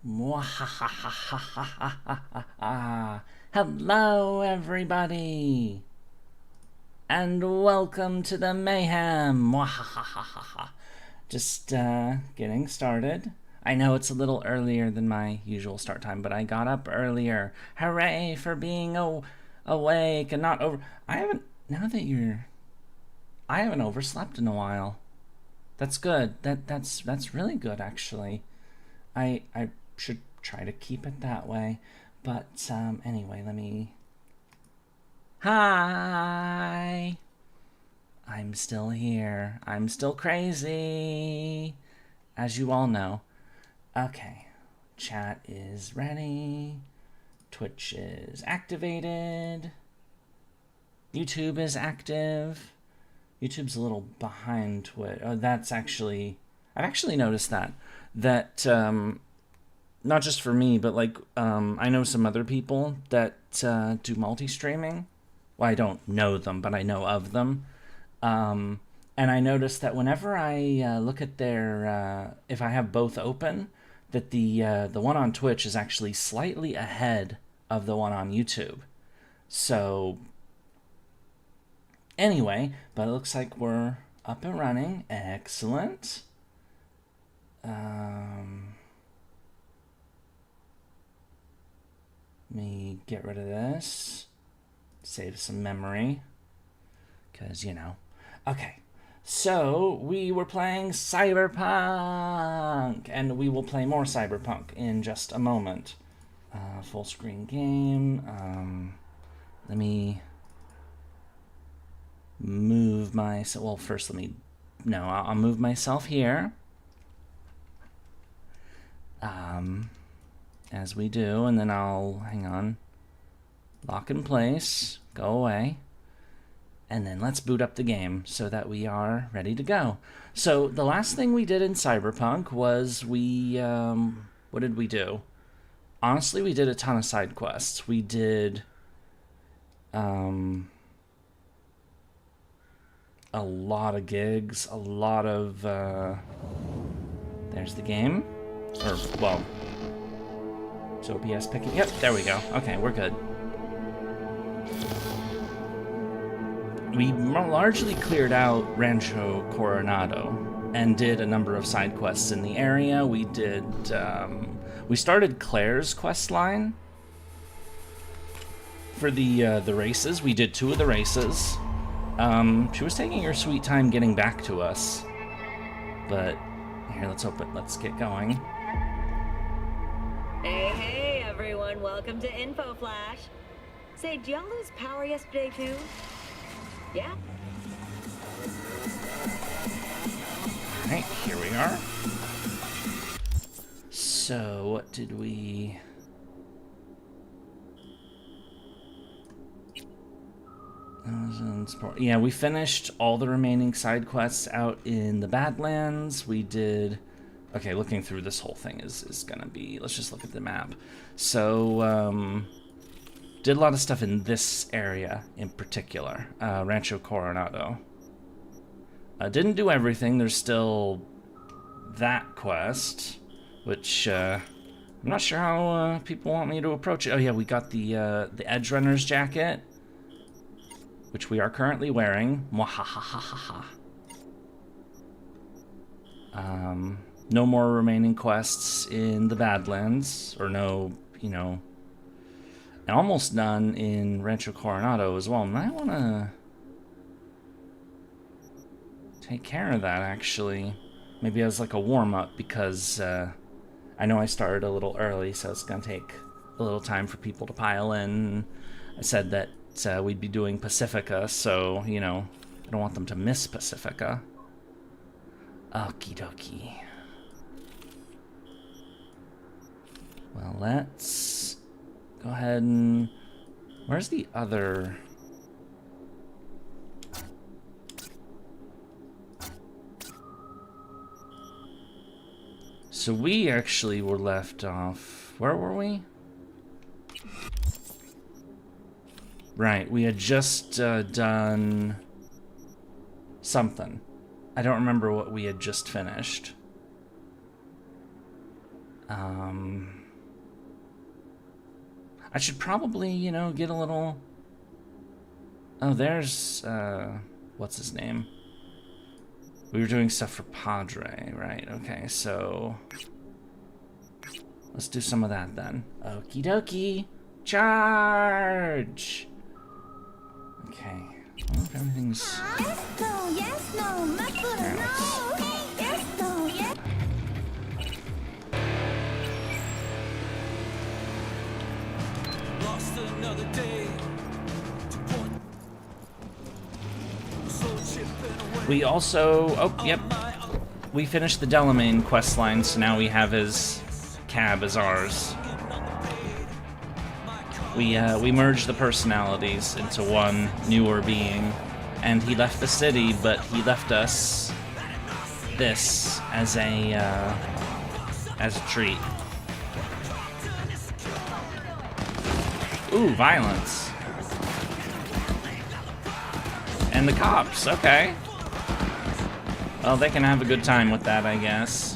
Mwahahahahahaha. Hello, everybody, and welcome to the mayhem. Mwahahahaha. Just getting started. I know it's a little earlier than my usual start time, but I got up earlier. Hooray for being awake and not over. I haven't. Now that you're, I haven't overslept in a while. That's good. That's really good, actually. I should try to keep it that way. But anyway, let me. Hi. I'm still here. I'm still crazy, as you all know. Okay, chat is ready. Twitch is activated. YouTube is active. YouTube's a little behind Twitch. Oh, that's actually... I've actually noticed that. That, not just for me, but, like, I know some other people that do multi-streaming. Well, I don't know them, but I know of them. And I noticed that whenever I look at their... if I have both open, that the one on Twitch is actually slightly ahead of the one on YouTube. So... Anyway, but it looks like we're up and running. Excellent. Let me get rid of this. Save some memory. Because, you know. Okay. So, we were playing Cyberpunk. And we will play more Cyberpunk in just a moment. Full screen game. Let me... move myself. Well, first let me. No, I'll move myself here. As we do, and then I'll hang on. Lock in place. Go away. And then let's boot up the game so that we are ready to go. So the last thing we did in Cyberpunk was we. What did we do? Honestly, we did a ton of side quests. We did. A lot of gigs, a lot of, there's the game. Or, well, so OBS picking, yep, there we go. Okay, we're good. We largely cleared out Rancho Coronado and did a number of side quests in the area. We did, we started Claire's quest line for the races. We did 2 of the races. She was taking her sweet time getting back to us. But, here, let's get going. Hey, everyone, welcome to Info Flash. Say, did y'all lose power yesterday, too? Yeah? Alright, here we are. So, what did we... Yeah, we finished all the remaining side quests out in the Badlands. We did... Okay, looking through this whole thing is gonna be... Let's just look at the map. So, did a lot of stuff in this area in particular. Rancho Coronado. Didn't do everything. There's still that quest, which, I'm not sure how people want me to approach it. Oh yeah, we got the Edge Runner's jacket, which we are currently wearing. Mwahahahaha. No more remaining quests in the Badlands, or no, you know, and almost none in Rancho Coronado as well. And I want to take care of that, actually. Maybe as like a warm-up, because I know I started a little early, so it's going to take a little time for people to pile in. I said that we'd be doing Pacifica, so, you know, I don't want them to miss Pacifica. Okie dokie. Well, let's go ahead and... Where's the other... So we actually were left off... Where were we? Right, we had just done something. I don't remember what we had just finished. I should probably, you know, get a little... Oh, there's, what's his name? We were doing stuff for Padre, right? Okay, so... let's do some of that then. Okie dokie! Charge! Okay. Well, if everything's... Yes, no, yes, no, Makura, no! Yes, no, yes! Lost another day. We also... oh, yep. We finished the Delamain questline, so now we have his cab as ours. We merged the personalities into one newer being, and he left the city, but he left us this as a treat. Ooh, violence. And the cops, okay. Well, they can have a good time with that, I guess.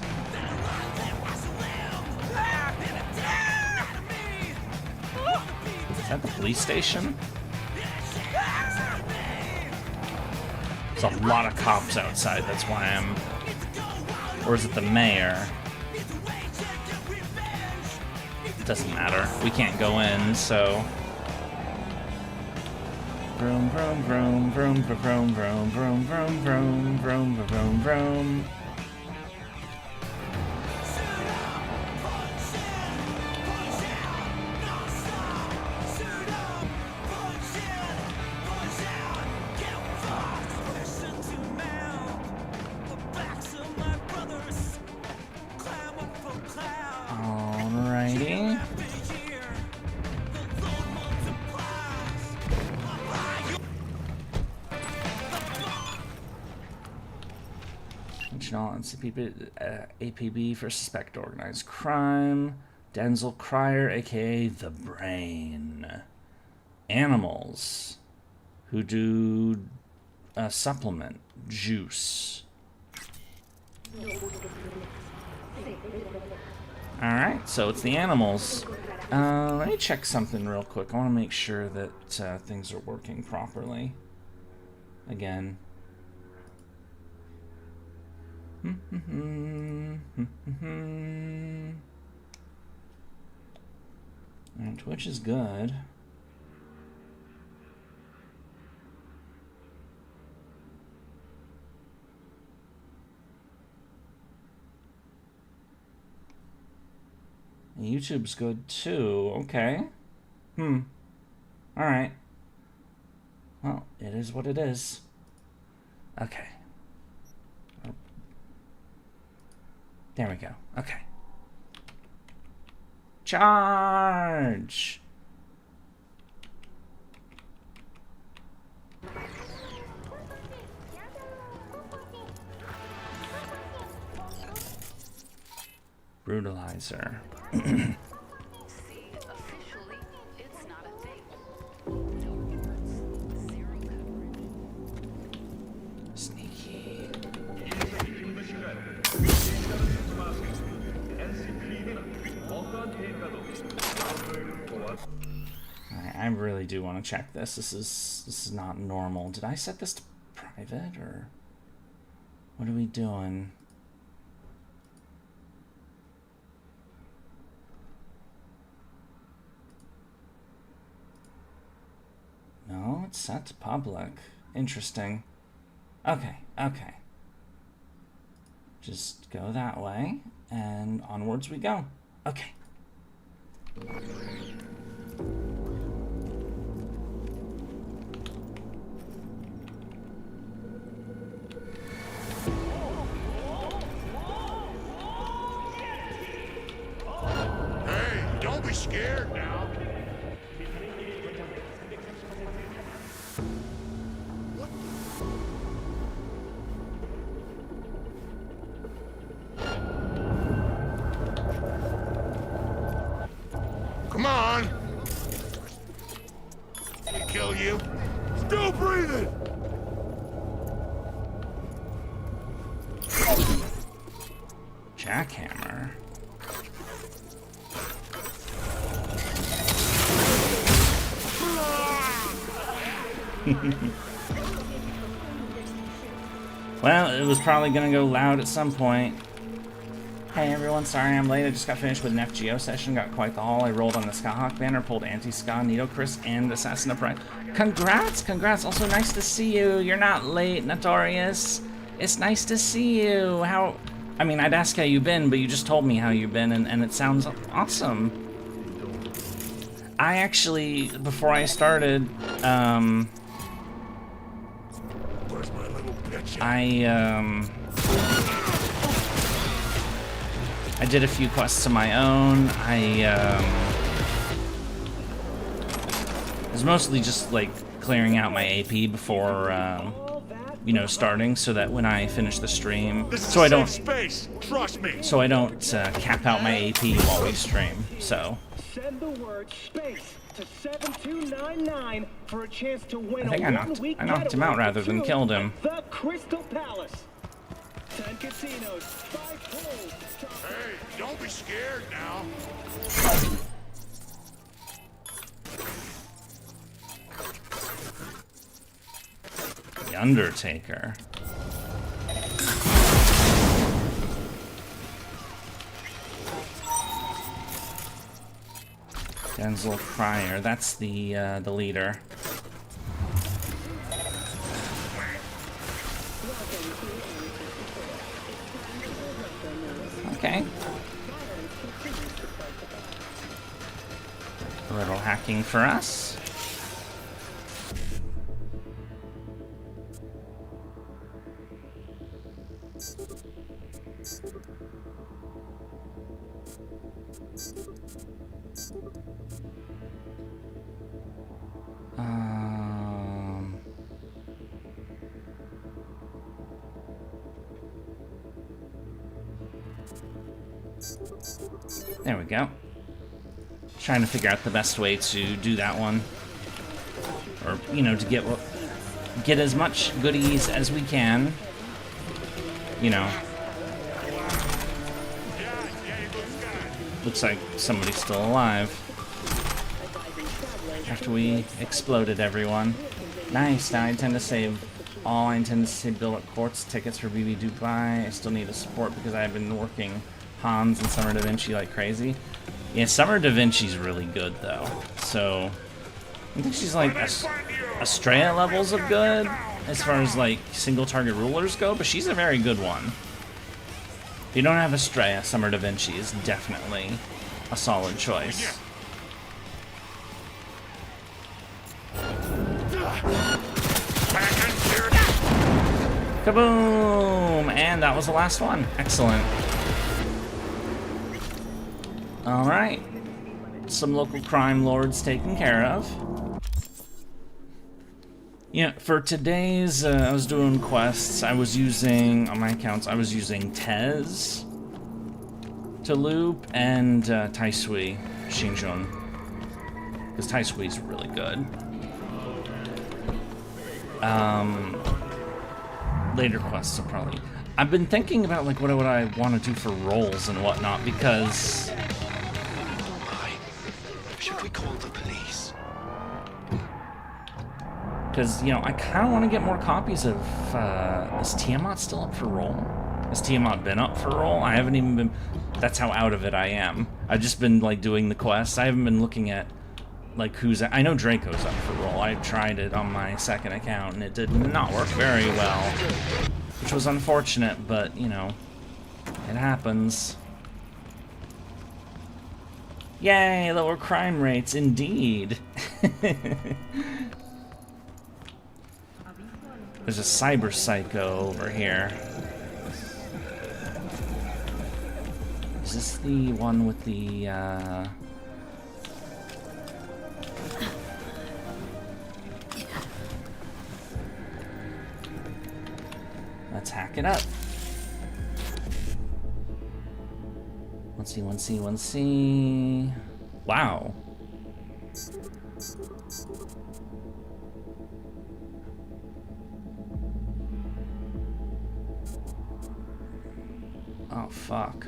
Is that the police station? There's a lot of cops outside, that's why I'm... or is it the mayor? It doesn't matter. We can't go in, so... Vroom, vroom, vroom, vroom, vroom, vroom, vroom, vroom, vroom, vroom, vroom, vroom. Alrighty. On APB for suspect organized crime. Denzel Cryer, aka The Brain. Animals who do supplement juice. Alright, so it's the animals. Let me check something real quick. I want to make sure that things are working properly. Again. And Twitch is good. YouTube's good too. Okay. Alright. Well, it is what it is. Okay. There we go. Okay. Charge! Brutalizer. See, officially, it's not a thing. No reports, zero coverage. Sneaky. I really do want to check this. This is not normal. Did I set this to private or what are we doing? No, it's set to public. Interesting. Okay, okay. Just go that way, and onwards we go. Okay. Hey, don't be scared now. Come on! Did he kill you? Still breathing! Jackhammer. Well, it was probably gonna go loud at some point. Hey everyone, sorry I'm late. I just got finished with an FGO session, got quite the haul. I rolled on the Skyhawk banner, pulled Anti-Ska, Nido Chris, and Assassin of Pride. Congrats, congrats. Also nice to see you. You're not late, Notorious. It's nice to see you. How, I mean, I'd ask how you've been, but you just told me how you've been, and it sounds awesome. I actually, before I started, Where's my little bitch? I did a few quests of my own. I was mostly just like clearing out my AP before, you know, starting, so that when I finish the stream, so I don't space. Trust me. so I don't cap out my AP while we stream. So Send the word space to 7299 for a chance to win I think a I knocked him out rather than killed him. The Crystal Palace. 10 casinos, 5 pools. Hey, don't be scared now. the Undertaker. Denzel Pryor, that's the leader. Okay. A little hacking for us. There we go. Trying to figure out the best way to do that one, or you know, to get as much goodies as we can. You know. Looks like somebody's still alive. After we exploded everyone. Nice, now I intend to save all. I intend to save Bill at Court's tickets for BB Dubai. I still need a support because I've been working Hans and Summer Da Vinci like crazy. Yeah, Summer Da Vinci's really good though. So I think she's like Estrella levels of good as far as like single target rulers go, but she's a very good one. If you don't have Estrella, Summer Da Vinci is definitely a solid choice. Kaboom! And that was the last one. Excellent. Alright. Some local crime lords taken care of. Yeah, for today's, I was doing quests. I was using, on my accounts, I was using Tez to loop and Tai Sui Xinjun. Because Tai Sui's really good. Later quests will probably... I've been thinking about like what would I want to do for roles and whatnot, because... Should we call the police? Because, you know, I kind of want to get more copies of... is Tiamat still up for roll? Has Tiamat been up for roll? I haven't even been... That's how out of it I am. I've just been, like, doing the quests. I haven't been looking at, like, who's... I know Draco's up for roll. I tried it on my second account, and it did not work very well. Which was unfortunate, but, you know, it happens. Yay, lower crime rates, indeed. There's a cyberpsycho over here. Is this the one with the, Let's hack it up. Let's see. Wow. Oh, fuck.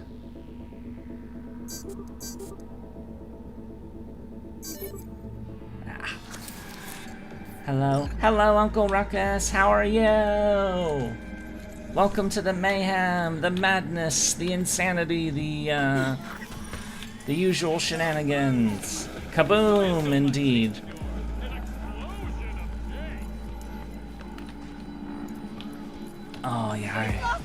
Ah. Hello? Hello, Uncle Ruckus. How are you? Welcome to the mayhem, the madness, the insanity, the usual shenanigans. Kaboom, indeed. Oh, yeah.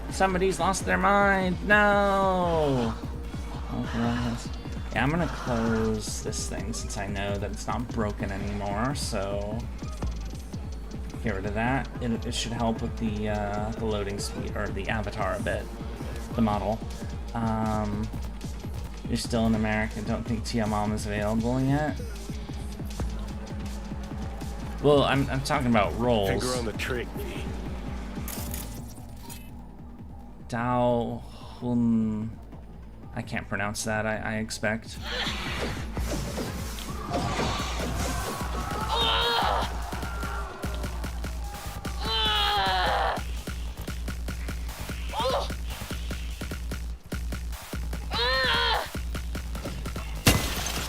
Somebody's lost their mind. No. Yeah, I'm gonna close this thing since I know that it's not broken anymore. So get rid of that. It should help with the loading speed or the avatar a bit. The model. You're still in America. Don't think Tia Mom is available yet. Well, I'm talking about roles. Finger on the trick. Dao Hun. I can't pronounce that, I expect.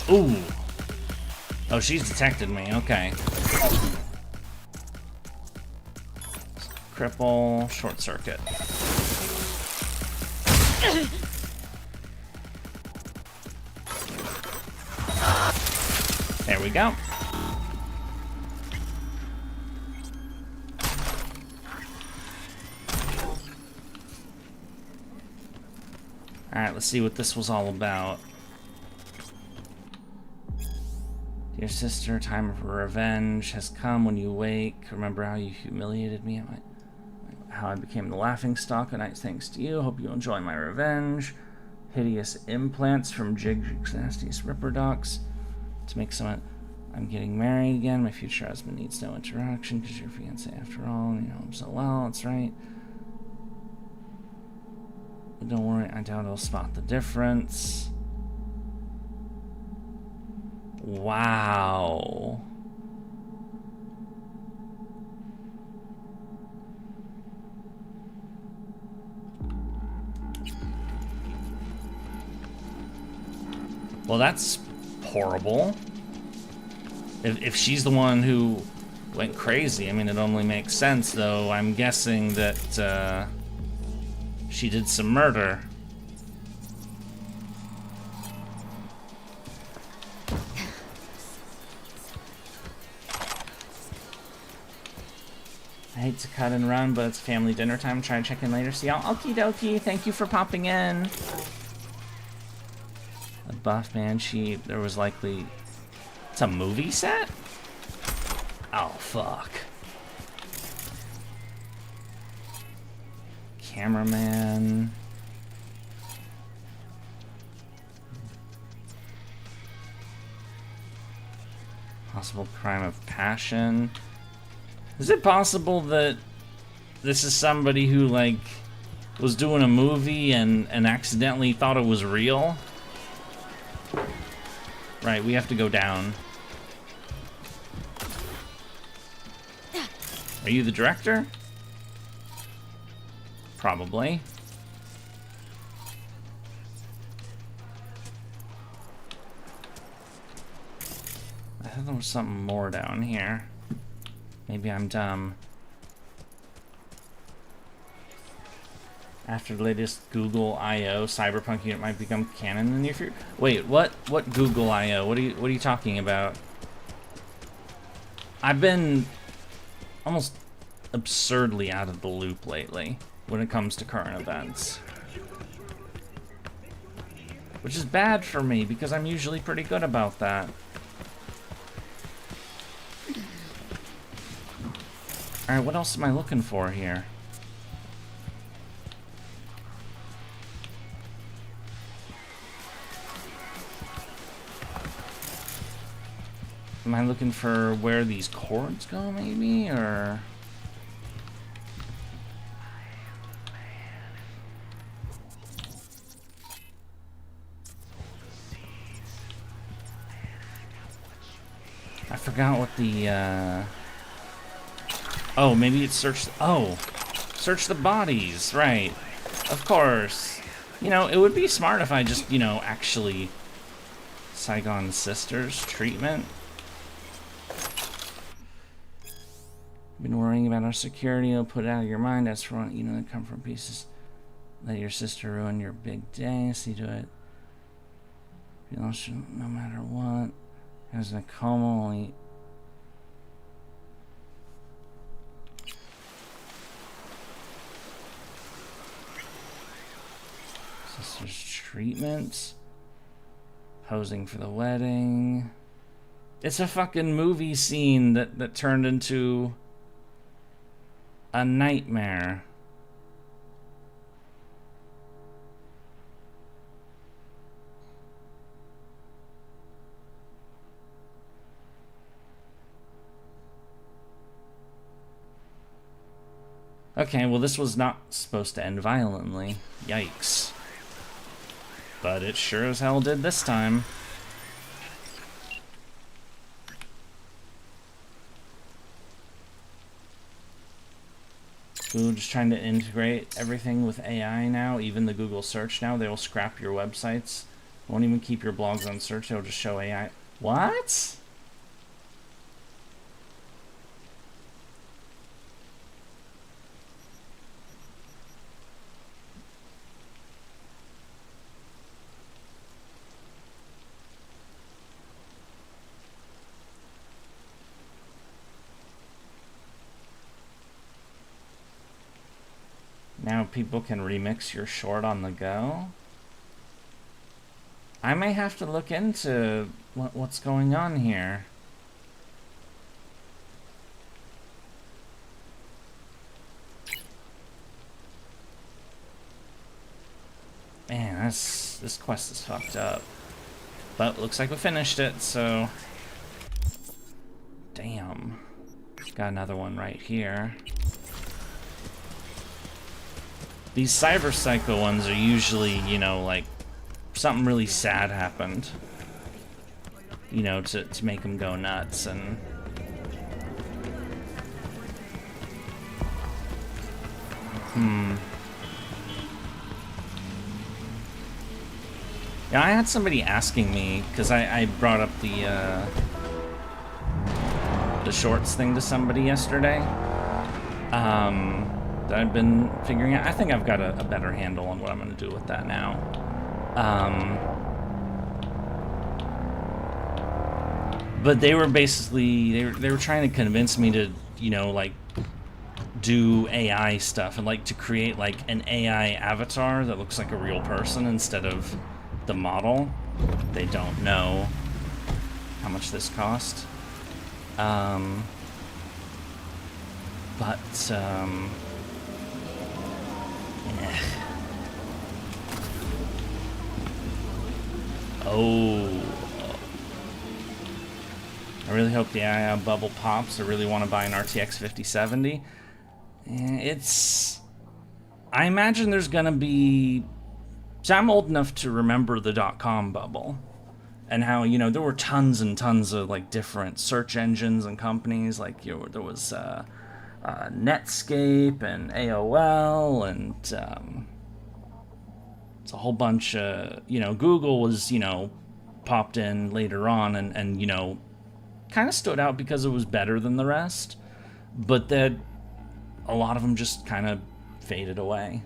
Ooh. Oh, she's detected me. Okay. Cripple, short circuit. There we go. Alright, let's see what this was all about. Dear sister, time of revenge has come when you wake. Remember how you humiliated me? How I became the laughingstock, a night thanks to you. Hope you enjoy my revenge. Hideous implants from Jig's nastiest ripper docs. To make some... I'm getting married again. My future husband needs no interaction because you're fiance after all. You know him so well. That's right. But don't worry. I doubt he'll spot the difference. Wow. Well, that's horrible. If she's the one who went crazy, I mean, it only makes sense, though. I'm guessing that she did some murder. I hate to cut and run, but it's family dinner time. Try to check in later. See y'all. Okie dokie. Thank you for popping in. A buff banshee. There was likely... It's a movie set? Oh, fuck. Cameraman. Possible crime of passion. Is it possible that this is somebody who, like, was doing a movie and accidentally thought it was real? Right, we have to go down. Are you the director? Probably. I thought there was something more down here. Maybe I'm dumb. After the latest Google I/O, Cyberpunk unit might become canon in the near future. Wait, what? What Google I/O? What are you talking about? I've been almost absurdly out of the loop lately when it comes to current events, which is bad for me because I'm usually pretty good about that. All right, what else am I looking for here? Am I looking for where these cords go, maybe, or... I forgot what the, Oh, maybe it's search... Oh! Search the bodies, right. Of course. You know, it would be smart if I just, you know, actually... Saigon Sisters treatment. Been worrying about our security. You'll put it out of your mind. As for what you know, they come from pieces. Let your sister ruin your big day. See to it. No matter what. As a coma, only. Sister's treatment. Posing for the wedding. It's a fucking movie scene that turned into a nightmare. Okay, well this was not supposed to end violently. Yikes. But it sure as hell did this time. Ooh, just trying to integrate everything with AI now, even the Google search now. They will scrap your websites. Won't even keep your blogs on search, they'll just show AI. What? Now people can remix your short on the go? I may have to look into what's going on here. Man, this quest is fucked up. But looks like we finished it, so... Damn. Got another one right here. These cyberpsycho ones are usually, you know, like, something really sad happened. You know, to make them go nuts, and... Yeah, I had somebody asking me, because I brought up the shorts thing to somebody yesterday. That I've been figuring out. I think I've got a better handle on what I'm going to do with that now. But they were basically, they were trying to convince me to, you know, like, do AI stuff and, like, to create, like, an AI avatar that looks like a real person instead of the model. They don't know how much this cost. Oh. I really hope the AI bubble pops. I really want to buy an RTX 5070. I imagine there's gonna be... So I'm old enough to remember the .com bubble. And how, you know, there were tons and tons of, like, different search engines and companies. Like, you know, there was Netscape and AOL and... it's a whole bunch of, you know, Google was, you know, popped in later on and you know, kind of stood out because it was better than the rest, but then a lot of them just kind of faded away.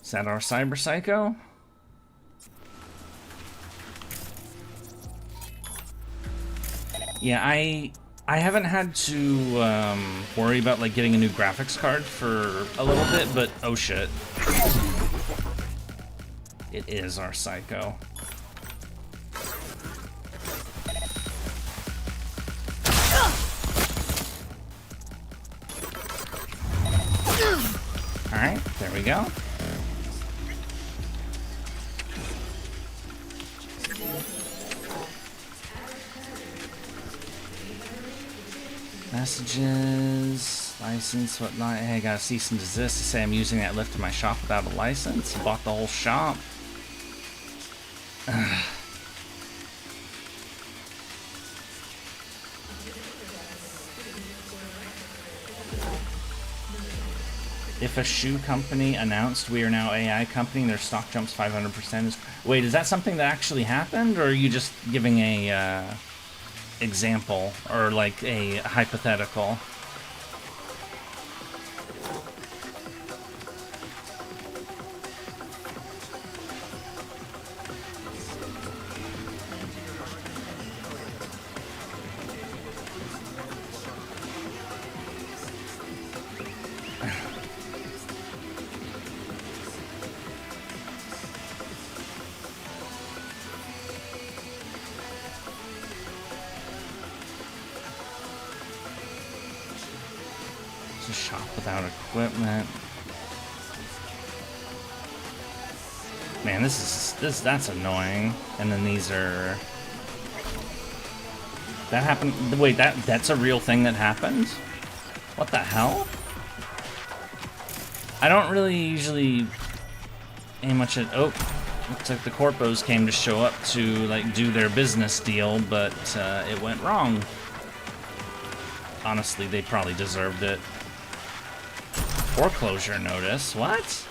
Is that our cyberpsycho? Yeah, I haven't had to worry about like getting a new graphics card for a little bit, but oh shit. It is our psycho. Alright, there we go. Messages, license, whatnot. Hey, I got a cease and desist to say I'm using that lift in my shop without a license. I bought the whole shop. If a shoe company announced we are now AI company and their stock jumps 500%, wait, is that something that actually happened, or are you just giving a example or like a hypothetical? Shop without equipment. Man, that's annoying. And then these are... That happened... Wait, that's a real thing that happened? What the hell? I don't really usually aim much at... Oh, looks like the corpos came to show up to, like, do their business deal, but it went wrong. Honestly, they probably deserved it. Foreclosure notice? What?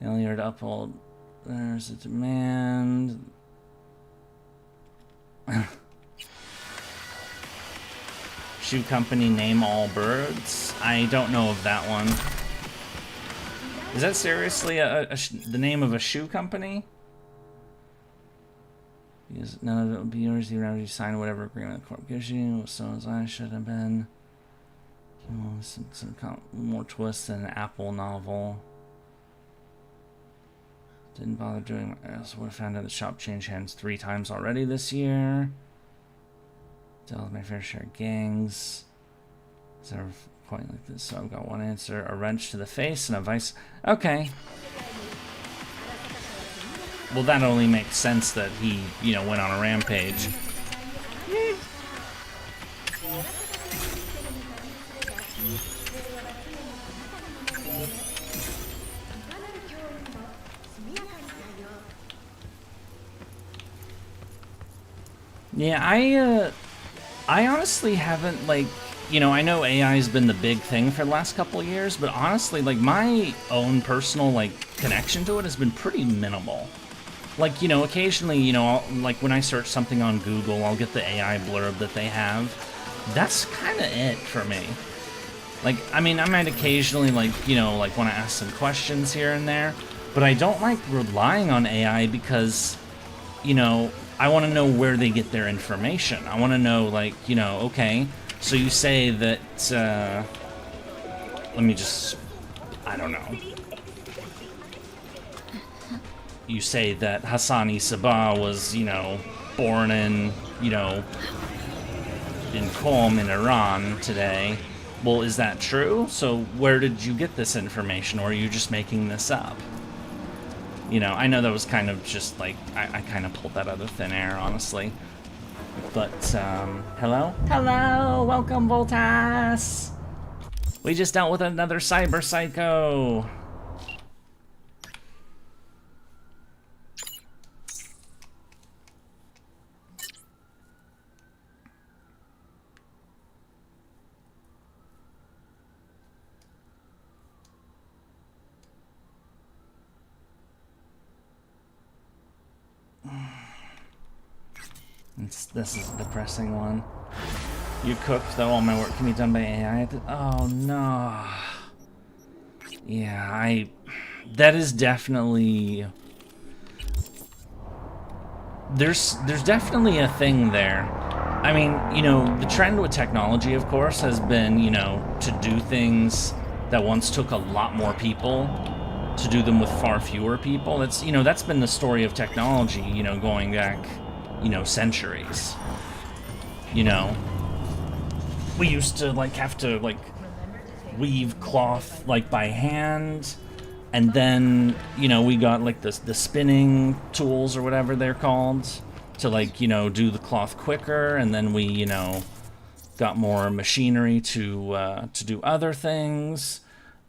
Failure to uphold. There's a demand. Shoe company name all birds? I don't know of that one. Is that seriously the name of a shoe company? Because none of it will be yours. You sign whatever agreement the court gives you. So as I should have been. Some more twists than an Apple novel. Didn't bother doing. I also would have found out the shop changed hands 3 times already this year. Dealt with my fair share of gangs. Is there a point like this? So I've got one answer: a wrench to the face and a vice. Okay. Well, that only makes sense that he, you know, went on a rampage. Yeah, I honestly haven't, like, you know, I know AI has been the big thing for the last couple of years, but honestly, like, my own personal, like, connection to it has been pretty minimal. Like, you know, occasionally, you know, like, when I search something on Google, I'll get the AI blurb that they have. That's kind of it for me. Like, I mean, I might occasionally, like, you know, like, want to ask some questions here and there, but I don't like relying on AI because, you know, I want to know where they get their information. I want to know, like, you know, okay, so you say that, let me just, I don't know. You say that Hassani Sabah was, you know, born in, you know, in Qom in Iran today. Well, is that true? So where did you get this information, or are you just making this up? You know, I know that was kind of just like, I kind of pulled that out of thin air, honestly. But, hello? Hello! Welcome, Voltas! We just dealt with another cyberpsycho! This is a depressing one. You cooked, though all my work can be done by AI. Oh no. Yeah, that is definitely... There's definitely a thing there. I mean, you know, the trend with technology, of course, has been, you know, to do things that once took a lot more people to do them with far fewer people. That's, you know, that's been the story of technology, you know, going back, you know, centuries. You know, we used to, like, have to, like, weave cloth, like, by hand, and then, you know, we got, like, the spinning tools or whatever they're called to, like, you know, do the cloth quicker, and then we, you know, got more machinery to do other things,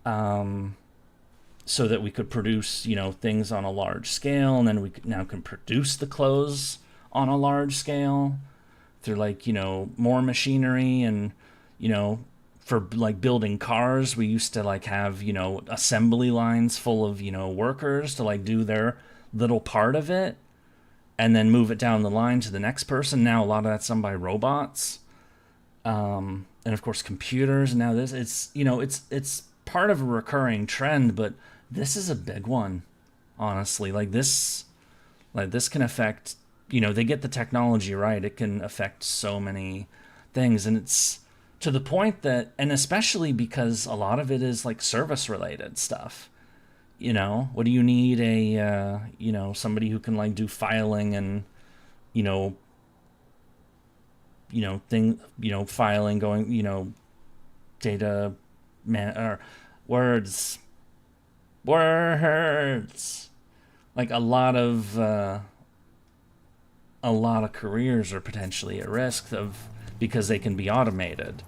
so that we could produce, you know, things on a large scale, and then we now can produce the clothes on a large scale through, like, you know, more machinery and, you know, for like building cars, we used to like have, you know, assembly lines full of, you know, workers to like do their little part of it and then move it down the line to the next person. Now a lot of that's done by robots. And of course computers. Now this, it's, you know, it's part of a recurring trend, but this is a big one, honestly. Like this can affect, you know, they get the technology right, it can affect so many things. And it's to the point that, and especially because a lot of it is like service related stuff. You know, what do you need you know, somebody who can like do filing and, you know, filing, going, you know, data or words. Like a lot of careers are potentially at risk of, because they can be automated.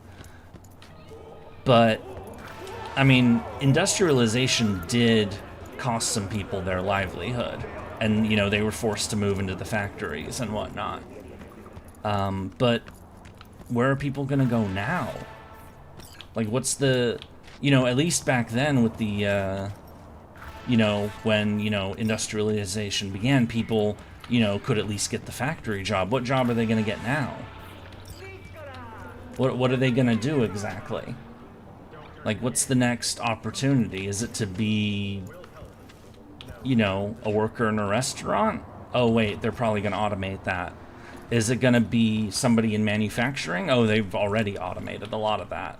But I mean, industrialization did cost some people their livelihood, and you know, they were forced to move into the factories and whatnot. But where are people gonna go now? Like, what's the, you know, at least back then with the, you know, when, you know, industrialization began, people, you know, could at least get the factory job. What job are they gonna get now? What are they gonna do exactly? Like, what's the next opportunity? Is it to be, you know, a worker in a restaurant? Oh, wait, they're probably going to automate that. Is it going to be somebody in manufacturing? Oh, they've already automated a lot of that.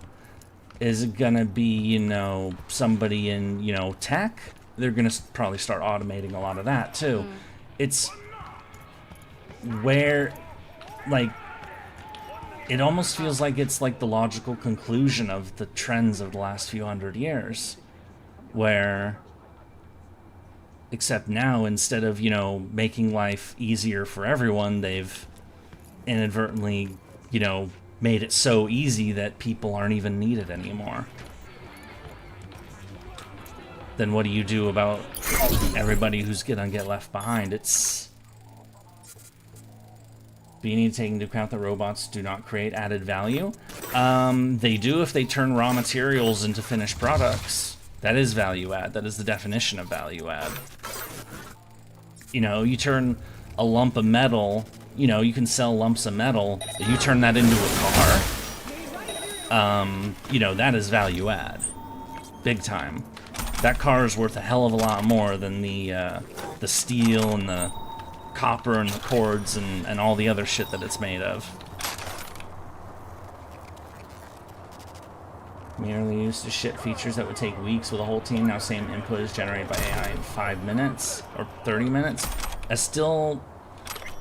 Is it going to be, you know, somebody in, you know, tech? They're going to probably start automating a lot of that, too. It's where, like, it almost feels like it's like the logical conclusion of the trends of the last few hundred years, where, except now, instead of, you know, making life easier for everyone, they've inadvertently, you know, made it so easy that people aren't even needed anymore. Then what do you do about everybody who's gonna get left behind? But you need to take into account that robots do not create added value. They do if they turn raw materials into finished products. That is value add. That is the definition of value add. You know, you turn a lump of metal, you know, you can sell lumps of metal, but you turn that into a car, you know, that is value add. Big time. That car is worth a hell of a lot more than the steel and the copper and the cords and all the other shit that it's made of. Merely used to ship features that would take weeks with a whole team. Now same input is generated by AI in 5 minutes or 30 minutes. That's still,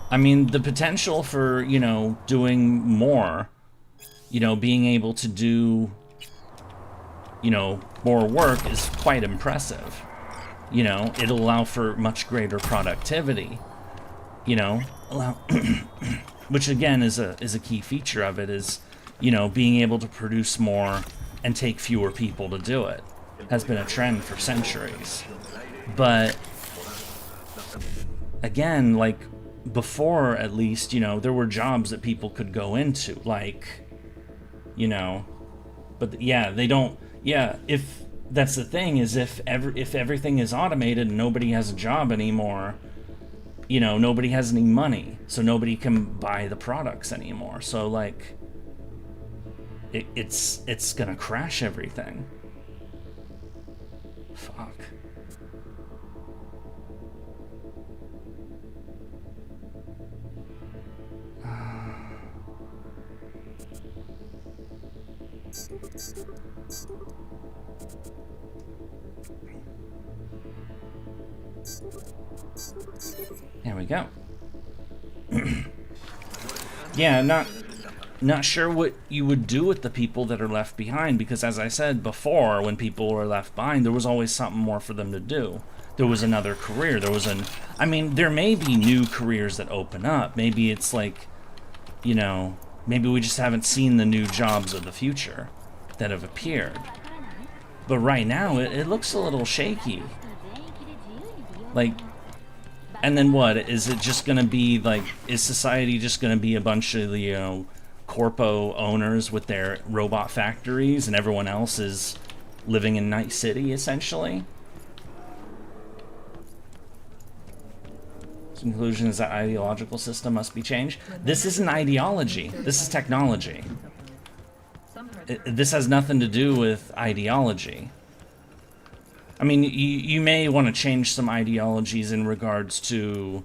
I mean, the potential for, you know, doing more, you know, being able to do, you know, more work is quite impressive. You know, it'll allow for much greater productivity. You know, which again is a key feature of it, is, you know, being able to produce more and take fewer people to do it has been a trend for centuries. But again, like before, at least, you know, there were jobs that people could go into, like, you know, but yeah, they don't. Yeah, if that's the thing, is if everything is automated and nobody has a job anymore, you know, nobody has any money, so nobody can buy the products anymore. So like, it's gonna crash everything. Fuck. There we go. Yeah, not sure what you would do with the people that are left behind, because as I said before, when people were left behind, there was always something more for them to do. There was another career. I mean, there may be new careers that open up. Maybe it's like, you know, maybe we just haven't seen the new jobs of the future that have appeared. But right now, it looks a little shaky. Like, and then what? Is it just gonna be like, is society just gonna be a bunch of, you know, corpo owners with their robot factories, and everyone else is living in Night City, essentially. Conclusion is that ideological system must be changed. This isn't ideology. This is technology. This has nothing to do with ideology. I mean, you may want to change some ideologies in regards to,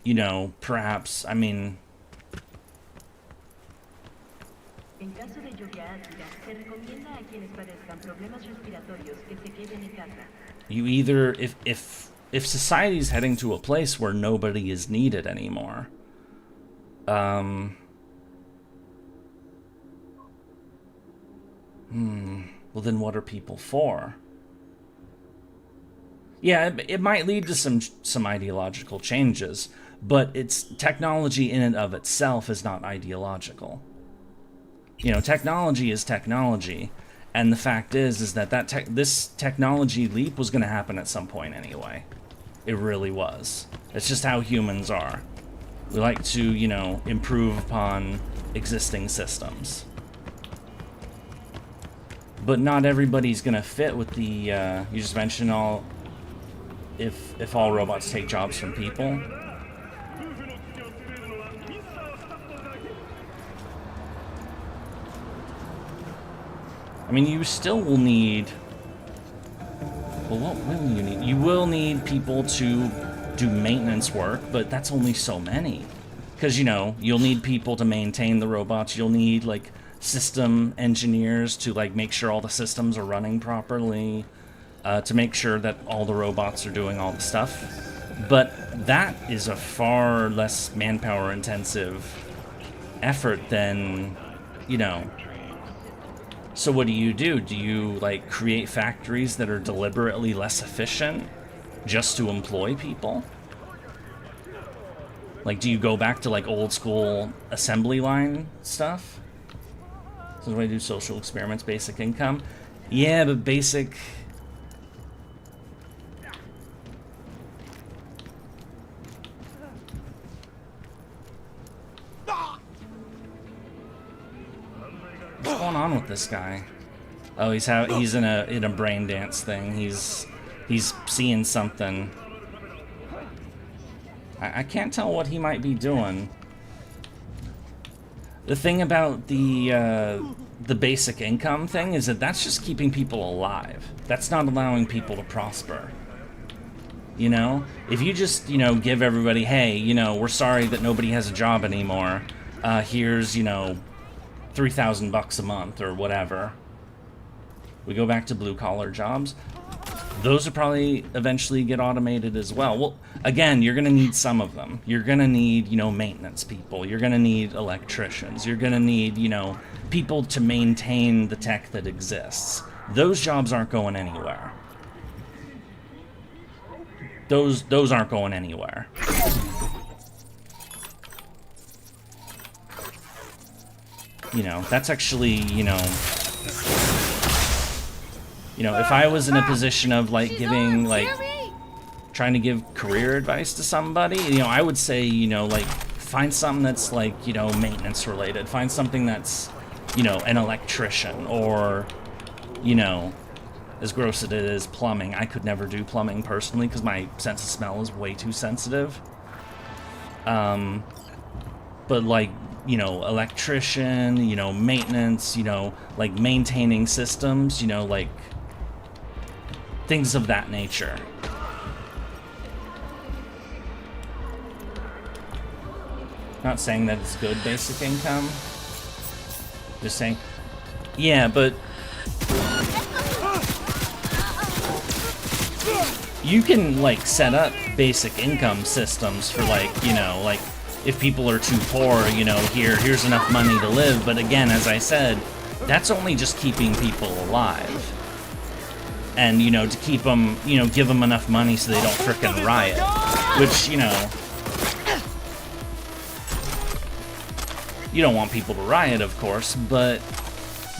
you know, perhaps, I mean... You either, if society's heading to a place where nobody is needed anymore, well then what are people for? Yeah, it might lead to some ideological changes, but it's technology in and of itself is not ideological. You know, technology is technology, and the fact is that this technology leap was going to happen at some point anyway. It really was. It's just how humans are. We like to, you know, improve upon existing systems. But not everybody's gonna fit with the, you just mentioned all... If all robots take jobs from people. I mean, you still will need... Well, what will you need? You will need people to do maintenance work, but that's only so many. Because, you know, you'll need people to maintain the robots. You'll need, like, system engineers to, like, make sure all the systems are running properly. To make sure that all the robots are doing all the stuff. But that is a far less manpower-intensive effort than, you know... So what do? Do you, like, create factories that are deliberately less efficient just to employ people? Like, do you go back to, like, old-school assembly line stuff? So do I do social experiments, basic income? Yeah, but basic... What's going on with this guy? Oh, he's in a brain dance thing. He's seeing something. I can't tell what he might be doing. The thing about the basic income thing is that that's just keeping people alive. That's not allowing people to prosper. You know? If you just, you know, give everybody, hey, you know, we're sorry that nobody has a job anymore. Here's, you know, $3,000 a month or whatever. We go back to blue-collar jobs. Those will probably eventually get automated as well. Well, again, you're going to need some of them. You're going to need, you know, maintenance people. You're going to need electricians. You're going to need, you know, people to maintain the tech that exists. Those jobs aren't going anywhere. Those aren't going anywhere. You know, that's actually, you know, if I was in a position of, like, giving, like, trying to give career advice to somebody, you know, I would say, you know, like, find something that's, like, you know, maintenance related. Find something that's, you know, an electrician or, you know, as gross as it is, plumbing. I could never do plumbing personally because my sense of smell is way too sensitive. But, like, you know, electrician, you know, maintenance, you know, like maintaining systems, you know, like things of that nature. Not saying that it's good basic income. Just saying, yeah, but you can, like, set up basic income systems for, like, you know, like, if people are too poor, you know, here's enough money to live. But again, as I said, that's only just keeping people alive. And, you know, to keep them, you know, give them enough money so they don't frickin' riot. Which, you know, you don't want people to riot, of course, but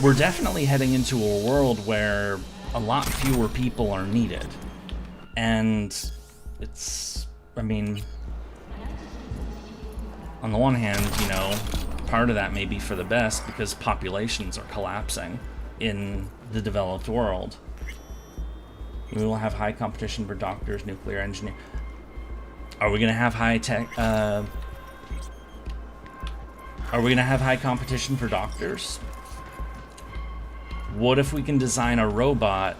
we're definitely heading into a world where a lot fewer people are needed. And it's, I mean, on the one hand, you know, part of that may be for the best because populations are collapsing in the developed world. We will have high competition for doctors, nuclear engineers. Are we going to have high tech? Are we going to have high competition for doctors? What if we can design a robot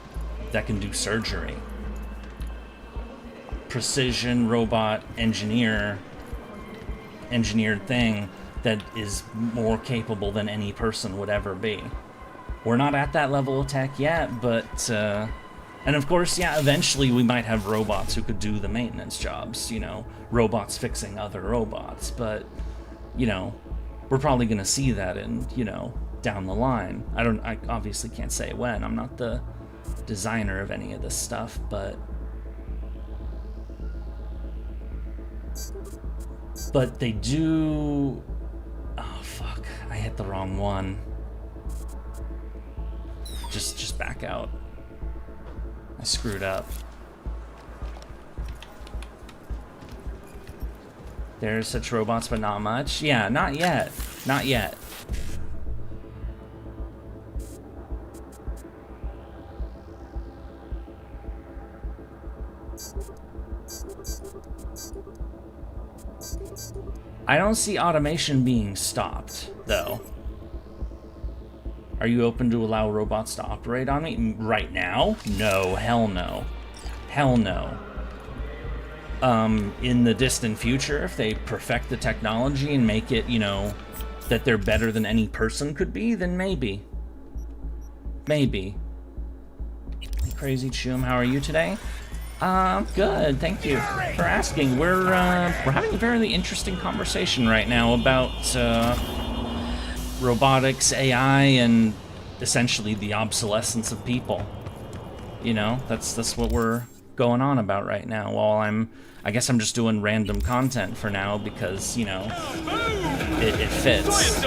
that can do surgery? Precision robot engineered thing that is more capable than any person would ever be. We're not at that level of tech yet, but and of course, yeah, eventually we might have robots who could do the maintenance jobs, you know, robots fixing other robots, but, you know, we're probably going to see that in, you know, down the line. I obviously can't say when. I'm not the designer of any of this stuff, but they do... Oh, fuck. I hit the wrong one. Just back out. I screwed up. There's such robots, but not much. Yeah, not yet. Not yet. I don't see automation being stopped, though. Are you open to allow robots to operate on me? Right now? No, hell no. Hell no. In the distant future, if they perfect the technology and make it, you know, that they're better than any person could be, then maybe. Maybe. Crazy Chum, how are you today? Good, thank you for asking. We're having a very interesting conversation right now about, robotics, AI, and essentially the obsolescence of people. You know, that's what we're going on about right now. While I guess I'm just doing random content for now because, you know, it fits.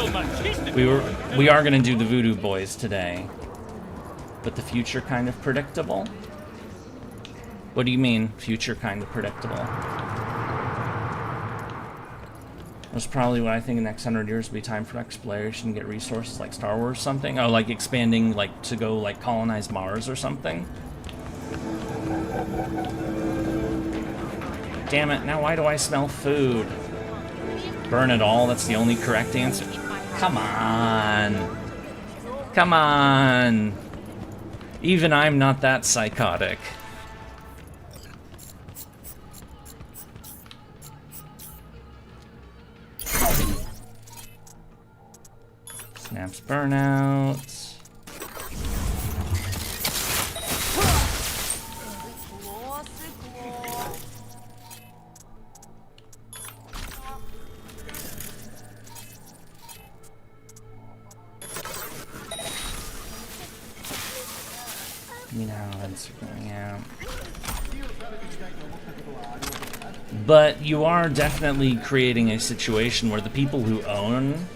We are gonna do the Voodoo Boys today, but the future kind of predictable. What do you mean, future kind of predictable? That's probably what I think in the next 100 years will be time for exploration, get resources like Star Wars or something. Oh, like expanding, like to go like colonize Mars or something. Damn it, now why do I smell food? Burn it all, that's the only correct answer. Come on. Come on. Even I'm not that psychotic. Snaps burnout. You know, that's going out. But you are definitely creating a situation where the people who own,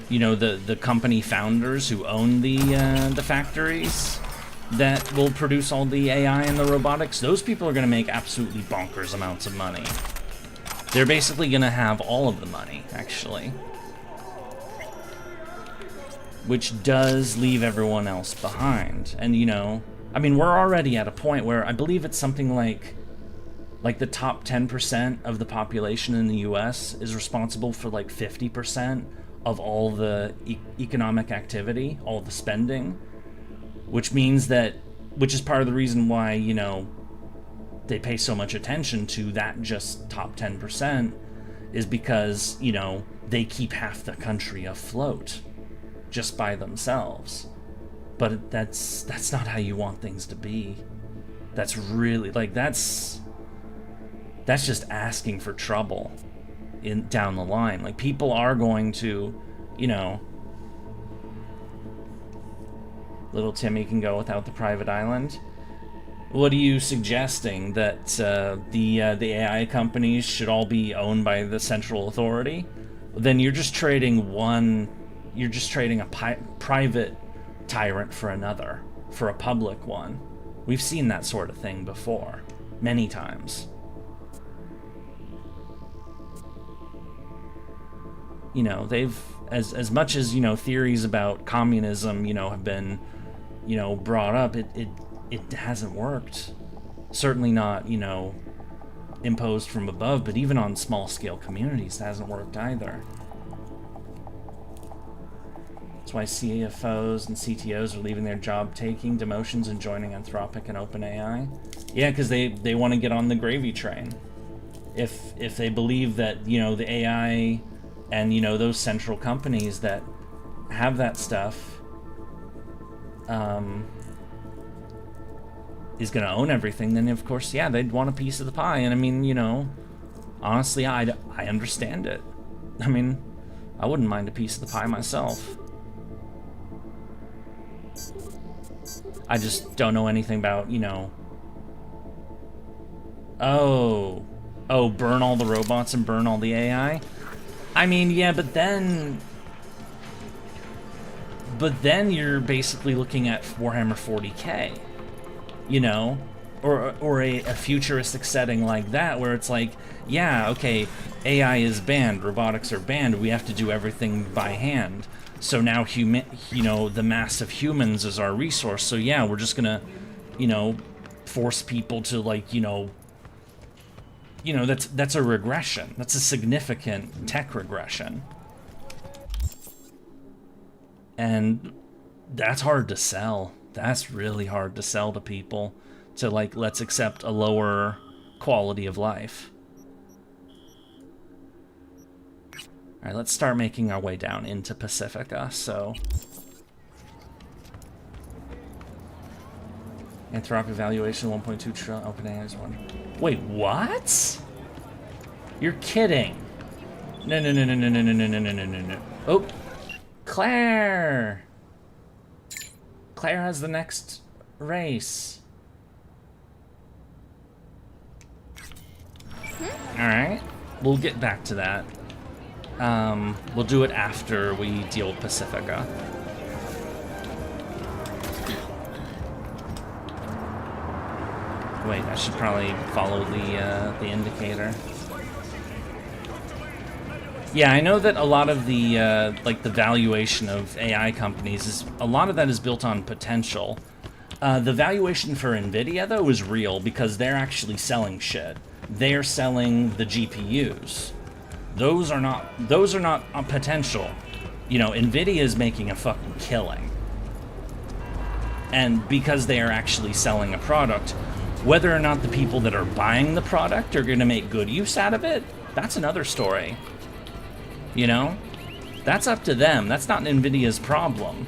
you know, the company founders who own the factories that will produce all the AI and the robotics, those people are going to make absolutely bonkers amounts of money. They're basically going to have all of the money, actually. Which does leave everyone else behind. And, you know, I mean, we're already at a point where I believe it's something like the top 10% of the population in the US is responsible for like 50% of all the economic activity, all the spending, which means that, which is part of the reason why, you know, they pay so much attention to that just top 10%, is because, you know, they keep half the country afloat just by themselves. But that's not how you want things to be. That's really, like, that's just asking for trouble down the line. Like, people are going to, you know, little Timmy can go without the private island. What are you suggesting, that the AI companies should all be owned by the central authority? Then you're just trading a private tyrant for another, for a public one. We've seen that sort of thing before, many times. you know, they've, as much as, you know, theories about communism, you know, have been, you know, brought up, it hasn't worked. Certainly not, you know, imposed from above, but even on small scale communities, it hasn't worked either. That's why CFOs and CTOs are leaving their job, taking demotions and joining Anthropic and OpenAI. Yeah, because they want to get on the gravy train. If they believe that, you know, the AI and, you know, those central companies that have that stuff is going to own everything, then of course, yeah, they'd want a piece of the pie. And I mean, you know, honestly, I understand it. I mean, I wouldn't mind a piece of the pie myself. I just don't know anything about, you know... Oh, burn all the robots and burn all the AI? I mean, yeah, but then you're basically looking at Warhammer 40k, you know? Or a futuristic setting like that, where it's like, yeah, okay, AI is banned, robotics are banned, we have to do everything by hand. So now, you know, the mass of humans is our resource. So yeah, we're just gonna, you know, force people to, like, you know, that's a regression. That's a significant tech regression, and that's hard to sell. That's really hard to sell to people. To, like, let's accept a lower quality of life. Alright, let's start making our way down into Pacifica, so... Anthropic valuation 1.2 trillion, OpenAI is 1. Wait, what? You're kidding. No. Oh, Claire! Claire has the next race. Alright, we'll get back to that. We'll do it after we deal with Pacifica. Wait, I should probably follow the indicator. Yeah, I know that a lot of the like the valuation of AI companies is a lot of that is built on potential. The valuation for Nvidia though is real because they're actually selling shit. They're selling the GPUs. Those are not a potential. You know, Nvidia is making a fucking killing. And because they are actually selling a product, whether or not the people that are buying the product are going to make good use out of it, that's another story. You know? That's up to them. That's not Nvidia's problem.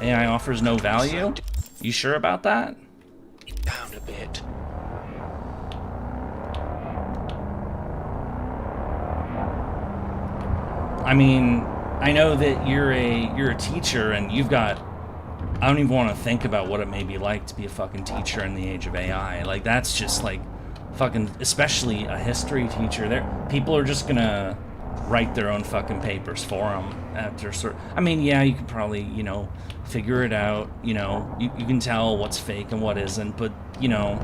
AI offers no value? You sure about that? Down a bit. I mean, I know that you're a teacher and you've got... I don't even want to think about what it may be like to be a fucking teacher in the age of AI. Like, that's just like fucking... Especially a history teacher. People are just gonna write their own fucking papers for them after I mean, yeah, you could probably, you know, figure it out. You know, you can tell what's fake and what isn't, but, you know,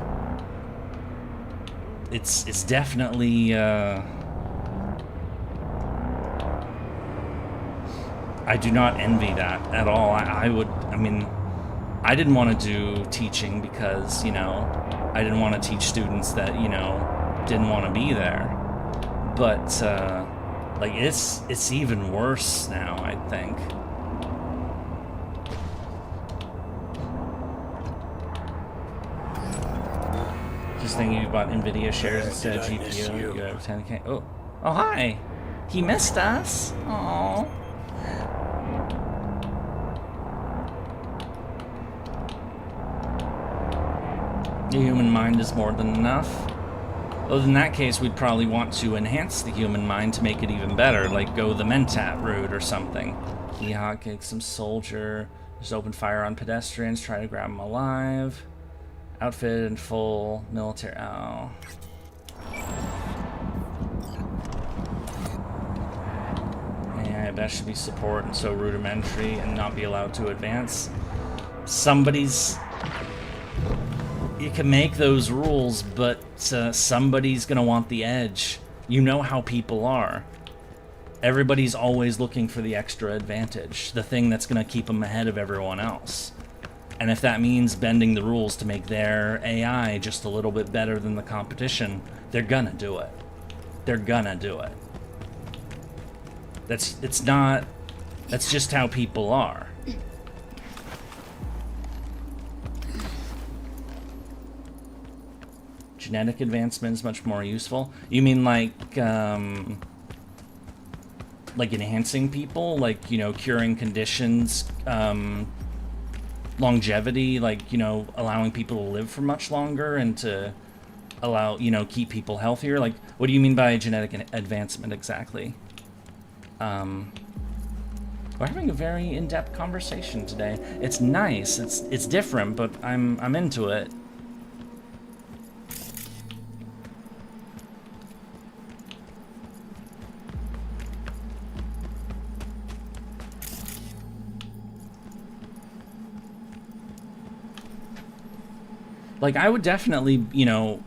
it's definitely, I do not envy that at all. I mean, I didn't want to do teaching because, you know, I didn't want to teach students that, you know, didn't want to be there. But, like, it's even worse now, I think. Just thinking you bought NVIDIA shares instead of GPU. You have 10K. Oh, hi. He missed us. Aww. The human mind is more than enough. Well, in that case, we'd probably want to enhance the human mind to make it even better, like go the Mentat route or something. Yeehaw, kick some soldier. Just open fire on pedestrians, try to grab them alive. Outfitted in full military. Oh. Yeah, that should be support and so rudimentary and not be allowed to advance. Somebody's... you can make those rules, but somebody's gonna want the edge. You know how people are. Everybody's always looking for the extra advantage, the thing that's gonna keep them ahead of everyone else. And if that means bending the rules to make their AI just a little bit better than the competition, they're gonna do it. They're gonna do it. That's just how people are. Genetic advancement is much more useful. You mean like enhancing people, like, you know, curing conditions, longevity, like, you know, allowing people to live for much longer and to allow, you know, keep people healthier? Like, what do you mean by genetic advancement exactly? We're having a very in-depth conversation today. It's nice. It's different, but I'm into it. Like, I would definitely, you know,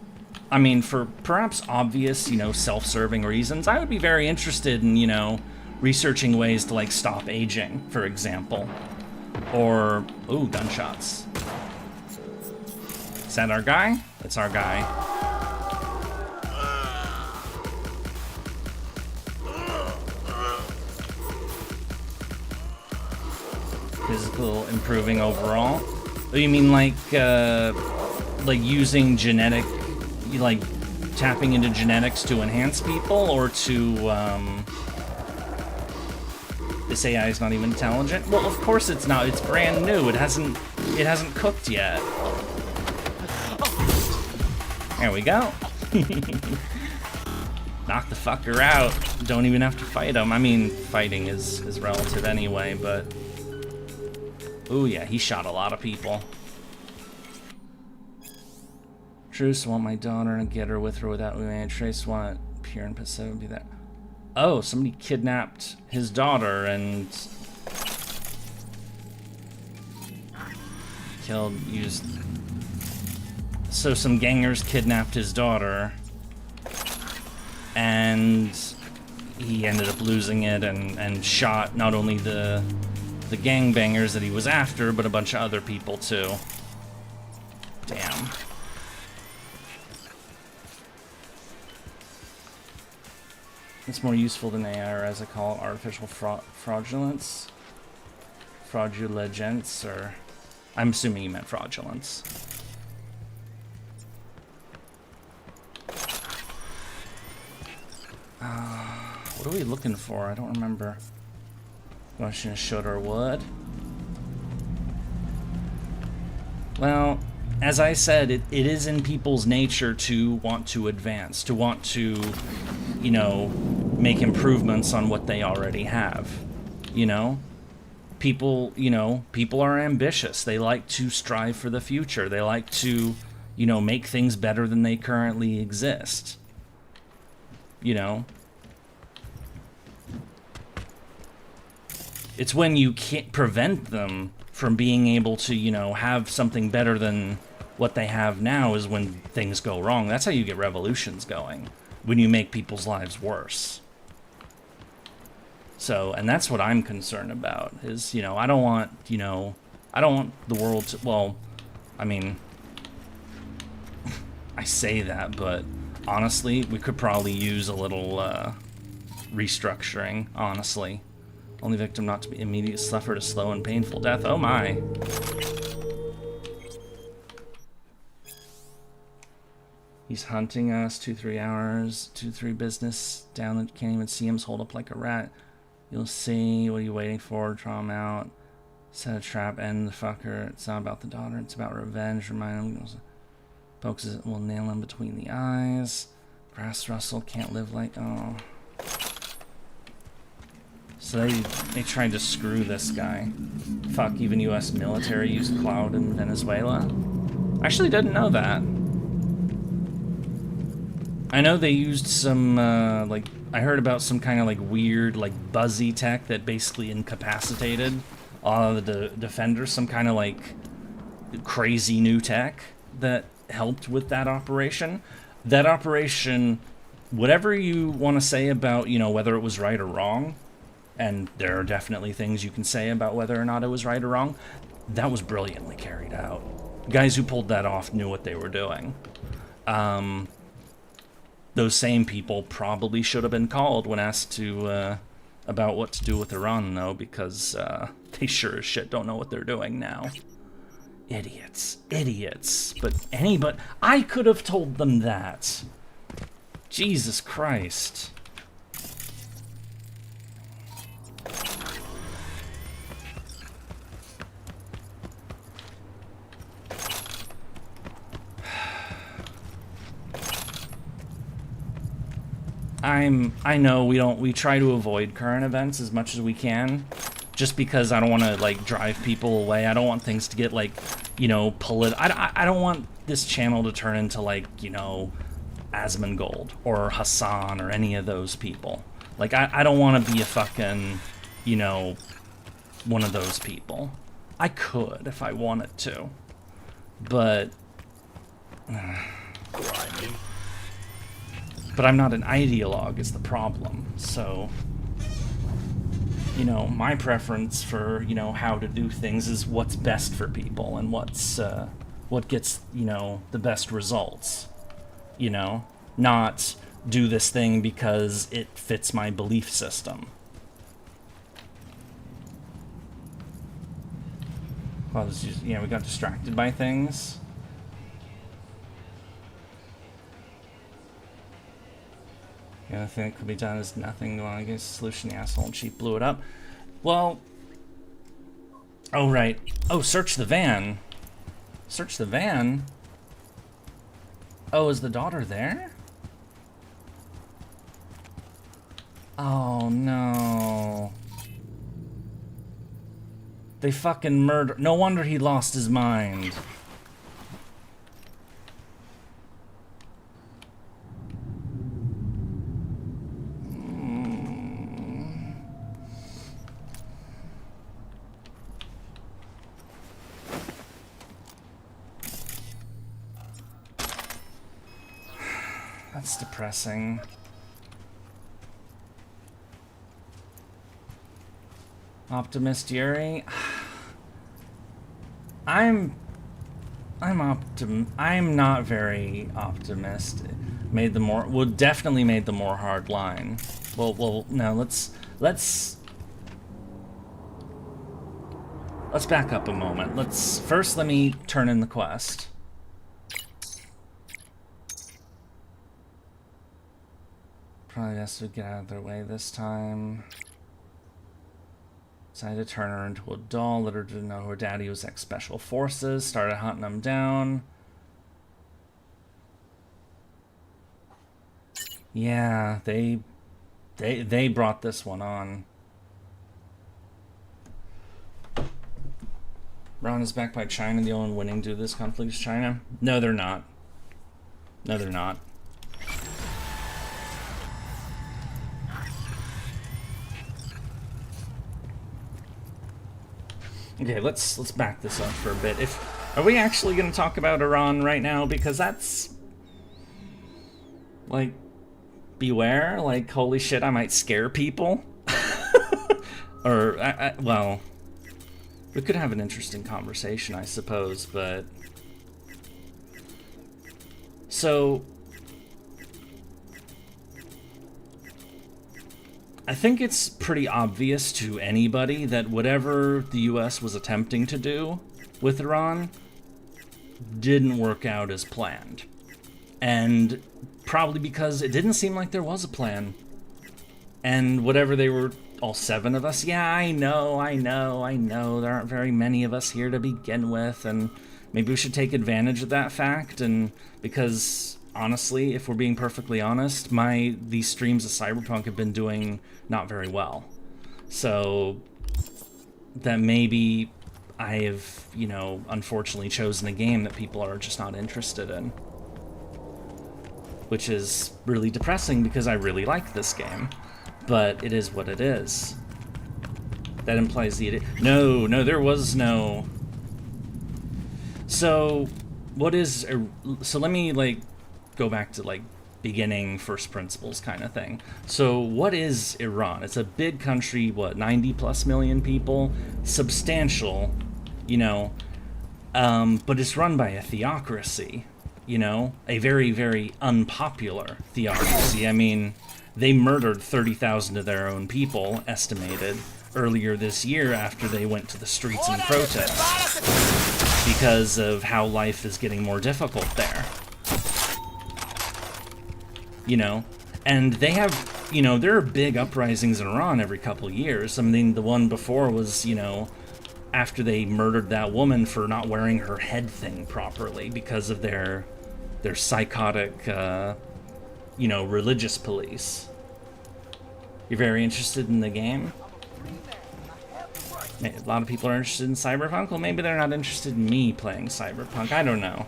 I mean, for perhaps obvious, you know, self-serving reasons, I would be very interested in, you know, researching ways to, like, stop aging, for example. Or, ooh, gunshots. Is that our guy? That's our guy. Physical improving overall. Oh, you mean like using genetic, like tapping into genetics to enhance people, or to this AI is not even intelligent? Well, of course it's not. It's brand new. It hasn't cooked yet. There we go. Knock the fucker out. Don't even have to fight him. I mean, fighting is relative anyway, but ooh yeah, he shot a lot of people. Truce want my daughter and get her with her without me. Trace want pure and Pacifica be that. Oh, somebody kidnapped his daughter and used. So some gangers kidnapped his daughter, and he ended up losing it and shot not only the gangbangers that he was after, but a bunch of other people too. Damn. It's more useful than AI, or as I call it, artificial fraudulence. Fraudulence, or I'm assuming you meant fraudulence. What are we looking for? I don't remember. Washing a should or would. Well, as I said, it is in people's nature to want to advance, to want to, you know, make improvements on what they already have. You know? People, you know, people are ambitious. They like to strive for the future. They like to, you know, make things better than they currently exist. You know? It's when you can't prevent them from being able to, you know, have something better than what they have now is when things go wrong. That's how you get revolutions going. When you make people's lives worse. So, and that's what I'm concerned about, is, you know, I don't want, you know, I don't want the world to, well, I mean, I say that, but honestly, we could probably use a little restructuring, honestly. Only victim not to be immediately suffered a slow and painful death. Oh my. He's hunting us 2-3 hours, 2-3 business down that can't even see him, hold up like a rat. You'll see. What are you waiting for? Draw him out. Set a trap. End the fucker. It's not about the daughter. It's about revenge. Remind him. Pokes it. Will nail him between the eyes. Grass rustle. Can't live like. Oh. So they tried to screw this guy. Fuck. Even U.S. military used cloud in Venezuela. I actually didn't know that. I know they used some like. I heard about some kind of like weird, like buzzy tech that basically incapacitated all of the defenders. Some kind of like crazy new tech that helped with that operation. That operation, whatever you want to say about, you know, whether it was right or wrong, and there are definitely things you can say about whether or not it was right or wrong, that was brilliantly carried out. Guys who pulled that off knew what they were doing. Those same people probably should have been called when asked to about what to do with Iran, though, because they sure as shit don't know what they're doing now. Idiots. Idiots. But I could have told them that. Jesus Christ. I know we try to avoid current events as much as we can, just because I don't want to, like, drive people away. I don't want things to get, like, you know, I don't want this channel to turn into, like, you know, Asmongold or Hassan or any of those people. Like, I don't want to be a fucking, you know, one of those people. I could if I wanted to, but I'm not an ideologue is the problem. So, you know, my preference for, you know, how to do things is what's best for people and what gets, you know, the best results. You know, not do this thing because it fits my belief system. Well, yeah, we got distracted by things. The only thing that could be done is nothing. Well, I guess solution, the asshole and chief blew it up. Well, oh right. Oh, search the van. Search the van? Oh, is the daughter there? Oh no. They fucking murdered. No wonder he lost his mind. That's depressing. Optimist Yurie? I'm not very optimistic. Definitely made the more hard line. Well, no, let's back up a moment. Let me turn in the quest. Probably has to get out of their way this time. Decided to turn her into a doll, let her know her daddy was ex-special forces, started hunting them down. Yeah, they brought this one on. Iran is backed by China, the only winning due to this conflict is China? No, they're not. No, they're not. Okay, let's back this up for a bit. Are we actually going to talk about Iran right now? Because that's, like, beware. Like, holy shit, I might scare people. Or, well, we could have an interesting conversation, I suppose, but... So... I think it's pretty obvious to anybody that whatever the US was attempting to do with Iran didn't work out as planned. And probably because it didn't seem like there was a plan. And whatever they were, all 7 of us, yeah, I know, there aren't very many of us here to begin with, and maybe we should take advantage of that fact, and because... honestly, if we're being perfectly honest, these streams of Cyberpunk have been doing not very well. So that maybe I have, you know, unfortunately chosen a game that people are just not interested in. Which is really depressing because I really like this game. But it is what it is. That implies the... No, there was no... So... what is... So let me, like, go back to, like, beginning first principles kind of thing. So what is Iran? It's a big country, what, 90 plus million people? Substantial, you know, but it's run by a theocracy, you know, a very, very unpopular theocracy. I mean, they murdered 30,000 of their own people, estimated, earlier this year after they went to the streets and protest because of how life is getting more difficult there. You know, and they have, you know, there are big uprisings in Iran every couple years. I mean, the one before was, you know, after they murdered that woman for not wearing her head thing properly because of their psychotic, you know, religious police. You're very interested in the game? A lot of people are interested in Cyberpunk. Well, maybe they're not interested in me playing Cyberpunk. I don't know.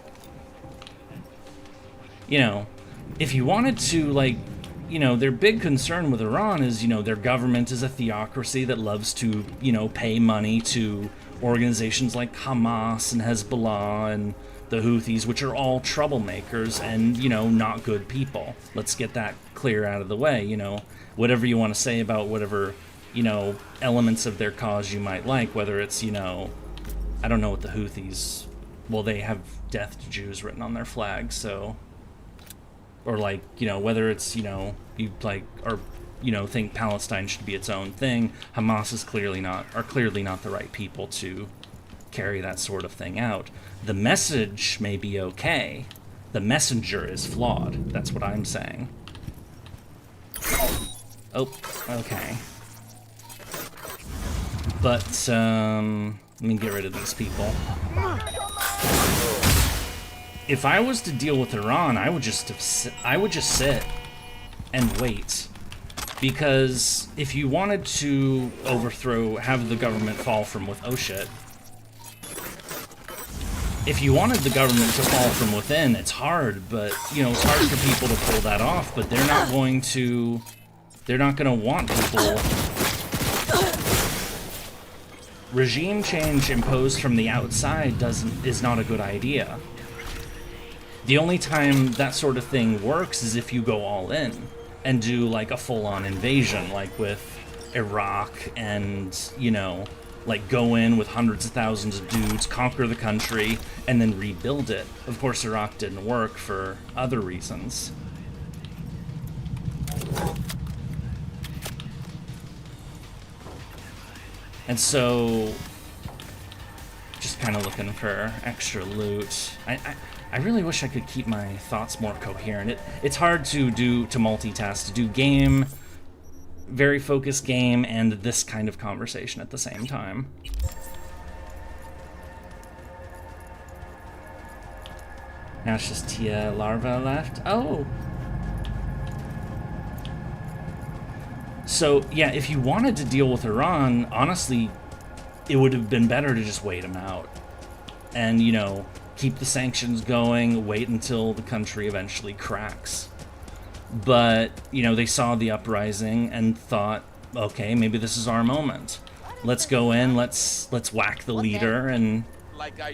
You know, if you wanted to, like, you know, their big concern with Iran is, you know, their government is a theocracy that loves to, you know, pay money to organizations like Hamas and Hezbollah and the Houthis, which are all troublemakers and, you know, not good people. Let's get that clear out of the way, you know. Whatever you want to say about whatever, you know, elements of their cause you might like, whether it's, you know, I don't know what the Houthis, well, they have death to Jews written on their flag, so... Or, like, you know, whether it's, you know, you, like, or, you know, think Palestine should be its own thing, Hamas is clearly not the right people to carry that sort of thing out. The message may be okay. The messenger is flawed. That's what I'm saying. Oh, okay. But, let me get rid of these people. If I was to deal with Iran, I would just sit and wait. Because if you wanted to have the government fall from oh shit. If you wanted the government to fall from within, it's hard, but, you know, it's hard for people to pull that off, but they're not going to want people. Regime change imposed from the outside is not a good idea. The only time that sort of thing works is if you go all in and do, like, a full-on invasion, like with Iraq and, you know, like, go in with hundreds of thousands of dudes, conquer the country, and then rebuild it. Of course, Iraq didn't work for other reasons. And so, just kind of looking for extra loot. I really wish I could keep my thoughts more coherent. It's hard to multitask, to do game, very focused game, and this kind of conversation at the same time. Now it's just Tia Larva left. Oh! So, yeah, if you wanted to deal with Iran, honestly, it would have been better to just wait them out. And, you know, keep the sanctions going, wait until the country eventually cracks. But, you know, they saw the uprising and thought, okay, maybe this is our moment. Let's go in, let's whack the leader and,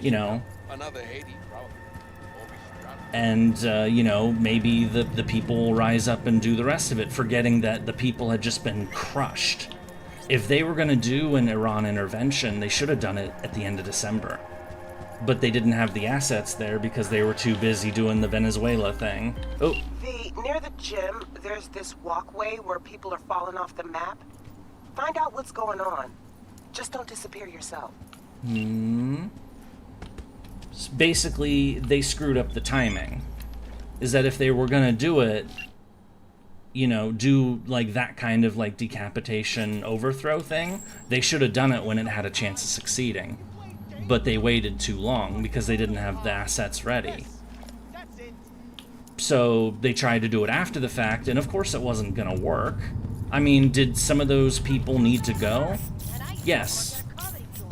you know, and, you know, maybe the people will rise up and do the rest of it, forgetting that the people had just been crushed. If they were going to do an Iran intervention, they should have done it at the end of December. But they didn't have the assets there because they were too busy doing the Venezuela thing. Oh. Near the gym, there's this walkway where people are falling off the map. Find out what's going on. Just don't disappear yourself. Basically, they screwed up the timing. Is that if they were gonna do it, you know, do like that kind of like decapitation overthrow thing, they should have done it when it had a chance of succeeding. But they waited too long because they didn't have the assets ready. So they tried to do it after the fact, and of course it wasn't gonna work. I mean, did some of those people need to go? Yes.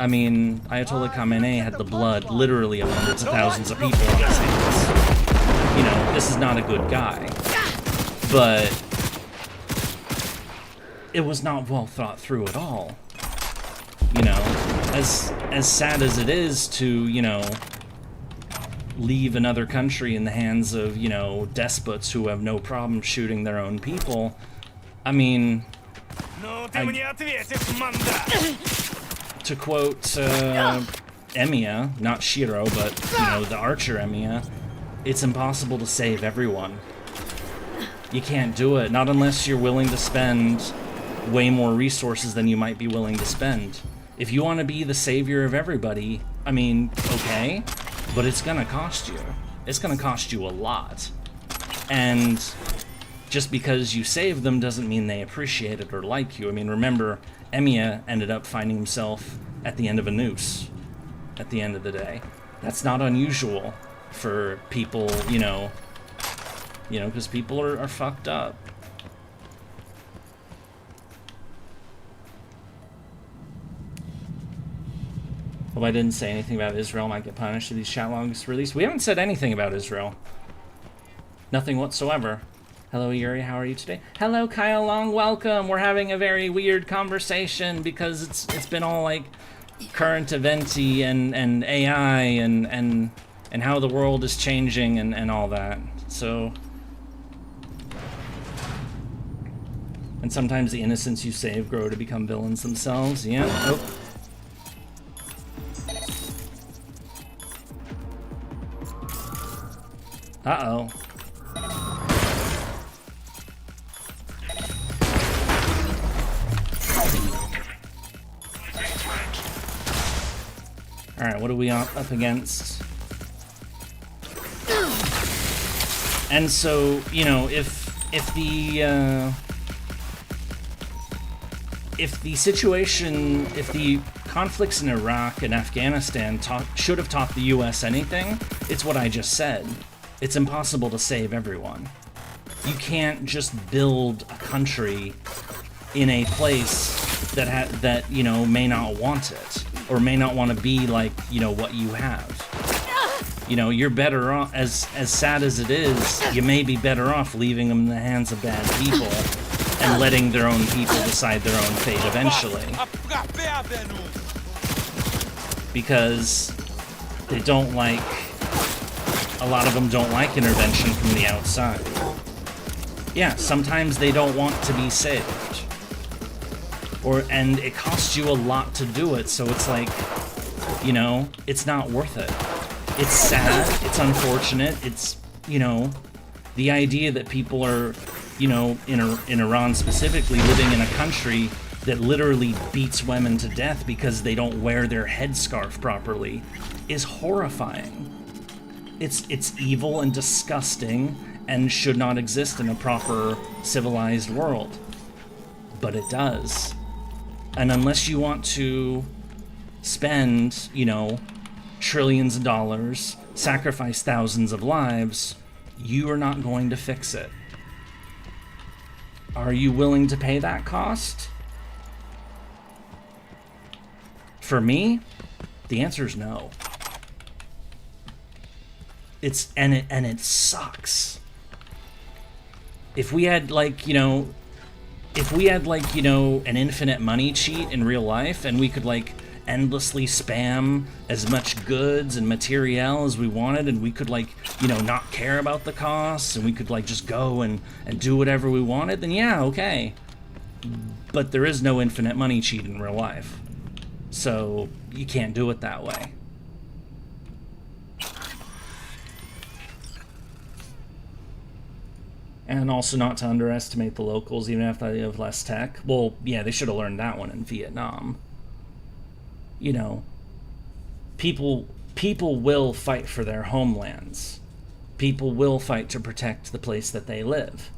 I mean, Ayatollah Khamenei had the blood, literally, of hundreds of thousands of people on his hands. You know, this is not a good guy. But it was not well thought through at all. You know, as sad as it is to, you know, leave another country in the hands of, you know, despots who have no problem shooting their own people. I mean, to quote Emiya, not Shiro, but, you know, the archer Emiya, it's impossible to save everyone. You can't do it, not unless you're willing to spend way more resources than you might be willing to spend. If you want to be the savior of everybody, I mean, okay, but it's gonna cost you. It's gonna cost you a lot. And just because you save them doesn't mean they appreciate it or like you. I mean, remember, Emiya ended up finding himself at the end of a noose at the end of the day. That's not unusual for people, you know, because people are fucked up. Hope I didn't say anything about Israel might get punished if these chat logs released. We haven't said anything about Israel. Nothing whatsoever. Hello, Yurie. How are you today? Hello, Kyle Long. Welcome. We're having a very weird conversation because it's been all like current eventy and AI and how the world is changing and all that. So, and sometimes the innocents you save grow to become villains themselves. Yeah. Oh. Uh-oh. Alright, what are we up against? And so, you know, if the situation, if the conflicts in Iraq and Afghanistan should have taught the US anything, it's what I just said. It's impossible to save everyone. You can't just build a country in a place that you know, may not want it, or may not want to be like, you know, what you have. You know, you're better off, as sad as it is, you may be better off leaving them in the hands of bad people and letting their own people decide their own fate eventually. Because they don't like, a lot of them don't like intervention from the outside. Yeah, sometimes they don't want to be saved. And it costs you a lot to do it, so it's like, you know, it's not worth it. It's sad, it's unfortunate, it's, you know, the idea that people are, you know, in Iran specifically, living in a country that literally beats women to death because they don't wear their headscarf properly is horrifying. It's evil and disgusting and should not exist in a proper civilized world. But it does. And unless you want to spend, you know, trillions of dollars, sacrifice thousands of lives, you are not going to fix it. Are you willing to pay that cost? For me, the answer is no. It sucks. If we had like, you know, an infinite money cheat in real life and we could like endlessly spam as much goods and material as we wanted, and we could like, you know, not care about the costs, and we could like just go and do whatever we wanted, then yeah, okay. But there is no infinite money cheat in real life. So you can't do it that way. And also not to underestimate the locals, even if they have less tech. Well, yeah, they should have learned that one in Vietnam. You know, people will fight for their homelands. People will fight to protect the place that they live.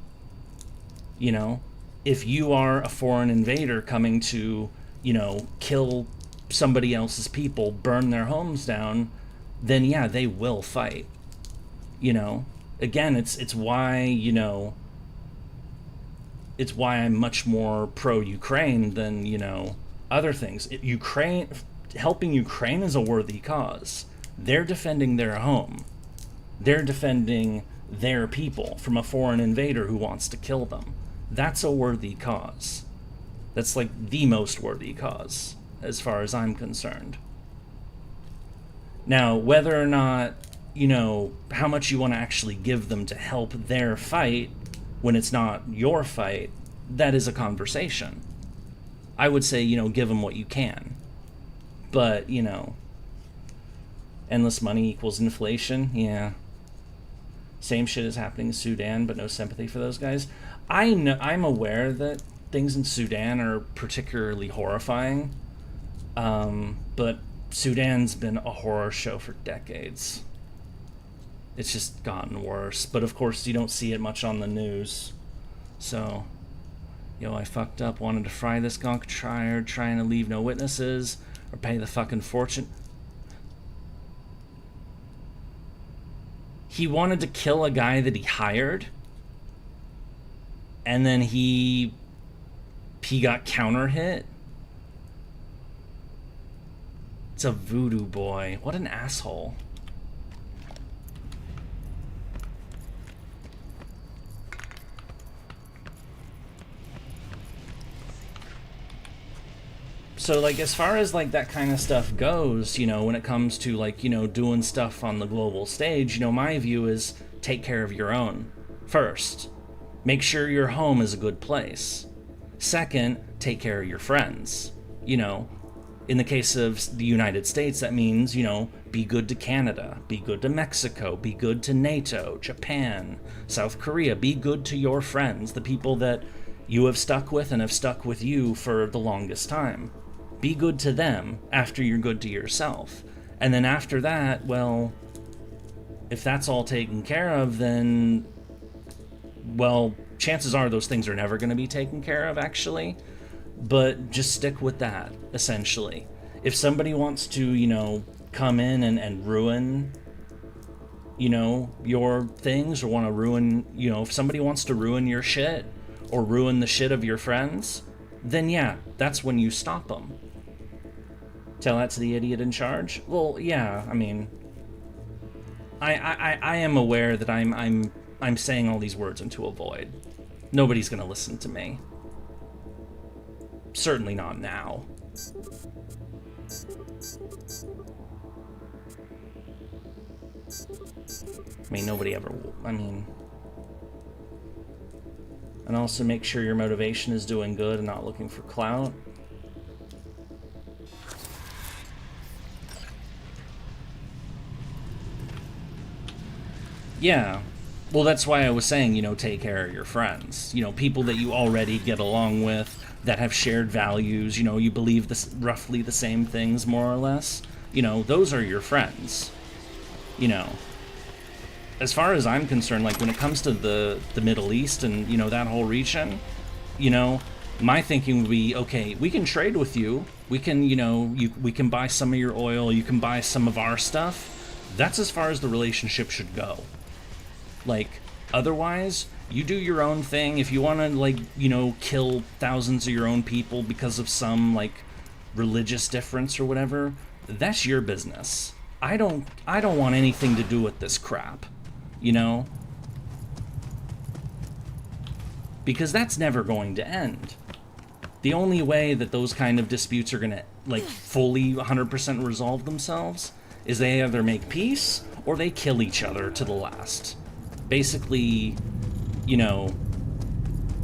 You know, if you are a foreign invader coming to, you know, kill somebody else's people, burn their homes down, then yeah, they will fight. You know? Again, it's why, you know, it's why I'm much more pro-Ukraine than, you know, other things. Helping Ukraine is a worthy cause. They're defending their home. They're defending their people from a foreign invader who wants to kill them. That's a worthy cause. That's like the most worthy cause, as far as I'm concerned. Now, whether or not you know, how much you want to actually give them to help their fight when it's not your fight, that is a conversation. I would say, you know, give them what you can. But, you know, endless money equals inflation, yeah. Same shit is happening in Sudan, but no sympathy for those guys. I'm aware that things in Sudan are particularly horrifying, but Sudan's been a horror show for decades. It's just gotten worse, but of course you don't see it much on the news. So, yo, I fucked up, wanted to fry this gunk, trying to leave no witnesses, or pay the fucking fortune. He wanted to kill a guy that he hired, and then he got counter hit. It's a voodoo boy. What an asshole. So, like, as far as, like, that kind of stuff goes, you know, when it comes to, like, you know, doing stuff on the global stage, you know, my view is take care of your own first. Make sure your home is a good place. Second, take care of your friends. You know, in the case of the United States, that means, you know, be good to Canada, be good to Mexico, be good to NATO, Japan, South Korea. Be good to your friends, the people that you have stuck with and have stuck with you for the longest time. Be good to them after you're good to yourself. And then after that, well, if that's all taken care of, then, well, chances are those things are never going to be taken care of, actually. But just stick with that, essentially. If somebody wants to, you know, come in and ruin, you know, your things, or want to ruin, you know, if somebody wants to ruin your shit, or ruin the shit of your friends, then yeah, that's when you stop them. Tell that to the idiot in charge? Well, yeah, I mean, I am aware that I'm saying all these words into a void. Nobody's gonna listen to me. Certainly not now. I mean, nobody ever, I mean... And also make sure your motivation is doing good and not looking for clout. Yeah. Well, that's why I was saying, you know, take care of your friends. You know, people that you already get along with, that have shared values, you know, you believe this, roughly the same things, more or less. You know, those are your friends. You know. As far as I'm concerned, like, when it comes to the Middle East and, you know, that whole region, you know, my thinking would be, okay, we can trade with you. We can, you know, we can buy some of your oil. You can buy some of our stuff. That's as far as the relationship should go. Like, otherwise, you do your own thing. If you want to, like, you know, kill thousands of your own people because of some, like, religious difference or whatever, that's your business. I don't want anything to do with this crap. You know? Because that's never going to end. The only way that those kind of disputes are gonna, like, fully 100% resolve themselves is they either make peace or they kill each other to the last. Basically, you know,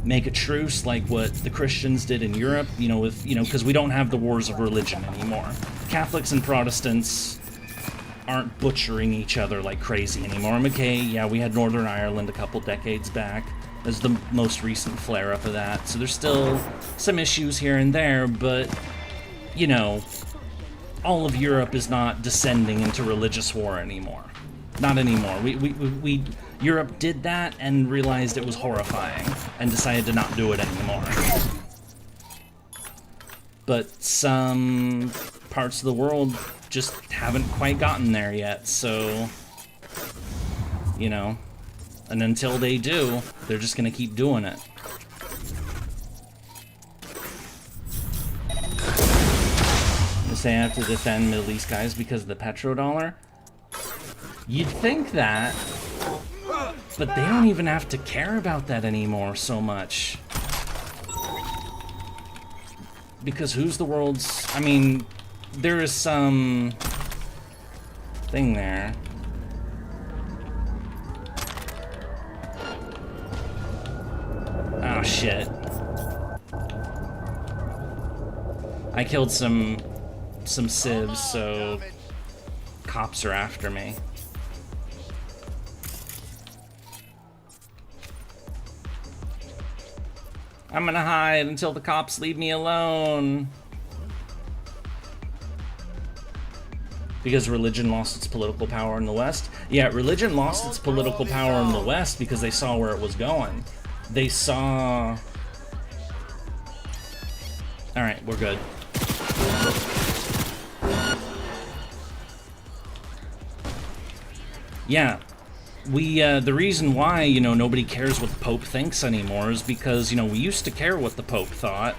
make a truce like what the Christians did in Europe, you know, with, you know, because we don't have the wars of religion anymore. Catholics and Protestants aren't butchering each other like crazy anymore. Okay, yeah, we had Northern Ireland a couple decades back as the most recent flare-up of that, so there's still some issues here and there, but, you know, all of Europe is not descending into religious war anymore. Not anymore. Europe did that and realized it was horrifying and decided to not do it anymore. But some parts of the world just haven't quite gotten there yet, so, you know, and until they do, they're just gonna keep doing it. They say I have to defend Middle East guys because of the petrodollar. You'd think that, but they don't even have to care about that anymore so much. Because who's the world's... I mean, there is some thing there. shit. I killed some civs, so cops are after me. I'm gonna hide until the cops leave me alone. Because religion lost its political power in the West? Yeah, religion lost its political power in the West because they saw where it was going. They saw... Alright, we're good. Yeah, the reason why, you know, nobody cares what the Pope thinks anymore is because, you know, we used to care what the Pope thought,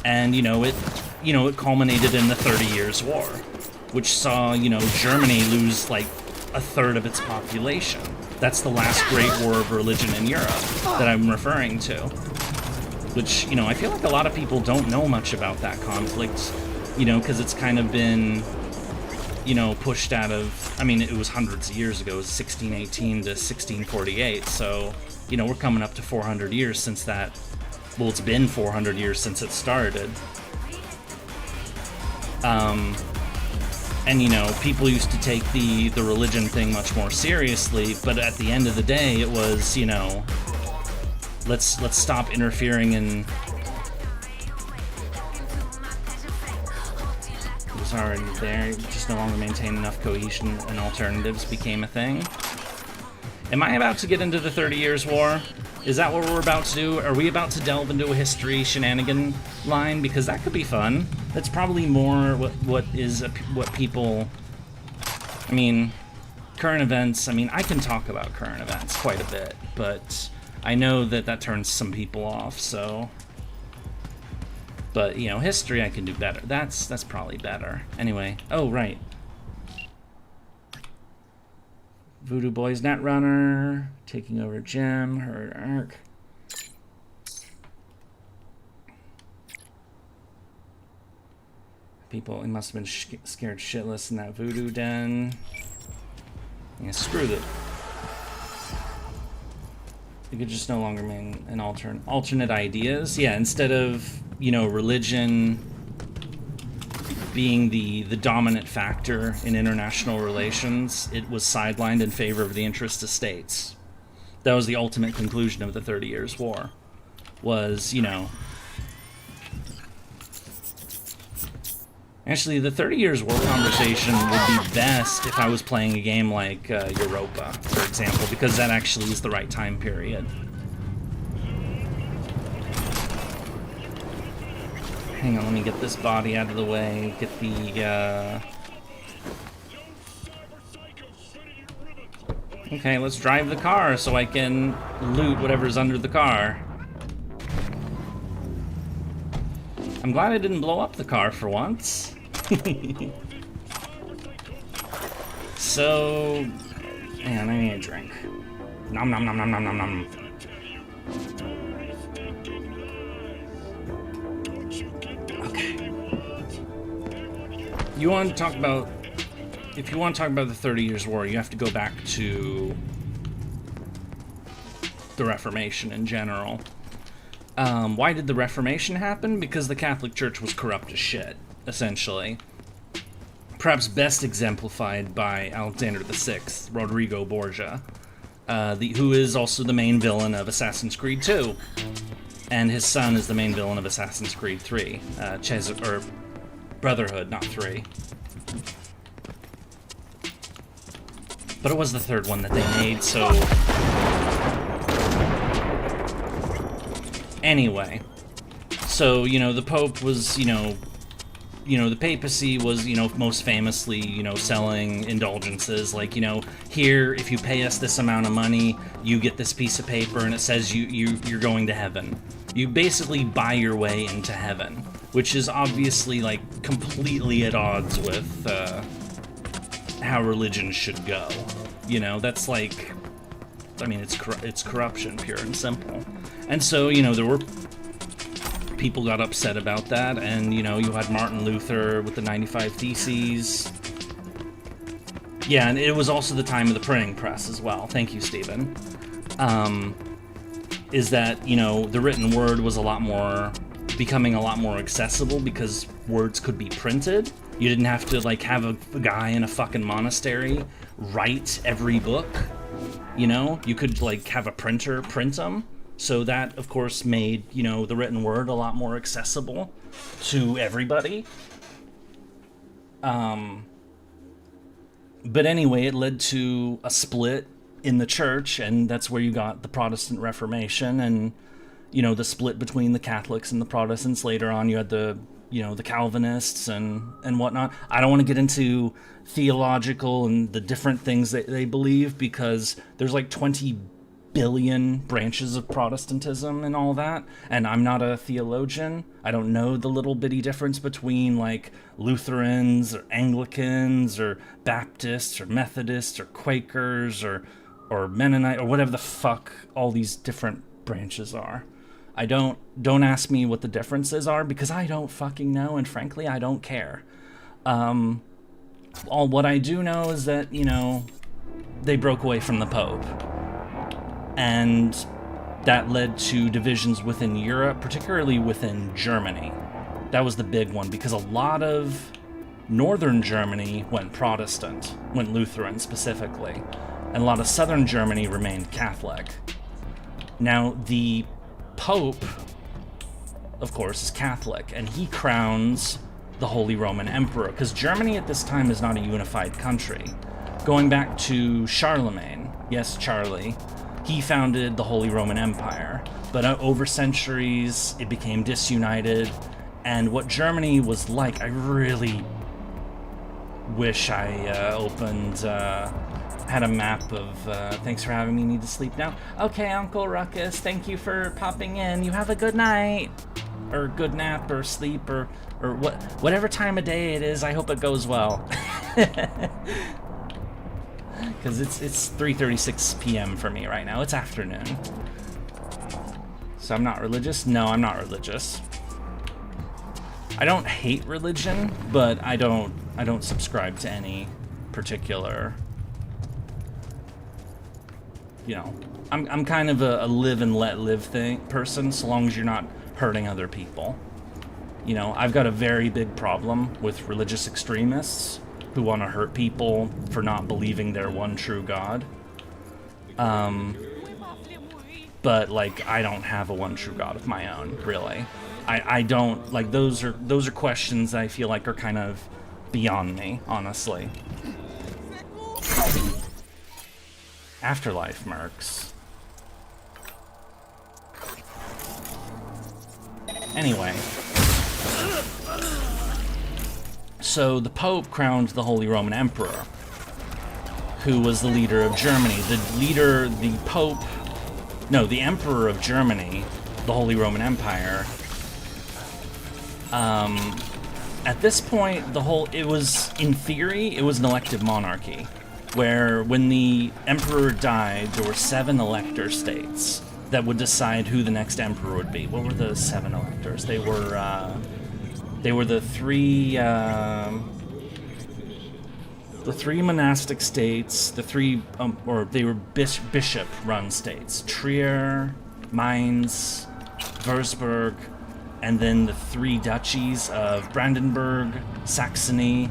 and, it culminated in the 30 Years' War, which saw, Germany lose, like, a third of its population. That's the last great war of religion in Europe that I'm referring to. Which, I feel like a lot of people don't know much about that conflict, because it's kind of been... pushed out of, it was hundreds of years ago, it was 1618 to 1648, so, we're coming up to 400 years since that, well, it's been 400 years since it started. And, people used to take the religion thing much more seriously, but at the end of the day, it was, let's stop interfering in... already there, just no longer maintain enough cohesion and alternatives became a thing. Am I about to get into the 30 Years' War? Is that what we're about to do? Are we about to delve into a history shenanigan line? Because that could be fun. That's probably more what people... current events, I can talk about current events quite a bit, but I know that turns some people off, so... But, history I can do better. That's probably better. Anyway. Oh, right. Voodoo Boys Netrunner. Taking over Gem. Her arc. People, they must have been scared shitless in that voodoo den. Yeah, screw it. You could just no longer mean an alternate ideas. Yeah, instead of, religion being the dominant factor in international relations, it was sidelined in favor of the interests of states. That was the ultimate conclusion of the 30 Years' War. Was, Actually, the 30 Years' War conversation would be best if I was playing a game like Europa, for example, because that actually is the right time period. Hang on, let me get this body out of the way, get the, Okay, let's drive the car so I can loot whatever's under the car. I'm glad I didn't blow up the car for once. So, man, I need a drink. Nom nom nom nom nom nom nom. Okay. You want to talk about... If you want to talk about the 30 Years' War, you have to go back to the Reformation in general. Why did the Reformation happen? Because the Catholic Church was corrupt as shit, essentially. Perhaps best exemplified by Alexander VI, Rodrigo Borgia, who is also the main villain of Assassin's Creed 2. And his son is the main villain of Assassin's Creed 3. Brotherhood, not 3. But it was the third one that they made, so... Anyway. So, the Pope was, the papacy was, most famously, selling indulgences. Like, here, if you pay us this amount of money, you get this piece of paper and it says you're going to heaven. You basically buy your way into heaven, which is obviously, like, completely at odds with, how religion should go. That's like... it's corruption, pure and simple. And so, there were... People got upset about that, and, you had Martin Luther with the 95 Theses. Yeah, and it was also the time of the printing press as well. Thank you, Stephen. is that, you know, the written word was becoming a lot more accessible because words could be printed. You didn't have to, like, have a guy in a fucking monastery write every book, you know? You could, like, have a printer print them. So that, of course, made, you know, the written word a lot more accessible to everybody. But anyway, it led to a split in the church, and that's where you got the Protestant Reformation, and, you know, the split between the Catholics and the Protestants. Later on, you had the, you know, the Calvinists and whatnot. I don't want to get into theological and the different things that they believe, because there's like 20 billion branches of Protestantism and all that, and I'm not a theologian. I don't know the little bitty difference between, like, Lutherans or Anglicans or Baptists or Methodists or Quakers or Mennonite or whatever the fuck all these different branches are. Don't ask me what the differences are, because I don't fucking know, and frankly I don't care. All what I do know is that, you know, they broke away from the Pope. And that led to divisions within Europe, particularly within Germany. That was the big one, because a lot of northern Germany went Protestant, went Lutheran specifically, and a lot of southern Germany remained Catholic. Now, the Pope, of course, is Catholic, and he crowns the Holy Roman Emperor, because Germany at this time is not a unified country. Going back to Charlemagne, yes, Charlie, he founded the Holy Roman Empire, but over centuries it became disunited, and what Germany was like, I really wish I had a map of, thanks for having me, need to sleep now. Okay, Uncle Ruckus, thank you for popping in, you have a good night, or good nap, or sleep, or whatever time of day it is, I hope it goes well. Because it's 3:36 p.m. for me right now. It's afternoon. So I'm not religious? No, I'm not religious. I don't hate religion, but I don't subscribe to any particular, you know, I'm kind of a live and let live person, so long as you're not hurting other people. You know, I've got a very big problem with religious extremists who want to hurt people for not believing their one true God. But, like, I don't have a one true God of my own, really. I don't, like, those are questions I feel like are kind of beyond me, honestly. Afterlife mercs. Anyway. So the Pope crowned the Holy Roman Emperor, who was the leader of Germany. The Emperor of Germany, the Holy Roman Empire. At this point, it was, in theory, it was an elective monarchy, where when the Emperor died, there were 7 elector states that would decide who the next emperor would be. What were the 7 electors? They were the three monastic states, they were bishop-run states: Trier, Mainz, Würzburg, and then the 3 duchies of Brandenburg, Saxony,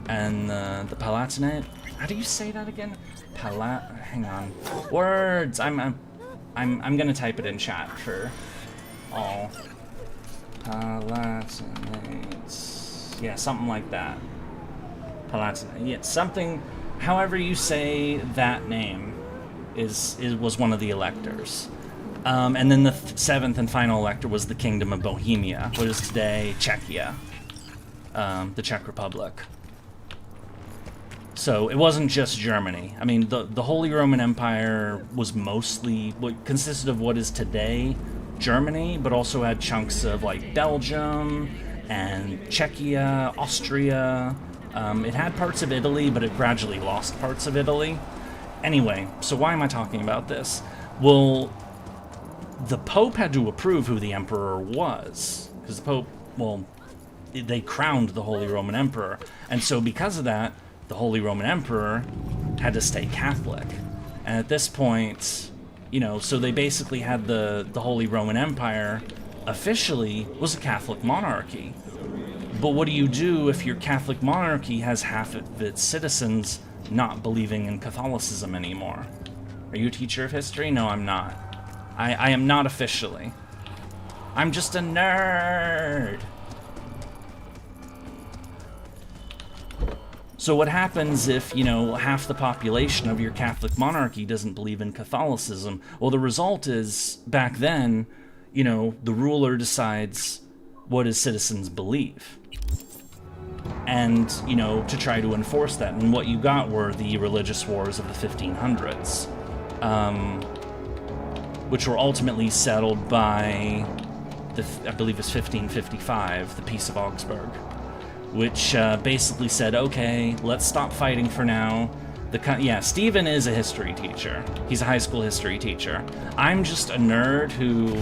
and the Palatinate. How do you say that again? Hang on. Words. I'm gonna type it in chat for all. Palatinates. Yeah, something like that. Palatinate. Yeah, something. However you say that name was one of the electors. And then the 7th and final elector was the Kingdom of Bohemia, what is today Czechia, the Czech Republic. So it wasn't just Germany. I mean, the Holy Roman Empire was mostly what consisted of what is today Germany, but also had chunks of like Belgium and Czechia, Austria. It had parts of Italy, but it gradually lost parts of Italy. Anyway, so why am I talking about this? Well, the Pope had to approve who the Emperor was, because the Pope, well, they crowned the Holy Roman Emperor, and so because of that, the Holy Roman Emperor had to stay Catholic. And at this point, You know, so they basically had the Holy Roman Empire officially was a Catholic monarchy. But what do you do if your Catholic monarchy has half of its citizens not believing in Catholicism anymore? Are you a teacher of history? No, I'm not. I am not officially. I'm just a nerd. So what happens if, you know, half the population of your Catholic monarchy doesn't believe in Catholicism? Well, the result is, back then, you know, the ruler decides what his citizens believe. And, you know, to try to enforce that. And what you got were the religious wars of the 1500s, which were ultimately settled by, I believe it's 1555, the Peace of Augsburg, which basically said, okay, let's stop fighting for now. Yeah, Steven is a history teacher. He's a high school history teacher. I'm just a nerd who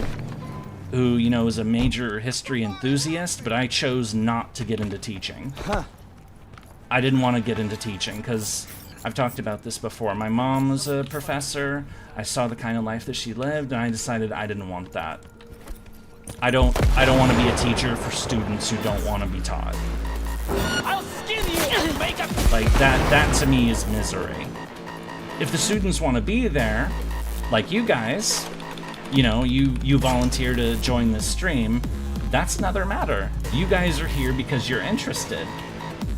you know, is a major history enthusiast, but I chose not to get into teaching. I didn't want to get into teaching because I've talked about this before. My mom was a professor. I saw the kind of life that she lived, and I decided I didn't want that. I don't want to be a teacher for students who don't want to be taught. I'll skin you and make a... Like, that to me is misery. If the students want to be there, like you guys, you know, you volunteer to join this stream, that's another matter. You guys are here because you're interested.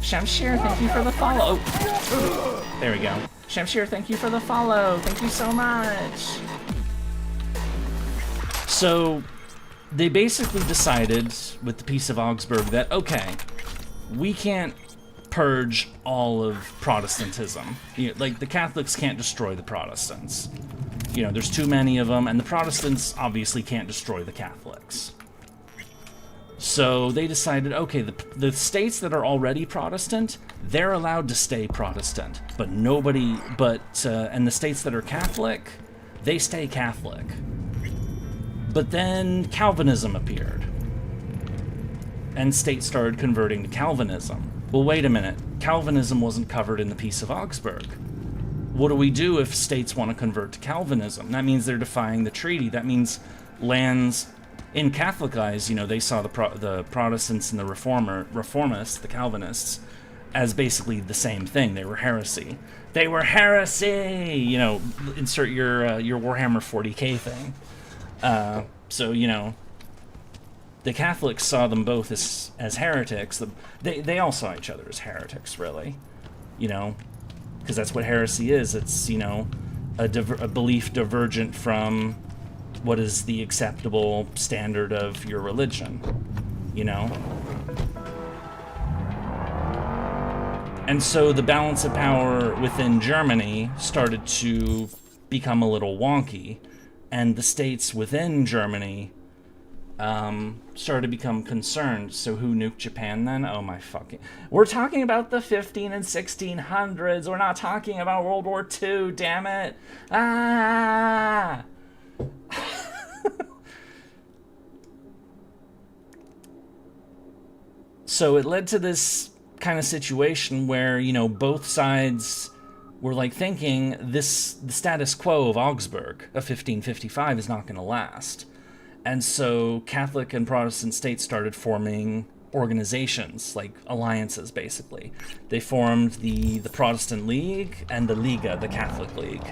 Shamshir, thank you for the follow. Oh, there we go. Shamshir, thank you for the follow. Thank you so much. So, they basically decided with the Peace of Augsburg that, okay, we can't purge all of Protestantism. You know, like, the Catholics can't destroy the Protestants. You know, there's too many of them, and the Protestants obviously can't destroy the Catholics. So they decided, okay, the states that are already Protestant, they're allowed to stay Protestant, but and the states that are Catholic, they stay Catholic. But then Calvinism appeared, and states started converting to Calvinism. Well, wait a minute, Calvinism wasn't covered in the Peace of Augsburg. What do we do if states want to convert to Calvinism? That means they're defying the treaty. That means lands, in Catholic eyes, you know, they saw the Protestants and the Reformists, the Calvinists, as basically the same thing. They were heresy. They were heresy! You know, insert your Warhammer 40k thing. So, you know, the Catholics saw them both as heretics. They all saw each other as heretics, really. You know, because that's what heresy is. It's, you know, a belief divergent from what is the acceptable standard of your religion, you know? And so the balance of power within Germany started to become a little wonky, and the states within Germany started to become concerned. So who nuked Japan then? Oh my fucking... We're talking about the 15 and 1600s. We're not talking about World War II, damn it. Ah! So it led to this kind of situation where, you know, both sides were like thinking the status quo of Augsburg of 1555 is not going to last. And so Catholic and Protestant states started forming organizations, like alliances, basically. They formed the Protestant League and the Liga, the Catholic League.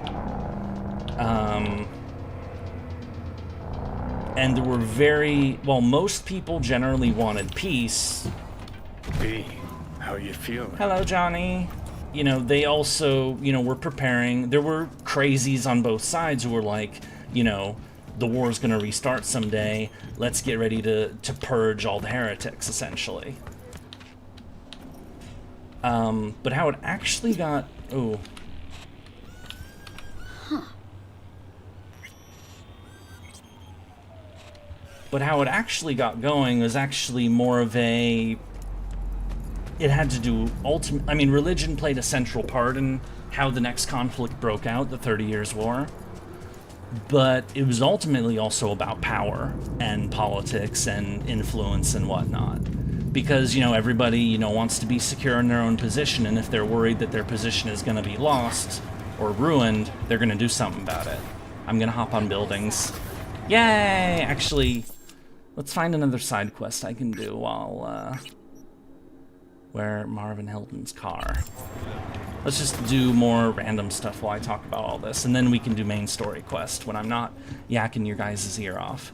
And there were most people generally wanted peace. B, how you feeling? Hello, Johnny. You know, they also, you know, were preparing. There were crazies on both sides who were like, you know, the war's gonna restart someday. Let's get ready to purge all the heretics, essentially. But how it actually got... Oh. But how it actually got going was actually more of a... It had to do I mean, religion played a central part in how the next conflict broke out, the 30 Years' War. But it was ultimately also about power and politics and influence and whatnot. Because, you know, everybody, you know, wants to be secure in their own position, and if they're worried that their position is going to be lost or ruined, they're going to do something about it. I'm gonna hop on buildings. Yay! Actually, let's find another side quest I can do while, where Marvin Hilton's car. Let's just do more random stuff while I talk about all this, and then we can do main story quest when I'm not yakking your guys' ear off.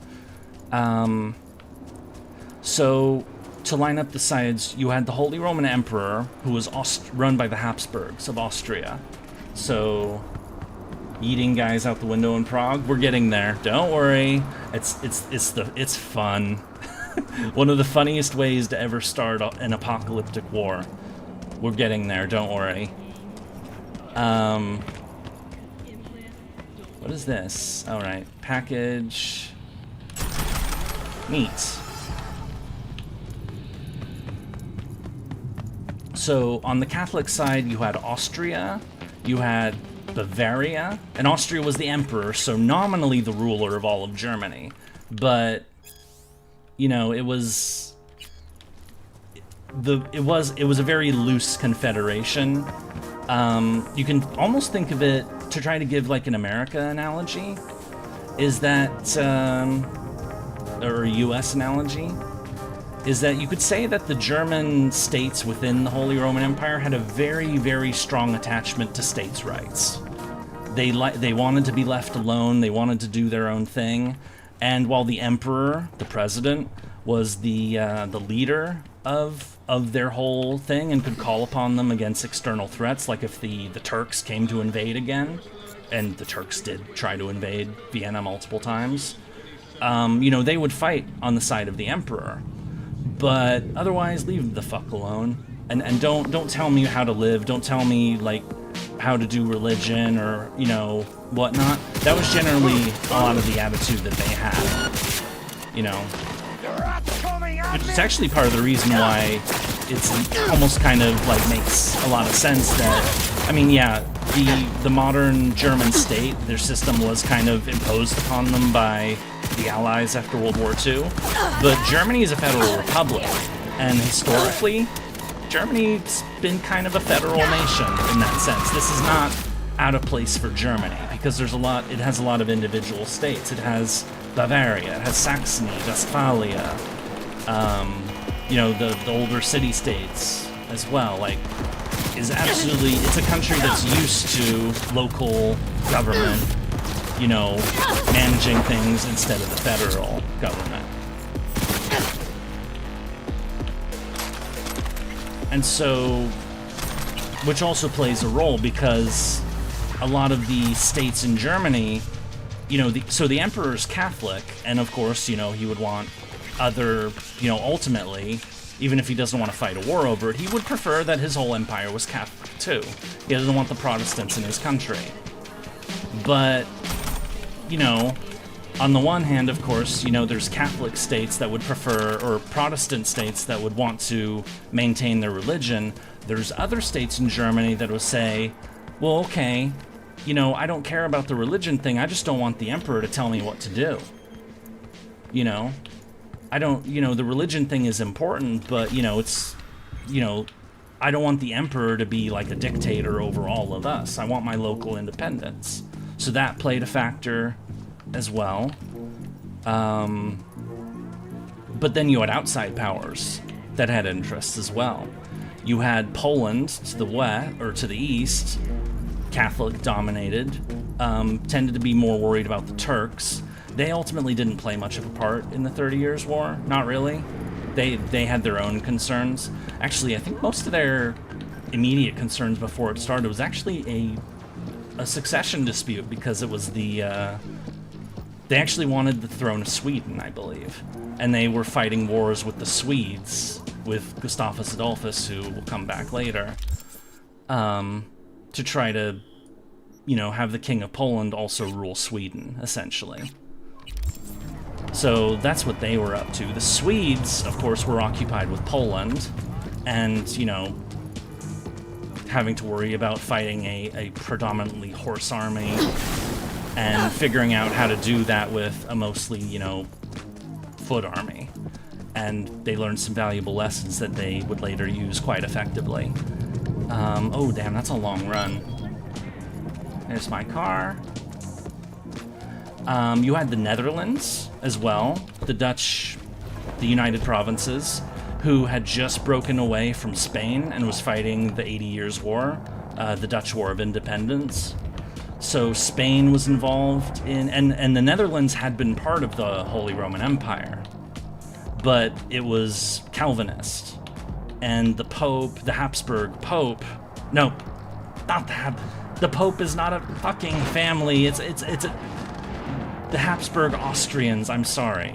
So, to line up the sides, you had the Holy Roman Emperor, who was run by the Habsburgs of Austria. So, eating guys out the window in Prague, we're getting there. Don't worry, it's fun. One of the funniest ways to ever start an apocalyptic war. We're getting there. Don't worry. What is this? All right, package. Neat. So on the Catholic side, you had Austria, you had Bavaria, and Austria was the emperor, so nominally the ruler of all of Germany. But you know, it was a very loose confederation. You can almost think of it, to try to give like an America analogy, is that or a US analogy, is that you could say that the German states within the Holy Roman Empire had a very, very strong attachment to states' rights. They wanted to be left alone, they wanted to do their own thing, and while the emperor, the president, was the leader of their whole thing and could call upon them against external threats, like if the Turks came to invade again, and the Turks did try to invade Vienna multiple times, you know, they would fight on the side of the emperor. But otherwise, leave the fuck alone, and don't tell me how to live. Don't tell me like how to do religion or, you know, whatnot. That was generally a lot of the attitude that they had, you know. Which is actually part of the reason why it's almost kind of like makes a lot of sense that, I mean, yeah, the modern German state, their system was kind of imposed upon them by the Allies after World War II, but Germany is a federal republic, and historically, Germany's been kind of a federal nation in that sense. This is not out of place for Germany, because it has a lot of individual states. It has Bavaria, it has Saxony, Westphalia, you know, the older city-states as well. Like, it's a country that's used to local government, you know, managing things instead of the federal government. And so, which also plays a role, because a lot of the states in Germany, you know, so the emperor's Catholic, and of course, you know, he would want other, you know, ultimately, even if he doesn't want to fight a war over it, he would prefer that his whole empire was Catholic too. He doesn't want the Protestants in his country. But, you know, on the one hand, of course, you know, there's Catholic states that would prefer, or Protestant states that would want to maintain their religion. There's other states in Germany that would say, well, okay, you know, I don't care about the religion thing, I just don't want the emperor to tell me what to do. You know? I don't, you know, the religion thing is important, but, you know, it's, you know, I don't want the emperor to be like a dictator over all of us. I want my local independence. So that played a factor as well. But then you had outside powers that had interests as well. You had Poland to the west, or to the east, Catholic dominated, tended to be more worried about the Turks. They ultimately didn't play much of a part in the 30 Years' War, not really. They had their own concerns. Actually, I think most of their immediate concerns before it started was actually a succession dispute, because it was they actually wanted the throne of Sweden, I believe. And they were fighting wars with the Swedes, with Gustavus Adolphus, who will come back later, to try to, you know, have the King of Poland also rule Sweden, essentially. So that's what they were up to. The Swedes, of course, were occupied with Poland, and, you know, having to worry about fighting a predominantly horse army, and figuring out how to do that with a mostly, you know, foot army. And they learned some valuable lessons that they would later use quite effectively. Oh, damn, that's a long run. There's my car. You had the Netherlands as well, the Dutch, the United Provinces, who had just broken away from Spain and was fighting the 80 Years' War, the Dutch War of Independence. So Spain was involved in, and the Netherlands had been part of the Holy Roman Empire, but it was Calvinist. And the Pope, the Habsburg Pope, no, not the Pope is not a fucking family, it's the Habsburg Austrians, I'm sorry,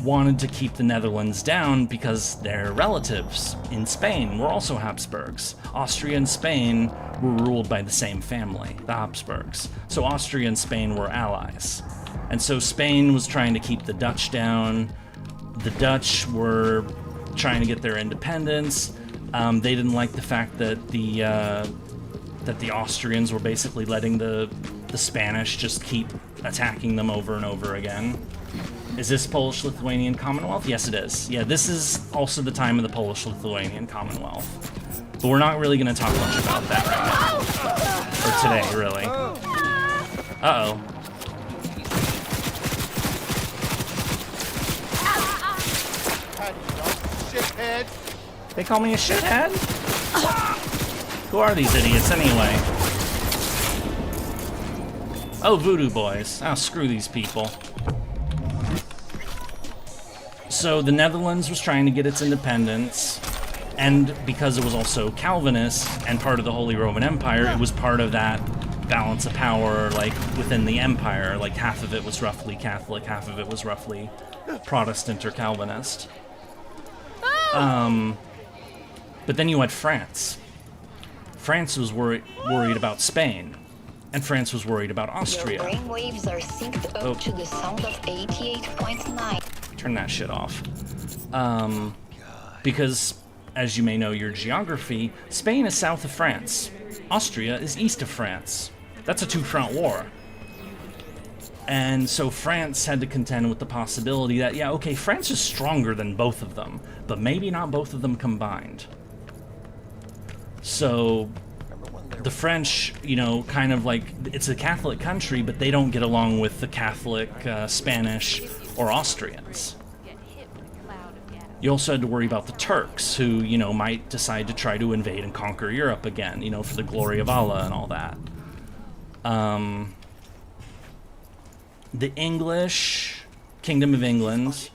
wanted to keep the Netherlands down because their relatives in Spain were also Habsburgs. Austria and Spain were ruled by the same family, the Habsburgs. So Austria and Spain were allies. And so Spain was trying to keep the Dutch down. The Dutch were trying to get their independence. They didn't like the fact that the Austrians were basically letting the Spanish just keep attacking them over and over again. Is this Polish-Lithuanian Commonwealth? Yes, it is. Yeah, this is also the time of the Polish-Lithuanian Commonwealth. But we're not really going to talk much about that right now. Or today, really. Uh-oh. They call me a shithead? Who are these idiots, anyway? Oh, Voodoo Boys. Oh, screw these people. So the Netherlands was trying to get its independence, and because it was also Calvinist and part of the Holy Roman Empire, it was part of that balance of power, like, within the empire. Like, half of it was roughly Catholic, half of it was roughly Protestant or Calvinist. But then you had France. France was worried about Spain, and France was worried about Austria. Your brainwaves are synced up to the sound of 88.9. Turn that shit off. Because, as you may know your geography, Spain is south of France. Austria is east of France. That's a two-front war. And so France had to contend with the possibility that, yeah, okay, France is stronger than both of them, but maybe not both of them combined. So the French, you know, kind of like, it's a Catholic country, but they don't get along with the Catholic Spanish or Austrians. You also had to worry about the Turks, who, you know, might decide to try to invade and conquer Europe again, you know, for the glory of Allah and all that. The English, Kingdom of England,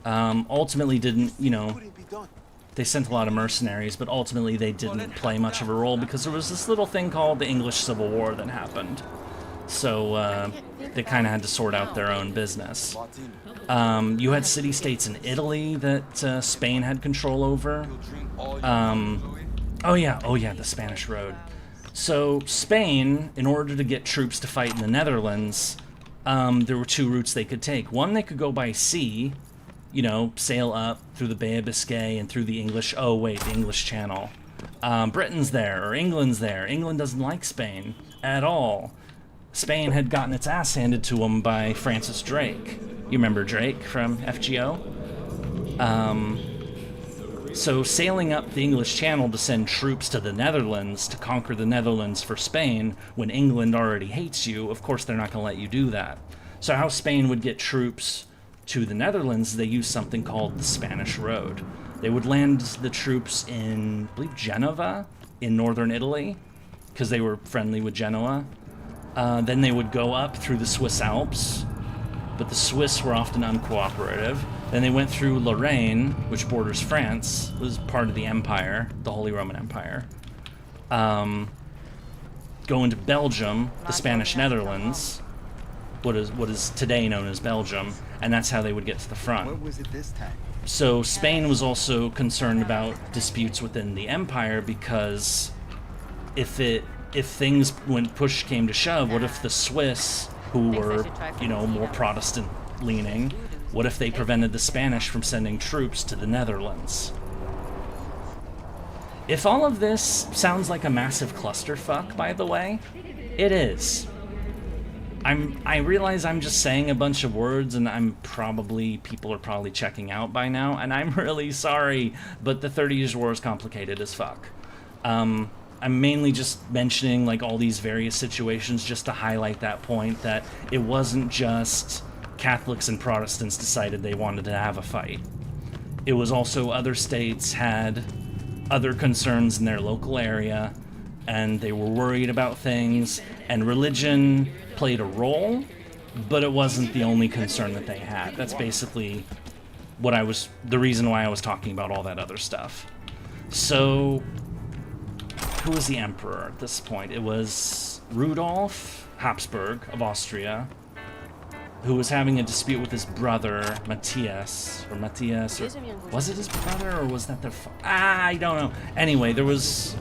ultimately didn't, you know, they sent a lot of mercenaries, but ultimately they didn't play much of a role because there was this little thing called the English Civil War that happened. So they kind of had to sort out their own business. You had city-states in Italy that Spain had control over. Oh yeah, the Spanish Road. So Spain, in order to get troops to fight in the Netherlands, there were two routes they could take. One, they could go by sea, you know, sail up through the Bay of Biscay and through the English, the English Channel. Britain's there, or England's there. England doesn't like Spain at all. Spain had gotten its ass handed to them by Francis Drake. You remember Drake from FGO? So sailing up the English Channel to send troops to the Netherlands to conquer the Netherlands for Spain when England already hates you, of course they're not going to let you do that. So how Spain would get troops to the Netherlands, they used something called the Spanish Road. They would land the troops in, I believe, Genova in northern Italy, because they were friendly with Genoa. Then they would go up through the Swiss Alps, but the Swiss were often uncooperative. Then they went through Lorraine, which borders France, was part of the Empire, the Holy Roman Empire. Go into Belgium, the Spanish Netherlands, what is today known as Belgium, and that's how they would get to the front. What was it this time? So Spain was also concerned about disputes within the Empire, because if things, when push came to shove, what if the Swiss, who were, you know, more Protestant leaning, what if they prevented the Spanish from sending troops to the Netherlands? If all of this sounds like a massive clusterfuck, by the way, it is. I realize I'm just saying a bunch of words, and people are probably checking out by now, and I'm really sorry, but the 30 Years' War is complicated as fuck. I'm mainly just mentioning like all these various situations just to highlight that point that it wasn't just Catholics and Protestants decided they wanted to have a fight. It was also other states had other concerns in their local area, and they were worried about things, and religion played a role, but it wasn't the only concern that they had. That's basically the reason why I was talking about all that other stuff. So, who was the emperor at this point? It was Rudolf Habsburg of Austria, who was having a dispute with his brother, Matthias, or was it his brother, or was that their I don't know. Anyway, there was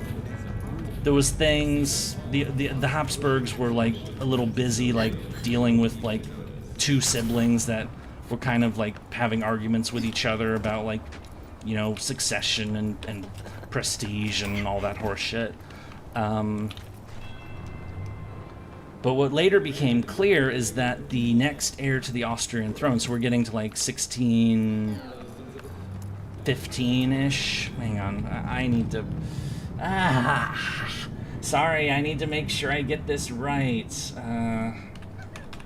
things, the Habsburgs were like a little busy like dealing with like two siblings that were kind of like having arguments with each other about like, you know, succession and prestige and all that horse shit. But what later became clear is that the next heir to the Austrian throne, so we're getting to like 1615-ish. Hang on, I need to... sorry, I need to make sure I get this right.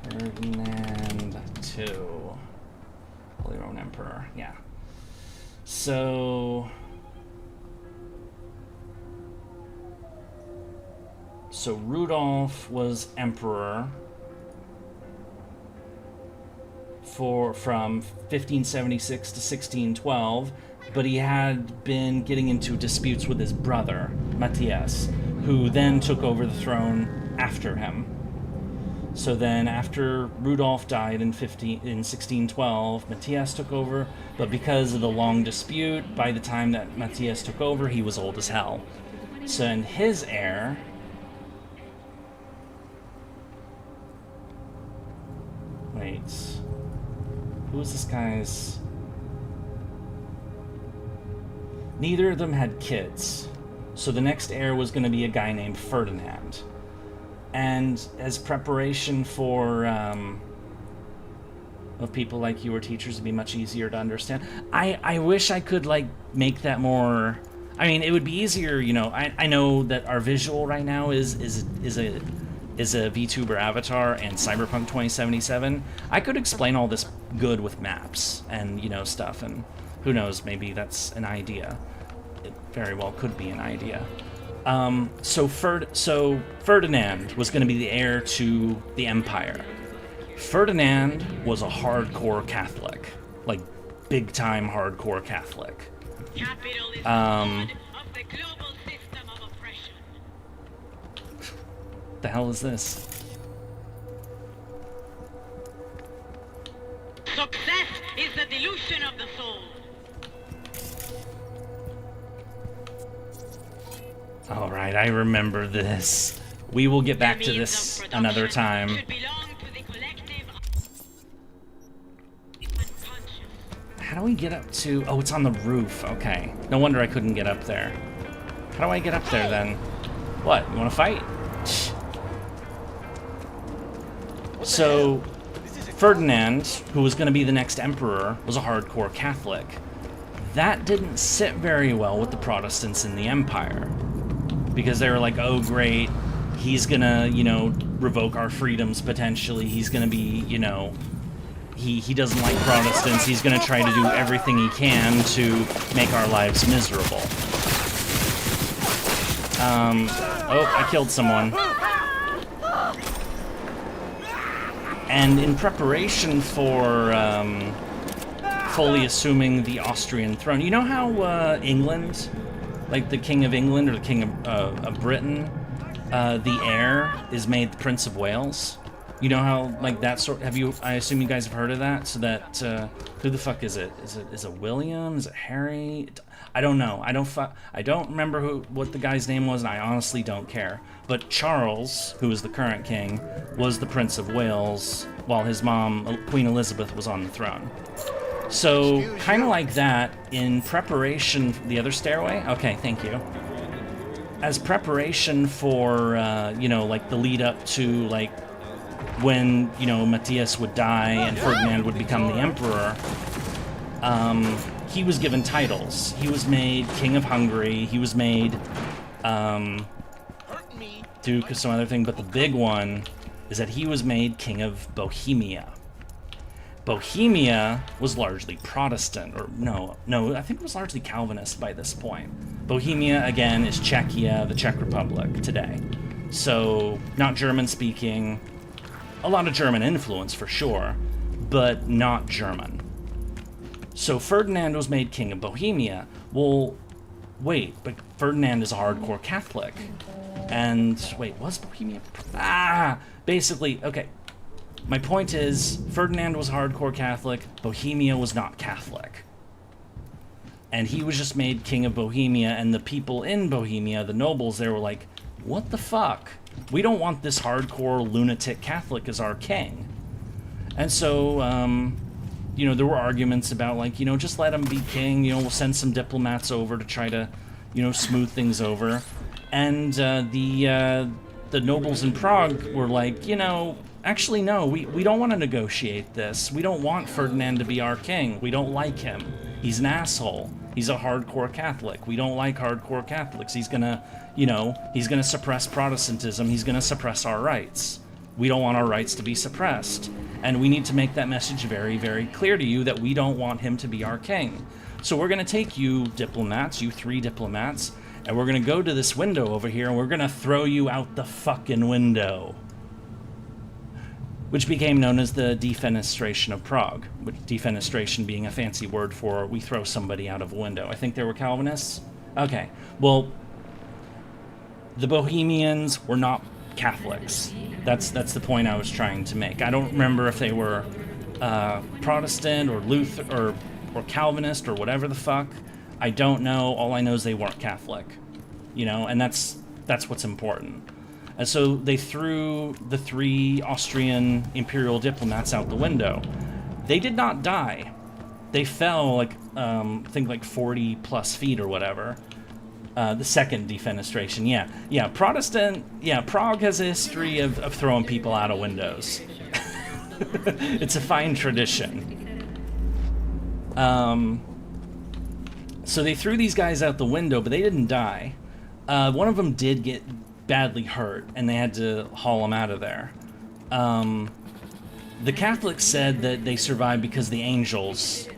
Ferdinand II. Holy Roman Emperor, yeah. So Rudolf was emperor from 1576 to 1612, but he had been getting into disputes with his brother, Matthias, who then took over the throne after him. So then after Rudolf died in 1612, Matthias took over, but because of the long dispute, by the time that Matthias took over, he was old as hell. So and his heir... Wait, who was this guy's... Neither of them had kids, so the next heir was going to be a guy named Ferdinand. And as preparation for, of people like you or teachers, it'd be much easier to understand. I wish I could, like, make that more... I mean, it would be easier, you know, I know that our visual right now is a VTuber avatar and Cyberpunk 2077. I could explain all this good with maps and, you know, stuff, and who knows, maybe that's an idea. It very well could be an idea. So Ferdinand was going to be the heir to the empire. Ferdinand was a hardcore Catholic, like big-time hardcore Catholic. Capital is part of the global system of oppression. The hell is this? Success is the delusion of the soul. All right, I remember this. We will get back to this another time. How do we get up to... Oh, it's on the roof. Okay. No wonder I couldn't get up there. How do I get up there, then? What? You want to fight? So, Ferdinand, who was going to be the next emperor, was a hardcore Catholic. That didn't sit very well with the Protestants in the empire. Because they were like, oh, great, he's gonna, you know, revoke our freedoms, potentially. He's gonna be, you know, he doesn't like Protestants. He's gonna try to do everything he can to make our lives miserable. Oh, I killed someone. And in preparation for, fully assuming the Austrian throne, you know how, England... like the King of England or the King of Britain, the heir is made the Prince of Wales. You know how, like, that sort... Have you... I assume you guys have heard of that? So that, who the fuck is it? Is it William? Is it Harry? I don't know. I don't remember what the guy's name was, and I honestly don't care. But Charles, who is the current king, was the Prince of Wales, while his mom, Queen Elizabeth, was on the throne. So, kind of like that, in preparation... The other stairway? Okay, thank you. As preparation for, you know, like, the lead up to, like, when, you know, Matthias would die and Ferdinand would become the emperor, he was given titles. He was made King of Hungary. He was made, Duke of some other thing, but the big one is that he was made king of Bohemia. Bohemia was largely Protestant, or no, I think it was largely Calvinist by this point. Bohemia, again, is Czechia, the Czech Republic today. So, not German-speaking, a lot of German influence for sure, but not German. So Ferdinand was made king of Bohemia. Well, wait, but Ferdinand is a hardcore Catholic. And, wait, was Bohemia? Basically, okay. My point is, Ferdinand was a hardcore Catholic, Bohemia was not Catholic. And he was just made king of Bohemia, and the people in Bohemia, the nobles there, were like, what the fuck? We don't want this hardcore lunatic Catholic as our king. And so, you know, there were arguments about, like, you know, just let him be king, you know, we'll send some diplomats over to try to, you know, smooth things over. And the nobles in Prague were like, you know, actually, no, we don't want to negotiate this. We don't want Ferdinand to be our king. We don't like him. He's an asshole. He's a hardcore Catholic. We don't like hardcore Catholics. He's gonna, you know, he's gonna suppress Protestantism. He's gonna suppress our rights. We don't want our rights to be suppressed. And we need to make that message very, very clear to you that we don't want him to be our king. So we're gonna take you diplomats, you 3 diplomats, and we're gonna go to this window over here and we're gonna throw you out the fucking window. Which became known as the defenestration of Prague, which defenestration being a fancy word for we throw somebody out of a window. I think they were Calvinists? Okay, well, the Bohemians were not Catholics. That's the point I was trying to make. I don't remember if they were Protestant or Luther or Calvinist or whatever the fuck. I don't know. All I know is they weren't Catholic, you know, and that's what's important. And so they threw the 3 Austrian imperial diplomats out the window. They did not die. They fell, like, I think like 40 plus feet or whatever. The second defenestration, yeah. Prague has a history of throwing people out of windows. It's a fine tradition. So they threw these guys out the window, but they didn't die. One of them did get badly hurt, and they had to haul him out of there. The Catholics said that they survived because the angels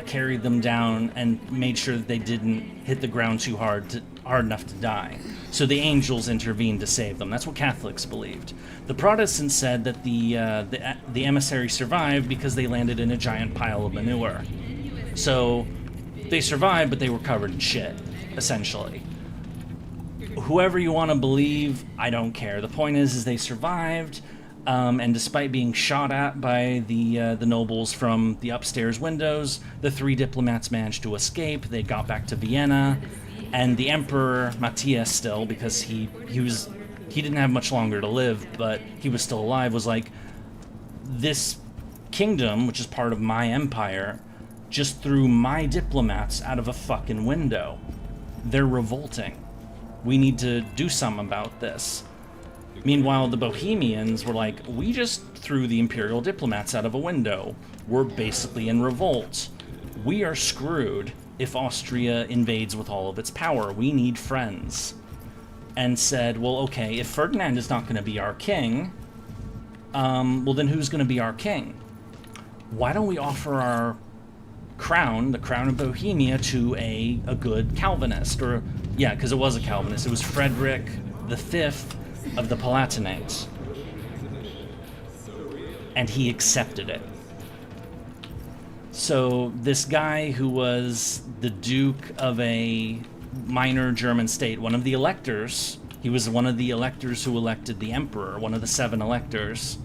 carried them down and made sure that they didn't hit the ground too hard enough to die. So the angels intervened to save them. That's what Catholics believed. The Protestants said that the emissaries survived because they landed in a giant pile of manure. So they survived, but they were covered in shit, essentially. Whoever you want to believe, I don't care. The point is they survived, and despite being shot at by the nobles from the upstairs windows, the 3 diplomats managed to escape. They got back to Vienna, and the Emperor Matthias still, because he didn't have much longer to live, but he was still alive, was like, this kingdom, which is part of my empire, just threw my diplomats out of a fucking window. They're revolting. We need to do something about this. Meanwhile, the Bohemians were like, we just threw the imperial diplomats out of a window. We're basically in revolt. We are screwed if Austria invades with all of its power. We need friends. And said, well, okay, if Ferdinand is not going to be our king, well, then who's going to be our king? Why don't we offer our crown, the crown of Bohemia, to a good Calvinist? Or, yeah, because it was a Calvinist. It was Frederick V of the Palatinates. And he accepted it. So this guy who was the Duke of a minor German state, one of the electors, he was one of the electors who elected the emperor, one of the 7 electors,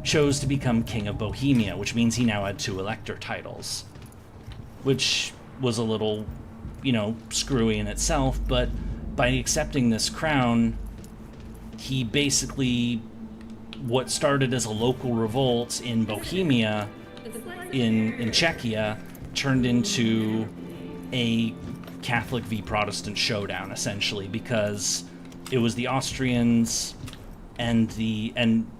chose to become king of Bohemia, which means he now had 2 elector titles. Which was a little, you know, screwy in itself, but by accepting this crown, he basically, what started as a local revolt in Bohemia, in Czechia, turned into a Catholic v Protestant showdown, essentially, because it was the Austrians and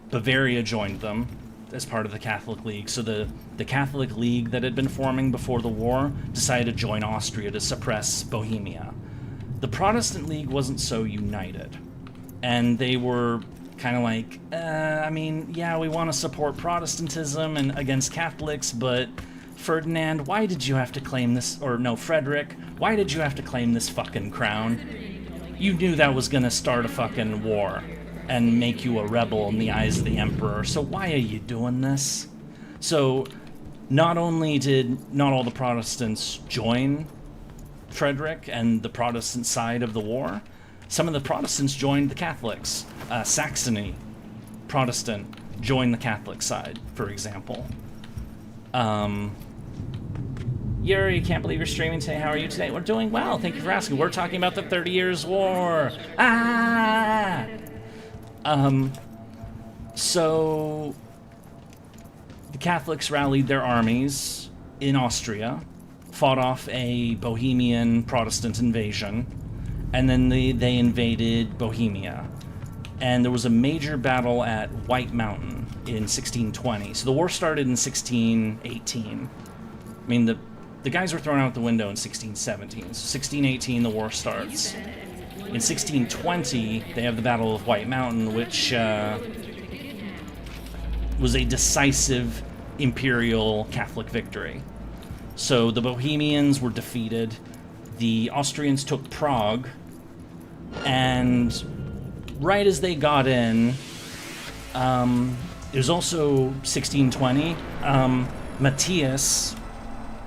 Bavaria joined them as part of the Catholic League. So the Catholic League that had been forming before the war decided to join Austria to suppress Bohemia. The Protestant League wasn't so united. and they were kind of like, I mean, yeah, we want to support Protestantism and against Catholics, but Ferdinand, why did you have to claim this? Or no, Frederick, why did you have to claim this fucking crown? You knew that was gonna start a fucking war and make you a rebel in the eyes of the emperor, so why are you doing this? So not only did not all the Protestants join Frederick and the Protestant side of the war, some of the Protestants joined the Catholics. Saxony, Protestant, joined the Catholic side, for example. Yurie, can't believe you're streaming today. How are you today? We're doing well. Thank you for asking. We're talking about the 30 Years' War. Ah! So the Catholics rallied their armies in Austria, fought off a Bohemian Protestant invasion, and then they invaded Bohemia. And there was a major battle at White Mountain in 1620. So the war started in 1618. I mean, the guys were thrown out the window in 1617. So 1618, the war starts. In 1620, they have the Battle of White Mountain, which was a decisive imperial Catholic victory. So the Bohemians were defeated. The Austrians took Prague, and right as they got in, it was also 1620, Matthias,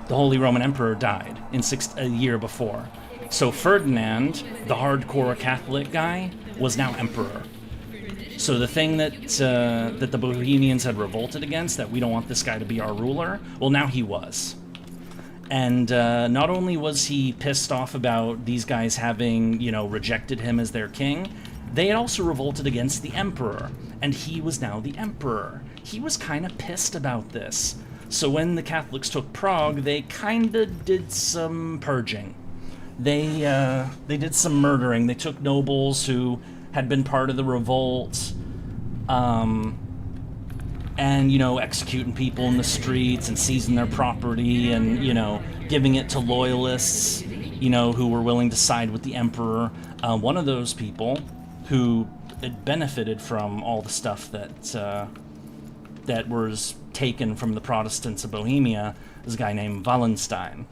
the Holy Roman Emperor, died a year before. So Ferdinand, the hardcore Catholic guy, was now emperor. So the thing that the Bohemians had revolted against, that we don't want this guy to be our ruler, well, now he was. And not only was he pissed off about these guys having, rejected him as their king, they had also revolted against the emperor, and he was now the emperor. He was kind of pissed about this. So when the Catholics took Prague, they kind of did some purging. They did some murdering. They took nobles who had been part of the revolt, and, executing people in the streets and seizing their property and, giving it to loyalists, who were willing to side with the emperor. One of those people who had benefited from all the stuff that was taken from the Protestants of Bohemia is a guy named Wallenstein,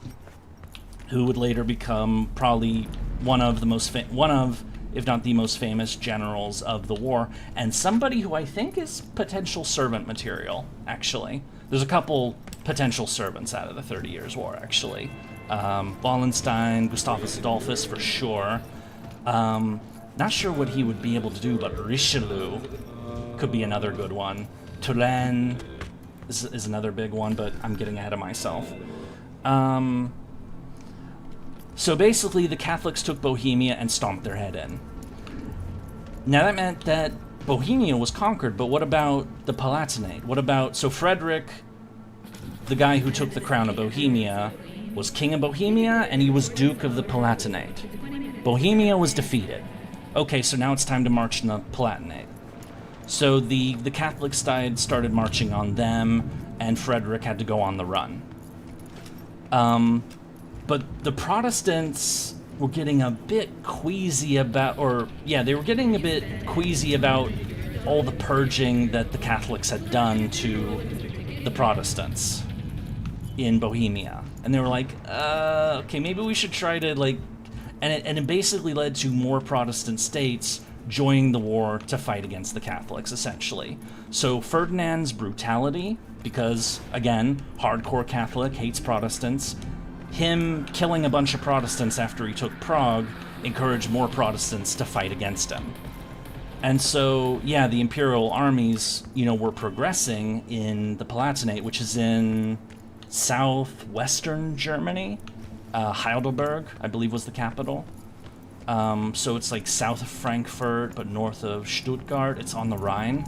who would later become probably one of, if not the most famous generals of the war, and somebody who I think is potential servant material, actually. There's a couple potential servants out of the 30 Years' War, actually. Wallenstein, Gustavus Adolphus, for sure. Not sure what he would be able to do, but Richelieu could be another good one. Turenne is another big one, but I'm getting ahead of myself. So basically, the Catholics took Bohemia and stomped their head in. Now that meant that Bohemia was conquered, but what about the Palatinate? So Frederick, the guy who took the crown of Bohemia, was king of Bohemia, and he was duke of the Palatinate. Bohemia was defeated. Okay, so now it's time to march in the Palatinate. So the Catholic side started marching on them, and Frederick had to go on the run. But the Protestants were getting a bit queasy about, all the purging that the Catholics had done to the Protestants in Bohemia. And they were like, okay, maybe we should try to, and it basically led to more Protestant states joining the war to fight against the Catholics, essentially. So Ferdinand's brutality, because, again, hardcore Catholic, hates Protestants, him killing a bunch of Protestants after he took Prague encouraged more Protestants to fight against him. And so, yeah, the imperial armies, were progressing in the Palatinate, which is in southwestern Germany. Heidelberg, I believe, was the capital. So it's south of Frankfurt, but north of Stuttgart. It's on the Rhine.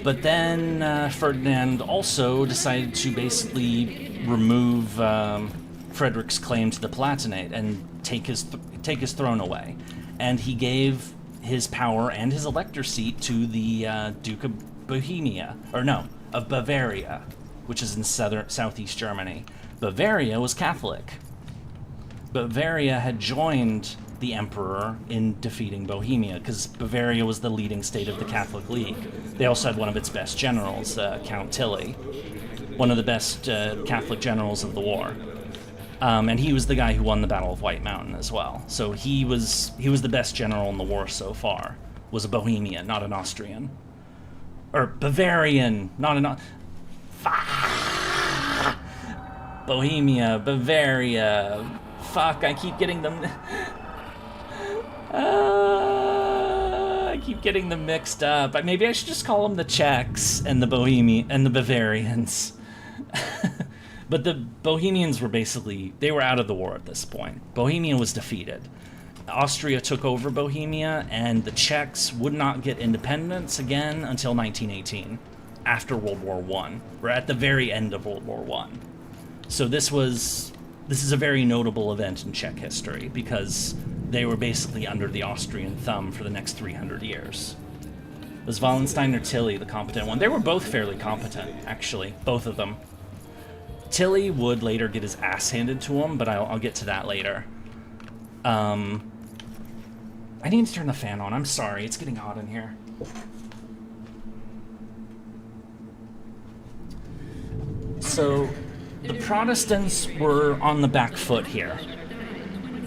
But then Ferdinand also decided to basically remove Frederick's claim to the Palatinate and take his throne away. And he gave his power and his elector seat to the Duke of Bavaria, which is in southeast Germany. Bavaria was Catholic. Bavaria had joined the Emperor in defeating Bohemia, because Bavaria was the leading state of the Catholic League. They also had one of its best generals, Count Tilly, one of the best Catholic generals of the war. And he was the guy who won the Battle of White Mountain as well. So he was the best general in the war so far. Was a Bohemian, not an Austrian. Or Bavarian, not an... Bohemia, Bavaria... Fuck, I keep getting them... I keep getting them mixed up. Maybe I should just call them the Czechs and the Bohemian and the Bavarians. But the Bohemians were basically, they were out of the war at this point. Bohemia was defeated. Austria took over Bohemia, and the Czechs would not get independence again until 1918, after World War I. We're at the very end of World War I. So this is a very notable event in Czech history, because they were basically under the Austrian thumb for the next 300 years. Was Wallenstein or Tilly the competent one? They were both fairly competent, actually, both of them. Tilly would later get his ass handed to him, but I'll get to that later. I need to turn the fan on. I'm sorry, it's getting hot in here. So, the Protestants were on the back foot here,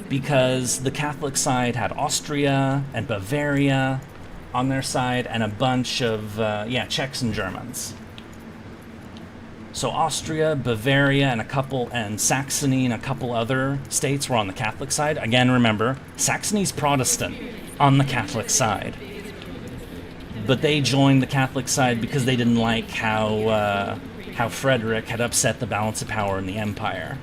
because the Catholic side had Austria and Bavaria on their side, and a bunch of, Czechs and Germans. So Austria, Bavaria, and Saxony and a couple other states were on the Catholic side. Again, remember, Saxony's Protestant on the Catholic side. But they joined the Catholic side because they didn't like how Frederick had upset the balance of power in the empire.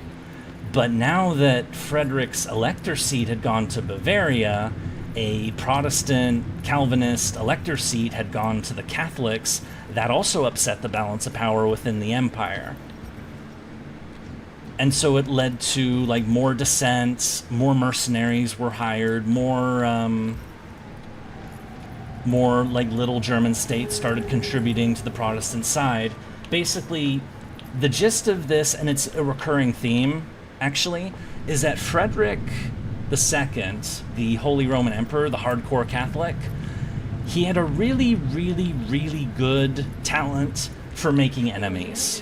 But now that Frederick's elector seat had gone to Bavaria, a Protestant Calvinist elector seat had gone to the Catholics. That also upset the balance of power within the empire. And so it led to, like, more dissent, more mercenaries were hired, more like little German states started contributing to the Protestant side. Basically, the gist of this, and it's a recurring theme, actually, is that Frederick II, the Holy Roman Emperor, the hardcore Catholic, he had a really, really, really good talent for making enemies.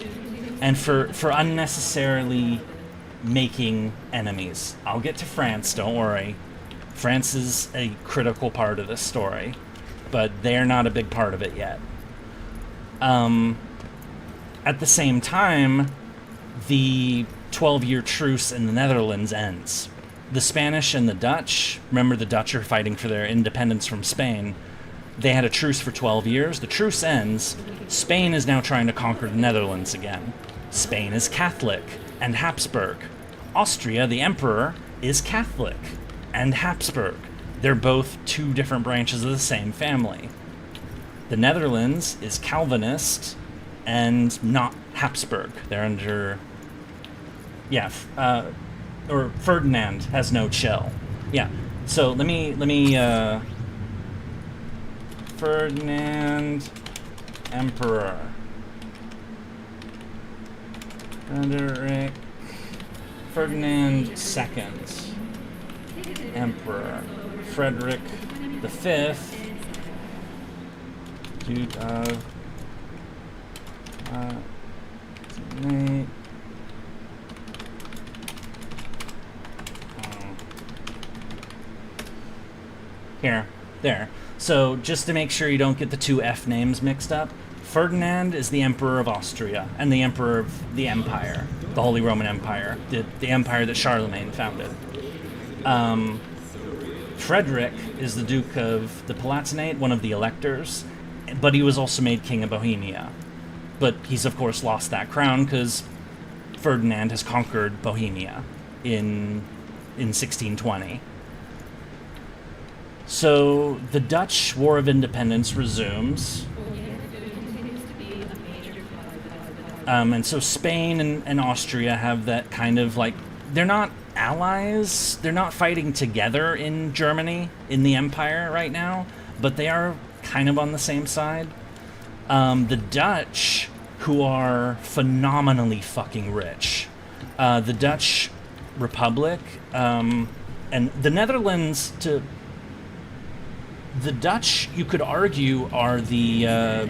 And for unnecessarily making enemies. I'll get to France, don't worry. France is a critical part of this story, but they're not a big part of it yet. At the same time, the 12-year truce in the Netherlands ends. The Spanish and the Dutch, remember the Dutch are fighting for their independence from Spain. They had a truce for 12 years. The truce ends. Spain is now trying to conquer the Netherlands again. Spain is Catholic and Habsburg. Austria, the emperor, is Catholic and Habsburg. They're both two different branches of the same family. The Netherlands is Calvinist and not Habsburg. They're under... or Ferdinand has no chill. Yeah, so let me Ferdinand Emperor. Ferdinand II Emperor. Frederick V, Duke of Here, there. So, just to make sure you don't get the two F names mixed up, Ferdinand is the Emperor of Austria and the Emperor of the Empire, the Holy Roman Empire, the empire that Charlemagne founded. Frederick is the Duke of the Palatinate, one of the electors, but he was also made King of Bohemia. But he's, of course, lost that crown because Ferdinand has conquered Bohemia in 1620. So the Dutch War of Independence resumes. And so Spain and Austria have that kind of like, they're not allies, they're not fighting together in Germany, in the empire right now, but they are kind of on the same side. The Dutch, who are phenomenally fucking rich, the Dutch republic, and the Netherlands, the Dutch, you could argue, are the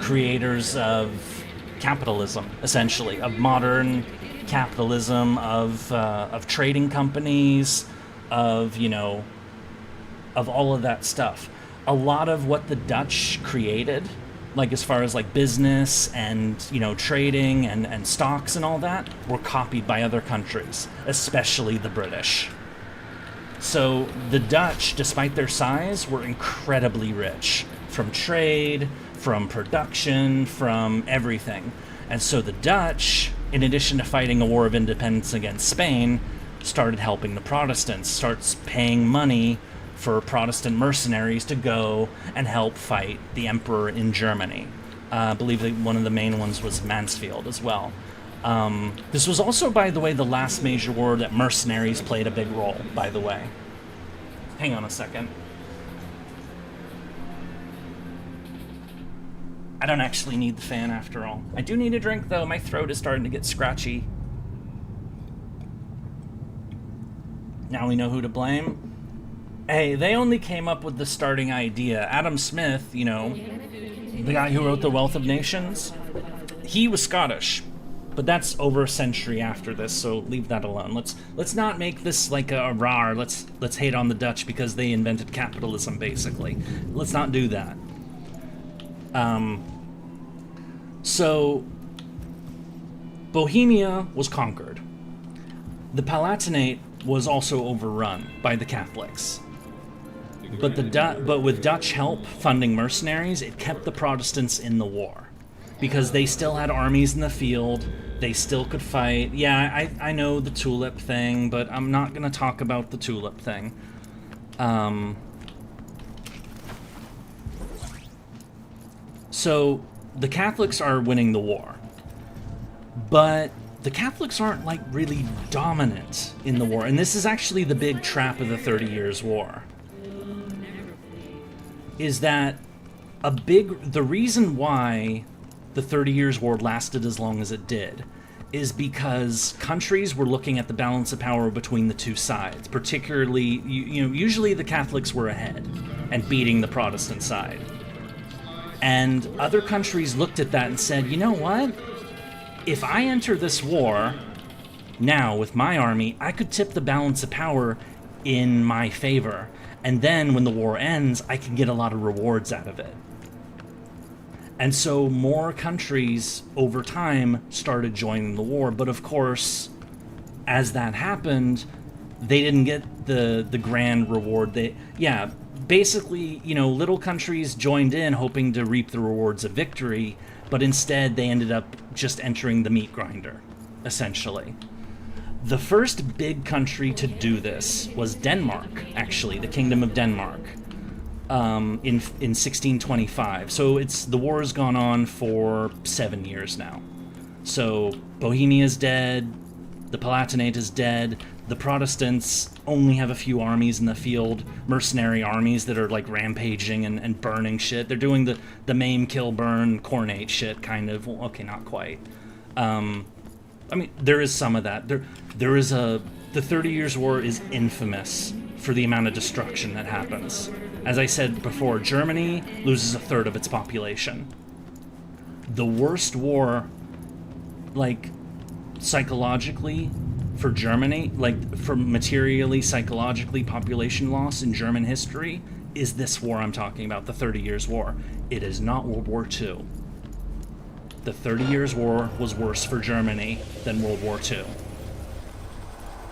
creators of capitalism, essentially, of modern capitalism, of trading companies, of, you know, of all of that stuff. A lot of what the Dutch created, like as far as like business and, you know, trading and stocks and all that, were copied by other countries, especially the British. So the Dutch, despite their size, were incredibly rich from trade, from production, from everything. And so the Dutch, in addition to fighting a war of independence against Spain, started helping the Protestants, starts paying money for Protestant mercenaries to go and help fight the emperor in Germany. I believe that one of the main ones was Mansfield as well. This was also, by the way, the last major war that mercenaries played a big role, by the way. Hang on a second. I don't actually need the fan after all. I do need a drink, though. My throat is starting to get scratchy. Now we know who to blame. Hey, they only came up with the starting idea. Adam Smith, you know, the guy who wrote The Wealth of Nations, he was Scottish. But that's over a century after this, so leave that alone. Let's not make this like a rar. Let's hate on the Dutch because they invented capitalism, basically. Let's not do that. So Bohemia was conquered. The Palatinate was also overrun by the Catholics. But with Dutch help funding mercenaries, it kept the Protestants in the war. Because they still had armies in the field, they still could fight. Yeah, I know the tulip thing, but I'm not going to talk about the tulip thing. So, the Catholics are winning the war. But the Catholics aren't, like, really dominant in the war. And this is actually the big trap of the 30 Years' War. Is that the reason why the 30 Years' War lasted as long as it did is because countries were looking at the balance of power between the two sides. Particularly, you know, usually the Catholics were ahead and beating the Protestant side. And other countries looked at that and said, you know what? If I enter this war now with my army, I could tip the balance of power in my favor. And then when the war ends, I can get a lot of rewards out of it. And so more countries over time started joining the war. But of course, as that happened, they didn't get the grand reward. Basically, you know, little countries joined in hoping to reap the rewards of victory, but instead they ended up just entering the meat grinder, essentially. The first big country to do this was Denmark, actually, the Kingdom of Denmark, in 1625. So the war has gone on for 7 years now. So Bohemia is dead, the Palatinate is dead, the Protestants only have a few armies in the field, mercenary armies that are like rampaging and burning shit. They're doing the maim, kill, burn, coronate shit, kind of. Well, okay, not quite. I mean, there is some of that. There is the 30 Years' War is infamous for the amount of destruction that happens. As I said before, Germany loses a third of its population. The worst war, like, psychologically, for Germany, like, for materially, psychologically, population loss in German history, is this war I'm talking about, the 30 Years' War. It is not World War II. The 30 Years' War was worse for Germany than World War II.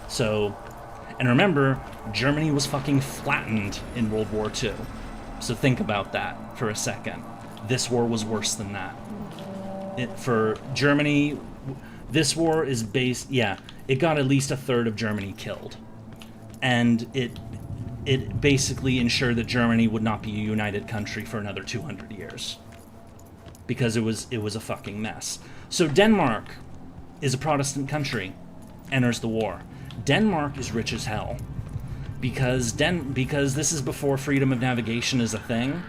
So, and remember, Germany was fucking flattened in World War II. So think about that for a second. This war was worse than that. For Germany, this war is based, it got at least a third of Germany killed. And it basically ensured that Germany would not be a united country for another 200 years. Because it was a fucking mess. So Denmark is a Protestant country, enters the war. Denmark is rich as hell. Because this is before freedom of navigation is a thing.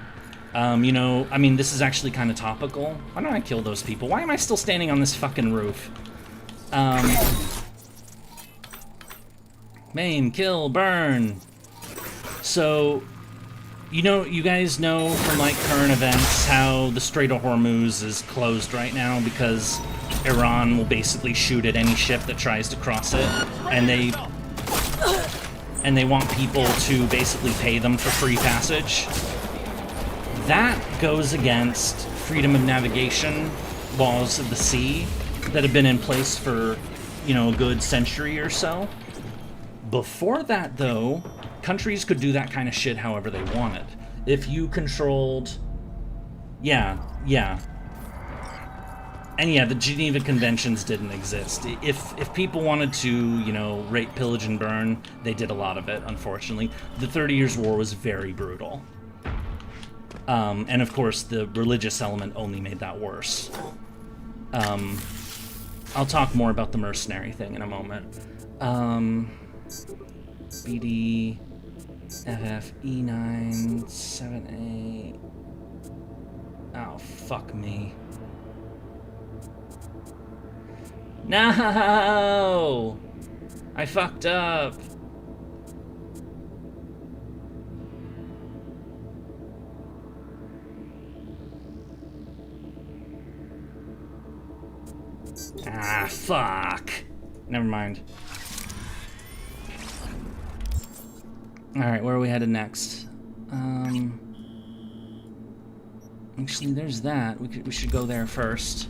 You know, I mean, this is actually kind of topical. Why don't I kill those people? Why am I still standing on this fucking roof? Maim, kill, burn. So, you guys know from like current events how the Strait of Hormuz is closed right now because Iran will basically shoot at any ship that tries to cross it, and they want people to basically pay them for free passage. That goes against freedom of navigation laws of the sea that have been in place for, a good century or so. Before that, though, countries could do that kind of shit however they wanted. If you controlled... Yeah. And yeah, the Geneva Conventions didn't exist. If people wanted to, rape, pillage, and burn, they did a lot of it, unfortunately. The 30 Years' War was very brutal. And of course, the religious element only made that worse. I'll talk more about the mercenary thing in a moment. BD, FF, E9, 7A... Oh, fuck me. No! I fucked up. Ah, fuck. Never mind. Alright, where are we headed next? Actually, there's that. We should go there first.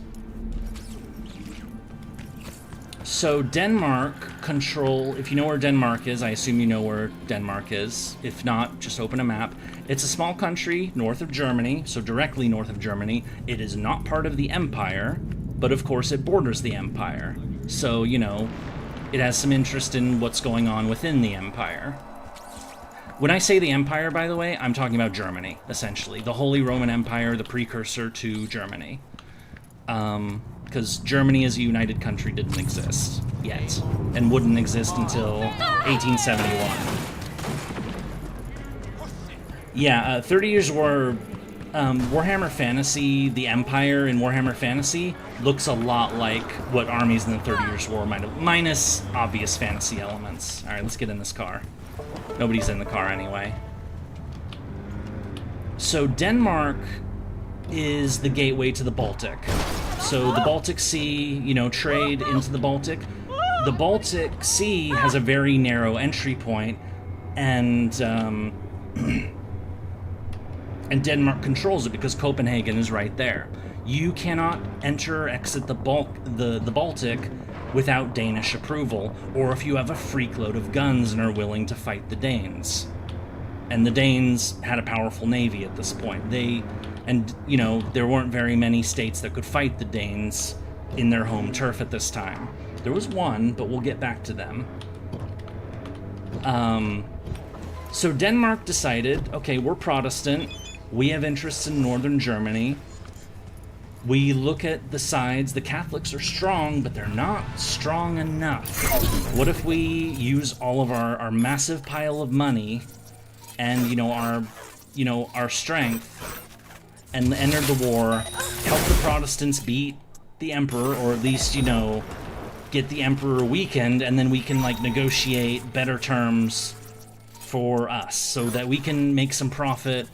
So, Denmark control... If you know where Denmark is, I assume you know where Denmark is. If not, just open a map. It's a small country north of Germany, so directly north of Germany. It is not part of the Empire, but of course it borders the Empire. So, it has some interest in what's going on within the Empire. When I say the Empire, by the way, I'm talking about Germany, essentially. The Holy Roman Empire, the precursor to Germany. Because Germany as a united country didn't exist yet, and wouldn't exist until 1871. Yeah, 30 Years' War, Warhammer Fantasy, the Empire in Warhammer Fantasy, looks a lot like what armies in the 30 Years' War might have, minus obvious fantasy elements. Alright, let's get in this car. Nobody's in the car anyway. So Denmark is the gateway to the Baltic. So the Baltic Sea, trade into the Baltic. The Baltic Sea has a very narrow entry point, and Denmark controls it because Copenhagen is right there. You cannot enter or exit the Baltic without Danish approval, or if you have a freak load of guns and are willing to fight the Danes. And the Danes had a powerful navy at this point. There weren't very many states that could fight the Danes in their home turf at this time. There was one, but we'll get back to them. So Denmark decided, okay, we're Protestant, we have interests in northern Germany. We look at the sides, the Catholics are strong, but they're not strong enough. What if we use all of our massive pile of money and, our strength and enter the war, help the Protestants beat the Emperor, or at least, get the Emperor weakened, and then we can, negotiate better terms for us so that we can make some profit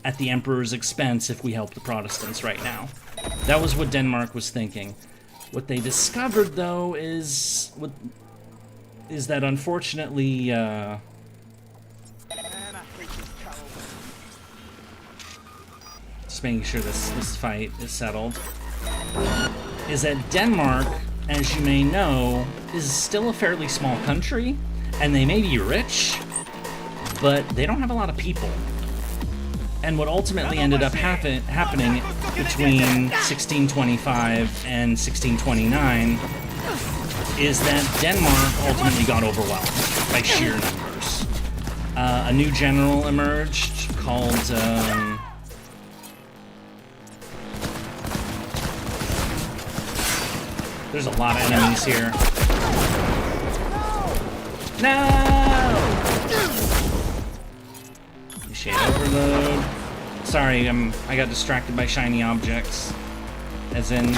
at the Emperor's expense if we help the Protestants right now. That was what Denmark was thinking. What they discovered, though, is that unfortunately, just making sure this fight is settled, is that Denmark, as you may know, is still a fairly small country, and they may be rich, but they don't have a lot of people. And what ultimately ended up happening between 1625 and 1629 is that Denmark ultimately got overwhelmed by sheer numbers. A new general emerged called... There's a lot of enemies here. No! Shade overload. Sorry, I got distracted by shiny objects. As in...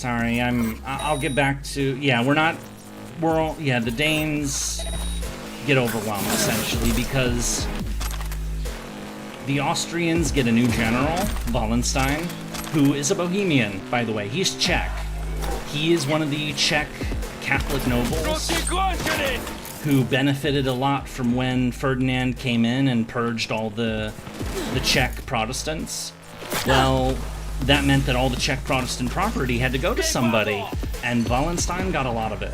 Sorry, I'll get back to... Yeah, the Danes get overwhelmed, essentially, because the Austrians get a new general, Wallenstein, who is a Bohemian, by the way. He's Czech. He is one of the Czech Catholic nobles who benefited a lot from when Ferdinand came in and purged all the Czech Protestants. Well, that meant that all the Czech Protestant property had to go to somebody, and Wallenstein got a lot of it.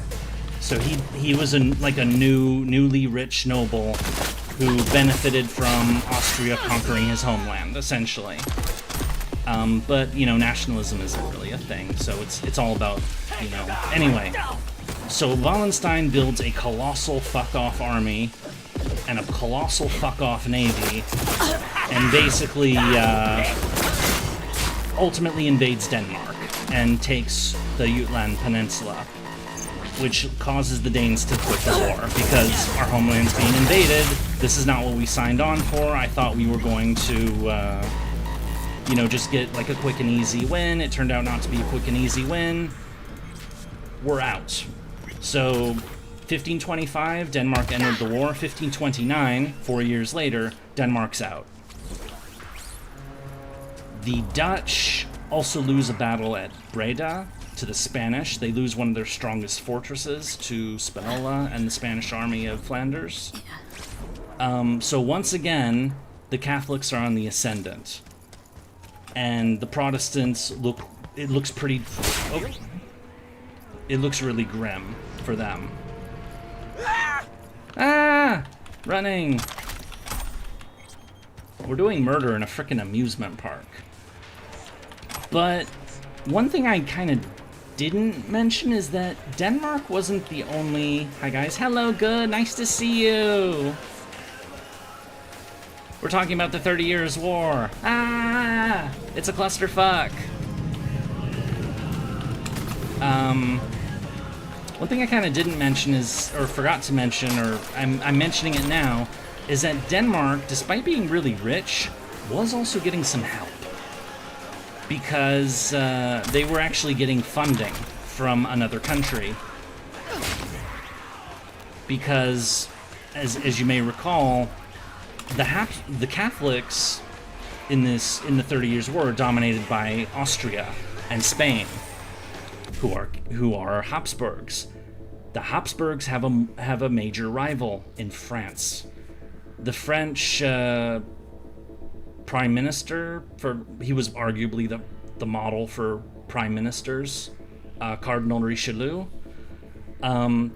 So he was like a newly rich noble who benefited from Austria conquering his homeland, essentially. But, you know, nationalism isn't really a thing, so it's all about, you know... Anyway, so Wallenstein builds a colossal fuck-off army and a colossal fuck-off navy, and basically, ultimately invades Denmark and takes the Jutland Peninsula, which causes the Danes to quit the war, because our homeland's being invaded. This is not what we signed on for. I thought we were going to, you know, just get like a quick and easy win. It turned out not to be a quick and easy win. We're out. So, 1525, Denmark entered the war. 1529, 4 years later, Denmark's out. The Dutch also lose a battle at Breda to the Spanish. They lose one of their strongest fortresses to Spinola and the Spanish army of Flanders. So once again, the Catholics are on the ascendant. And the Protestants it looks really grim for them. Ah! Running! We're doing murder in a frickin' amusement park. But one thing I kind of didn't mention is that Denmark wasn't the only... Hi guys, hello, good, nice to see you! We're talking about the 30 Years' War. Ah! It's a clusterfuck. One thing I kind of didn't mention is, or forgot to mention, or I'm mentioning it now, is that Denmark, despite being really rich, was also getting some help. Because they were actually getting funding from another country. Because, as you may recall, the Catholics in the 30 Years' War are dominated by Austria and Spain, who are Habsburgs. The Habsburgs have a major rival in France. The French prime minister, he was arguably the model for prime ministers, Cardinal Richelieu.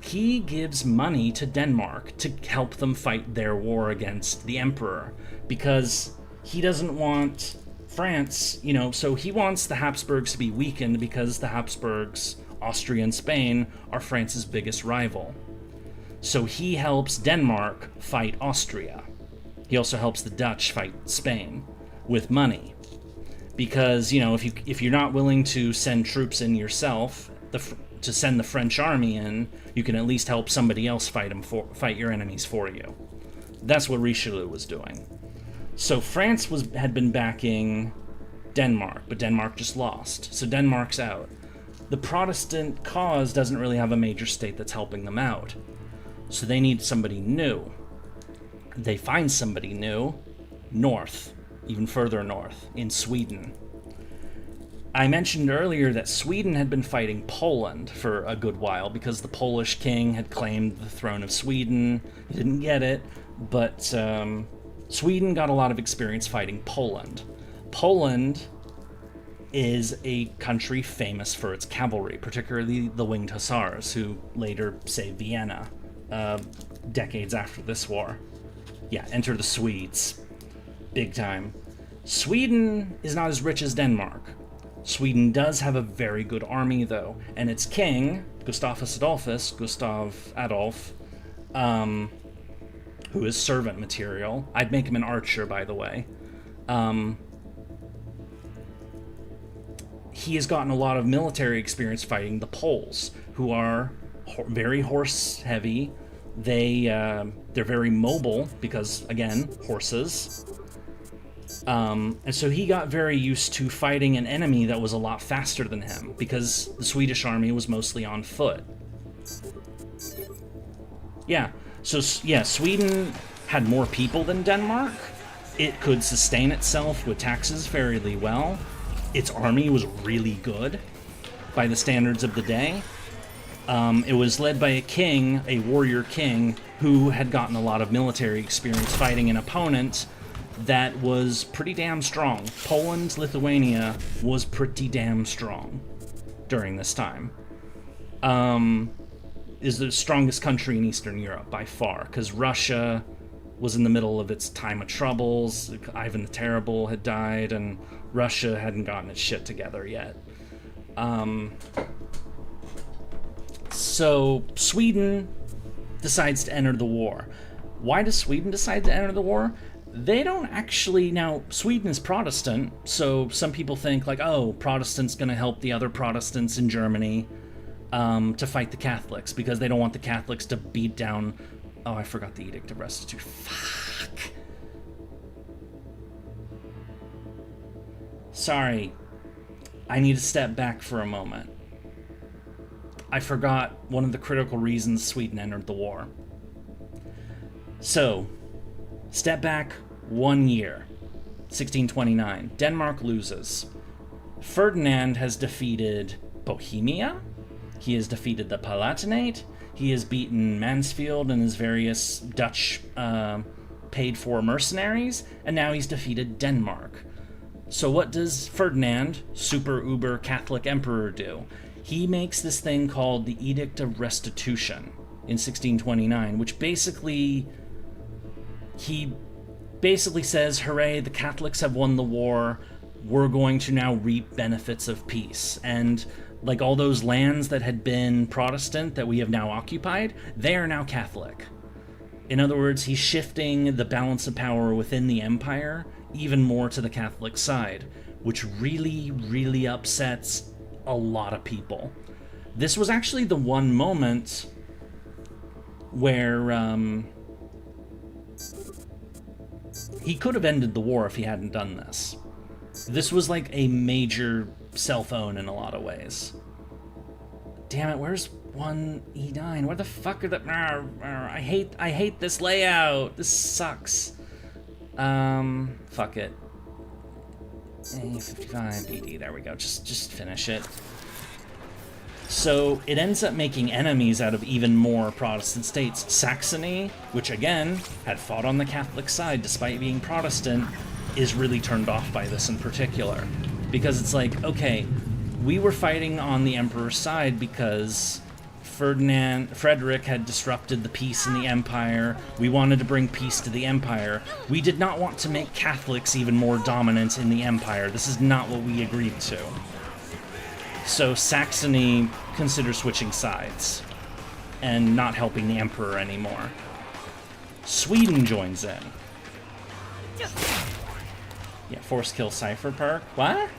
He gives money to Denmark to help them fight their war against the emperor, because he doesn't want France, you know, so he wants the Habsburgs to be weakened, because the Habsburgs, Austria and Spain, are France's biggest rival. So he helps Denmark fight Austria. He also helps the Dutch fight Spain with money. Because, you know, if you're not willing to send troops in yourself, to send the French army in, you can at least help somebody else fight your enemies for you. That's what Richelieu was doing. So France had been backing Denmark, but Denmark just lost. So Denmark's out. The Protestant cause doesn't really have a major state that's helping them out. So they need somebody new. They find somebody new north, even further north, in Sweden. I mentioned earlier that Sweden had been fighting Poland for a good while because the Polish king had claimed the throne of Sweden. He didn't get it, but Sweden got a lot of experience fighting Poland. Poland is a country famous for its cavalry, particularly the Winged Hussars, who later saved Vienna decades after this war. Yeah, enter the Swedes. Big time. Sweden is not as rich as Denmark. Sweden does have a very good army, though, and its king, Gustav Adolf, who is servant material. I'd make him an archer, by the way. He has gotten a lot of military experience fighting the Poles, who are very horse-heavy. They're very mobile because, again, horses. And so he got very used to fighting an enemy that was a lot faster than him, because the Swedish army was mostly on foot. Yeah, so yeah, Sweden had more people than Denmark. It could sustain itself with taxes fairly well. Its army was really good by the standards of the day. It was led by a king, a warrior king, who had gotten a lot of military experience fighting an opponent that was pretty damn strong. Poland, Lithuania was pretty damn strong during this time. Is the strongest country in Eastern Europe by far, because Russia was in the middle of its time of troubles. Ivan the Terrible had died, and Russia hadn't gotten its shit together yet. So Sweden decides to enter the war. Why does Sweden decide to enter the war? They don't actually... Now, Sweden is Protestant, so some people think, like, oh, Protestants gonna help the other Protestants in Germany to fight the Catholics, because they don't want the Catholics to beat down... Oh, I forgot the Edict of Restitution. Fuck. Sorry. I need to step back for a moment. I forgot one of the critical reasons Sweden entered the war. So, step back 1 year. 1629. Denmark loses. Ferdinand has defeated Bohemia. He has defeated the Palatinate. He has beaten Mansfield and his various Dutch paid-for mercenaries, and now he's defeated Denmark. So what does Ferdinand, super uber Catholic emperor, do? He makes this thing called the Edict of Restitution in 1629, which basically... He basically says, hooray, the Catholics have won the war, we're going to now reap benefits of peace. And like all those lands that had been Protestant that we have now occupied, they are now Catholic. In other words, he's shifting the balance of power within the empire even more to the Catholic side, which really, really upsets a lot of people. This was actually the one moment where he could have ended the war if he hadn't done this. This was like a major cell phone in a lot of ways. Damn it, where's 1E9? Where the fuck are the... I hate this layout. This sucks. Fuck it. A55 BD, there we go. Just finish it. So it ends up making enemies out of even more Protestant states. Saxony, which again had fought on the Catholic side despite being Protestant, is really turned off by this in particular. Because it's like, okay, we were fighting on the Emperor's side because Frederick had disrupted the peace in the Empire. We wanted to bring peace to the Empire. We did not want to make Catholics even more dominant in the Empire. This is not what we agreed to. So Saxony considers switching sides and not helping the Emperor anymore. Sweden joins in. Yeah, force kill Cyberpunk. What?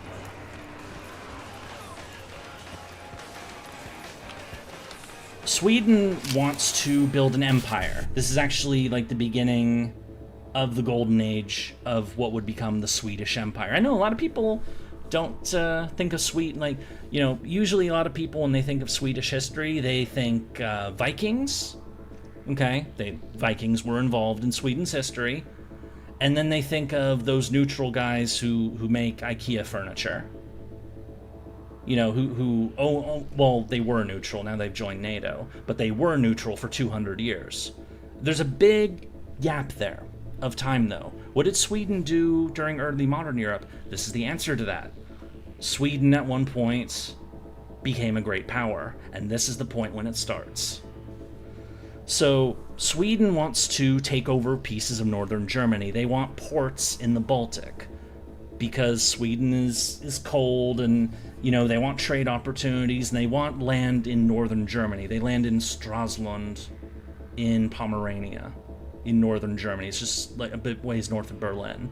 Sweden wants to build an empire. This is actually like the beginning of the golden age of what would become the Swedish Empire. I know a lot of people don't think of Sweden, like, you know, usually a lot of people when they think of Swedish history, they think Vikings. Okay, Vikings were involved in Sweden's history. And then they think of those neutral guys who make IKEA furniture. You know, well, they were neutral, now they've joined NATO, but they were neutral for 200 years. There's a big gap there of time, though. What did Sweden do during early modern Europe? This is the answer to that. Sweden, at one point, became a great power, and this is the point when it starts. So, Sweden wants to take over pieces of northern Germany. They want ports in the Baltic, because Sweden is cold, and, you know, they want trade opportunities, and they want land in northern Germany. They land in Stralsund in Pomerania, in northern Germany. It's just like a bit ways north of Berlin,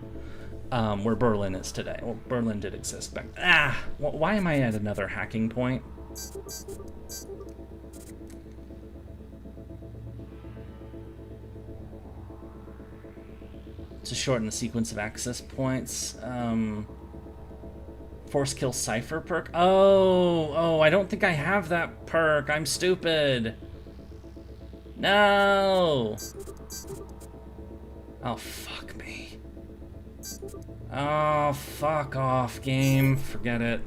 where Berlin is today. Well, Berlin did exist back... why am I at another hacking point? to shorten the sequence of access points. Force kill cipher perk. Oh, I don't think I have that perk. I'm stupid. No. Oh, fuck me. Oh, fuck off, game. Forget it.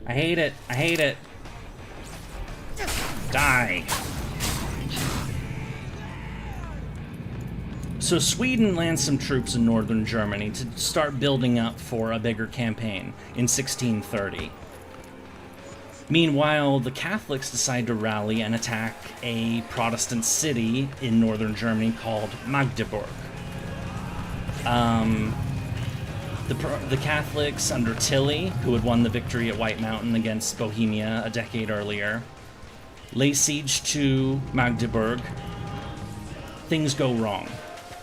I hate it. I hate it. Die. So Sweden lands some troops in northern Germany to start building up for a bigger campaign in 1630. Meanwhile, the Catholics decide to rally and attack a Protestant city in northern Germany called Magdeburg. The Catholics under Tilly, who had won the victory at White Mountain against Bohemia a decade earlier, lay siege to Magdeburg. Things go wrong.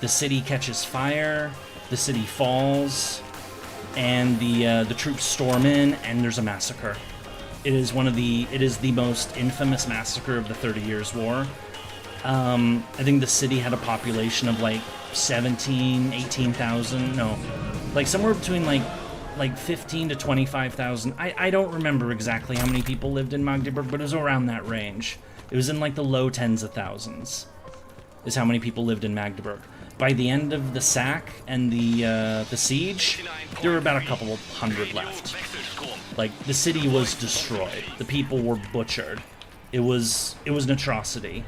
The city catches fire, the city falls, and the troops storm in, and there's a massacre. It is the most infamous massacre of the 30 Years' War. I think the city had a population of like 18,000, no, like somewhere between like 15 to 25,000. I don't remember exactly how many people lived in Magdeburg, but it was around that range. It was in like the low tens of thousands is how many people lived in Magdeburg. By the end of the sack and the siege, there were about a couple of hundred left. Like, the city was destroyed. The people were butchered. It was an atrocity.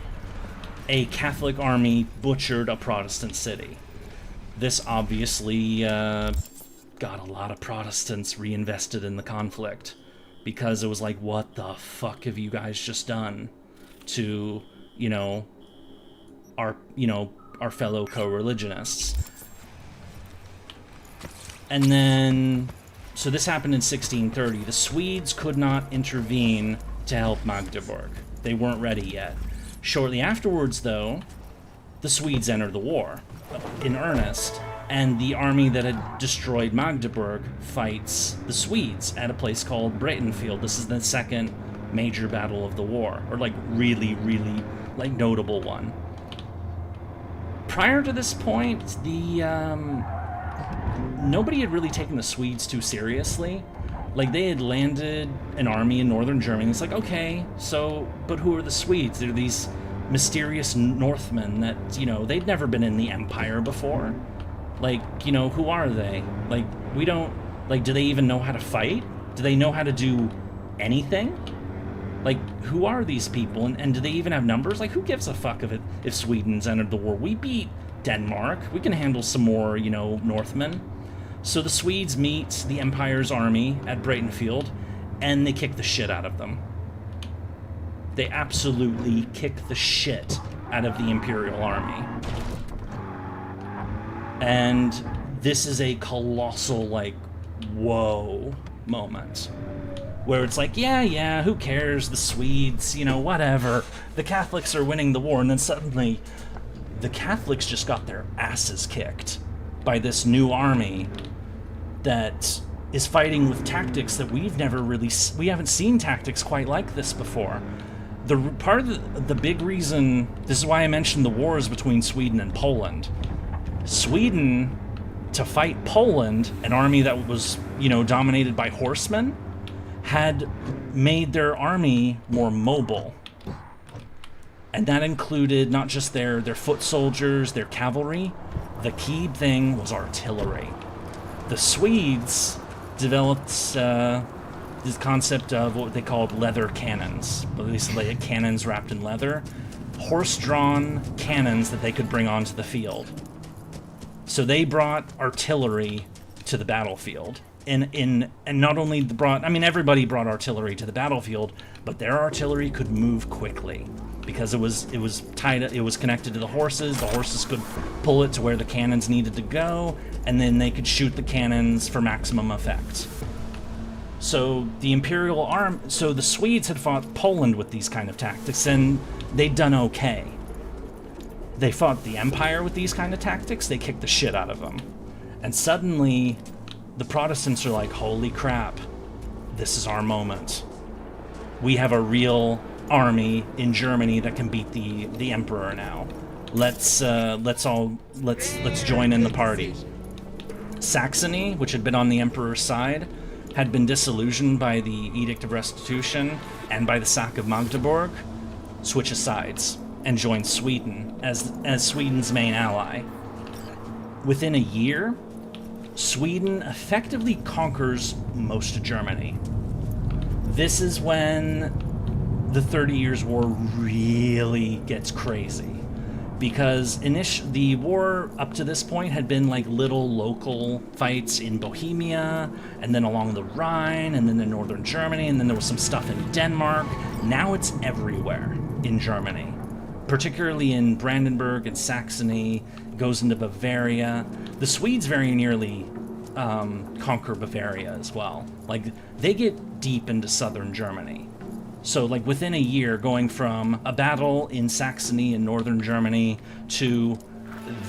A Catholic army butchered a Protestant city. This obviously got a lot of Protestants reinvested in the conflict, because it was like, what the fuck have you guys just done to, our fellow co-religionists? And then, so this happened in 1630. The Swedes could not intervene to help Magdeburg. They weren't ready yet. Shortly afterwards, though, the Swedes entered the war in earnest, and the army that had destroyed Magdeburg fights the Swedes at a place called Breitenfeld. This is the second major battle of the war, or like really, really like notable one. Prior to this point, nobody had really taken the Swedes too seriously. Like, they had landed an army in northern Germany. It's like, okay, so, but who are the Swedes? They're these mysterious Northmen that, they'd never been in the Empire before. Like, who are they? Like, we don't, like, do they even know how to fight? Do they know how to do anything? Like, who are these people? And do they even have numbers? Like, who gives a fuck if Sweden's entered the war? We beat Denmark. We can handle some more, Northmen. So the Swedes meet the Empire's army at Breitenfeld, and they kick the shit out of them. They absolutely kick the shit out of the Imperial army. And this is a colossal, like, whoa moment. Where it's like, yeah, who cares, the Swedes, whatever. The Catholics are winning the war, and then suddenly the Catholics just got their asses kicked by this new army that is fighting with tactics that we haven't seen tactics quite like this before. The big reason, this is why I mentioned the wars between Sweden and Poland. Sweden, to fight Poland, an army that was, dominated by horsemen, had made their army more mobile. And that included not just their foot soldiers, their cavalry. The key thing was artillery. The Swedes developed this concept of what they called leather cannons. Basically, cannons wrapped in leather. Horse-drawn cannons that they could bring onto the field. So they brought artillery to the battlefield. And not only everybody brought artillery to the battlefield, but their artillery could move quickly because it was connected to the horses. The horses could pull it to where the cannons needed to go, and then they could shoot the cannons for maximum effect. So the Swedes had fought Poland with these kind of tactics, and they'd done okay. They fought the Empire with these kind of tactics. They kicked the shit out of them, and suddenly the Protestants are like, holy crap, this is our moment. We have a real army in Germany that can beat the emperor now. Let's join in the party. Saxony, which had been on the Emperor's side, had been disillusioned by the Edict of Restitution and by the sack of Magdeburg, switches sides and joins Sweden as Sweden's main ally. Within a year, Sweden effectively conquers most of Germany. This is when the 30 Years' War really gets crazy, because the war up to this point had been like little local fights in Bohemia, and then along the Rhine, and then in northern Germany, and then there was some stuff in Denmark. Now it's everywhere in Germany, particularly in Brandenburg and Saxony, goes into Bavaria. The Swedes very nearly conquer Bavaria as well. Like, they get deep into southern Germany. So, like, within a year, going from a battle in Saxony in northern Germany to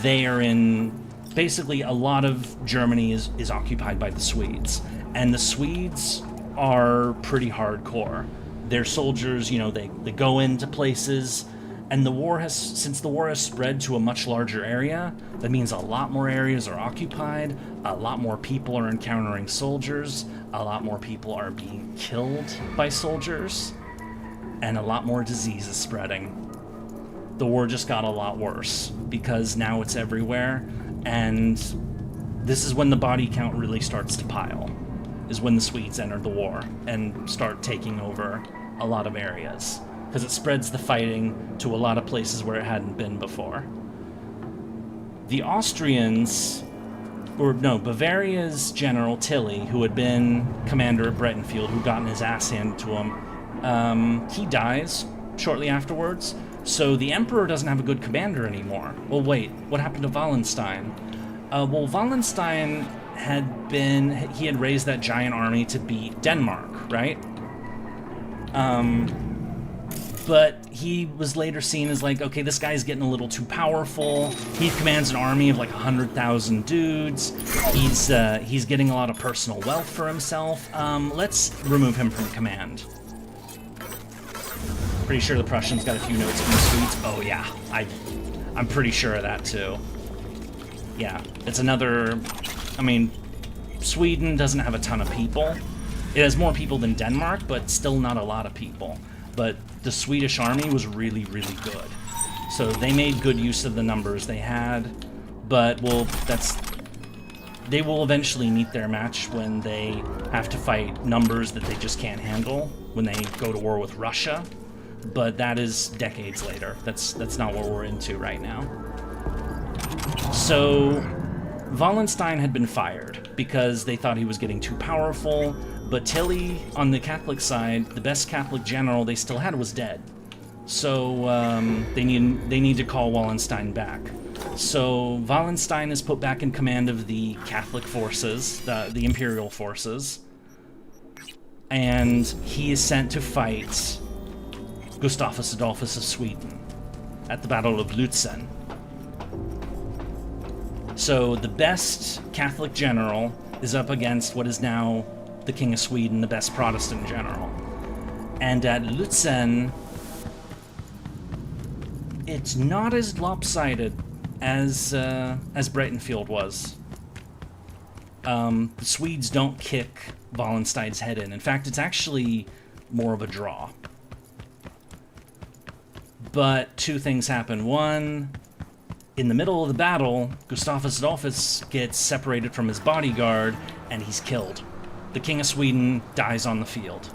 there in... Basically, a lot of Germany is occupied by the Swedes. And the Swedes are pretty hardcore. Their soldiers, you know, they go into places, and since the war has spread to a much larger area, that means a lot more areas are occupied, a lot more people are encountering soldiers, a lot more people are being killed by soldiers, and a lot more disease is spreading. The war just got a lot worse, because now it's everywhere, and this is when the body count really starts to pile, is when the Swedes enter the war and start taking over a lot of areas, because it spreads the fighting to a lot of places where it hadn't been before. The Austrians, Bavaria's general Tilly, who had been commander at Breitenfeld, who'd gotten his ass handed to him, he dies shortly afterwards, so the Emperor doesn't have a good commander anymore. Well, wait, what happened to Wallenstein? Wallenstein had raised that giant army to beat Denmark, right? But he was later seen as like, okay, this guy's getting a little too powerful. He commands an army of like 100,000 dudes. He's getting a lot of personal wealth for himself. Let's remove him from command. Pretty sure the Prussians got a few notes from the Swedes. Oh yeah, I'm pretty sure of that too. Yeah, it's another... I mean, Sweden doesn't have a ton of people. It has more people than Denmark, but still not a lot of people. But the Swedish army was really, really good. So they made good use of the numbers they had, but they will eventually meet their match when they have to fight numbers that they just can't handle when they go to war with Russia. But that is decades later. That's not what we're into right now. So Wallenstein had been fired because they thought he was getting too powerful, but Tilly, on the Catholic side, the best Catholic general they still had was dead. So they need to call Wallenstein back. So Wallenstein is put back in command of the Catholic forces, the Imperial forces, and he is sent to fight Gustavus Adolphus of Sweden at the Battle of Lutzen. So the best Catholic general is up against what is now the King of Sweden, the best Protestant general. And at Lutzen, it's not as lopsided as Breitenfeld was. The Swedes don't kick Wallenstein's head in. In fact, it's actually more of a draw. But two things happen. One, in the middle of the battle, Gustavus Adolphus gets separated from his bodyguard, and he's killed. The King of Sweden dies on the field.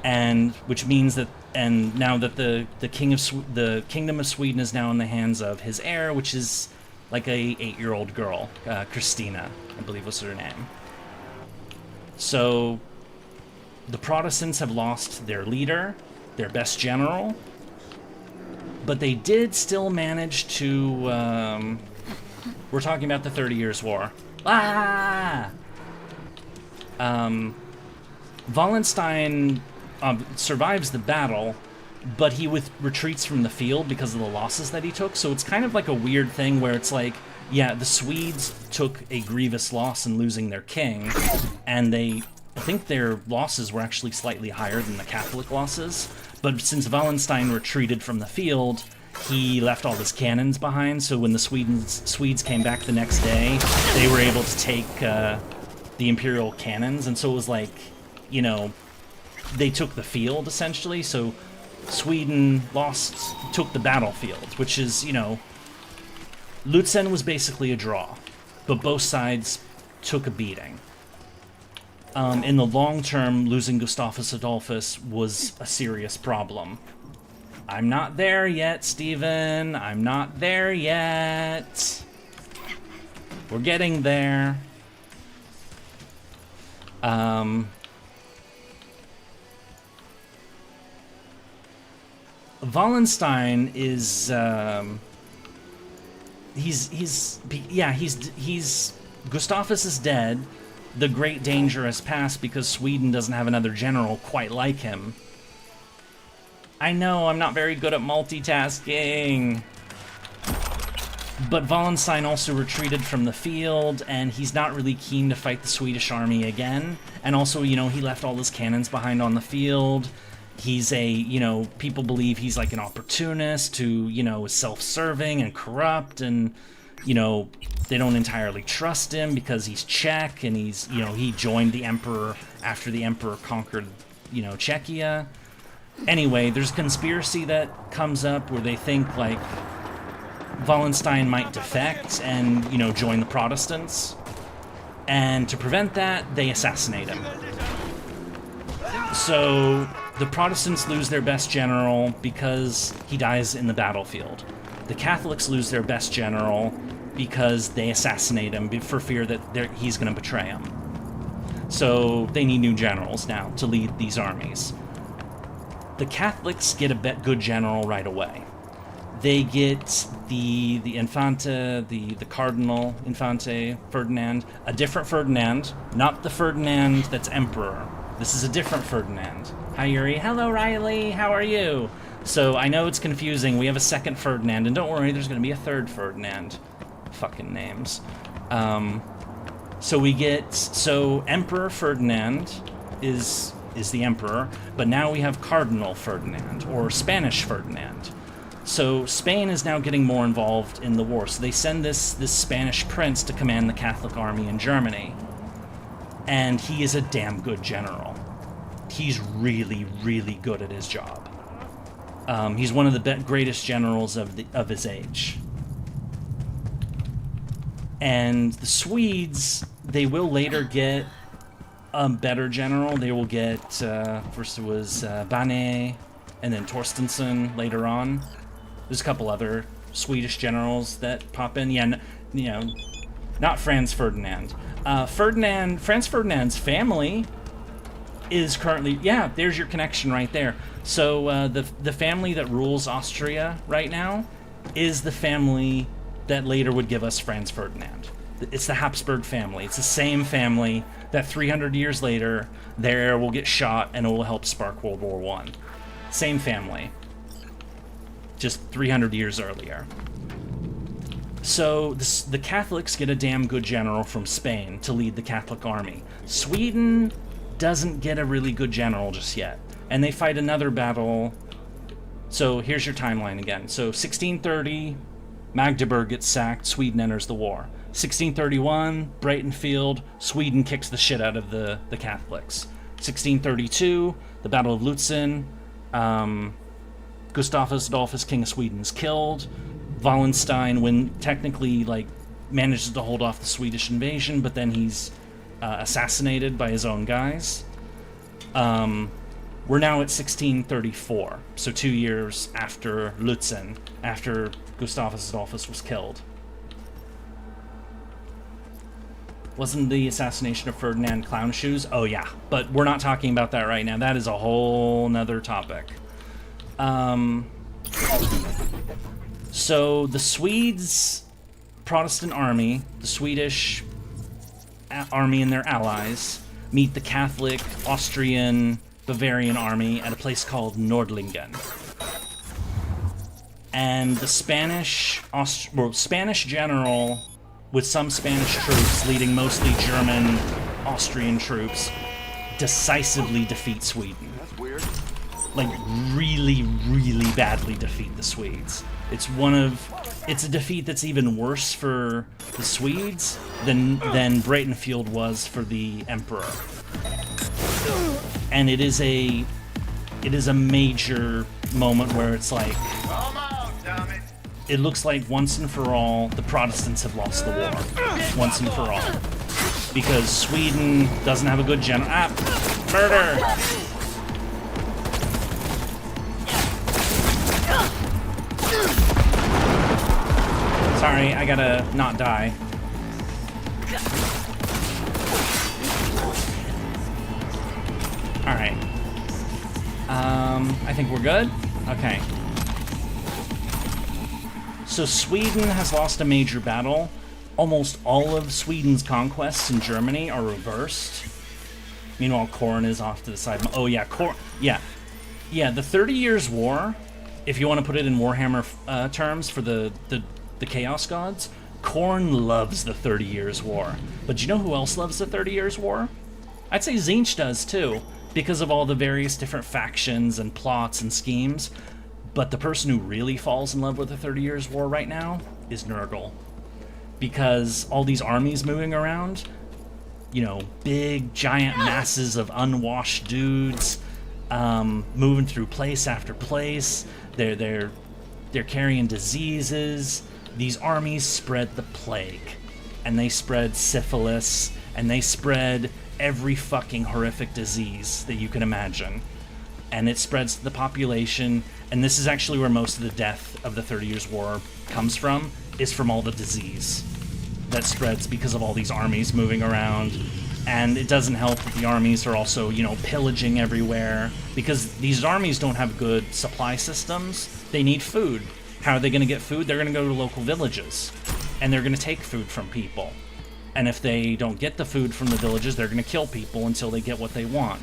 And which means that, and now that the Kingdom of Sweden is now in the hands of his heir, which is like a 8-year-old girl, Christina, I believe was her name. So the Protestants have lost their leader, their best general, but they did still manage to, we're talking about the 30 Years' War. Wallenstein survives the battle, but he retreats from the field because of the losses that he took, so it's kind of like a weird thing where it's like, yeah, the Swedes took a grievous loss in losing their king, and I think their losses were actually slightly higher than the Catholic losses, but since Wallenstein retreated from the field, he left all his cannons behind, so when the Swedes came back the next day, they were able to take the Imperial cannons, and so it was like, you know, they took the field, essentially, so Sweden took the battlefield, which is, you know, Lutzen was basically a draw, but both sides took a beating. In the long term, losing Gustavus Adolphus was a serious problem. I'm not there yet, Steven. I'm not there yet. We're getting there. Wallenstein is he's Gustavus is dead. The great danger has passed because Sweden doesn't have another general quite like him. I know I'm not very good at multitasking. But Wallenstein also retreated from the field, and he's not really keen to fight the Swedish army again. And also, you know, he left all his cannons behind on the field. He's a, you know, people believe he's like an opportunist who, you know, is self-serving and corrupt, and, you know, they don't entirely trust him because he's Czech, and he's, you know, he joined the Emperor after the Emperor conquered, you know, Czechia. Anyway, there's a conspiracy that comes up where they think, like, Wallenstein might defect and, you know, join the Protestants. And to prevent that, they assassinate him. So the Protestants lose their best general because he dies in the battlefield. The Catholics lose their best general because they assassinate him for fear that he's going to betray them. So they need new generals now to lead these armies. The Catholics get a good general right away. They get the Infante, the Cardinal Infante Ferdinand, a different Ferdinand, not the Ferdinand that's emperor. This is a different Ferdinand. Hi, Yurie. Hello, Riley. How are you? So I know it's confusing. We have a second Ferdinand, and don't worry, there's going to be a third Ferdinand. Fucking names. So Emperor Ferdinand is the emperor, but now we have Cardinal Ferdinand, or Spanish Ferdinand. So Spain is now getting more involved in the war. So they send this Spanish prince to command the Catholic army in Germany. And he is a damn good general. He's really, really good at his job. He's one of the greatest generals of his age. And the Swedes, they will later get a better general. They will get, first it was Bane, and then Torstensson later on. There's a couple other Swedish generals that pop in. Yeah, you know, not Franz Ferdinand. Franz Ferdinand's family is currently... Yeah, there's your connection right there. So the family that rules Austria right now is the family that later would give us Franz Ferdinand. It's the Habsburg family. It's the same family that 300 years later, their heir will get shot and it will help spark World War I. Same family. Just 300 years earlier. So the Catholics get a damn good general from Spain to lead the Catholic army. Sweden doesn't get a really good general just yet. And they fight another battle. So here's your timeline again. So 1630, Magdeburg gets sacked, Sweden enters the war. 1631, Breitenfeld, Sweden kicks the shit out of the Catholics. 1632, the Battle of Lutzen, Gustavus Adolphus, King of Sweden, is killed. Wallenstein, technically manages to hold off the Swedish invasion, but then he's assassinated by his own guys. We're now at 1634, so 2 years after Lutzen, after Gustavus Adolphus was killed. Wasn't the assassination of Ferdinand clown shoes? Oh yeah, but we're not talking about that right now. That is a whole nother topic. So the Swedes' Protestant army, the Swedish army and their allies, meet the Catholic, Austrian, Bavarian army at a place called Nordlingen. And the Spanish general, with some Spanish troops leading mostly German, Austrian troops, decisively defeat Sweden. Really, really badly defeat the Swedes. It's a defeat that's even worse for the Swedes than Breitenfield was for the Emperor. And it is a major moment where it's like, it looks like once and for all the Protestants have lost the war, once and for all, because Sweden doesn't have a good murder. Sorry, I gotta not die. Alright. I think we're good. Okay. So Sweden has lost a major battle. Almost all of Sweden's conquests in Germany are reversed. Meanwhile, Korn is off to the side. Oh yeah, Yeah, the 30 Years' War, if you want to put it in Warhammer terms for the Chaos Gods, Korn loves the 30 Years' War. But do you know who else loves the 30 Years' War? I'd say Tzeentch does too, because of all the various different factions and plots and schemes. But the person who really falls in love with the 30 Years' War right now is Nurgle. Because all these armies moving around, you know, big, giant masses of unwashed dudes, moving through place after place. They're carrying diseases. These armies spread the plague, and they spread syphilis, and they spread every fucking horrific disease that you can imagine. And it spreads to the population, and this is actually where most of the death of the 30 Years' War comes from, is from all the disease that spreads because of all these armies moving around. And it doesn't help that the armies are also, you know, pillaging everywhere, because these armies don't have good supply systems. They need food. How are they going to get food? They're going to go to local villages, and they're going to take food from people. And if they don't get the food from the villages, they're going to kill people until they get what they want.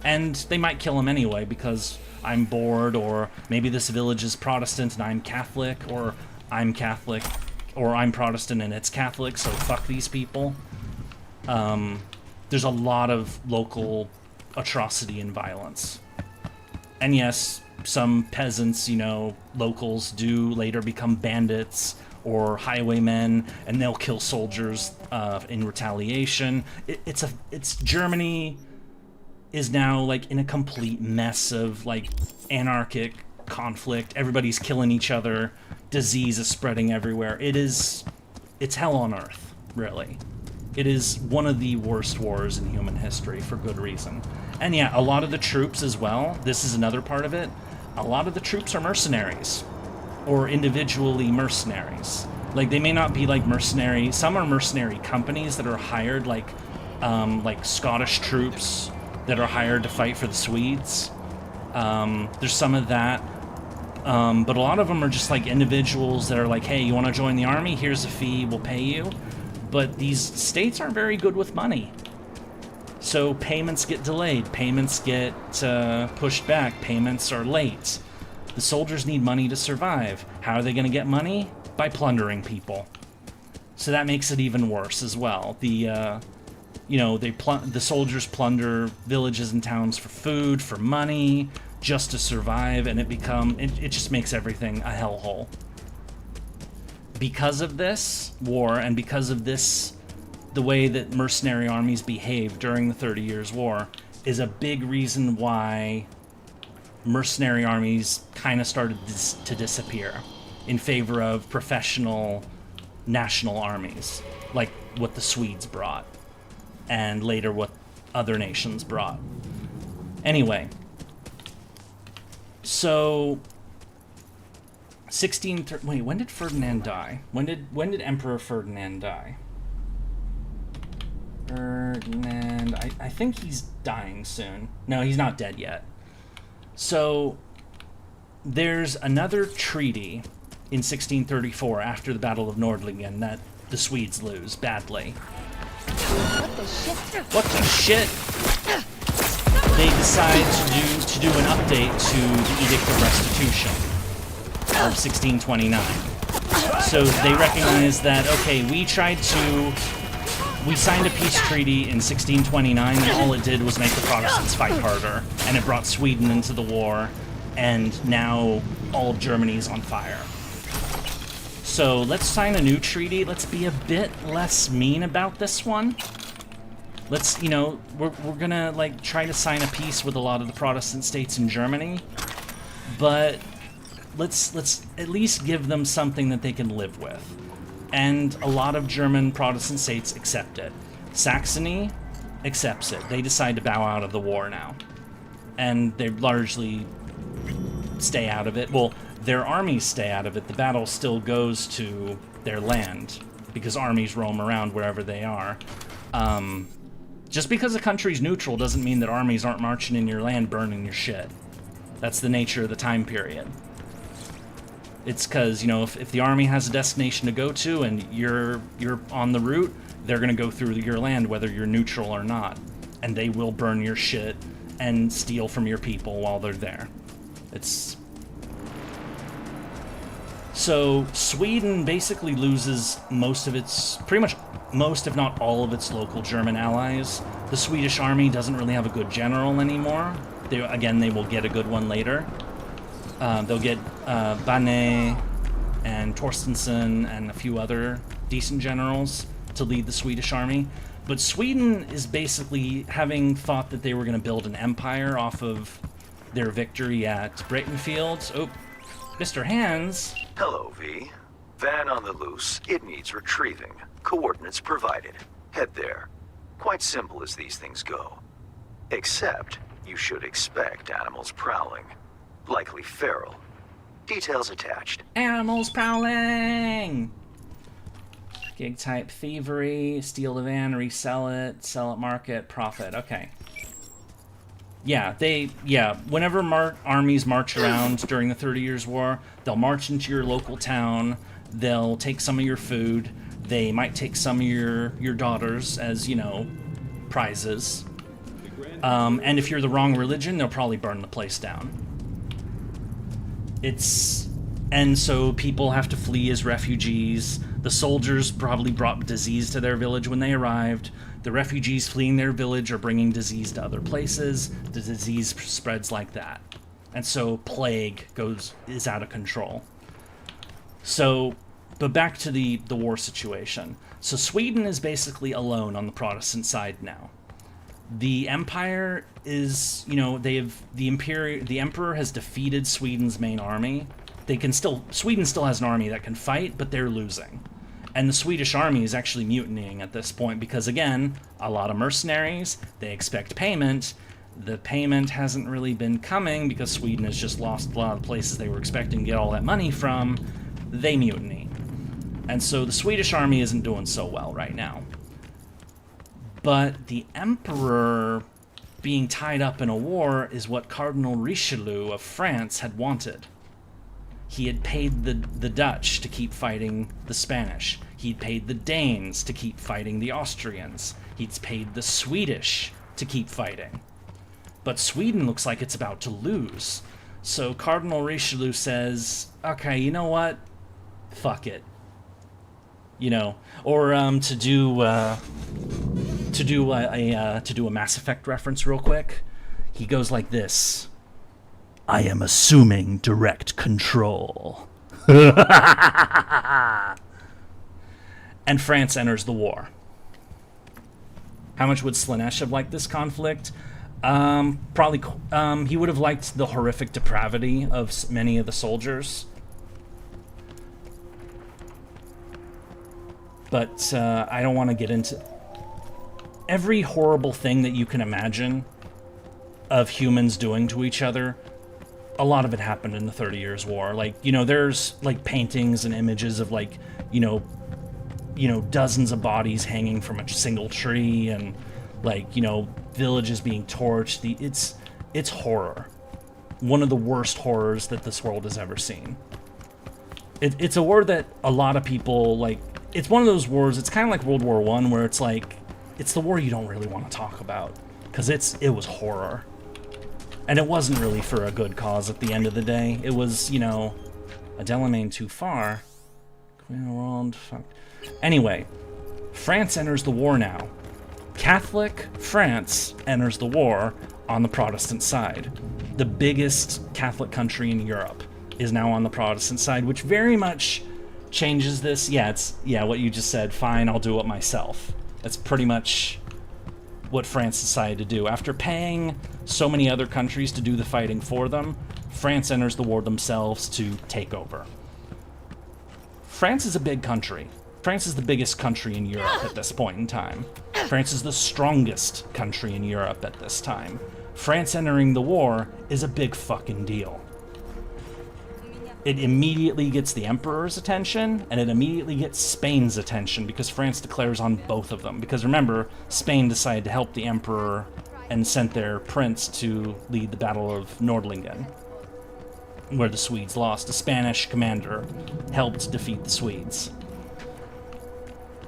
And they might kill them anyway, because I'm bored, or maybe this village is Protestant and I'm Catholic, or I'm Catholic, or I'm Protestant and it's Catholic, so fuck these people. There's a lot of local atrocity and violence. And yes, some peasants, you know, locals do later become bandits or highwaymen, and they'll kill soldiers in retaliation. It's Germany is now like in a complete mess of like anarchic conflict. Everybody's killing each other. Disease is spreading everywhere. It's hell on earth, really. It is one of the worst wars in human history for good reason. And yeah, a lot of the troops as well, this is another part of it, a lot of the troops are mercenaries, or individually mercenaries. Like, they may not be like mercenary, some are mercenary companies that are hired, like Scottish troops that are hired to fight for the Swedes. There's some of that. But a lot of them are just like individuals that are like, hey, you want to join the army? Here's a fee, we'll pay you. But these states aren't very good with money. So payments get delayed, payments get pushed back, payments are late. The soldiers need money to survive. How are they going to get money? By plundering people. So that makes it even worse as well. The soldiers plunder villages and towns for food, for money, just to survive, and it just makes everything a hellhole. Because of this war, and because of this, the way that mercenary armies behaved during the 30 Years' War, is a big reason why mercenary armies kind of started to disappear in favor of professional national armies, like what the Swedes brought, and later what other nations brought. Anyway, so wait, when did Ferdinand die? When did Emperor Ferdinand die? Ferdinand, I think he's dying soon. No, he's not dead yet. So there's another treaty in 1634 after the Battle of Nordlingen that the Swedes lose badly. What the shit? What the shit? They decide to do an update to the Edict of Restitution of 1629. So they recognize that, okay, we signed a peace treaty in 1629, and all it did was make the Protestants fight harder, and it brought Sweden into the war, and now all of Germany's on fire. So let's sign a new treaty. Let's be a bit less mean about this one. Let's, you know, we're gonna like try to sign a peace with a lot of the Protestant states in Germany, but let's at least give them something that they can live with. And a lot of German Protestant states accept it. Saxony accepts it. They decide to bow out of the war now, and they largely stay out of it. Well, their armies stay out of it. The battle still goes to their land because armies roam around wherever they are. Just because a country's neutral doesn't mean that armies aren't marching in your land burning your shit. That's the nature of the time period. It's because, you know, if the army has a destination to go to and you're on the route, they're going to go through your land whether you're neutral or not. And they will burn your shit and steal from your people while they're there. It's... So, Sweden basically loses most of its... pretty much most, if not all, of its local German allies. The Swedish army doesn't really have a good general anymore. They will get a good one later. They'll get Bane and Torstensson and a few other decent generals to lead the Swedish army. But Sweden is basically, having thought that they were going to build an empire off of their victory at Breitenfeld. Oh, Mr. Hands. Hello, V. Van on the loose. It needs retrieving. Coordinates provided. Head there. Quite simple as these things go. Except, you should expect animals prowling. Likely feral. Details attached. Animals prowling! Gig type thievery, steal the van, resell it, sell at market, profit. Okay. Yeah, whenever armies march around during the 30 Years' War, they'll march into your local town, they'll take some of your food, they might take some of your daughters as, you know, prizes. And if you're the wrong religion, they'll probably burn the place down. And so people have to flee as refugees. The soldiers probably brought disease to their village when they arrived. The refugees fleeing their village are bringing disease to other places. The disease spreads like that. And so plague is out of control. So, but back to the war situation. So Sweden is basically alone on the Protestant side now. The Empire is, you know, the Emperor has defeated Sweden's main army. Sweden still has an army that can fight, but they're losing. And the Swedish army is actually mutinying at this point because, again, a lot of mercenaries, they expect payment. The payment hasn't really been coming because Sweden has just lost a lot of the places they were expecting to get all that money from. They mutiny. And so the Swedish army isn't doing so well right now. But the Emperor being tied up in a war is what Cardinal Richelieu of France had wanted. He had paid the Dutch to keep fighting the Spanish. He'd paid the Danes to keep fighting the Austrians. He'd paid the Swedish to keep fighting. But Sweden looks like it's about to lose. So Cardinal Richelieu says, okay, you know what? Fuck it. You know, or to do a Mass Effect reference real quick, he goes like this: I am assuming direct control. And France enters the war. How much would Slanesh have liked this conflict? Probably, he would have liked the horrific depravity of many of the soldiers. But I don't want to get into... Every horrible thing that you can imagine of humans doing to each other, a lot of it happened in the 30 Years' War. Like, you know, there's, like, paintings and images of, like, you know, dozens of bodies hanging from a single tree and, like, you know, villages being torched. It's horror. One of the worst horrors that this world has ever seen. It's a war that a lot of people, like... It's one of those wars, it's kind of like World War I, where it's like, it's the war you don't really want to talk about. Because it was horror. And it wasn't really for a good cause at the end of the day. It was, you know, a Delamain too far. Queen of the World, fuck. Anyway, France enters the war now. Catholic France enters the war on the Protestant side. The biggest Catholic country in Europe is now on the Protestant side, which very much changes this? Yeah, it's what you just said. Fine, I'll do it myself. That's pretty much what France decided to do. After paying so many other countries to do the fighting for them, France enters the war themselves to take over. France is a big country. France is the biggest country in Europe at this point in time. France is the strongest country in Europe at this time. France entering the war is a big fucking deal. It immediately gets the Emperor's attention, and it immediately gets Spain's attention, because France declares on both of them. Because remember, Spain decided to help the Emperor and sent their prince to lead the Battle of Nordlingen, where the Swedes lost. A Spanish commander helped defeat the Swedes.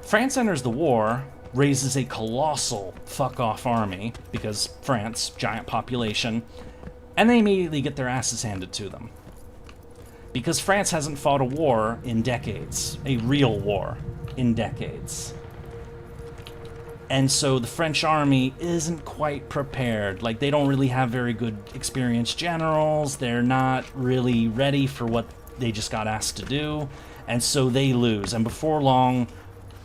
France enters the war, raises a colossal fuck-off army, because France, giant population, and they immediately get their asses handed to them. Because France hasn't fought a war in decades, a real war in decades. And so the French army isn't quite prepared. Like, they don't really have very good experienced generals. They're not really ready for what they just got asked to do. And so they lose. And before long,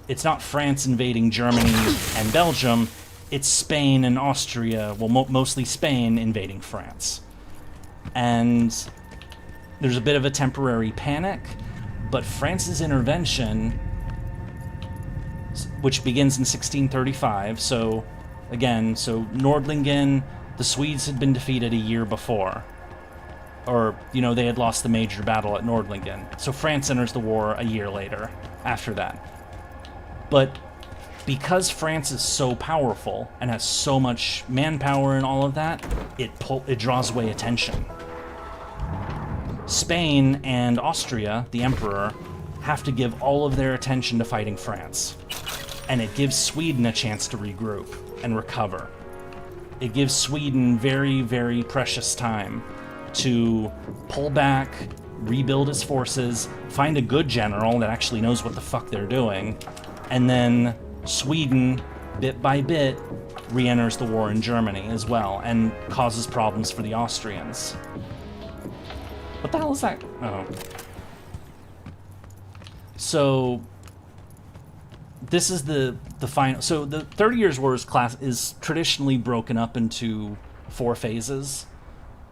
it's not France invading Germany and Belgium. It's Spain and Austria, well, mostly Spain, invading France. And there's a bit of a temporary panic, but France's intervention, which begins in 1635, so Nordlingen, the Swedes had been defeated a year before. Or, they had lost the major battle at Nordlingen. So France enters the war a year later, after that. But because France is so powerful and has so much manpower and all of that, it draws away attention. Spain and Austria, the Emperor, have to give all of their attention to fighting France. And it gives Sweden a chance to regroup and recover. It gives Sweden very, very precious time to pull back, rebuild its forces, find a good general that actually knows what the fuck they're doing, and then Sweden, bit by bit, re-enters the war in Germany as well, and causes problems for the Austrians. What the hell is that? Oh. So, this is the final... So, the 30 Years' War is traditionally broken up into 4 phases.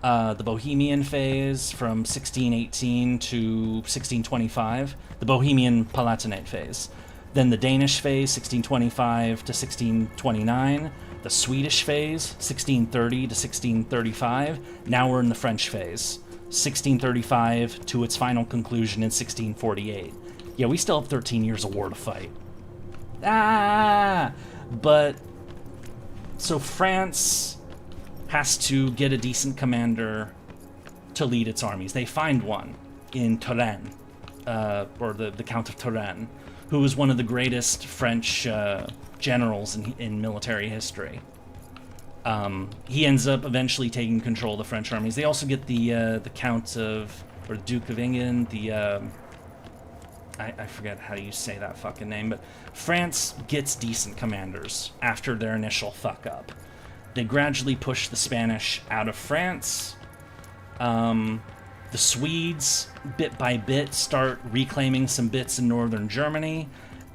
The Bohemian phase from 1618 to 1625. The Bohemian Palatinate phase. Then the Danish phase, 1625 to 1629. The Swedish phase, 1630 to 1635. Now we're in the French phase. 1635 to its final conclusion in 1648. Yeah, we still have 13 years of war to fight. But so France has to get a decent commander to lead its armies. They find one in Turenne, or the Count of Turenne, who was one of the greatest French generals in military history. He ends up eventually taking control of the French armies. They also get the Count of, or Duke of England, I forget how you say that fucking name, but France gets decent commanders after their initial fuck up. They gradually push the Spanish out of France. The Swedes, bit by bit, start reclaiming some bits in northern Germany,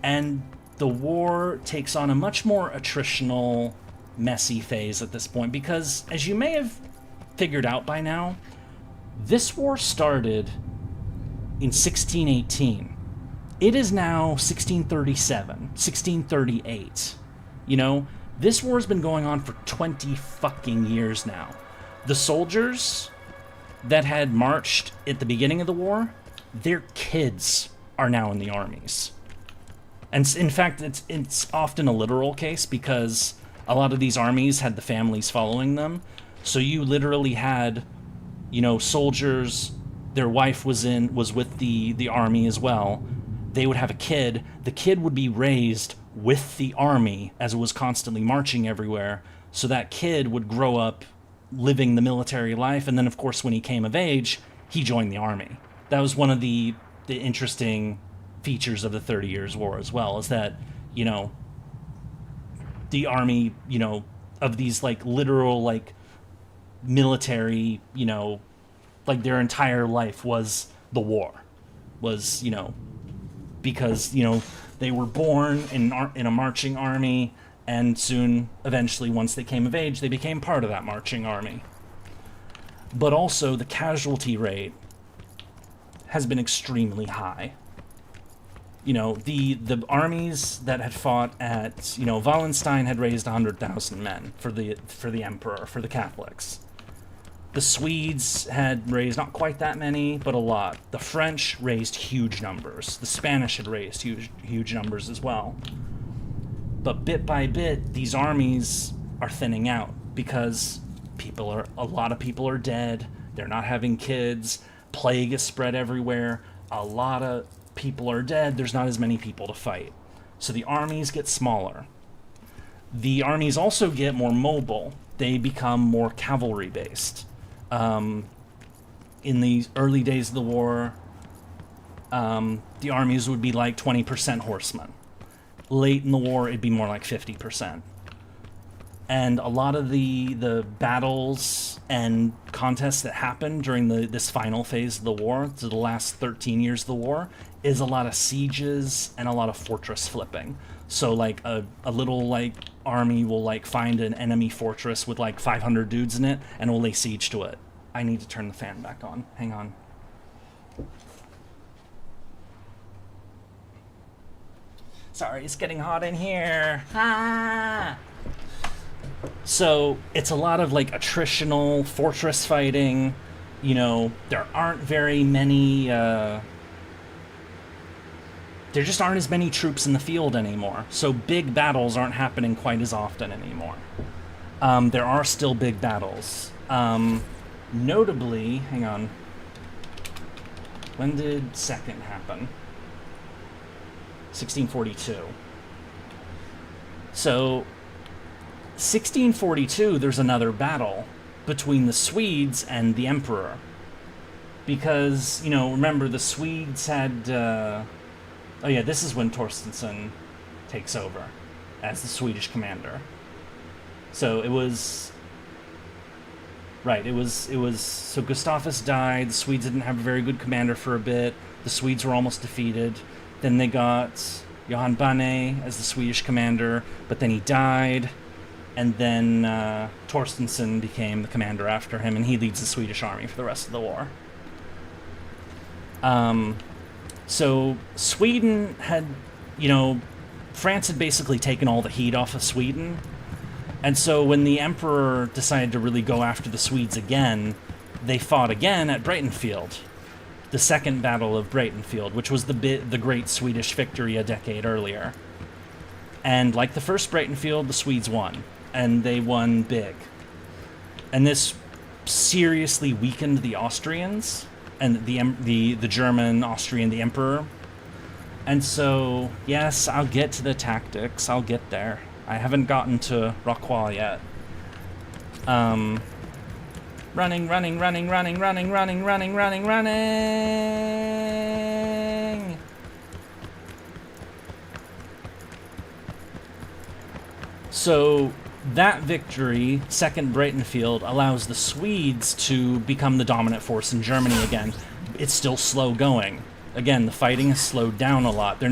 and the war takes on a much more attritional, messy phase at this point, because, as you may have figured out by now, this war started in 1618. It is now 1637, 1638. This war has been going on for 20 fucking years now. The soldiers that had marched at the beginning of the war, their kids are now in the armies. And in fact, it's often a literal case, because a lot of these armies had the families following them. So you literally had, soldiers, their wife was with the army as well. They would have a kid. The kid would be raised with the army as it was constantly marching everywhere. So that kid would grow up living the military life. And then, of course, when he came of age, he joined the army. That was one of the interesting features of the 30 Years' War as well, is that, the army, of these, literal, military, their entire life was the war. Was, because, you know, they were born in a marching army, and soon, eventually, once they came of age, they became part of that marching army. But also, the casualty rate has been extremely high. You know, the armies that had fought at, you know, Wallenstein had raised 100,000 men for the emperor, for the Catholics. The Swedes had raised not quite that many, but a lot. The French raised huge numbers. The Spanish had raised huge numbers as well. But bit by bit, these armies are thinning out because a lot of people are dead. They're not having kids. Plague is spread everywhere. A lot of people are dead. There's not as many people to fight. So the armies get smaller. The armies also get more mobile. They become more cavalry-based. In the early days of the war, the armies would be like 20% horsemen. Late in the war, it'd be more like 50%. And a lot of the battles and contests that happened during this final phase of the war, to the last 13 years of the war, is a lot of sieges and a lot of fortress flipping. So like a little like army will like find an enemy fortress with like 500 dudes in it and will lay siege to it. I need to turn the fan back on. Hang on. Sorry, it's getting hot in here. Ah! So it's a lot of like attritional fortress fighting. You know, there aren't very many there just aren't as many troops in the field anymore. So big battles aren't happening quite as often anymore. There are still big battles. Notably, hang on. When did Second happen? 1642. So, 1642, there's another battle between the Swedes and the Emperor. Because, you know, remember, the Swedes had... oh yeah, this is when Torstenson takes over as the Swedish commander. So it was... Right, it was... So Gustavus died, the Swedes didn't have a very good commander for a bit, the Swedes were almost defeated. Then they got Johan Bane as the Swedish commander, but then he died, and then Torstenson became the commander after him, and he leads the Swedish army for the rest of the war. So Sweden had, you know, France had basically taken all the heat off of Sweden, and so when the Emperor decided to really go after the Swedes again, they fought again at Breitenfeld. The Second Battle of Breitenfeld, which was the great Swedish victory a decade earlier. And like the first Breitenfeld, the Swedes won, and they won big. And this seriously weakened the Austrians, and the German, Austrian, the Emperor. And so, yes, I'll get to the tactics, I'll get there. I haven't gotten to Rocroi yet. Running. So that victory, Second Breitenfeld, allows the Swedes to become the dominant force in Germany again. It's still slow going. Again, the fighting has slowed down a lot.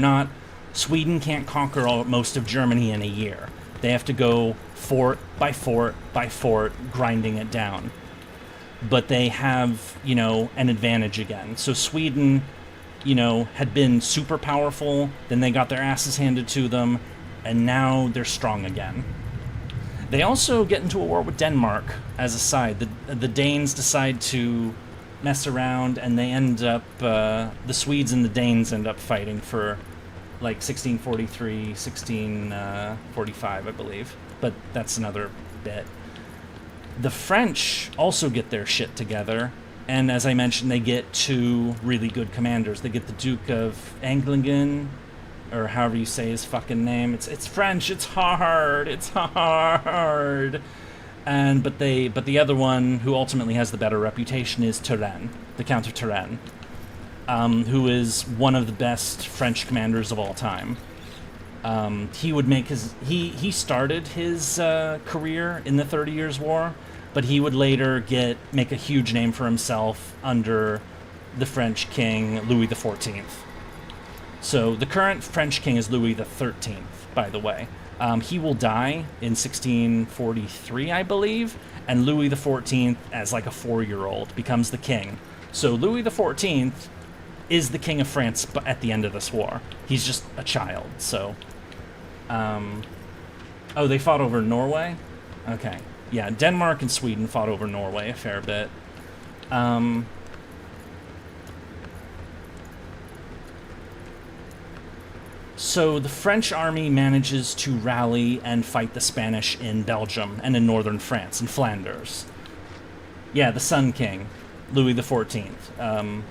Sweden can't conquer most of Germany in a year. They have to go fort by fort by fort, grinding it down. But they have, you know, an advantage again. So Sweden, you know, had been super powerful, then they got their asses handed to them, and now they're strong again. They also get into a war with Denmark as a side. The Danes decide to mess around, and they end up, the Swedes and the Danes end up fighting for like 1643, 1645, I believe. But that's another bit. The French also get their shit together, and as I mentioned, they get two really good commanders. They get the Duke of Englingen, or however you say his fucking name. It's French. It's hard. But the other one who ultimately has the better reputation is Turenne, the Count of Turenne, who is one of the best French commanders of all time. He started his career in the 30 Years' War, but he would later make a huge name for himself under the French king Louis XIV. So the current French king is Louis the 13th, by the way. He will die in 1643, I believe, and Louis the 14th, as like a 4-year-old, becomes the king. So Louis the 14th is the king of France at the end of this war. He's just a child, so... Oh, they fought over Norway? Okay. Yeah, Denmark and Sweden fought over Norway a fair bit. So the French army manages to rally and fight the Spanish in Belgium and in northern France, in Flanders. Yeah, the Sun King, Louis XIV.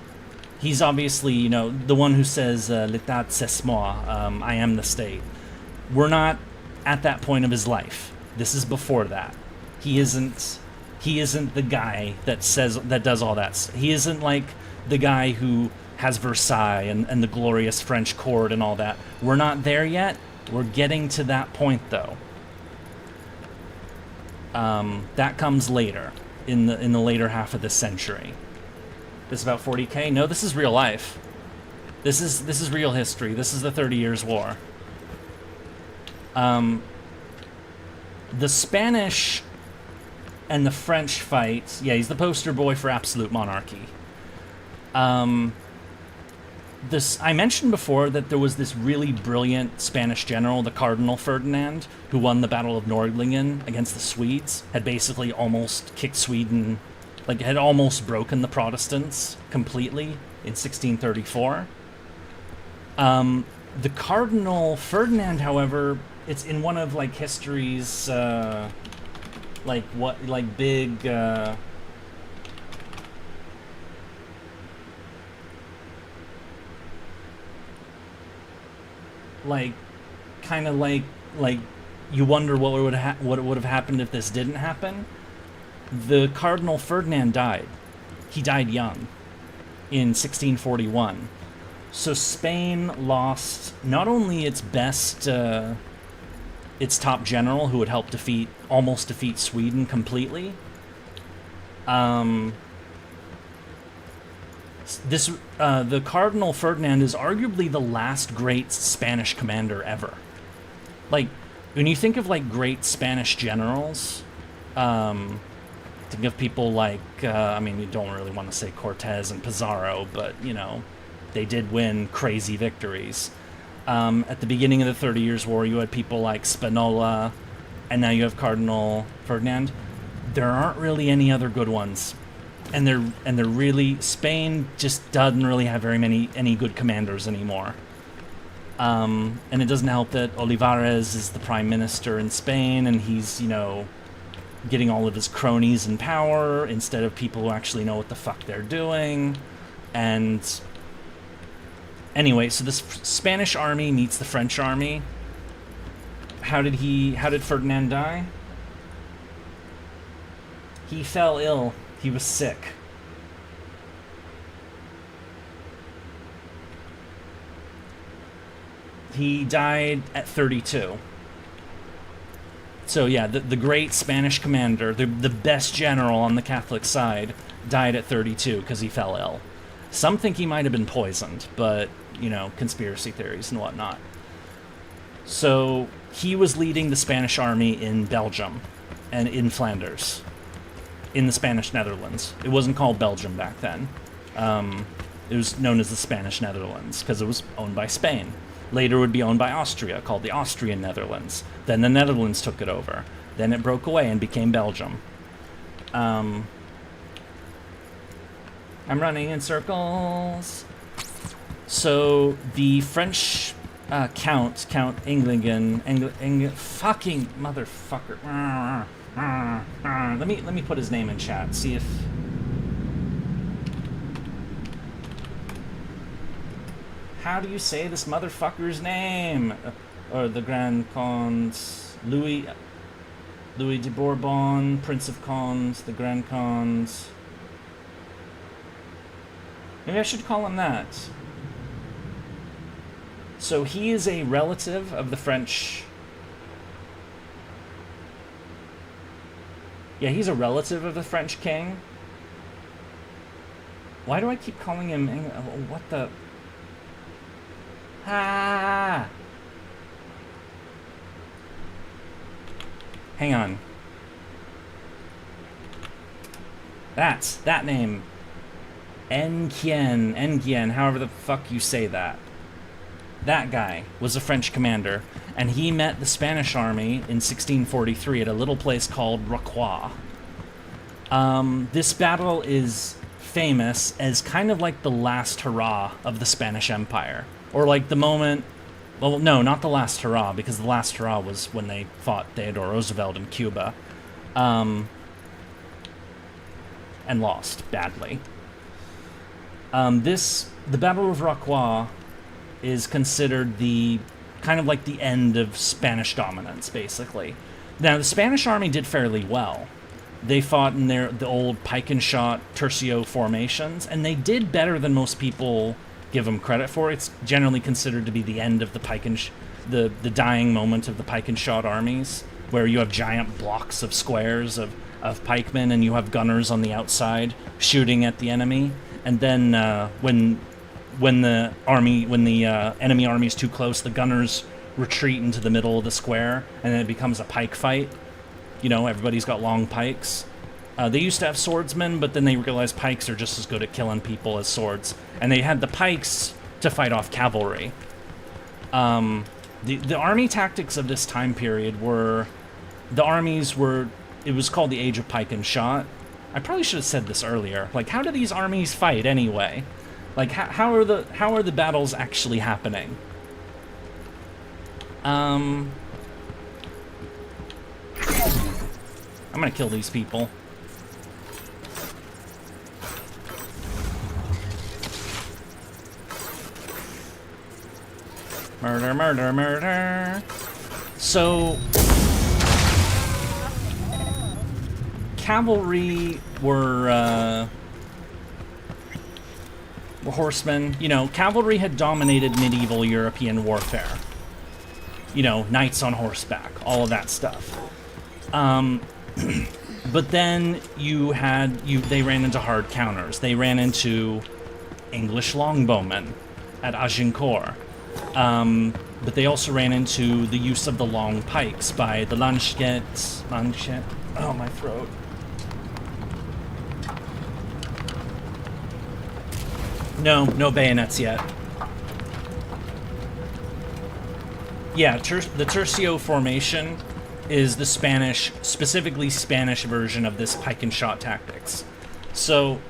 He's obviously, you know, the one who says, l'état c'est moi, I am the state. We're not at that point of his life. This is before that. He isn't the guy that does all that. He isn't like the guy who has Versailles and the glorious French court and all that. We're not there yet. We're getting to that point, though. That comes later, in the later half of this century. This is about 40K? No, this is real life. This is real history. This is the 30 Years' War. The Spanish and the French fight. Yeah, he's the poster boy for absolute monarchy. I mentioned before that there was this really brilliant Spanish general, the Cardinal Ferdinand, who won the Battle of Nordlingen against the Swedes, had basically almost kicked Sweden, like had almost broken the Protestants completely in 1634. The Cardinal Ferdinand, however, it's in one of like history's big kind of like you wonder what would have happened if this didn't happen. The Cardinal Ferdinand died. He died young in 1641. So Spain lost not only its best, its top general who would help almost defeat Sweden completely. The Cardinal Ferdinand is arguably the last great Spanish commander ever. Like, when you think of like great Spanish generals, think of people like, you don't really want to say Cortez and Pizarro, but, you know, they did win crazy victories. At the beginning of the 30 Years' War, you had people like Spinola, and now you have Cardinal Ferdinand. There aren't really any other good ones. And they're really, Spain just doesn't really have any good commanders anymore. And it doesn't help that Olivares is the prime minister in Spain, and he's, you know, getting all of his cronies in power instead of people who actually know what the fuck they're doing. And anyway, so this Spanish army meets the French army. How did Ferdinand die? He fell ill. He was sick. He died at 32. So yeah, the great Spanish commander, the best general on the Catholic side, died at 32 because he fell ill. Some think he might have been poisoned, but, you know, conspiracy theories and whatnot. So he was leading the Spanish army in Belgium and in Flanders, in the Spanish Netherlands. It wasn't called Belgium back then. It was known as the Spanish Netherlands because it was owned by Spain. Later it would be owned by Austria, called the Austrian Netherlands. Then the Netherlands took it over. Then it broke away and became Belgium. I'm running in circles. So the French Count Anglingen, fucking motherfucker. Let me put his name in chat. See if. How do you say this motherfucker's name? Or the Grand Cons, Louis de Bourbon, Prince of Cons, the Grand Cons. Maybe I should call him that. So he is a relative of the French. Yeah, he's a relative of the French king. Why do I keep calling him? What the? Ah! Hang on. That's that name. Nguyen, however the fuck you say that. That guy was a French commander, and he met the Spanish army in 1643 at a little place called Rocroi. This battle is famous as kind of like the last hurrah of the Spanish Empire. Or like the moment... Well, no, not the last hurrah, because the last hurrah was when they fought Theodore Roosevelt in Cuba. And lost badly. The Battle of Rocroi is considered the kind of like the end of Spanish dominance, basically. Now, the Spanish army did fairly well. They fought in the old pike and shot tercio formations, and they did better than most people give them credit for. It's generally considered to be the end of the pike and the dying moment of the pike and shot armies, where you have giant blocks of squares of pikemen, and you have gunners on the outside shooting at the enemy. And then when the enemy army is too close, the gunners retreat into the middle of the square, and then it becomes a pike fight. You know, everybody's got long pikes. They used to have swordsmen, but then they realized pikes are just as good at killing people as swords, and they had the pikes to fight off cavalry. The army tactics of this time period were, it was called the Age of Pike and Shot. I probably should have said this earlier. Like, how do these armies fight anyway? Like, how are the battles actually happening? I'm gonna kill these people. Murder, murder, murder. So, cavalry were horsemen. You know, cavalry had dominated medieval European warfare. You know, knights on horseback, all of that stuff. But then they ran into hard counters. They ran into English longbowmen at Agincourt. But they also ran into the use of the long pikes by the Lanchet. Oh, my throat. No bayonets yet. Yeah, the tercio formation is the specifically Spanish version of this pike and shot tactics. So,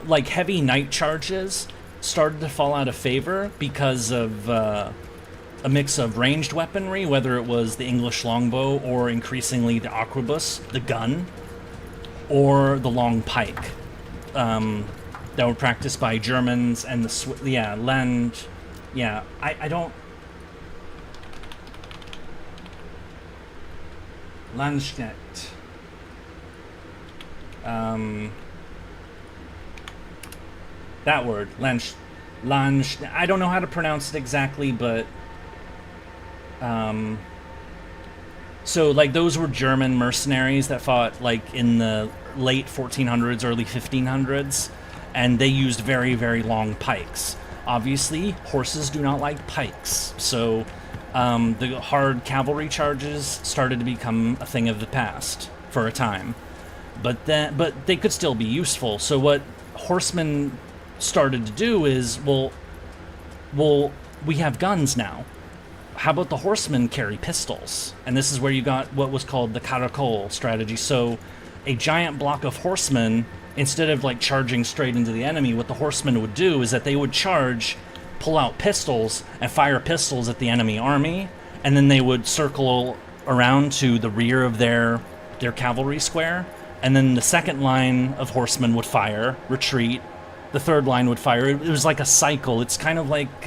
like heavy night charges started to fall out of favor because of a mix of ranged weaponry, whether it was the English longbow or increasingly the arquebus, the gun, or the long pike that were practiced by Germans and I don't... Landsknecht. That word, I don't know how to pronounce it exactly, but so like those were German mercenaries that fought like in the late 1400s, early 1500s, and they used very, very long pikes. Obviously, horses do not like pikes, so the hard cavalry charges started to become a thing of the past for a time. But they could still be useful. So what horsemen started to do is, well, we have guns now. How about the horsemen carry pistols? And this is where you got what was called the caracol strategy. So a giant block of horsemen, instead of like charging straight into the enemy, what the horsemen would do is that they would charge, pull out pistols, and fire pistols at the enemy army, and then they would circle around to the rear of their cavalry square, and then the second line of horsemen would fire, retreat, the third line would fire. It was like a cycle. It's kind of like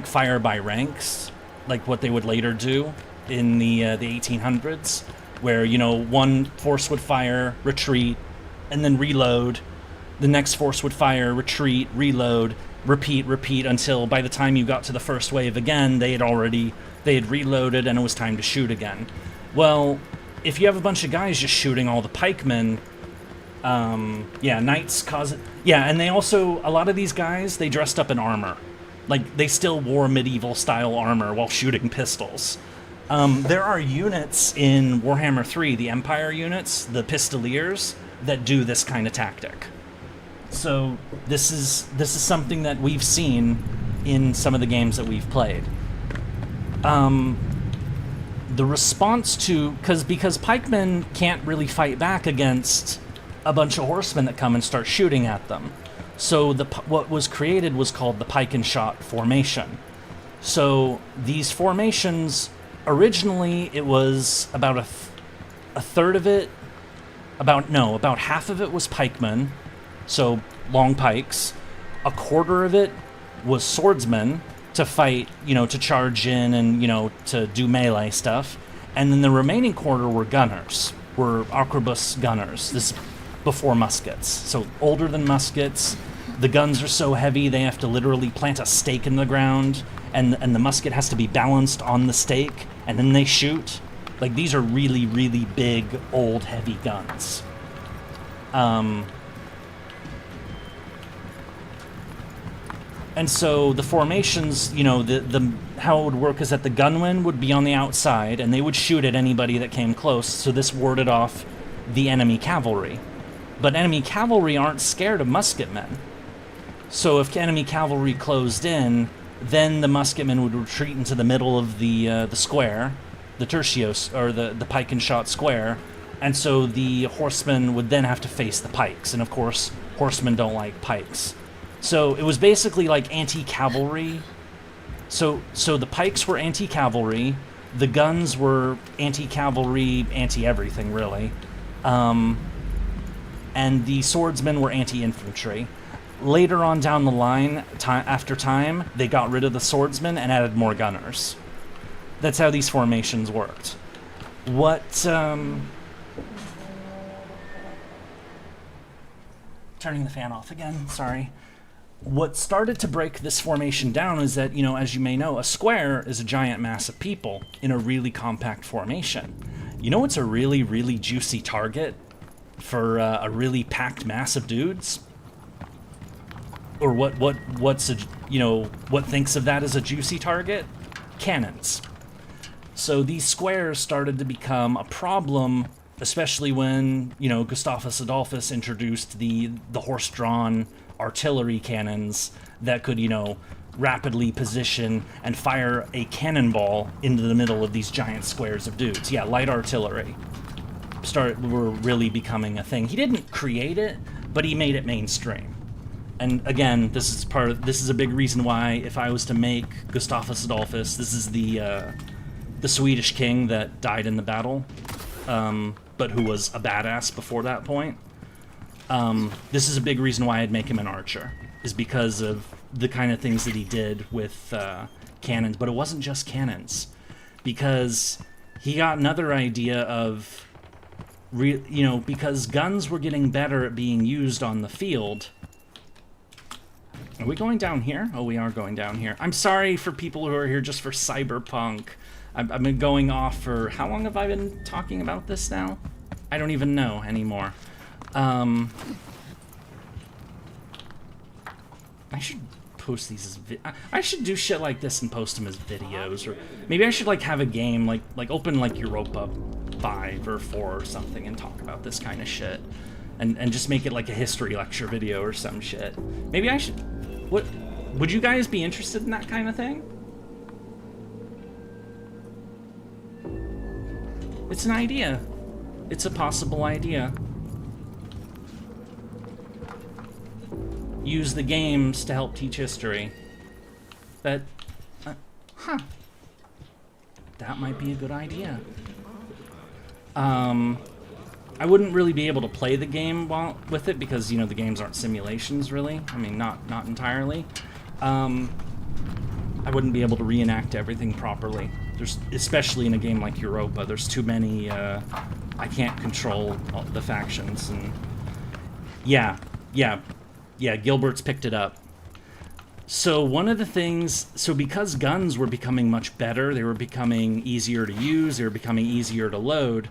fire by ranks, like what they would later do in the 1800s, where, you know, one force would fire, retreat, and then reload. The next force would fire, retreat, reload, repeat, until by the time you got to the first wave again, they had reloaded and it was time to shoot again. Well, if you have a bunch of guys just shooting all the pikemen, Yeah, knights cause it. Yeah, and they also, a lot of these guys, they dressed up in armor. Like, they still wore medieval-style armor while shooting pistols. There are units in Warhammer 3, the Empire units, the Pistoliers, that do this kind of tactic. So this is something that we've seen in some of the games that we've played. The response to... Because pikemen can't really fight back against a bunch of horsemen that come and start shooting at them. So what was created was called the pike and shot formation. So these formations, originally it was about a third of it, about half of it was pikemen, so long pikes. A quarter of it was swordsmen to fight, to charge in and, to do melee stuff. And then the remaining quarter were gunners, were arquebus gunners. This before muskets, so older than muskets. The guns are so heavy they have to literally plant a stake in the ground, and the musket has to be balanced on the stake, and then they shoot. Like, these are really, really big, old, heavy guns. And so the formations, how it would work is that the gunmen would be on the outside, and they would shoot at anybody that came close, so this warded off the enemy cavalry. But enemy cavalry aren't scared of musketmen. So if enemy cavalry closed in, then the musketmen would retreat into the middle of the square, the tertios, or the pike and shot square, and so the horsemen would then have to face the pikes, and of course, horsemen don't like pikes. So it was basically like anti-cavalry. So the pikes were anti-cavalry, the guns were anti-cavalry, anti-everything, really. And the swordsmen were anti-infantry. Later on down the line, after time, they got rid of the swordsmen and added more gunners. That's how these formations worked. Turning the fan off again, sorry. What started to break this formation down is that, as you may know, a square is a giant mass of people in a really compact formation. You know what's a really, really juicy target for a really packed mass of dudes? Or what thinks of that as a juicy target? Cannons. So these squares started to become a problem, especially when, Gustavus Adolphus introduced the horse-drawn artillery cannons that could, rapidly position and fire a cannonball into the middle of these giant squares of dudes. Yeah, light artillery were really becoming a thing. He didn't create it, but he made it mainstream. And again, this is a big reason why, if I was to make Gustavus Adolphus, this is the Swedish king that died in the battle, but who was a badass before that point. This is a big reason why I'd make him an archer, is because of the kind of things that he did with cannons. But it wasn't just cannons, because he got another idea of, because guns were getting better at being used on the field. Are we going down here? Oh, we are going down here. I'm sorry for people who are here just for Cyberpunk. I've been going off for... How long have I been talking about this now? I don't even know anymore. I should post these as I should do shit like this and post them as videos, or maybe I should have a game like open Europa 5 or 4 or something and talk about this kind of shit, and just make it like a history lecture video or some shit. Maybe I should. What would you guys be interested in that kind of thing? It's an idea. It's a possible idea. Use the games to help teach history. That might be a good idea. I wouldn't really be able to play the game with it because, the games aren't simulations, really. I mean, not entirely. I wouldn't be able to reenact everything properly. Especially in a game like Europa, there's too many, I can't control the factions, and yeah, Gilbert's picked it up. So one of the things, because guns were becoming much better, they were becoming easier to use, they were becoming easier to load,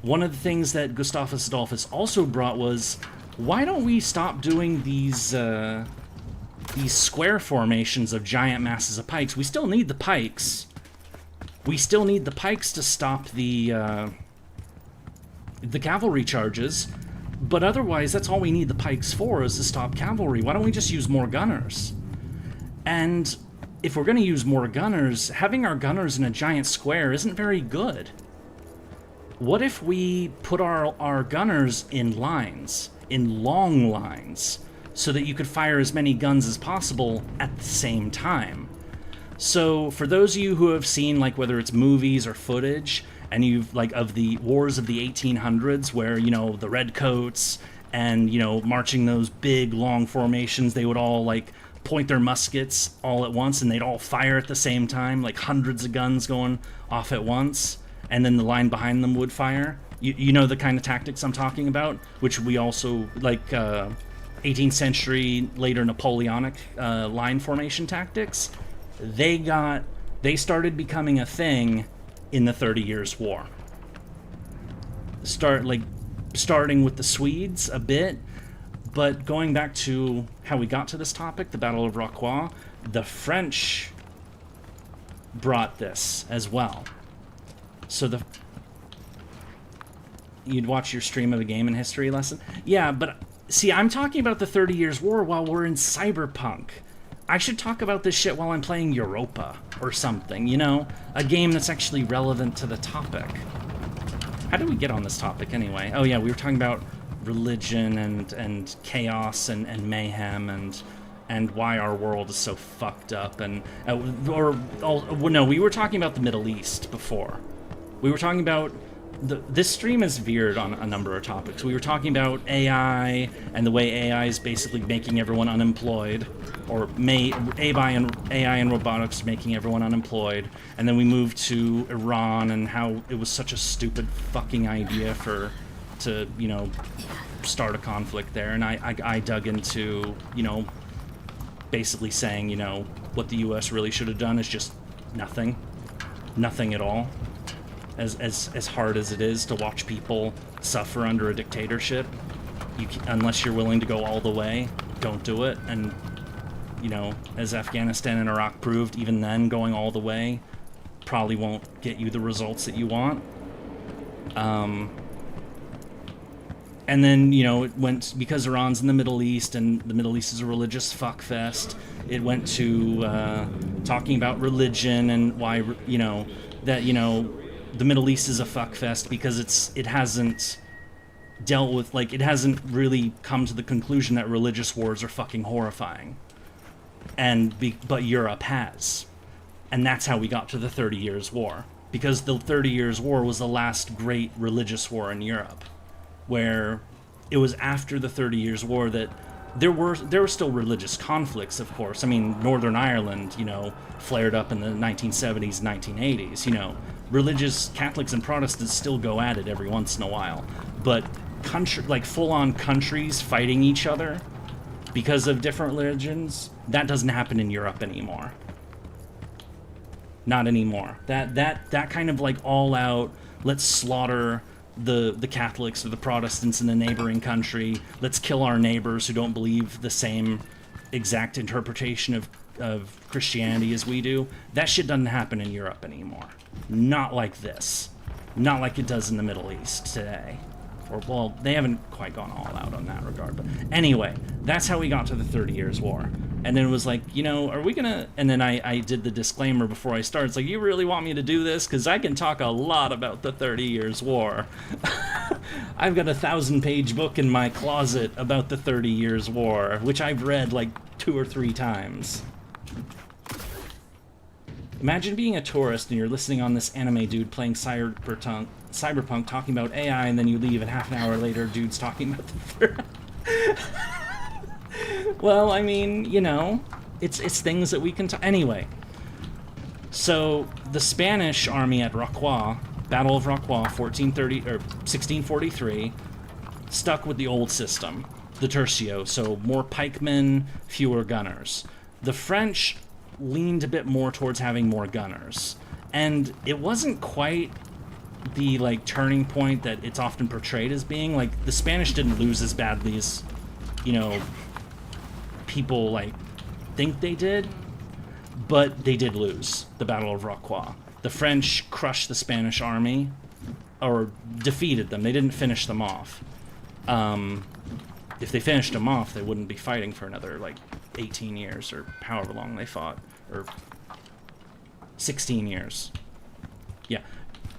one of the things that Gustavus Adolphus also brought was, why don't we stop doing these square formations of giant masses of pikes? We still need the pikes. We still need the pikes to stop the cavalry charges, but otherwise that's all we need the pikes for, is to stop cavalry. Why don't we just use more gunners? And if we're going to use more gunners, having our gunners in a giant square isn't very good. What if we put our gunners in lines, in long lines, so that you could fire as many guns as possible at the same time? So for those of you who have seen, like, whether it's movies or footage, and you've, like, of the wars of the 1800s, where, you know, the redcoats and, you know, marching those big long formations, they would all, like, point their muskets all at once, and they'd all fire at the same time, like hundreds of guns going off at once, and then the line behind them would fire. You know the kind of tactics I'm talking about, which we also, like, 18th century, later Napoleonic line formation tactics. They started becoming a thing in the 30 Years' War. Starting with the Swedes a bit, but going back to how we got to this topic, the Battle of Rocroi, the French brought this as well. So you'd watch your stream of a game and history lesson? Yeah, but see, I'm talking about the 30 Years' War while we're in Cyberpunk. I should talk about this shit while I'm playing Europa or something, you know? A game that's actually relevant to the topic. How did we get on this topic anyway? Oh yeah, we were talking about religion and chaos and mayhem and why our world is so fucked up, and no, we were talking about the Middle East before. We were talking about this stream has veered on a number of topics. We were talking about AI and the way AI is basically making everyone unemployed, or AI and robotics making everyone unemployed, and then we moved to Iran and how it was such a stupid fucking idea to, you know, start a conflict there. And I dug into, you know, basically saying, you know, what the US really should have done is just nothing at all. As hard as it is to watch people suffer under a dictatorship, unless you're willing to go all the way, don't do it. And, you know, as Afghanistan and Iraq proved, even then, going all the way probably won't get you the results that you want. And then, you know, it went, because Iran's in the Middle East, and the Middle East is a religious fuckfest, it went to talking about religion and why, you know, that, you know, the Middle East is a fuckfest because it hasn't dealt with, like, it hasn't really come to the conclusion that religious wars are fucking horrifying. But Europe has. And that's how we got to the 30 Years' War. Because the 30 Years' War was the last great religious war in Europe, where it was after the 30 Years' War that there were still religious conflicts, of course. I mean, Northern Ireland, you know, flared up in the 1970s, 1980s, you know. Religious Catholics and Protestants still go at it every once in a while. But full-on countries fighting each other because of different religions, that doesn't happen in Europe anymore. Not anymore. That kind of, like, all-out, let's slaughter the Catholics or the Protestants in the neighboring country, let's kill our neighbors who don't believe the same exact interpretation of Christianity as we do, that shit doesn't happen in Europe anymore. Not like this. Not like it does in the Middle East today. Or, well, they haven't quite gone all out on that regard. But anyway, that's how we got to the 30 Years' War. And then it was like, you know, are we gonna... And then I did the disclaimer before I started. It's like, you really want me to do this? Because I can talk a lot about the 30 Years' War. I've got a 1,000-page book in my closet about the 30 Years' War, which I've read like 2 or 3 times. Imagine being a tourist and you're listening on this anime dude playing Cyberpunk talking about AI, and then you leave and half an hour later dude's talking about the... Well, I mean, you know, it's things that we can anyway. So the Spanish army at Rocroi, Battle of Rocroi, 1643, stuck with the old system, the tercio, so more pikemen, fewer gunners. The French leaned a bit more towards having more gunners, and it wasn't quite the like turning point that it's often portrayed as being. Like, the Spanish didn't lose as badly as, you know, people like think they did, but they did lose the Battle of Rocroi. The French crushed the Spanish army, or defeated them. They didn't finish them off. If they finished them off, they wouldn't be fighting for another like 18 years or however long they fought, or 16 years. Yeah,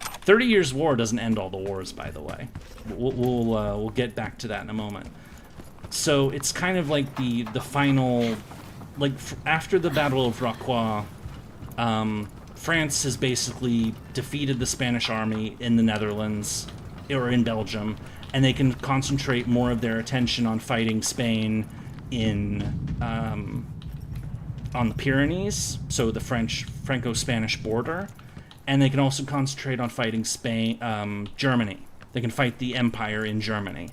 30 Years' War doesn't end all the wars, by the way. We'll get back to that in a moment. So it's kind of like the final, like after the Battle of Rocroi, France has basically defeated the Spanish army in the Netherlands or in Belgium, and they can concentrate more of their attention on fighting Spain in on the Pyrenees, so the Franco-Spanish border, and they can also concentrate on fighting Germany. They can fight the Empire in Germany.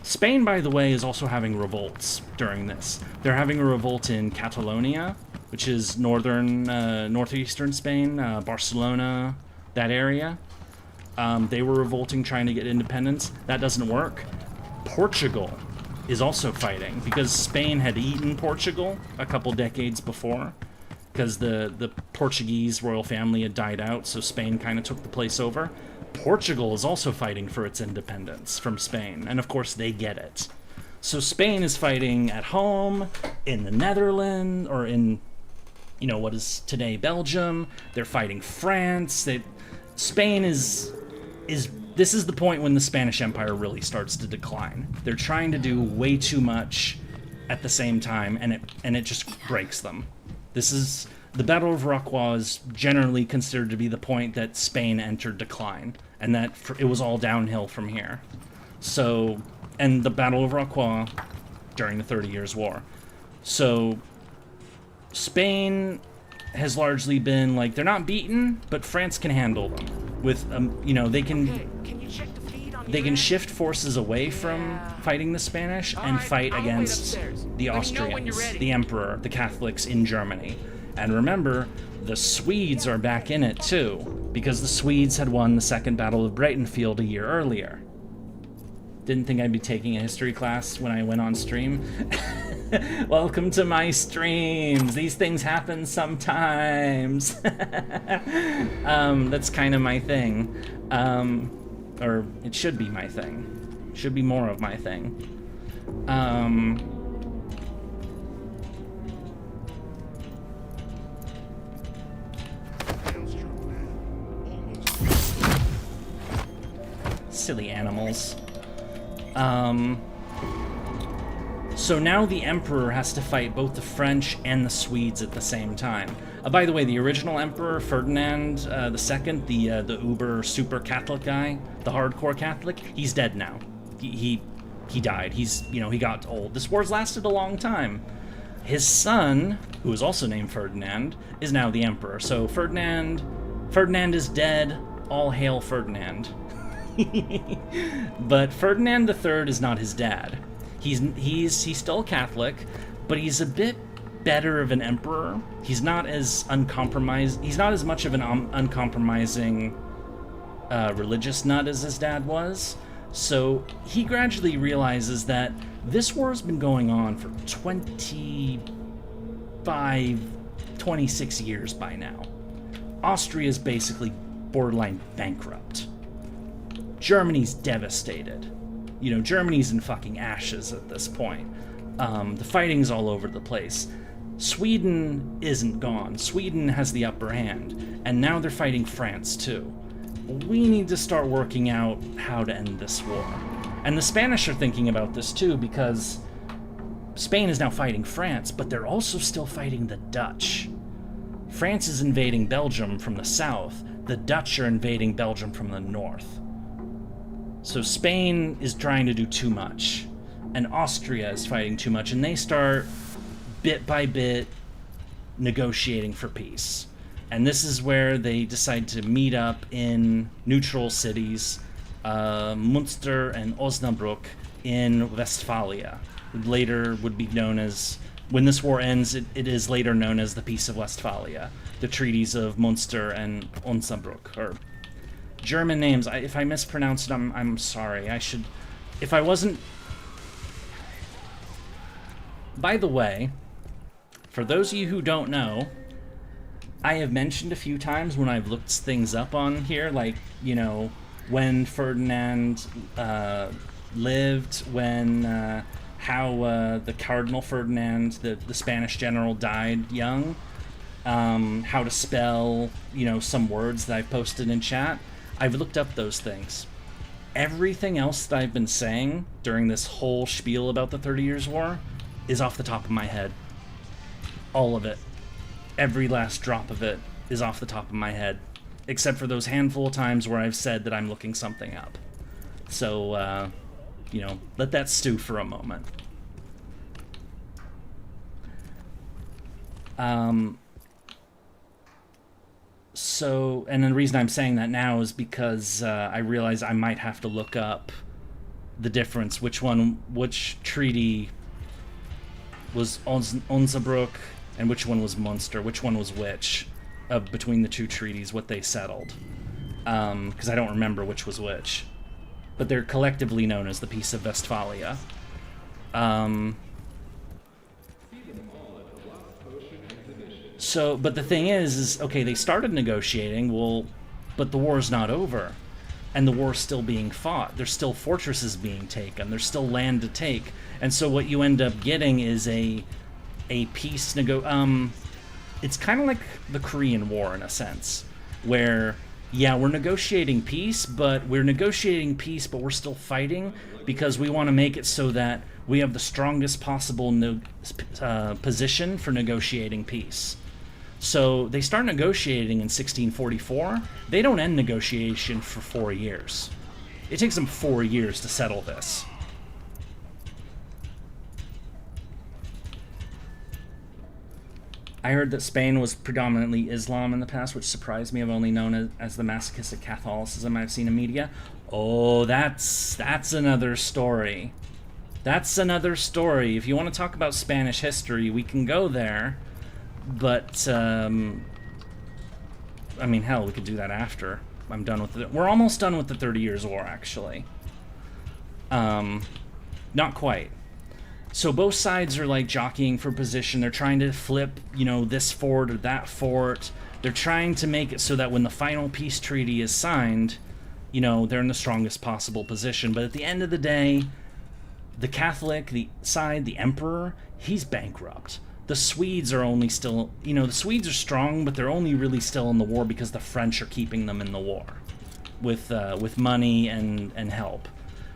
Spain, by the way, is also having revolts during this. They're having a revolt in Catalonia, which is northeastern Spain, Barcelona, that area. They were revolting, trying to get independence. That doesn't work. Portugal is also fighting, because Spain had eaten Portugal a couple decades before, because the Portuguese royal family had died out, so Spain kind of took the place over. Portugal is also fighting for its independence from Spain, and of course they get it. So Spain is fighting at home, in the Netherlands, or in, you know, what is today Belgium. They're fighting France. Spain is this is the point when the Spanish Empire really starts to decline. They're trying to do way too much at the same time, and it just breaks them. This is the Battle of Rocroi is generally considered to be the point that Spain entered decline, and that it was all downhill from here. So, and the Battle of Rocroi during the 30 Years' War. So, Spain has largely been like, they're not beaten, but France can handle them. With, you know, they can shift forces away from fighting the Spanish and fight against the Austrians, the Emperor, the Catholics in Germany. And remember, the Swedes are back in it too, because the Swedes had won the Second Battle of Breitenfeld a year earlier. Didn't think I'd be taking a history class when I went on stream. Welcome to my streams. These things happen sometimes. That's kind of my thing. Or it should be my thing. Should be more of my thing. Silly animals. So now the Emperor has to fight both the French and the Swedes at the same time. By the way, the original Emperor, Ferdinand II, the uber super Catholic guy, the hardcore Catholic, he's dead now. He died. He got old. This war's lasted a long time. His son, who is also named Ferdinand, is now the Emperor. So Ferdinand is dead. All hail Ferdinand. But Ferdinand III is not his dad. He's still Catholic, but he's a bit better of an emperor. He's not as uncompromised. He's not as much of an uncompromising religious nut as his dad was. So he gradually realizes that this war has been going on for 26 years by now. Austria is basically borderline bankrupt. Germany's devastated. You know, Germany's in fucking ashes at this point. The fighting's all over the place. Sweden isn't gone. Sweden has the upper hand, and now they're fighting France too. We need to start working out how to end this war. And the Spanish are thinking about this too, because Spain is now fighting France, but they're also still fighting the Dutch. France is invading Belgium from the south. The Dutch are invading Belgium from the north. So Spain is trying to do too much, and Austria is fighting too much, and they start, bit by bit, negotiating for peace. And this is where they decide to meet up in neutral cities, Münster and Osnabrück in Westphalia. Later would be known as, when this war ends, it is later known as the Peace of Westphalia, the treaties of Münster and Osnabrück, or German names. If I mispronounced it, I'm sorry. I should... If I wasn't... By the way, for those of you who don't know, I have mentioned a few times when I've looked things up on here, like, you know, when Ferdinand lived, when how the Cardinal Ferdinand, the Spanish general, died young, how to spell, you know, some words that I've posted in chat. I've looked up those things. Everything else that I've been saying during this whole spiel about the 30 Years' War is off the top of my head. All of it. Every last drop of it is off the top of my head, except for those handful of times where I've said that I'm looking something up. So, you know, let that stew for a moment. So, and the reason I'm saying that now is because I realize I might have to look up the difference, which treaty was Onzabruck and which one was Munster, which one was which, between the two treaties, what they settled. Because I don't remember which was which. But they're collectively known as the Peace of Westphalia. So, but the thing is, okay, they started negotiating, well, but the war's not over. And the war's still being fought. There's still fortresses being taken. There's still land to take. And so what you end up getting is a peace it's kind of like the Korean War in a sense, where, yeah, we're negotiating peace, but we're still fighting because we want to make it so that we have the strongest possible position for negotiating peace. So they start negotiating in 1644. They don't end negotiation for 4 years. It takes them 4 years to settle this. I heard that Spain was predominantly Islam in the past, which surprised me. I've only known as the masochistic Catholicism I've seen in media. Oh, that's another story. That's another story. If you want to talk about Spanish history, we can go there. But, I mean, hell, we could do that after I'm done with it. We're almost done with the 30 Years' War, actually. Not quite. So both sides are, like, jockeying for position. They're trying to flip, you know, this fort or that fort. They're trying to make it so that when the final peace treaty is signed, you know, they're in the strongest possible position. But at the end of the day, the Catholic, the emperor, he's bankrupt. The Swedes are only still, you know, the Swedes are strong, but they're only really still in the war because the French are keeping them in the war with money and help.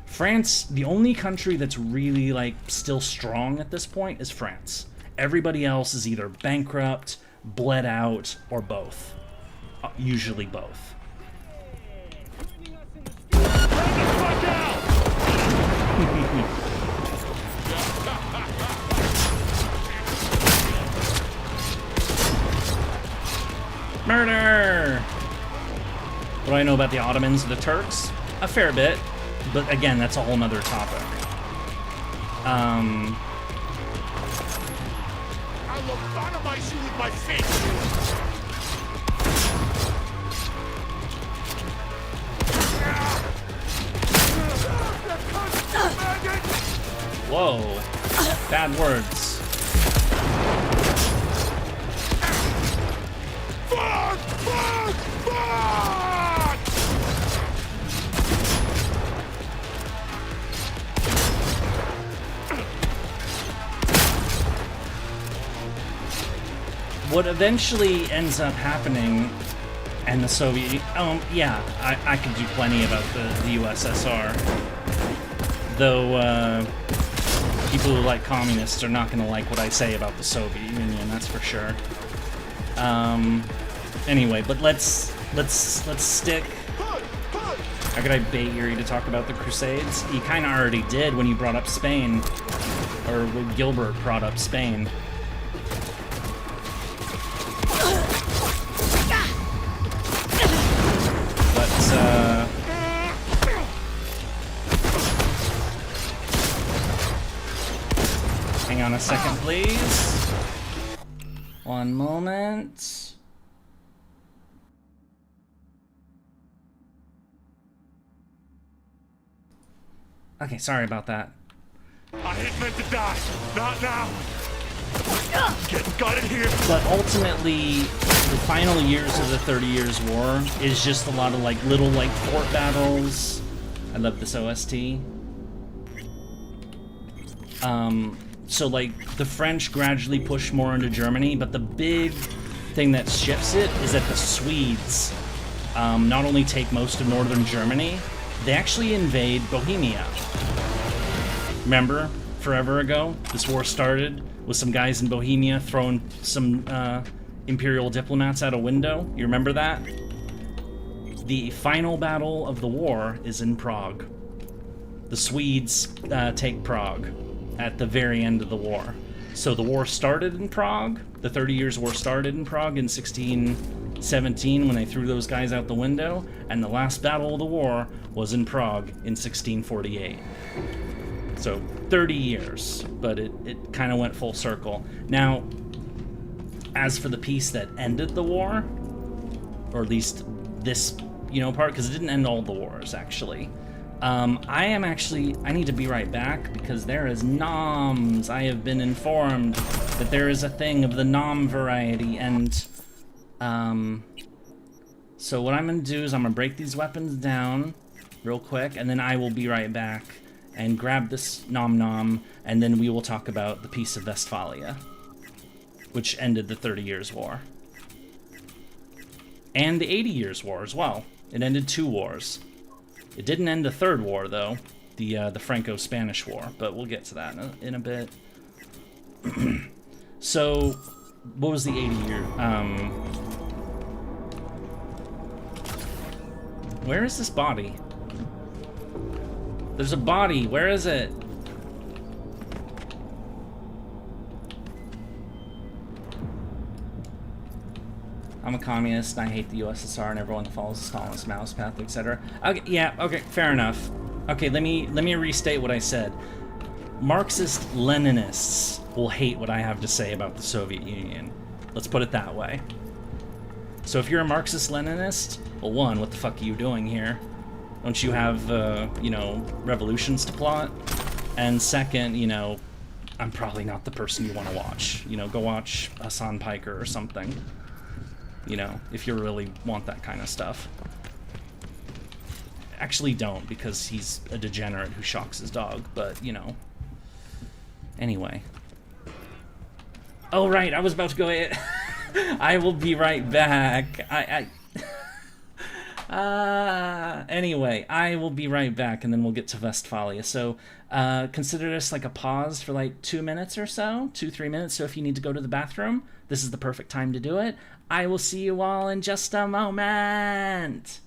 France, the only country that's really, like, still strong at this point is France. Everybody else is either bankrupt, bled out, or both. Usually both. Murder! What do I know about the Ottomans or the Turks? A fair bit. But again, that's a whole nother topic. I lobotomize you with my face! Whoa. Bad words. Fuck! Fuck! Fuck! What eventually ends up happening, and the Soviet... yeah, I could do plenty about the USSR. Though, people who like communists are not going to like what I say about the Soviet Union, that's for sure. Anyway, but let's stick... How could I bait Yurie to talk about the Crusades? He kind of already did when he brought up Spain, or when Gilbert brought up Spain. Hang on a second, please. One moment. Okay, sorry about that. I ain't meant to die. Not now. Got it here. But ultimately, the final years of the 30 Years' War is just a lot of like little like fort battles. I love this OST. So like the French gradually push more into Germany, but the big thing that shifts it is that the Swedes not only take most of northern Germany, they actually invade Bohemia. Remember, forever ago, this war started with some guys in Bohemia throwing some imperial diplomats out a window. You remember that? The final battle of the war is in Prague. The Swedes take Prague at the very end of the war. So the war started in Prague. The 30 Years' War started in Prague in 1617 when they threw those guys out the window, and the last battle of the war was in Prague in 1648. So 30 years, but it kind of went full circle. Now, as for the piece that ended the war, or at least this, part, because it didn't end all the wars, actually. I need to be right back, because there is noms. I have been informed that there is a thing of the nom variety, and, so what I'm going to do is I'm going to break these weapons down real quick, and then I will be right back and grab this nom, and then we will talk about the Peace of Westphalia, which ended the 30 Years' War. And the 80 Years' War as well. It ended 2 wars. It didn't end the 3rd war, though, the Franco-Spanish War, but we'll get to that in a bit. So, what was the 80 year? Where is this body? There's a body. Where is it? I'm a communist and I hate the USSR and everyone follows the Stalinist mouse path, etc. Okay, yeah, okay, fair enough. Okay, let me restate what I said. Marxist-Leninists will hate what I have to say about the Soviet Union. Let's put it that way. So if you're a Marxist-Leninist, well, one, what the fuck are you doing here? Don't you have, revolutions to plot? And second, I'm probably not the person you want to watch. Go watch Hassan Piker or something. If you really want that kind of stuff. Actually don't, because he's a degenerate who shocks his dog, but, Anyway. Oh, right, I was about to go... I will be right back. Anyway, I will be right back, and then we'll get to Westphalia. So, consider this like a pause for like 2 minutes or so, 2-3 minutes. So if you need to go to the bathroom, this is the perfect time to do it. I will see you all in just a moment.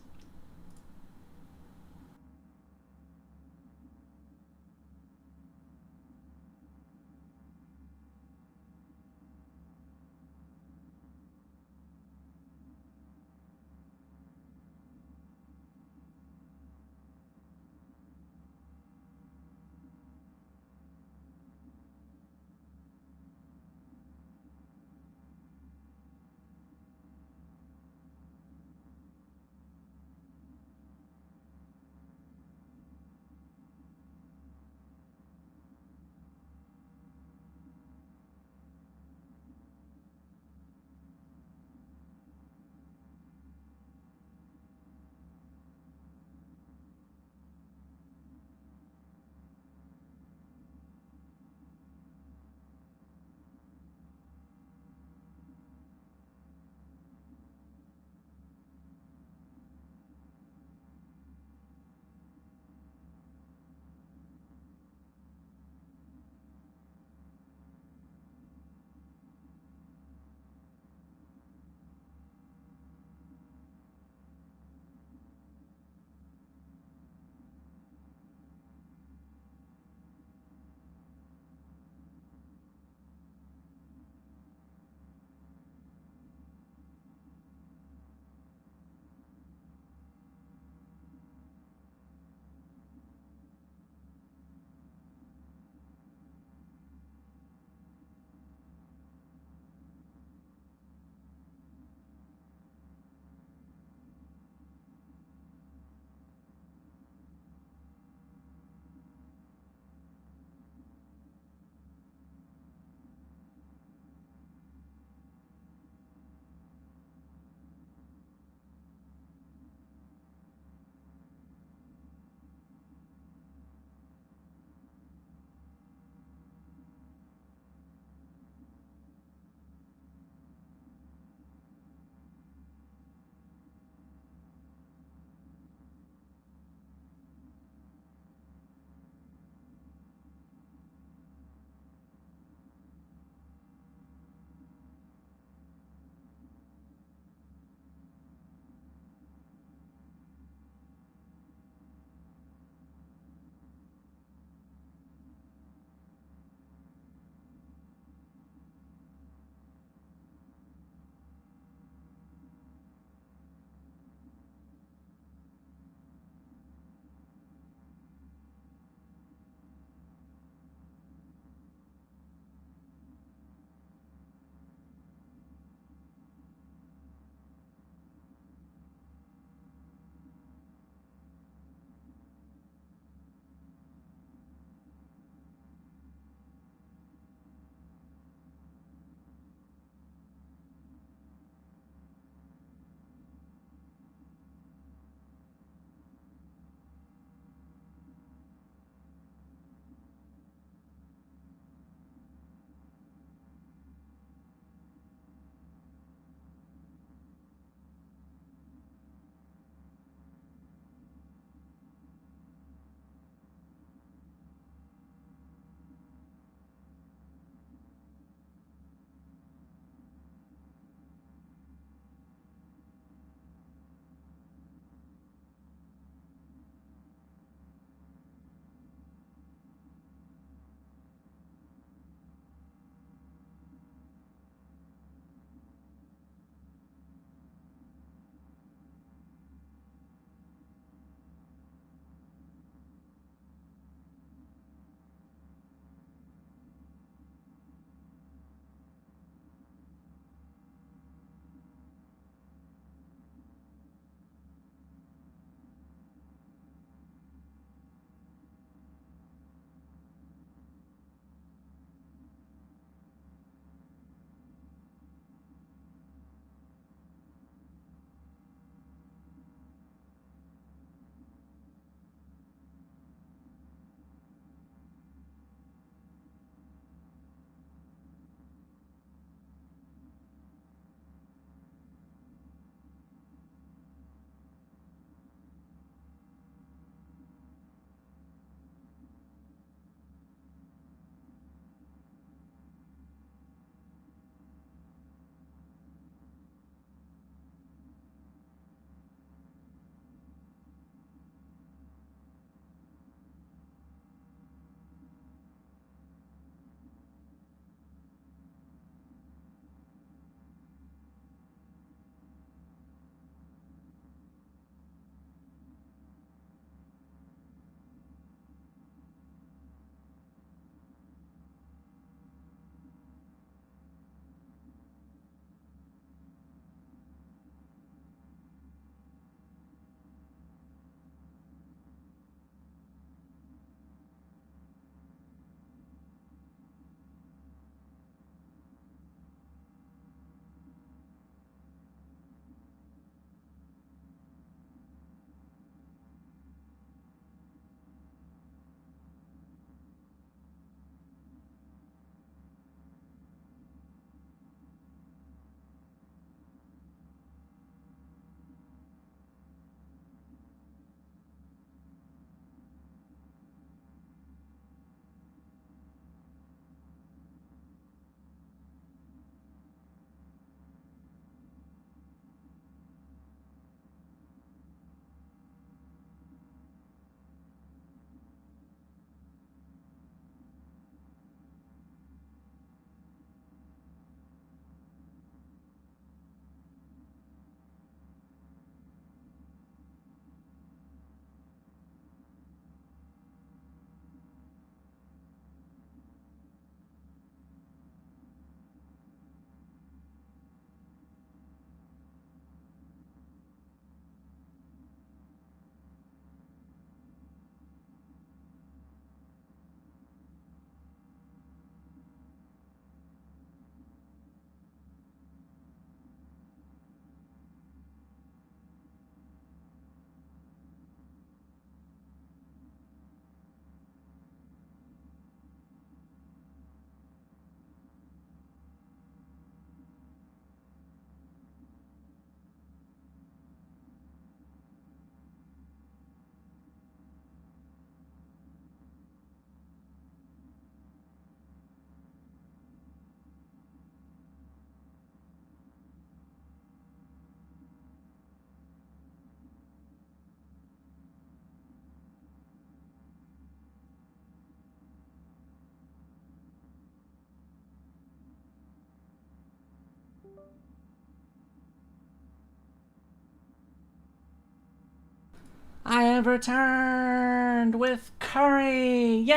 have returned with curry! Yay!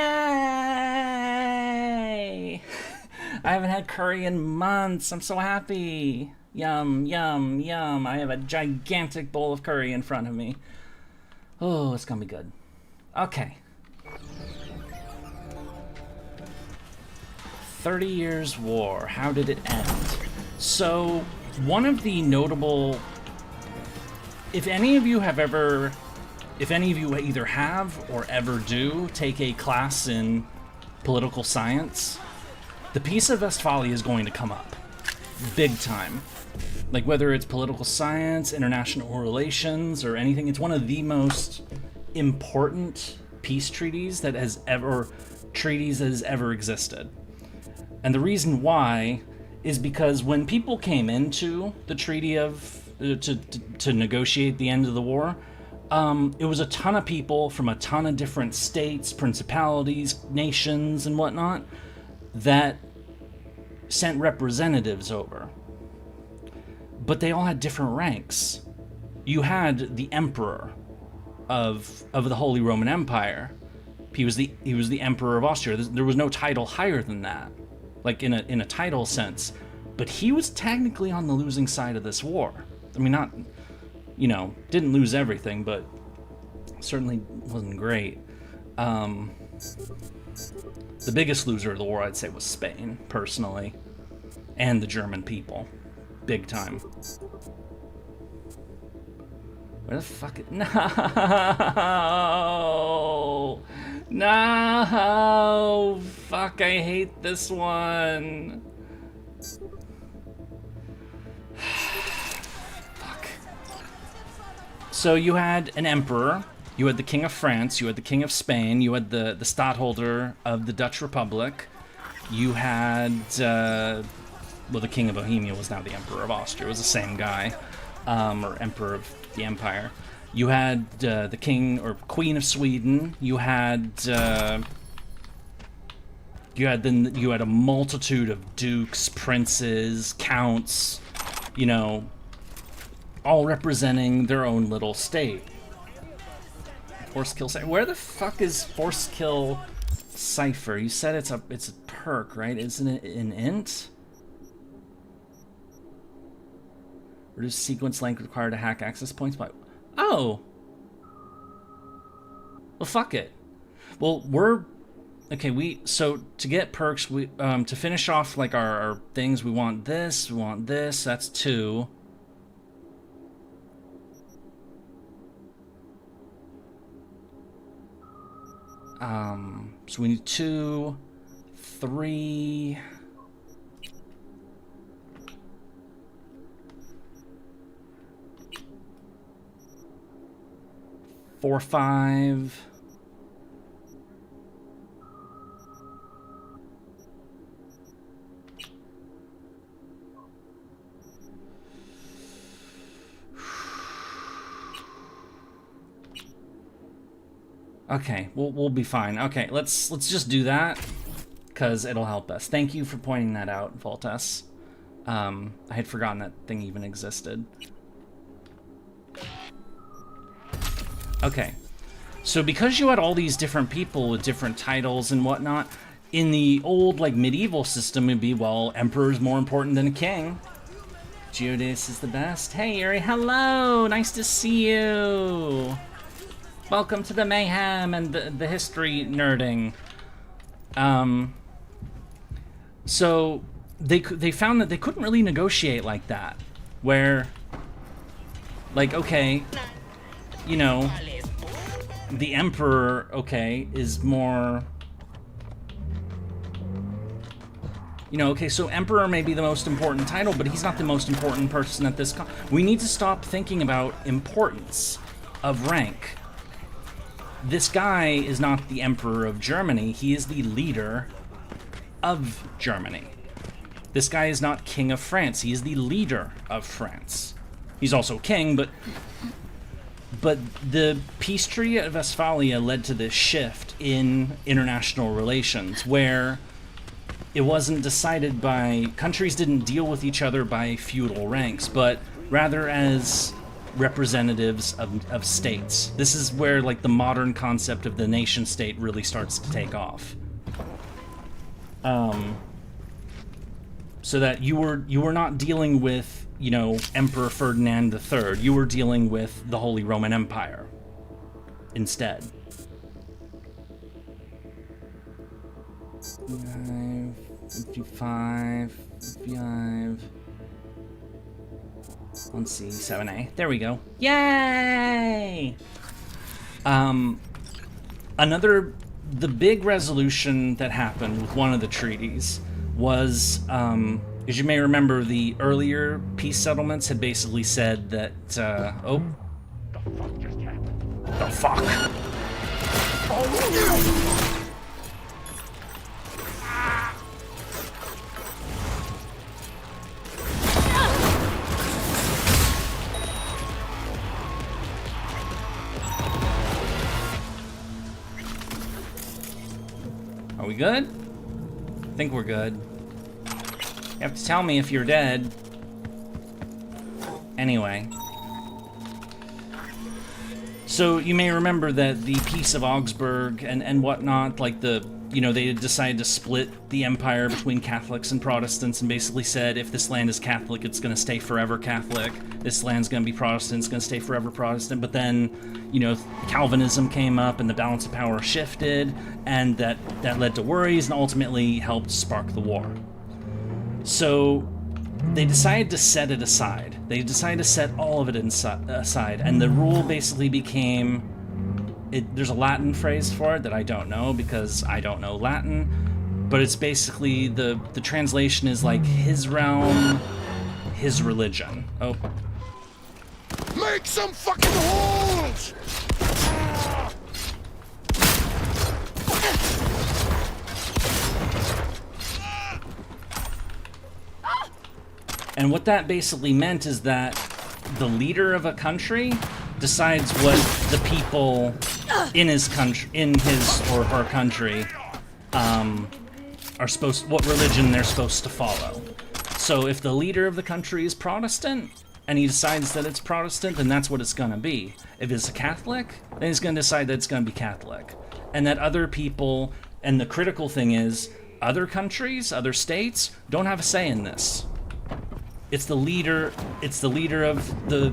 I haven't had curry in months. I'm so happy. Yum, yum, yum. I have a gigantic bowl of curry in front of me. Oh, it's gonna be good. Okay. 30 Years' War. How did it end? So, one of the notable... If any of you either have or ever do take a class in political science, the Peace of Westphalia is going to come up. Big time. Like, whether it's political science, international relations, or anything, it's one of the most important peace treaties that has ever existed. And the reason why is because when people came into the treaty of to negotiate the end of the war, it was a ton of people from a ton of different states, principalities, nations, and whatnot that sent representatives over. But they all had different ranks. You had the Emperor of the Holy Roman Empire. He was the Emperor of Austria. There was no title higher than that, like in a title sense. But he was technically on the losing side of this war. I mean, not, didn't lose everything, but certainly wasn't great. The biggest loser of the war, I'd say, was Spain, personally, and the German people. Big time. Where the fuck is... No! No! Fuck, I hate this one. Fuck. So you had an emperor, you had the King of France, you had the King of Spain, you had the stadtholder of the Dutch Republic, you had... well, the King of Bohemia was now the Emperor of Austria. It was the same guy, or Emperor of the Empire. You had the King or Queen of Sweden. You had a multitude of dukes, princes, counts, all representing their own little state. Force kill cipher. Where the fuck is force kill cipher? You said it's a perk, right? Isn't it an int? Reduce sequence length required to hack access points by... Oh! Well, fuck it. Well, okay, so to get perks, to finish off, like, our things, we want this, that's 2. So we need 2, 3... 4, 5. Okay, we'll be fine. Okay, let's just do that, because it'll help us. Thank you for pointing that out, Voltes. I had forgotten that thing even existed. Okay, so because you had all these different people with different titles and whatnot, in the old, like, medieval system, it'd be, well, emperor's more important than a king. Geodis is the best. Hey, Yurie, hello! Nice to see you! Welcome to the mayhem and the history nerding. So, they found that they couldn't really negotiate like that, where, like, okay, the emperor, okay, is more... okay, so emperor may be the most important title, but he's not the most important person at this we need to stop thinking about importance of rank. This guy is not the emperor of Germany, he is the leader of Germany. This guy is not king of France, he is the leader of France. He's also king, but the peace treaty of Westphalia led to this shift in international relations, where it wasn't decided by... countries didn't deal with each other by feudal ranks, but rather as representatives of states. This is where like the modern concept of the nation state really starts to take off. So that you were not dealing with, you know, Emperor Ferdinand III. You were dealing with the Holy Roman Empire instead. 55, 55. Let's see, 7A. There we go. Yay! The big resolution that happened with one of the treaties was, as you may remember, the earlier peace settlements had basically said that, oh. The fuck just happened? The fuck? Oh. Are we good? I think we're good. You have to tell me if you're dead. Anyway. So you may remember that the Peace of Augsburg and whatnot, like they decided to split the empire between Catholics and Protestants and basically said if this land is Catholic, it's going to stay forever Catholic. This land's going to be Protestant, it's going to stay forever Protestant. But then, you know, Calvinism came up and the balance of power shifted, and that led to worries and ultimately helped spark the war. So they decided to set it aside. They decided to set all of it aside, and the rule basically became... there's a Latin phrase for it that I don't know because I don't know Latin, but it's basically the translation is like his realm, his religion. Oh. Make some fucking holes! And what that basically meant is that the leader of a country decides what the people in his or her country what religion they're supposed to follow. So if the leader of the country is Protestant and he decides that it's Protestant, then that's what it's going to be. If it's a Catholic, then he's going to decide that it's going to be Catholic. And that other people, and the critical thing is, other countries, other states, don't have a say in this. It's the leader of the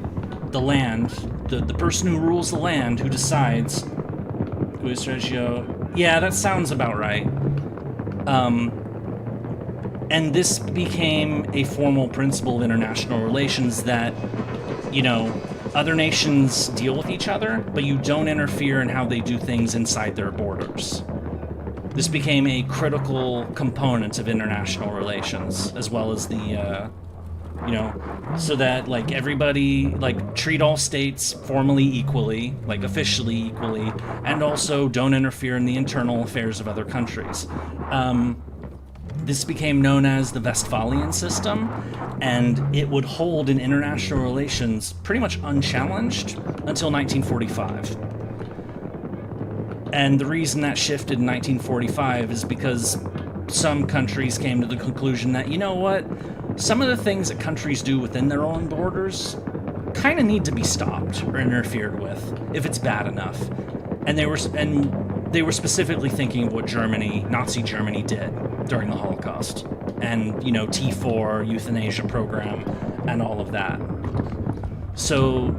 land, the person who rules the land who decides. Luis Reggio. Yeah, that sounds about right. And this became a formal principle of international relations that, you know, other nations deal with each other, but you don't interfere in how they do things inside their borders. This became a critical component of international relations, as well as the, you know, so that, like, everybody, like, treat all states formally equally, like, officially equally, and also don't interfere in the internal affairs of other countries. This became known as the Westphalian system, and it would hold in international relations pretty much unchallenged until 1945. And the reason that shifted in 1945 is because some countries came to the conclusion that, you know what, some of the things that countries do within their own borders kind of need to be stopped or interfered with if it's bad enough. And they were specifically thinking of what Nazi Germany did during the Holocaust. And, you know, T4, euthanasia program, and all of that. So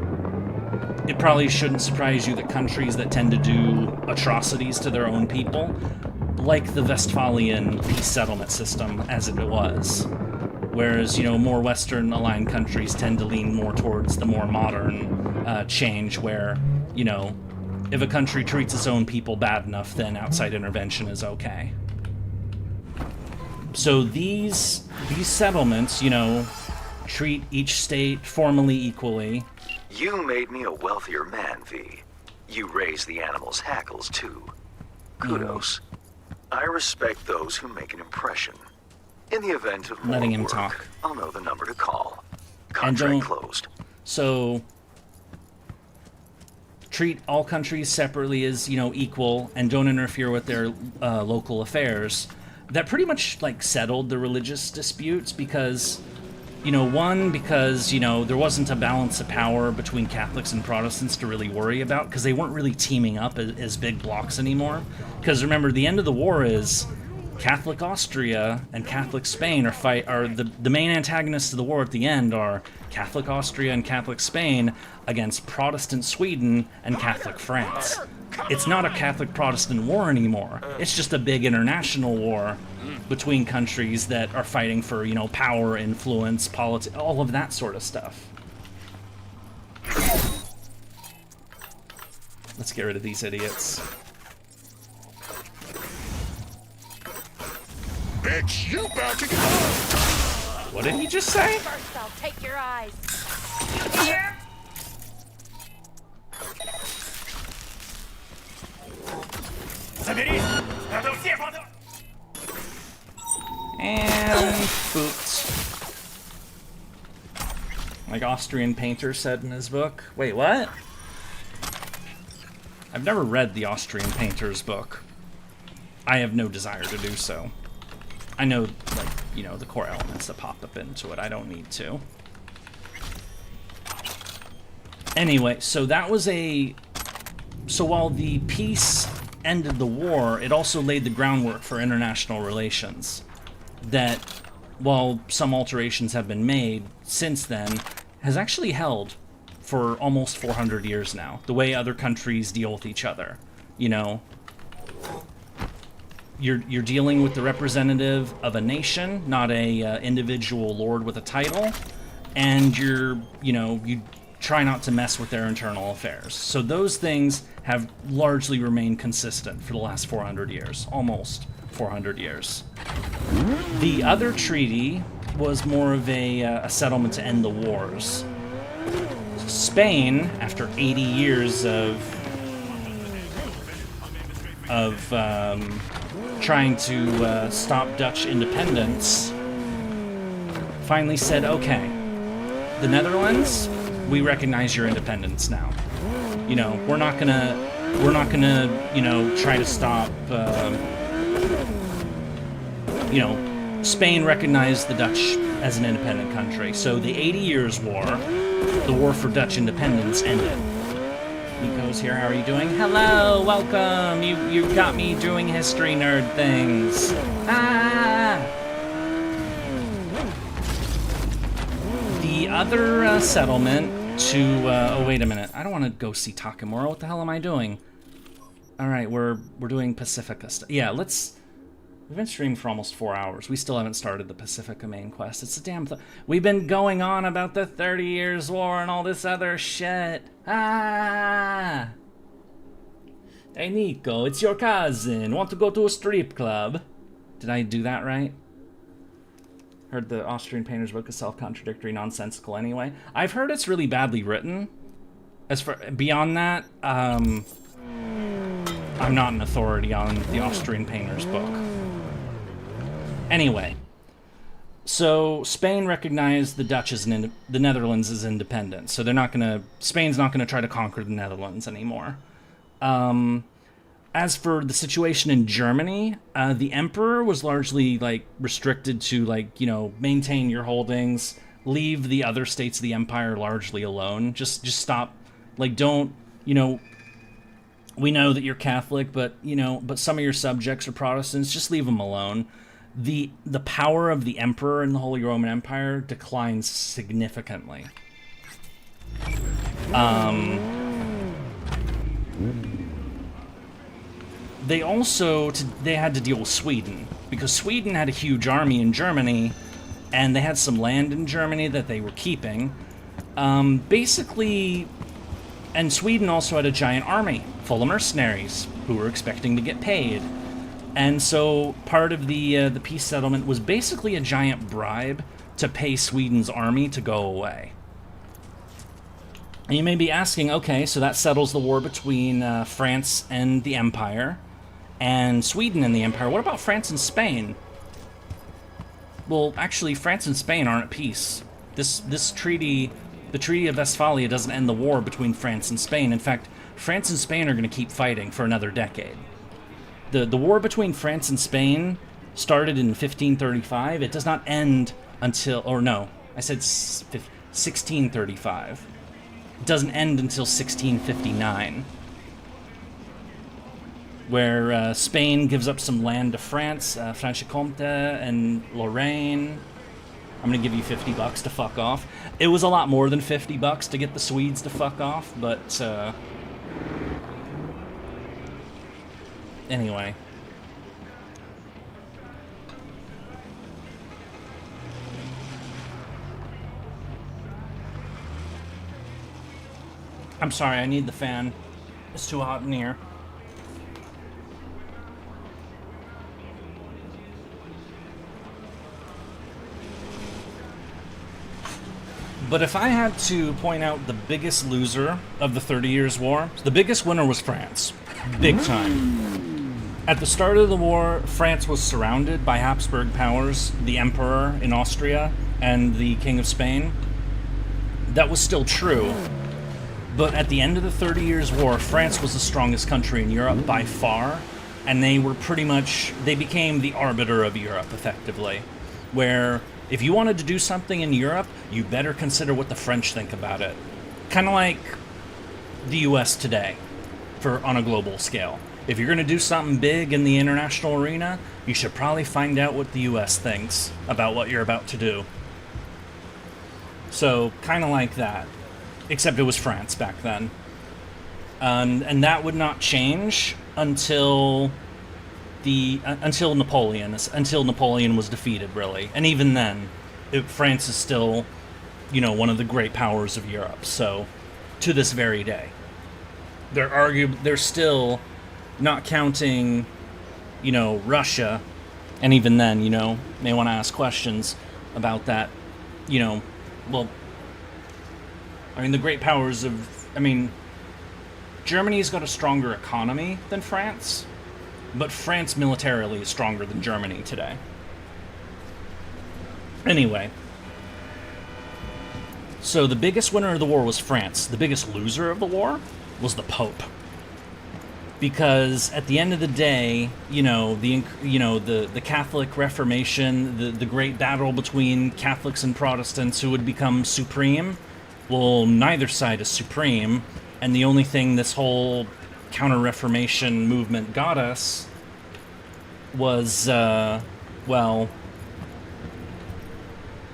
it probably shouldn't surprise you that countries that tend to do atrocities to their own people, like the Westphalian peace settlement system as it was, whereas, you know, more Western-aligned countries tend to lean more towards the more modern change where, you know, if a country treats its own people bad enough, then outside intervention is okay. So these settlements, you know, treat each state formally equally. You made me a wealthier man, V. You raised the animals' hackles, too. Kudos. I respect those who make an impression. In the event of more letting him work, talk. I'll know the number to call. Contract closed. So treat all countries separately as, you know, equal, and don't interfere with their local affairs. That pretty much, like, settled the religious disputes, because One, because, there wasn't a balance of power between Catholics and Protestants to really worry about, because they weren't really teaming up as big blocks anymore. Because remember, the end of the war is Catholic Austria and Catholic Spain are the main antagonists of the war at the end are Catholic Austria and Catholic Spain against Protestant Sweden and Catholic France. It's not a Catholic-Protestant war anymore. It's just a big international war between countries that are fighting for, power, influence, politics, all of that sort of stuff. Let's get rid of these idiots. Bitch, you about to go! What did he just say? First, I'll take your eyes. Here. And boots. Like Austrian painter said in his book. Wait, what? I've never read the Austrian painter's book. I have no desire to do so. I know, the core elements that pop up into it. I don't need to. Anyway, so that was so while the peace ended the war, it also laid the groundwork for international relations that, while some alterations have been made since then, has actually held for almost 400 years now, the way other countries deal with each other. You're dealing with the representative of a nation, not a individual lord with a title, and you try not to mess with their internal affairs. So those things have largely remained consistent for the last 400 years, almost 400 years. The other treaty was more of a settlement to end the wars. Spain, after 80 years of trying to stop Dutch independence, finally said, okay, the Netherlands, we recognize your independence now. We're not gonna, try to stop, Spain recognized the Dutch as an independent country. So the 80 Years' War, the war for Dutch independence, ended. Nico's here, how are you doing? Hello, welcome! You got me doing history nerd things. The other settlement to, oh wait a minute, I don't want to go see Takemura, what the hell am I doing? Alright, we're doing Pacifica stuff. Yeah, we've been streaming for almost 4 hours. We still haven't started the Pacifica main quest. It's a damn we've been going on about the 30 Years' War and all this other shit. Hey Nico, it's your cousin. Want to go to a strip club? Did I do that right? Heard the Austrian painter's book is self-contradictory, nonsensical anyway. I've heard it's really badly written. As for beyond that, I'm not an authority on the Austrian painter's book. Anyway, so Spain recognized the Dutch as the Netherlands as independent. So Spain's not gonna try to conquer the Netherlands anymore. As for the situation in Germany, the emperor was largely restricted to maintain your holdings, leave the other states of the empire largely alone. Just stop, don't, we know that you're Catholic, but some of your subjects are Protestants. Just leave them alone. The power of the emperor in the Holy Roman Empire declines significantly. They had to deal with Sweden, because Sweden had a huge army in Germany, and they had some land in Germany that they were keeping. Basically, and Sweden also had a giant army full of mercenaries who were expecting to get paid. And so part of the peace settlement was basically a giant bribe to pay Sweden's army to go away. And you may be asking, okay, so that settles the war between France and the Empire, and Sweden and the Empire. What about France and Spain? Well, actually, France and Spain aren't at peace. This treaty, the Treaty of Westphalia, doesn't end the war between France and Spain. In fact, France and Spain are going to keep fighting for another decade. The war between France and Spain started in 1535. It does not end until, or no, I said 1635. It doesn't end until 1659, where Spain gives up some land to France, Franche-Comté and Lorraine. I'm gonna give you $50 to fuck off. It was a lot more than $50 to get the Swedes to fuck off, but anyway. I'm sorry, I need the fan. It's too hot in here. But if I had to point out the biggest loser of the 30 Years' War, the biggest winner was France. Big time. At the start of the war, France was surrounded by Habsburg powers, the Emperor in Austria, and the King of Spain. That was still true. But at the end of the 30 Years' War, France was the strongest country in Europe by far, and they were pretty much, they became the arbiter of Europe, effectively. Where, if you wanted to do something in Europe, you better consider what the French think about it. Kind of like the US today, on a global scale. If you're going to do something big in the international arena, you should probably find out what the US thinks about what you're about to do. So, kind of like that. Except it was France back then. And that would not change until Napoleon was defeated, really. And even then, France is still, one of the great powers of Europe. So, to this very day. They're still not counting, Russia. And even then, may want to ask questions about that, well, the great powers of... Germany's got a stronger economy than France, but France militarily is stronger than Germany today. Anyway. So the biggest winner of the war was France. The biggest loser of the war was the Pope. Because at the end of the day, the Catholic Reformation, the great battle between Catholics and Protestants who would become supreme... Well, neither side is supreme, and the only thing this whole counter-reformation movement got us was, it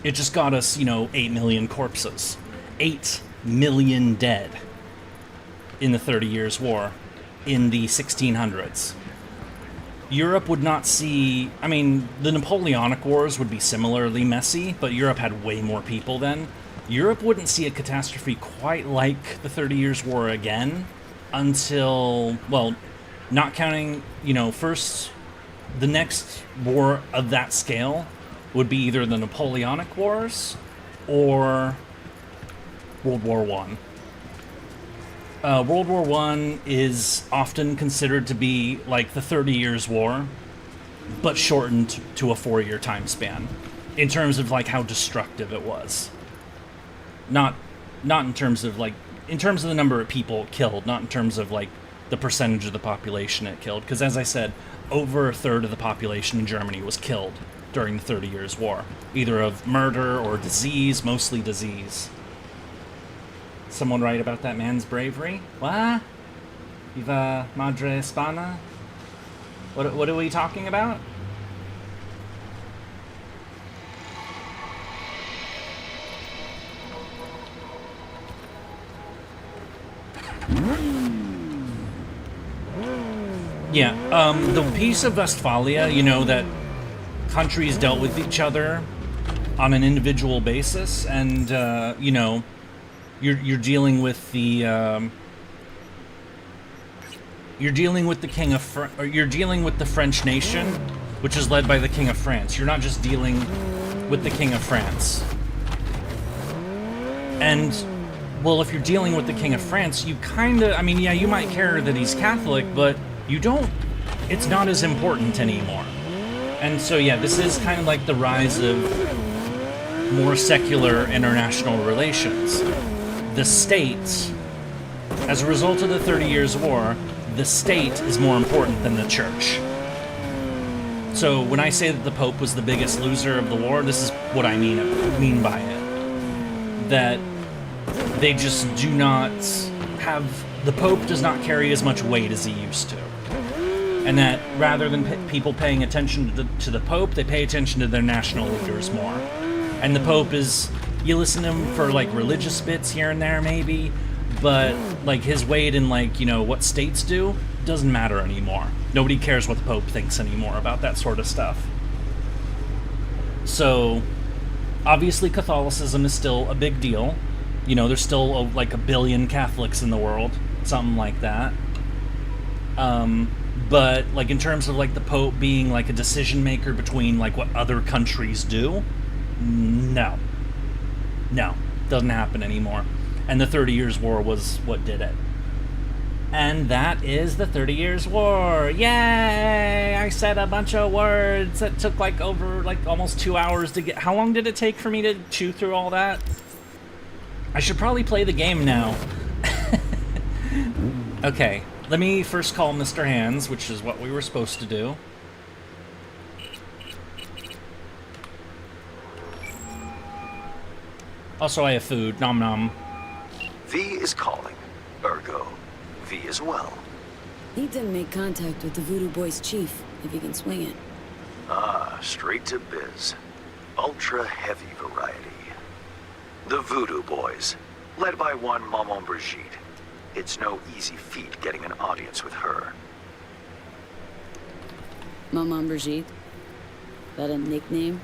just got us, 8 million corpses. 8 million dead in the 30 Years' War in the 1600s. Europe would not see... the Napoleonic Wars would be similarly messy, but Europe had way more people then. Europe wouldn't see a catastrophe quite like the 30 Years' War again until, not counting, first, the next war of that scale would be either the Napoleonic Wars or World War I. World War I is often considered to be like the 30 Years' War, but shortened to a 4-year time span, in terms of how destructive it was. Not in terms of the number of people killed, not in terms of the percentage of the population it killed, because as I said, over a third of the population in Germany was killed during the 30 Years' War, either of murder or disease, mostly disease. Someone write about that man's bravery? What? Viva Madre Hispana? What are we talking about? Yeah, the Peace of Westphalia, that countries dealt with each other on an individual basis, and, you're dealing with the, you're dealing with the French nation, which is led by the King of France. You're not just dealing with the King of France. And... well, if you're dealing with the King of France, you you might care that he's Catholic, but you don't... it's not as important anymore. And so, yeah, this is kind of like the rise of more secular international relations. The state, as a result of the 30 Years' War, the state is more important than the church. So when I say that the Pope was the biggest loser of the war, this is what I mean by it. that they just do not have, the Pope does not carry as much weight as he used to. And that rather than people paying attention to the Pope, they pay attention to their national leaders more. And the Pope is, you listen to him for like religious bits here and there maybe, but like his weight in like, you know, what states do doesn't matter anymore. Nobody cares what the Pope thinks anymore about that sort of stuff. So obviously Catholicism is still a big deal. You know, there's still like 1 billion Catholics in the world, something like that. But like in terms of like the Pope being like a decision maker between like what other countries do, no, doesn't happen anymore. And the 30 Years' War was what did it. And that is the 30 Years' War. Yay! I said a bunch of words that took like over like almost 2 hours to get. How long did it take for me to chew through all that? I should probably play the game now. Okay, let me first call Mr. Hands, which is what we were supposed to do. Also, I have food. Nom nom. V is calling. Ergo, V as well. Need to make contact with the Voodoo Boys chief, if he can swing it. Ah, straight to biz. Ultra heavy variety. The Voodoo Boys, led by one Maman Brigitte. It's no easy feat getting an audience with her. Maman Brigitte? That a nickname?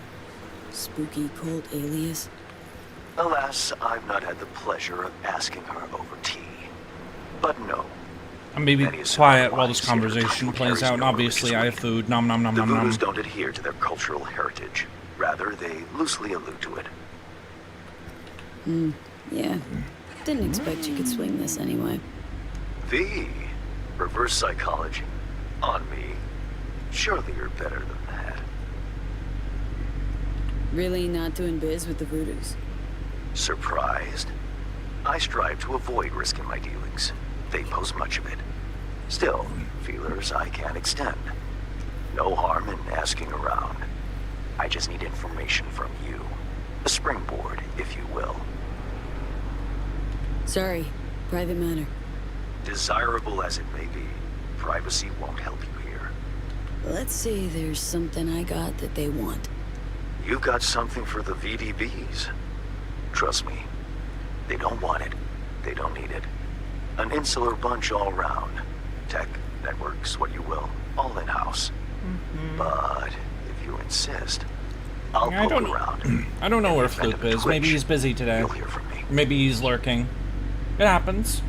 Spooky cult alias? Alas, I've not had the pleasure of asking her over tea. But no. I'm maybe quiet while this conversation plays out, and obviously I have food. Nom nom nom nom nom. The Voodoos don't adhere to their cultural heritage. Rather, they loosely allude to it. Yeah. Didn't expect you could swing this anyway. V. Reverse psychology. On me. Surely you're better than that. Really not doing biz with the Voodoos? Surprised? I strive to avoid risk in my dealings. They pose much of it. Still, feelers I can extend. No harm in asking around. I just need information from you. A springboard, if you will. Sorry, private matter. Desirable as it may be, privacy won't help you here. Let's say there's something I got that they want. You've got something for the VDBs. Trust me, they don't want it. They don't need it. An insular bunch all round. Tech, networks, what you will, all in-house. But if you insist, I'll poke around. I don't know where Floop is. Maybe he's busy today. You'll hear from me. Maybe he's lurking. It happens.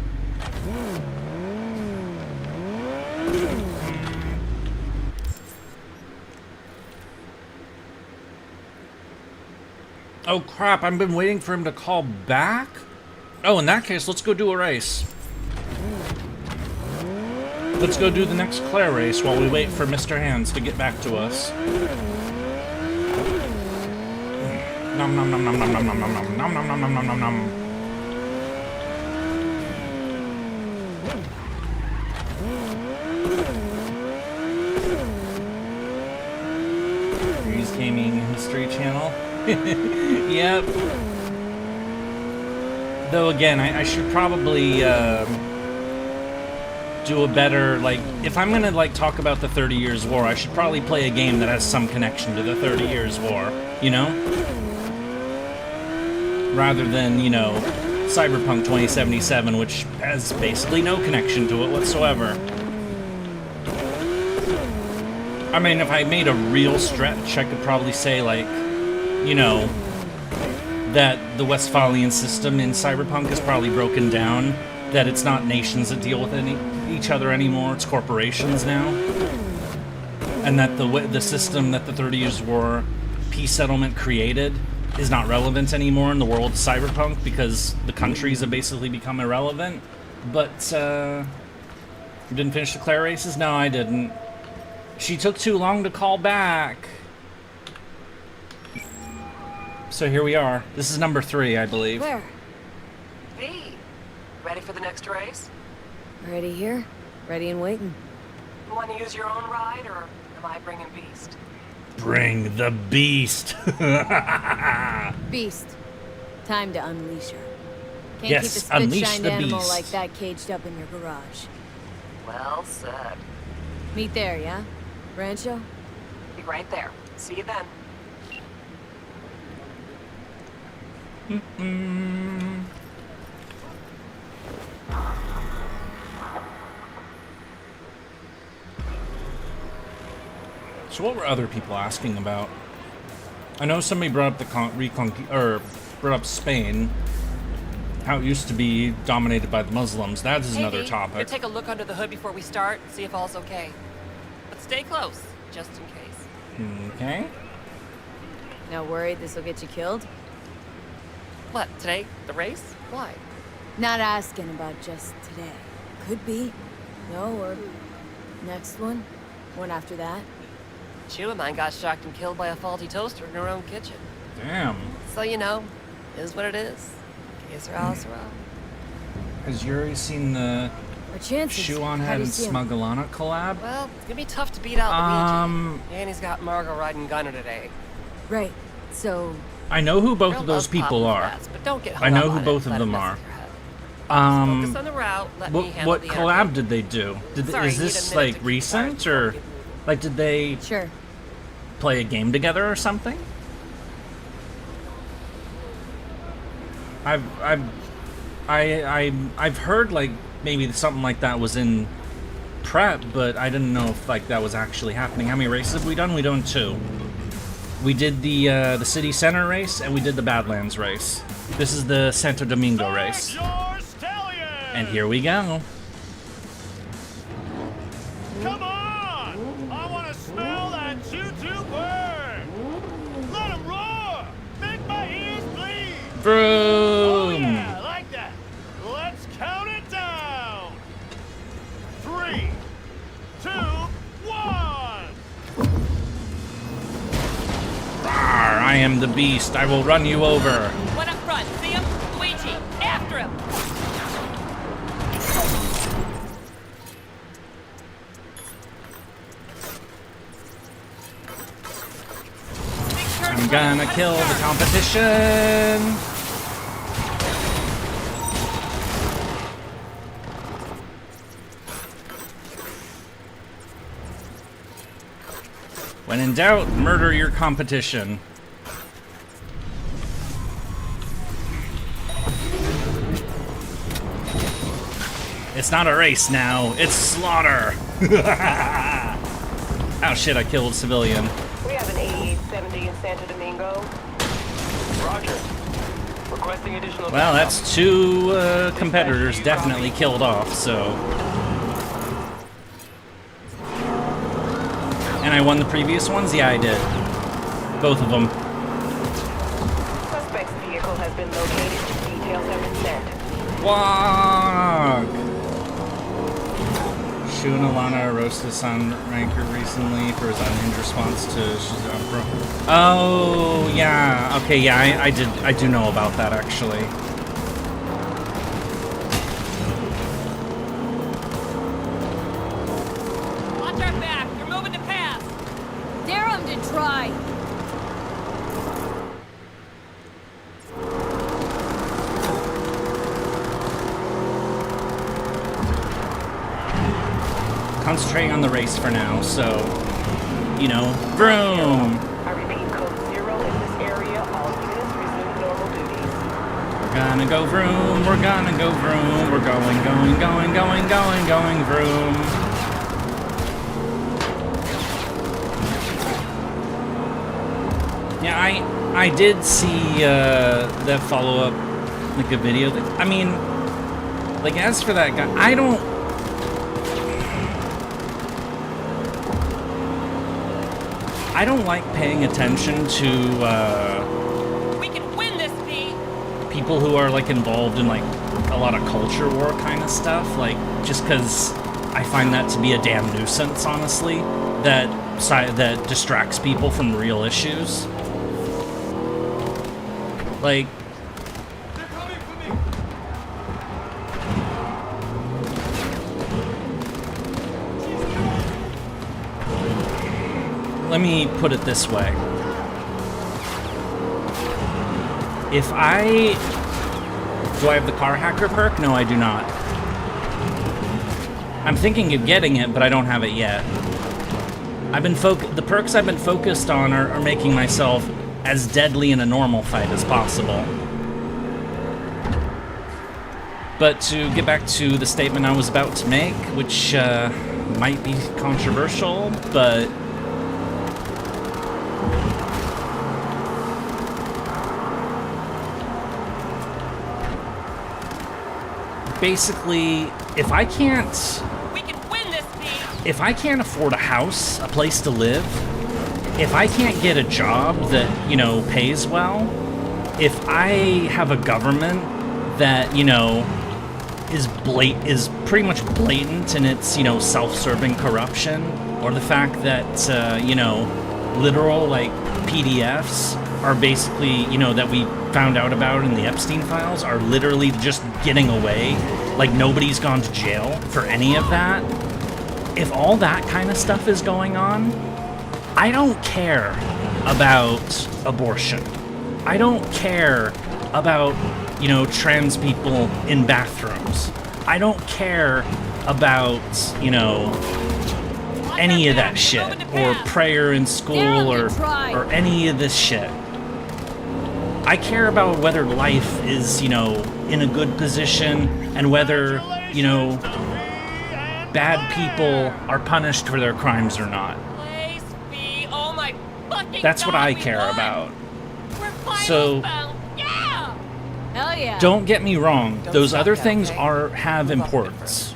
Oh crap, I've been waiting for him to call back? Oh, in that case, let's go do a race. Let's go do the next Claire race while we wait for Mr. Hands to get back to us. Nom nom nom nom nom nom nom nom nom nom nom nom nom nom nom. He's Gaming History Channel. Yep. Though again, I should probably do a better, like, if I'm gonna like talk about the 30 Years' War, I should probably play a game that has some connection to the 30 Years' War, you know? Rather than, you know, Cyberpunk 2077, which has basically no connection to it whatsoever. I mean, if I made a real stretch, I could probably say, like, you know, that the Westphalian system in Cyberpunk is probably broken down, that it's not nations that deal with each other anymore, it's corporations now, and that the system that the 30 Years' War peace settlement created is not relevant anymore in the world of Cyberpunk because the countries have basically become irrelevant. But, didn't finish the Claire races? No, I didn't. She took too long to call back. So here we are. This is number 3, I believe. Where? V, ready for the next race? Ready here. Ready and waiting. You want to use your own ride, or am I bringing Beast? Bring the beast. Beast. Time to unleash her. Can't Yes, keep a unleash spit-shined the animal beast. like that caged up in your garage. Well said. Meet there, yeah? Rancho? Be right there. See you then. So what were other people asking about? I know somebody brought up the brought up Spain, how it used to be dominated by the Muslims. That is another Hey, topic. you take a look under the hood before we start, see if all's okay. But stay close, just in case. Okay. Not worried this will get you killed? What, today? The race? Why? Not asking about just today. Could be. No, or next one. One after that. Chew of mine got shocked and killed by a faulty toaster in her own kitchen. Damn. So, you know, is what it is. Que sera, sera. Has Yurie seen the Our chances. Shoe on How Head do you and see 'em? Smugglana collab? Well, it's gonna be tough to beat out Luigi. And he's got Margot riding Gunner today. Right. So. I know who both Girl of those loves people popping are. flats, but don't get I hung know up who on both it, of let it them mess are. with your head. Focus on the route, let me handle What the collab editing. did they do? Sorry, Is you need this a minute like to recent or like did they Sure. play a game together or something? I've heard like maybe something like that was in prep, but I didn't know if like that was actually happening. How many races have we done? We done 2. We did the city center race and we did the Badlands race. This is the Santo Domingo race. And here we go. Come on! I want to smell that choo-choo burn! Let 'em roar! Make my ears bleed! Oh Vroom! yeah, like that! Let's count it down! 3, 2, 1! Rawr, I am the beast. I will run you over. One up front, see him? Luigi, after him! I'm gonna kill the competition. When in doubt, murder your competition. It's not a race now, it's slaughter. Oh shit, I killed a civilian. We have an 8870 in Santo Domingo. Roger. Requesting additional. Well, that's 2 competitors definitely killed off, so. And I won the previous ones? Yeah, I did. Both of them. Suspect's vehicle has been located. Details have been sent. Walk! Shu and Alana roasted Son Ranker recently for his unhinged response to Shazam. Oh, yeah. Okay, yeah, I do know about that, actually. Watch our back, they're moving to pass! Dare him to try. Concentrating on the race for now, so, you know, vroom! I repeat, code 0 in this area. All units resume normal duties. We're gonna go vroom, we're gonna go vroom, we're going, going, vroom. Yeah, I did see that follow-up, like a video. I mean, like as for that guy, I don't like paying attention to We can win this, P! people who are like involved in like a lot of culture war kind of stuff, like just because I find that to be a damn nuisance, honestly, that distracts people from real issues. Like, let me put it this way. If I... Do I have the car hacker perk? No, I do not. I'm thinking of getting it, but I don't have it yet. The perks I've been focused on are making myself as deadly in a normal fight as possible. But to get back to the statement I was about to make, which might be controversial, but... Basically, if I can't afford a house, a place to live, if I can't get a job that, you know, pays well, if I have a government that, you know, is pretty much blatant in its, you know, self-serving corruption, or the fact that, you know, literal, like, PDFs are basically, you know, that we found out about in the Epstein files are literally just getting away, like nobody's gone to jail for any of that. If all that kind of stuff is going on, I don't care about abortion. I don't care about, you know, trans people in bathrooms. I don't care about, you know, any of that shit, or prayer in school, or any of this shit. I care about whether life is, you know, in a good position, and whether, you know, bad people are punished for their crimes or not. That's what I care about. So, Hell yeah. don't get me wrong, those other things have importance.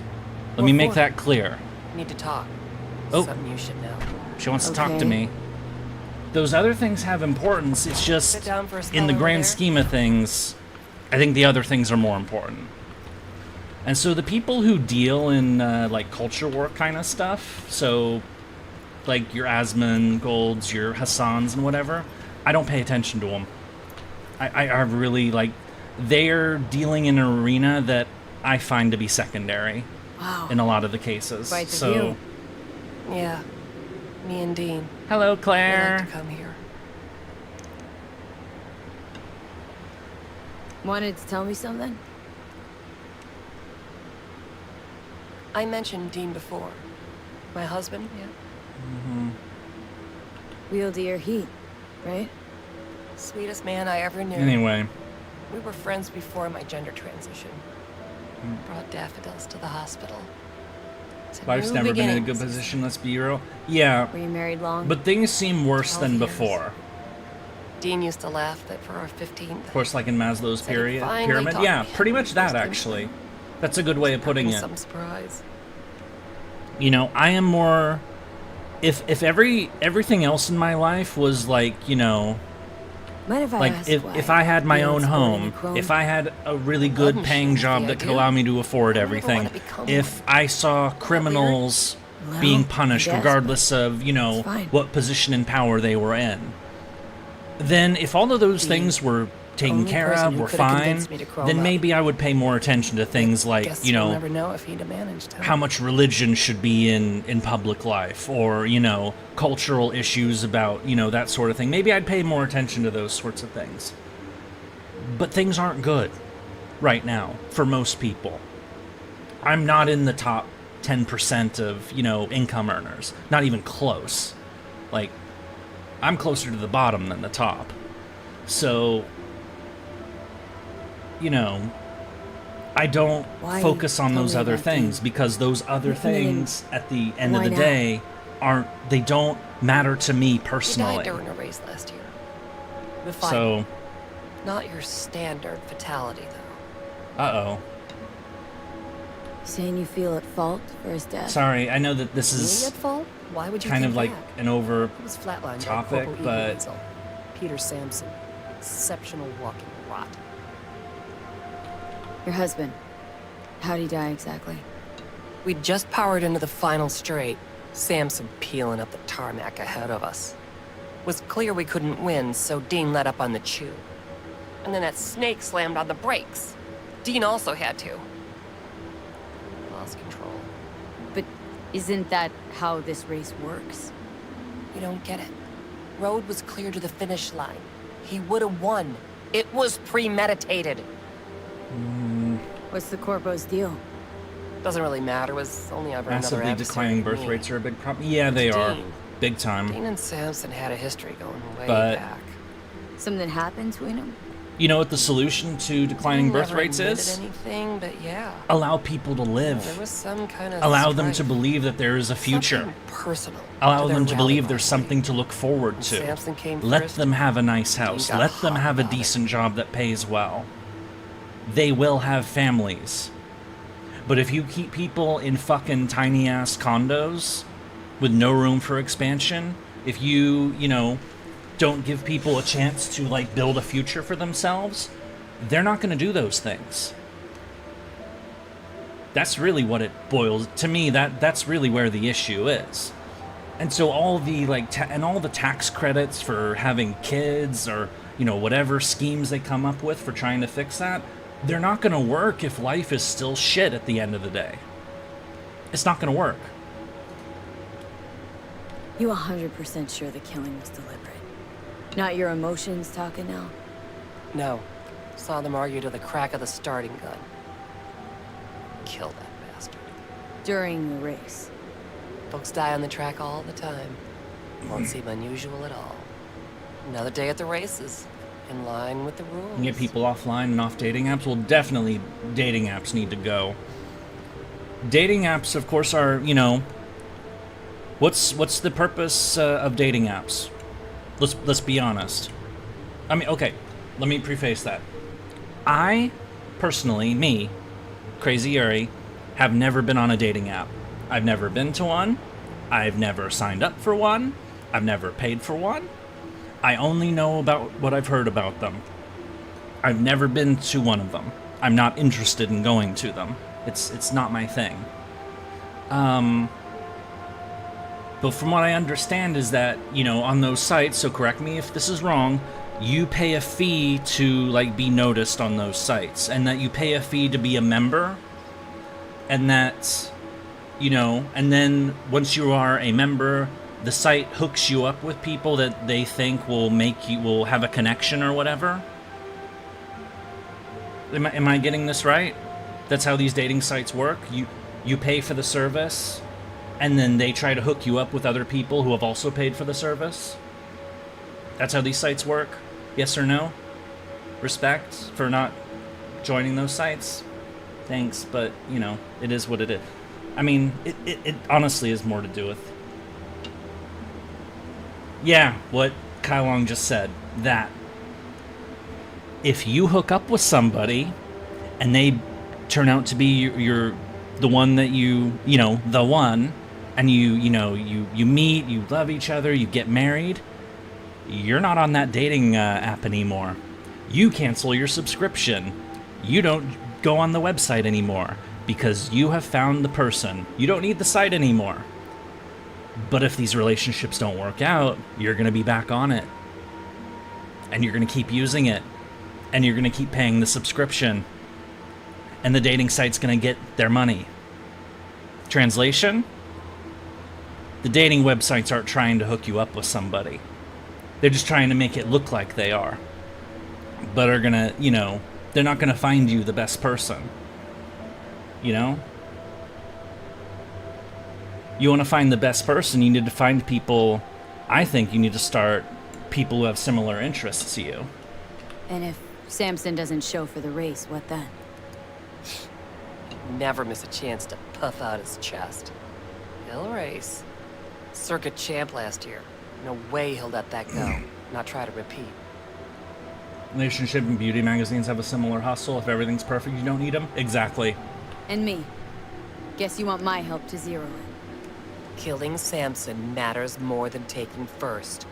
Let me make that clear. Need to talk. Oh, Something you should know. she wants to talk to me. Those other things have importance, it's just, in the grand scheme of things, I think the other things are more important. And so the people who deal in, like, culture war kind of stuff, so, like, your Asmongold's, your Hassans and whatever, I don't pay attention to them. I really, like, they're dealing in an arena that I find to be secondary. Wow. In a lot of the cases. Right, so, Yeah. Me and Dean. Hello, Claire. We like to come here. Wanted to tell me something? I mentioned Dean before. My husband, yeah. Mm-hmm. Wheeled to your heat, right? Sweetest man I ever knew. Anyway. We were friends before my gender transition. Brought daffodils to the hospital. Life's never been in a good position, let's be real. Yeah. Were you married long? But things seem worse than before. Dean used to laugh that for our 15th. Of course, like in Maslow's pyramid. Yeah, pretty much that, actually. That's a good way of putting it. Some surprise. You know, I am more... If everything else in my life was like, you know... Like, if I had my own home, if I had a really good paying job that could allow me to afford everything, if I saw criminals being punished regardless of, you know, what position in power they were in, then if all of those things were taken care of, were fine, then maybe I would pay more attention to things like, you know, how much religion should be in public life, or, you know, cultural issues about, you know, that sort of thing. Maybe I'd pay more attention to those sorts of things. But things aren't good right now for most people. I'm not in the top 10% of, you know, income earners. Not even close. Like, I'm closer to the bottom than the top. So, you know, I don't focus on those other things, because those other things at the end of the day they don't matter to me personally. You died during a race last year. So, not your standard fatality, though. Uh-oh. Saying you feel at fault for his death? Sorry, I know that this is at fault? Why would you kind think of like that? an over It was flatlined topic, but Peter Sampson, exceptional walking rot. Your husband, how'd he die exactly? We'd just powered into the final straight. Samson peeling up the tarmac ahead of us. Was clear we couldn't win, so Dean let up on the chew. And then that snake slammed on the brakes. Dean also had to. Lost control. But isn't that how this race works? You don't get it. Road was clear to the finish line. He would have won. It was premeditated. What's the Corpo's deal? Doesn't really matter. It was only ever Massively another declining birth rates are a big problem. Yeah, they are. Big time. Dean and Samson had a history going way But- back. Something happened between them? You know what the solution to declining birth rates is? Anything, but yeah. Allow people to live. There was some kind of Allow them to strife. believe that there is a future. Something personal. Allow to them their to believe rally there's something to look forward When to. Samson came Let first, them have a nice house. got Let them hot have a about it. decent job that pays well. They will have families. But if you keep people in fucking tiny ass condos with no room for expansion, if you don't give people a chance to like build a future for themselves, they're not going to do those things. That's really what it boils to me. That's really where the issue is. And so all the all the tax credits for having kids, or whatever schemes they come up with for trying to fix that, they're not going to work if life is still shit at the end of the day. It's not going to work. You 100% sure the killing was deliberate? Not your emotions talking now? No. Saw them argue to the crack of the starting gun. Kill that bastard. During the race? Folks die on the track all the time. Won't seem unusual at all. Another day at the races. In line with the rules. And get people offline and off dating apps. Well, definitely dating apps need to go. Dating apps, of course, are, what's the purpose of dating apps? Let's be honest. I mean, okay, let me preface that. I, personally, me, Crazy Yurie, have never been on a dating app. I've never been to one. I've never signed up for one. I've never paid for one. I only know about what I've heard about them. I've never been to one of them. I'm not interested in going to them. It's not my thing. But from what I understand is that, on those sites, so correct me if this is wrong, you pay a fee to, be noticed on those sites, and that you pay a fee to be a member, and that, and then once you are a member, the site hooks you up with people that they think will have a connection or whatever. Am I getting this right? That's how these dating sites work? You pay for the service, and then they try to hook you up with other people who have also paid for the service? That's how these sites work? Yes or no? Respect for not joining those sites? Thanks, but, it is what it is. I mean, it honestly is more to do with... Yeah, what Kai Long just said. That. If you hook up with somebody, and they turn out to be the one that the one, and you meet, you love each other, you get married, you're not on that dating app anymore. You cancel your subscription. You don't go on the website anymore because you have found the person. You don't need the site anymore. But if these relationships don't work out, you're going to be back on it. And you're going to keep using it. And you're going to keep paying the subscription. And the dating site's going to get their money. Translation? The dating websites aren't trying to hook you up with somebody. They're just trying to make it look like they are. But are going to, they're not going to find you the best person. You want to find the best person, you need to find people... I think you need to start people who have similar interests to you. And if Samson doesn't show for the race, what then? Never miss a chance to puff out his chest. He'll race. Circuit champ last year. No way he'll let that go. Not try to repeat. Relationship and beauty magazines have a similar hustle. If everything's perfect, you don't need them. Exactly. And me. Guess you want my help to zero in. Killing Samson matters more than taking first.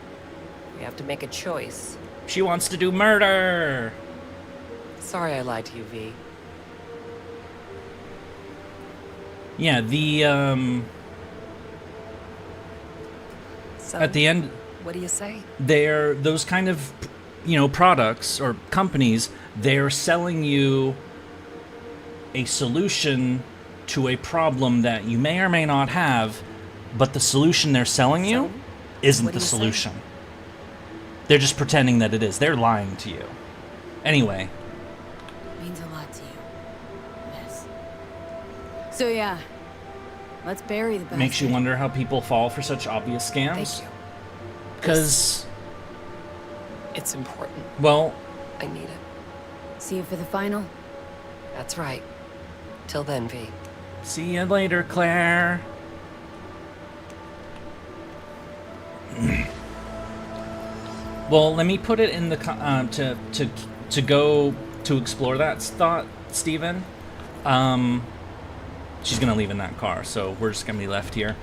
We have to make a choice. She wants to do murder! Sorry I lied to you, V. Yeah, So, at the end... What do you say? They're those kind of, products or companies, they're selling you a solution to a problem that you may or may not have, but the solution they're selling you isn't the solution. They're just pretending that it is. They're lying to you. Anyway. Means a lot to you. Yes. So yeah, let's bury the bastard. Makes you wonder how people fall for such obvious scams. Thank you. Because... It's important. Well... I need it. See you for the final? That's right. Till then, V. See you later, Claire. Well, let me put it in the to go to explore that thought, Steven. She's gonna leave in that car, so we're just gonna be left here.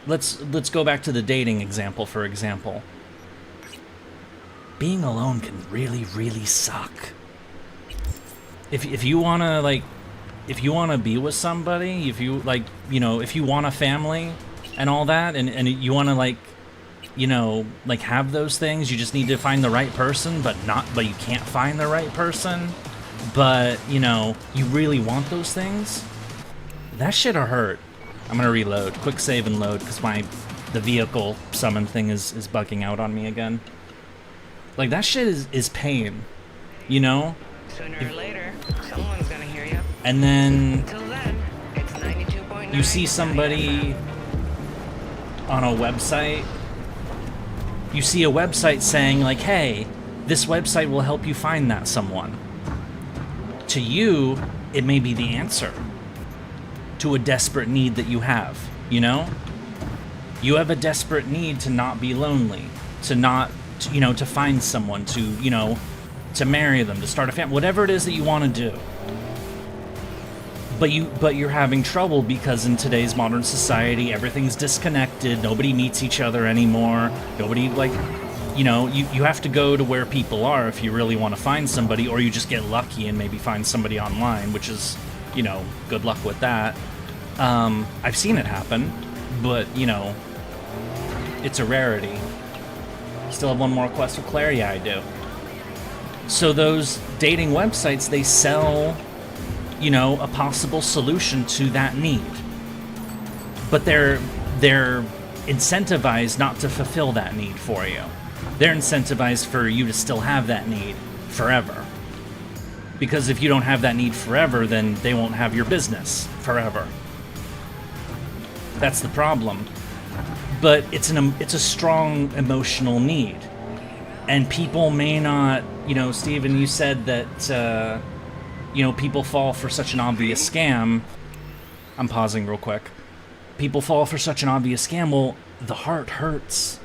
Let's go back to the dating example, for example. Being alone can really, really suck. If you wanna like, if you wanna be with somebody, if you like, you know, if you want a family and all that, and you wanna like, you know, like have those things, you just need to find the right person, but you can't find the right person, but you know, you really want those things. That shit'll hurt. I'm gonna reload, quick save and load, because the vehicle summon thing is bugging out on me again. Like that shit is pain, you know? Sooner or later, someone's gonna hear you. And then Until then, it's 92.9. you see somebody on a website. You see a website saying like, hey, this website will help you find that someone. To you, it may be the answer to a desperate need that you have, you know? You have a desperate need to not be lonely, you know, to find someone, to, you know, to marry them, to start a family, whatever it is that you want to do. But you're having trouble because in today's modern society, everything's disconnected, nobody meets each other anymore, nobody, like, you know, you have to go to where people are if you really want to find somebody, or you just get lucky and maybe find somebody online, which is, you know, good luck with that. I've seen it happen, but, you know, it's a rarity. Still have one more quest with Claire? Yeah, I do. So those dating websites, they sell, you know, a possible solution to that need. But they're incentivized not to fulfill that need for you. They're incentivized for you to still have that need forever. Because if you don't have that need forever, then they won't have your business forever. That's the problem. But it's a strong emotional need. And people may not, you know, Steven, you said that, you know, people fall for such an obvious scam. I'm pausing real quick. People fall for such an obvious scam. Well, the heart hurts.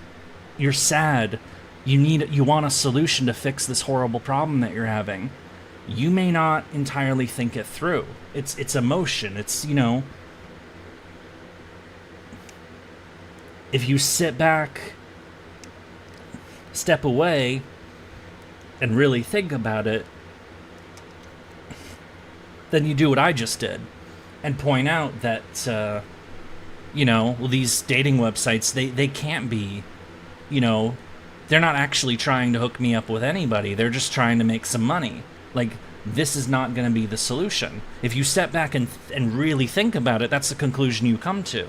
You're sad. You want a solution to fix this horrible problem that you're having. You may not entirely think it through. It's emotion. It's, you know, if you sit back, step away, and really think about it, then you do what I just did and point out that, you know, well, these dating websites, they can't be, you know, they're not actually trying to hook me up with anybody. They're just trying to make some money. Like, this is not going to be the solution. If you step back and really think about it, that's the conclusion you come to.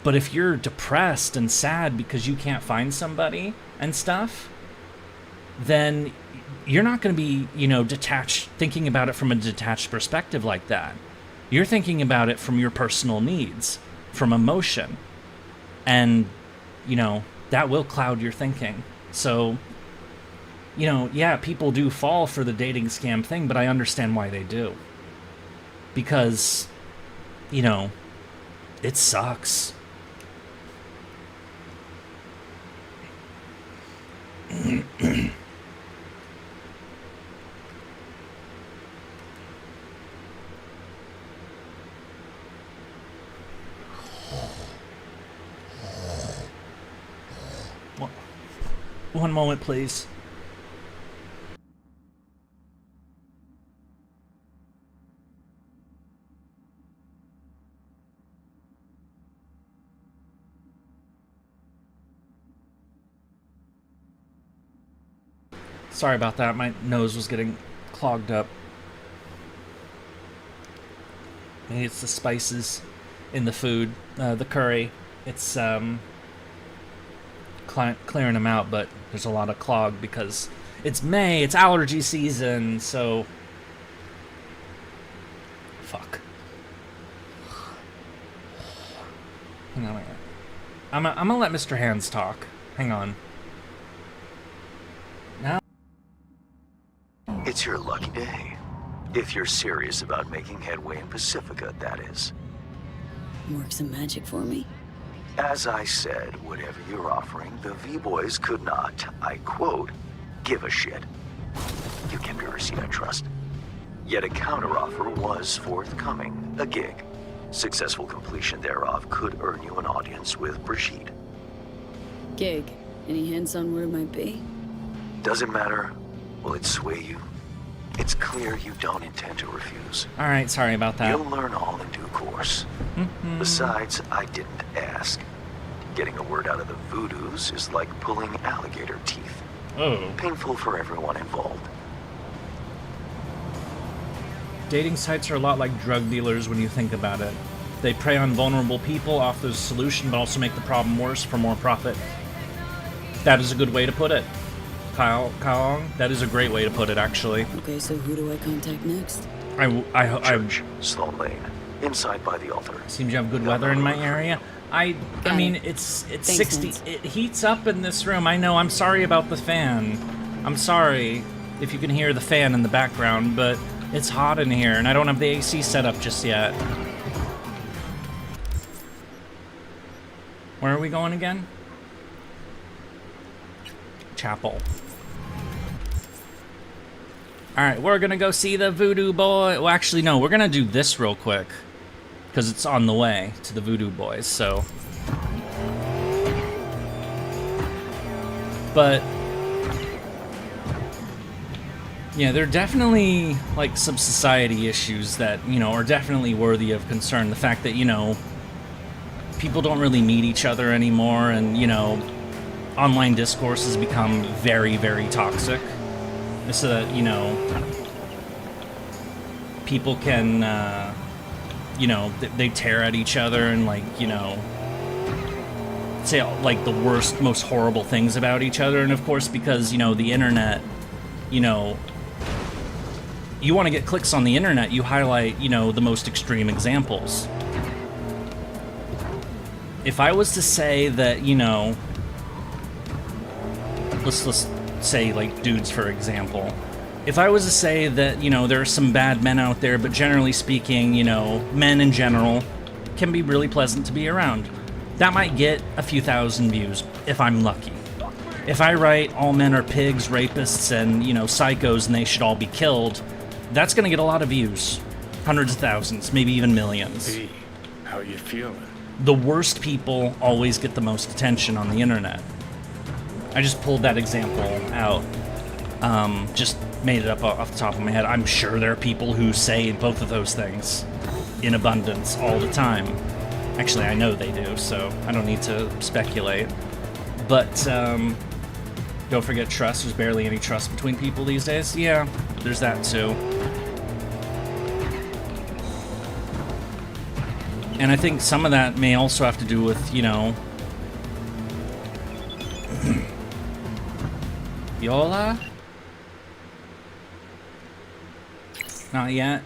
But if you're depressed and sad because you can't find somebody and stuff, then you're not going to be, you know, detached, thinking about it from a detached perspective like that. You're thinking about it from your personal needs, from emotion. And, you know, that will cloud your thinking. So, you know, yeah, people do fall for the dating scam thing, but I understand why they do. Because, you know, it sucks. One moment, please. Sorry about that, my nose was getting clogged up. Maybe it's the spices in the food, the curry. It's clearing them out, but there's a lot of clog because it's May, it's allergy season, so... Fuck. Hang on a minute. I'm gonna let Mr. Hands talk. Hang on. Now... It's your lucky day. If you're serious about making headway in Pacifica, that is. Work some magic for me. As I said, whatever you're offering, the V-Boys could not, I quote, give a shit. You kept your receipt, I trust. Yet a counteroffer was forthcoming, a gig. Successful completion thereof could earn you an audience with Brigitte. Gig. Any hints on what it might be? Doesn't matter. Will it sway you? It's clear you don't intend to refuse. Alright, sorry about that. You'll learn all in due course. Besides, I didn't ask. Getting a word out of the Voodoos is like pulling alligator teeth. Oh. Painful for everyone involved. Dating sites are a lot like drug dealers when you think about it. They prey on vulnerable people, offer the solution, but also make the problem worse for more profit. That is a good way to put it. Kaong, that is a great way to put it, actually. Okay, so who do I contact next? Church, Sloan Lane, inside by the altar. Seems you have good weather in my area. I mean, it's Thanks, 60. Vince. It heats up in this room. I know. I'm sorry about the fan. I'm sorry if you can hear the fan in the background, but it's hot in here, and I don't have the AC set up just yet. Where are we going again? Chapel. Alright, we're gonna go see the Voodoo Boy. Well, actually, no, we're gonna do this real quick. Because it's on the way to the Voodoo Boys, so... But... yeah, there are definitely, like, some society issues that, you know, are definitely worthy of concern. The fact that, you know, people don't really meet each other anymore, and, you know, online discourse has become very, very toxic. So that, you know, people can, you know, they tear at each other and, like, you know, say, like, the worst, most horrible things about each other. And, of course, because, you know, the internet, you know, you want to get clicks on the internet, you highlight, you know, the most extreme examples. If I was to say that, you know, let's say, like, dudes, for example. If I was to say that, you know, there are some bad men out there, but generally speaking, you know, men in general can be really pleasant to be around. That might get a few thousand views, if I'm lucky. If I write all men are pigs, rapists, and, you know, psychos, and they should all be killed, that's gonna get a lot of views. Hundreds of thousands, maybe even millions. Hey, how you feeling? The worst people always get the most attention on the internet. I just pulled that example out. Just made it up off the top of my head. I'm sure there are people who say both of those things in abundance all the time. Actually, I know they do, so I don't need to speculate. But, don't forget trust. There's barely any trust between people these days. Yeah, there's that too. And I think some of that may also have to do with, you know... Viola? Not yet.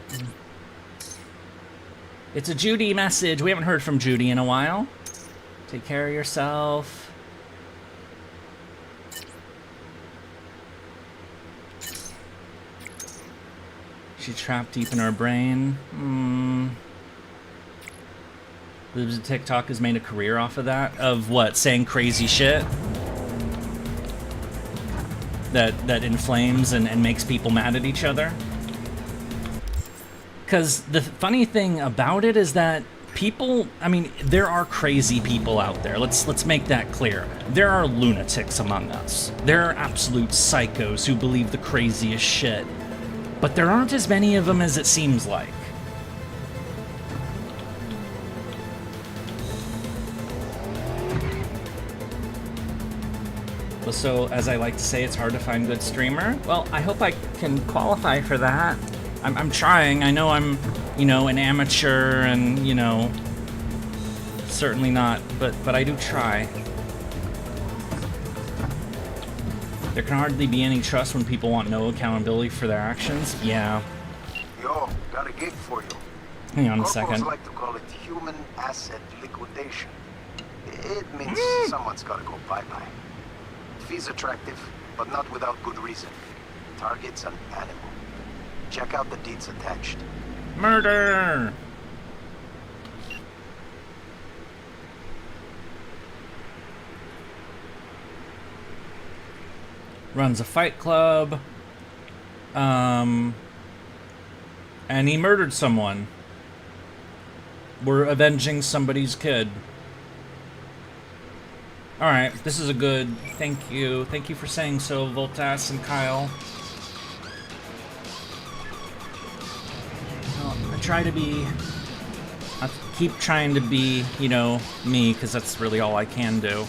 It's a Judy message. We haven't heard from Judy in a while. Take care of yourself. She's trapped deep in our brain. TikTok has made a career off of that. Of what? Saying crazy shit? That inflames and makes people mad at each other. Because the funny thing about it is that people, I mean, there are crazy people out there. Let's make that clear. There are lunatics among us. There are absolute psychos who believe the craziest shit. But there aren't as many of them as it seems like. So, as I like to say, it's hard to find a good streamer. Well, I hope I can qualify for that. I'm trying. I know I'm, you know, an amateur and, you know, certainly not, but I do try. There can hardly be any trust when people want no accountability for their actions. Yeah. Yo, got a gig for you. Hang on a second. like to call it human asset liquidation. It means someone's gotta go bye-bye. Fee's attractive, but not without good reason. Target's an animal. Check out the deeds attached. Murder! Runs a fight club. And he murdered someone. We're avenging somebody's kid. Alright, this is a good... Thank you. Thank you for saying so, Voltas and Kyle. Well, I try to be... I keep trying to be, you know, me, because that's really all I can do.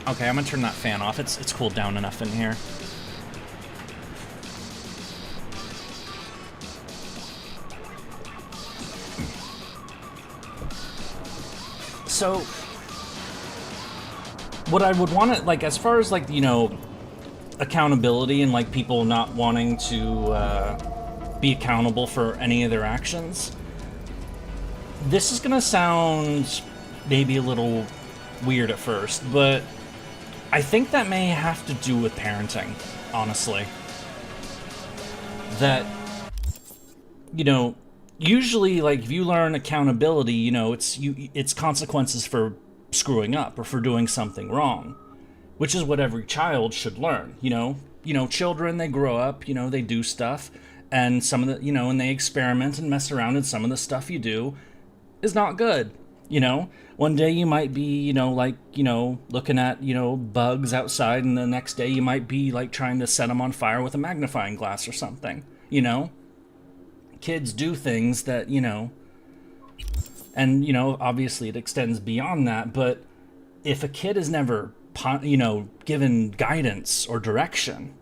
Okay, I'm gonna turn that fan off. It's cooled down enough in here. So, what I would want to, like, as far as, like, you know, accountability and, like, people not wanting to be accountable for any of their actions, this is gonna sound maybe a little weird at first, but I think that may have to do with parenting, honestly. That, you know, usually, like, if you learn accountability, you know, it's consequences for screwing up or for doing something wrong, which is what every child should learn, you know? You know, children, they grow up, you know, they do stuff, and some of the, you know, and they experiment and mess around, and some of the stuff you do is not good, you know? One day you might be, you know, like, you know, looking at, you know, bugs outside, and the next day you might be, like, trying to set them on fire with a magnifying glass or something, you know? Kids do things that, you know, and, you know, obviously it extends beyond that, but if a kid is never, you know, given guidance or direction,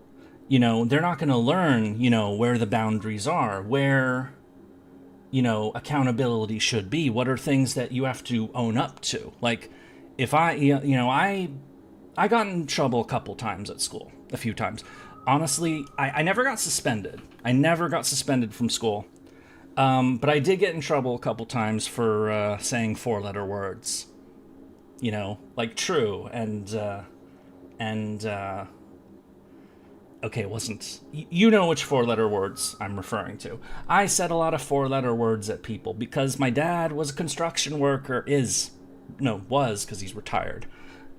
you know, they're not going to learn, you know, where the boundaries are, where, you know, accountability should be, what are things that you have to own up to. Like, if I got in trouble a couple times at school, a few times. Honestly, I never got suspended. I never got suspended from school. But I did get in trouble a couple times for saying 4-letter words. You know, like true and okay, it wasn't... You know which 4-letter words I'm referring to. I said a lot of 4-letter words at people because my dad was a construction worker, was, because he's retired.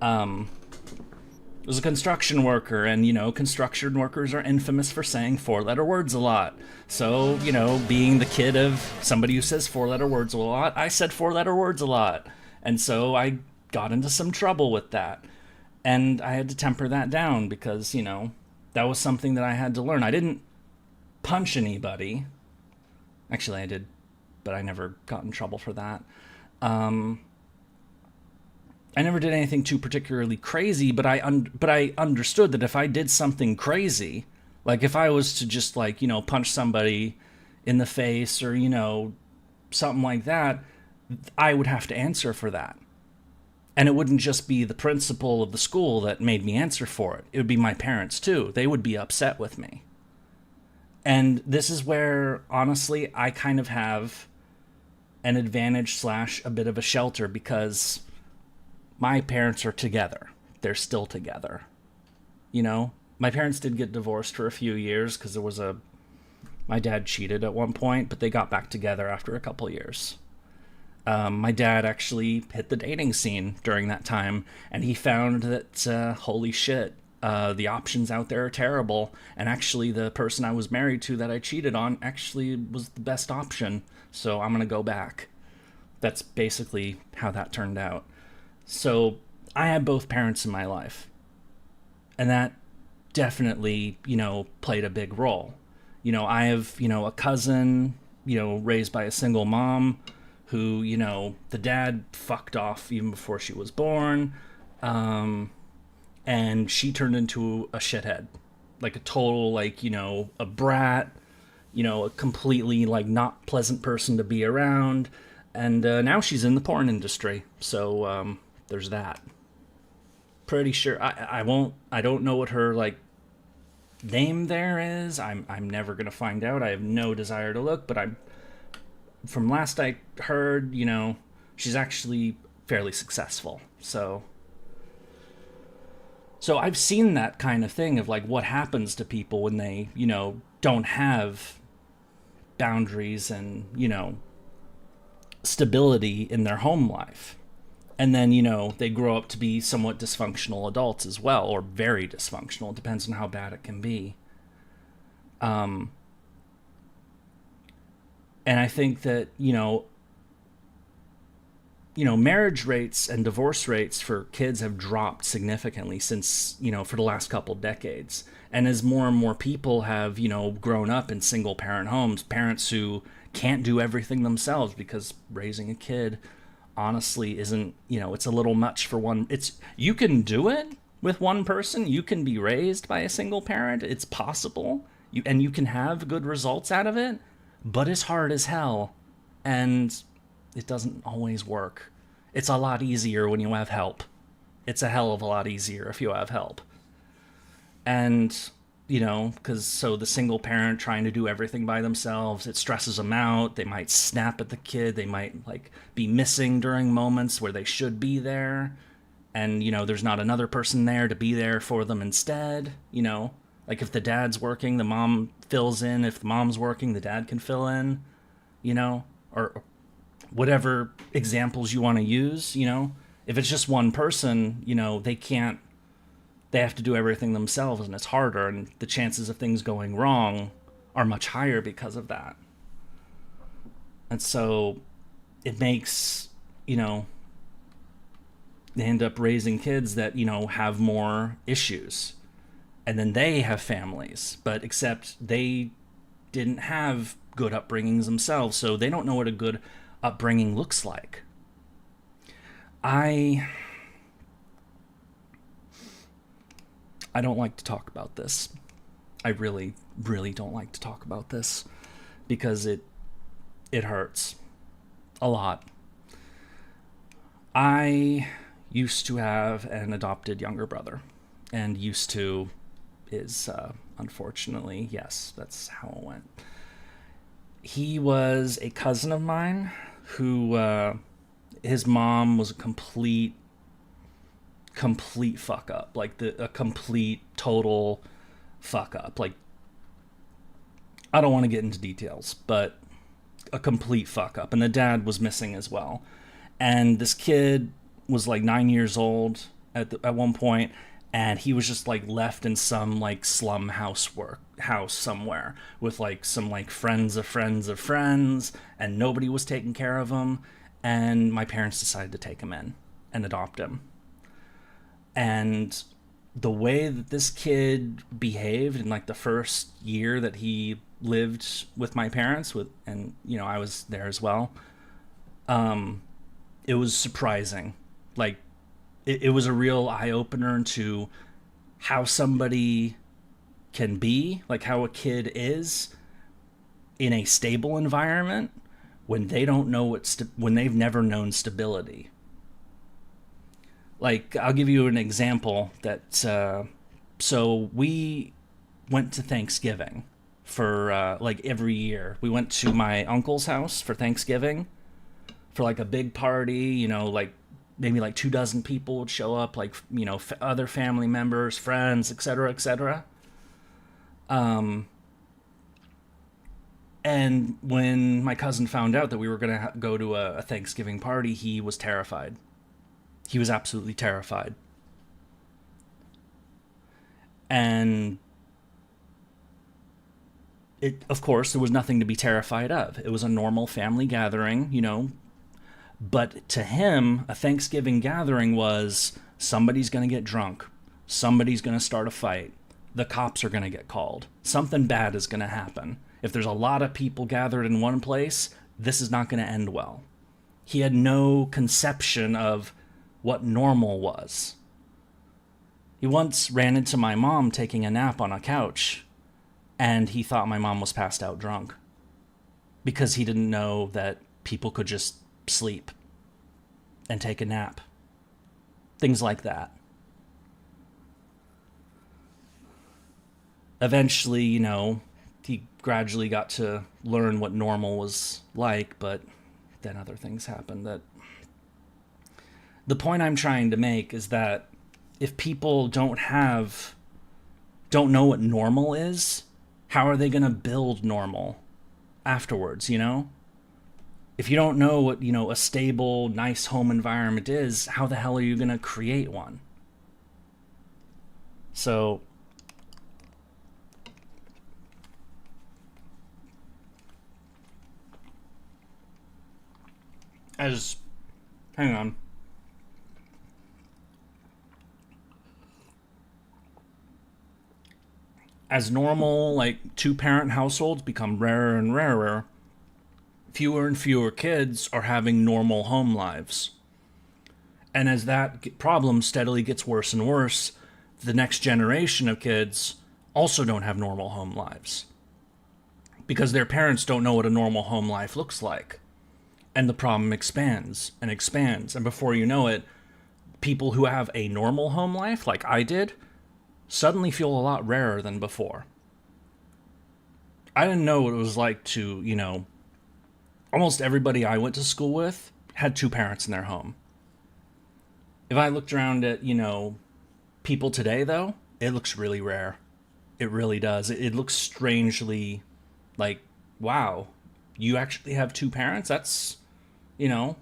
Was a construction worker, and, you know, construction workers are infamous for saying 4-letter words a lot. So, you know, being the kid of somebody who says 4-letter words a lot, I said 4-letter words a lot. And so I got into some trouble with that. And I had to temper that down because, you know, that was something that I had to learn. I didn't punch anybody. Actually, I did, but I never got in trouble for that. I never did anything too particularly crazy, but I understood that if I did something crazy, like if I was to just, like, you know, punch somebody in the face or, you know, something like that, I would have to answer for that. And it wouldn't just be the principal of the school that made me answer for it. It would be my parents, too. They would be upset with me. And this is where, honestly, I kind of have an advantage / a bit of a shelter because my parents are together. They're still together. You know? My parents did get divorced for a few years because my dad cheated at one point, but they got back together after a couple years. My dad actually hit the dating scene during that time, and he found that, holy shit, the options out there are terrible, and actually the person I was married to that I cheated on actually was the best option, so I'm gonna go back. That's basically how that turned out. So I had both parents in my life, and that definitely, you know, played a big role. You know, I have, you know, a cousin, you know, raised by a single mom who, you know, the dad fucked off even before she was born, and she turned into a shithead. Like a total, like, you know, a brat, you know, a completely, like, not pleasant person to be around, and now she's in the porn industry, so, there's that. pretty sure I don't know what her like name there is. I'm never gonna find out. I have no desire to look, but from last I heard, you know, she's actually fairly successful. So I've seen that kind of thing of like what happens to people when they, you know, don't have boundaries and, you know, stability in their home life. And then, you know, they grow up to be somewhat dysfunctional adults as well, or very dysfunctional. It depends on how bad it can be. And I think that, you know, marriage rates and divorce rates for kids have dropped significantly since, you know, for the last couple decades. And as more and more people have, you know, grown up in single parent homes, parents who can't do everything themselves because raising a kid honestly isn't, you know, it's a little much for one. You can do it with one person. You can be raised by a single parent. It's possible. And you can have good results out of it, but it's hard as hell. And it doesn't always work. It's a lot easier when you have help. It's a hell of a lot easier if you have help. And, you know, so the single parent trying to do everything by themselves, it stresses them out. They might snap at the kid. They might, like, be missing during moments where they should be there. And, you know, there's not another person there to be there for them instead. You know, like if the dad's working, the mom fills in. If the mom's working, the dad can fill in, you know, or whatever examples you want to use, you know. If it's just one person, you know, they have to do everything themselves, and it's harder, and the chances of things going wrong are much higher because of that. And so it makes, you know, they end up raising kids that, you know, have more issues. And then they have families, but except they didn't have good upbringings themselves, so they don't know what a good upbringing looks like. I don't like to talk about this. I really, really don't like to talk about this because it hurts a lot. I used to have an adopted younger brother, and used to is unfortunately, yes, that's how it went. He was a cousin of mine who his mom was a complete fuck up, like a complete total fuck up. Like, I don't want to get into details, but a complete fuck up. And the dad was missing as well. And this kid was like 9 years old at one point, and he was just like left in some like slum house somewhere with like some like friends of friends of friends, and nobody was taking care of him. And my parents decided to take him in and adopt him. And the way that this kid behaved in like the first year that he lived with my parents, and you know, I was there as well, it was surprising. Like, it was a real eye-opener to how somebody can be, like how a kid is in a stable environment when they don't know when they've never known stability. Like, I'll give you an example that, so we went to Thanksgiving for, like, every year. We went to my uncle's house for Thanksgiving for, like, a big party, you know, like, maybe, like, 24 people would show up, like, you know, other family members, friends, etc., etc. And when my cousin found out that we were going to go to a Thanksgiving party, he was terrified. He was absolutely terrified. And of course, there was nothing to be terrified of. It was a normal family gathering, you know. But to him, a Thanksgiving gathering was somebody's going to get drunk. Somebody's going to start a fight. The cops are going to get called. Something bad is going to happen. If there's a lot of people gathered in one place, this is not going to end well. He had no conception of what normal was. He once ran into my mom taking a nap on a couch, and he thought my mom was passed out drunk because he didn't know that people could just sleep and take a nap. Things like that. eventually, you know, he gradually got to learn what normal was like, but then other things happened. That the point I'm trying to make is that if people don't know what normal is, how are they going to build normal afterwards, you know? If you don't know what, you know, a stable, nice home environment is, how the hell are you going to create one? So hang on. As normal, like, two-parent households become rarer and rarer, fewer and fewer kids are having normal home lives. And as that problem steadily gets worse and worse, the next generation of kids also don't have normal home lives. Because their parents don't know what a normal home life looks like. And the problem expands and expands. And before you know it, people who have a normal home life, like I did, suddenly feel a lot rarer than before. I didn't know what it was like to, you know, almost everybody I went to school with had two parents in their home. If I looked around at, you know, people today, though, it looks really rare. It really does. It looks strangely like, wow, you actually have two parents? That's, you know,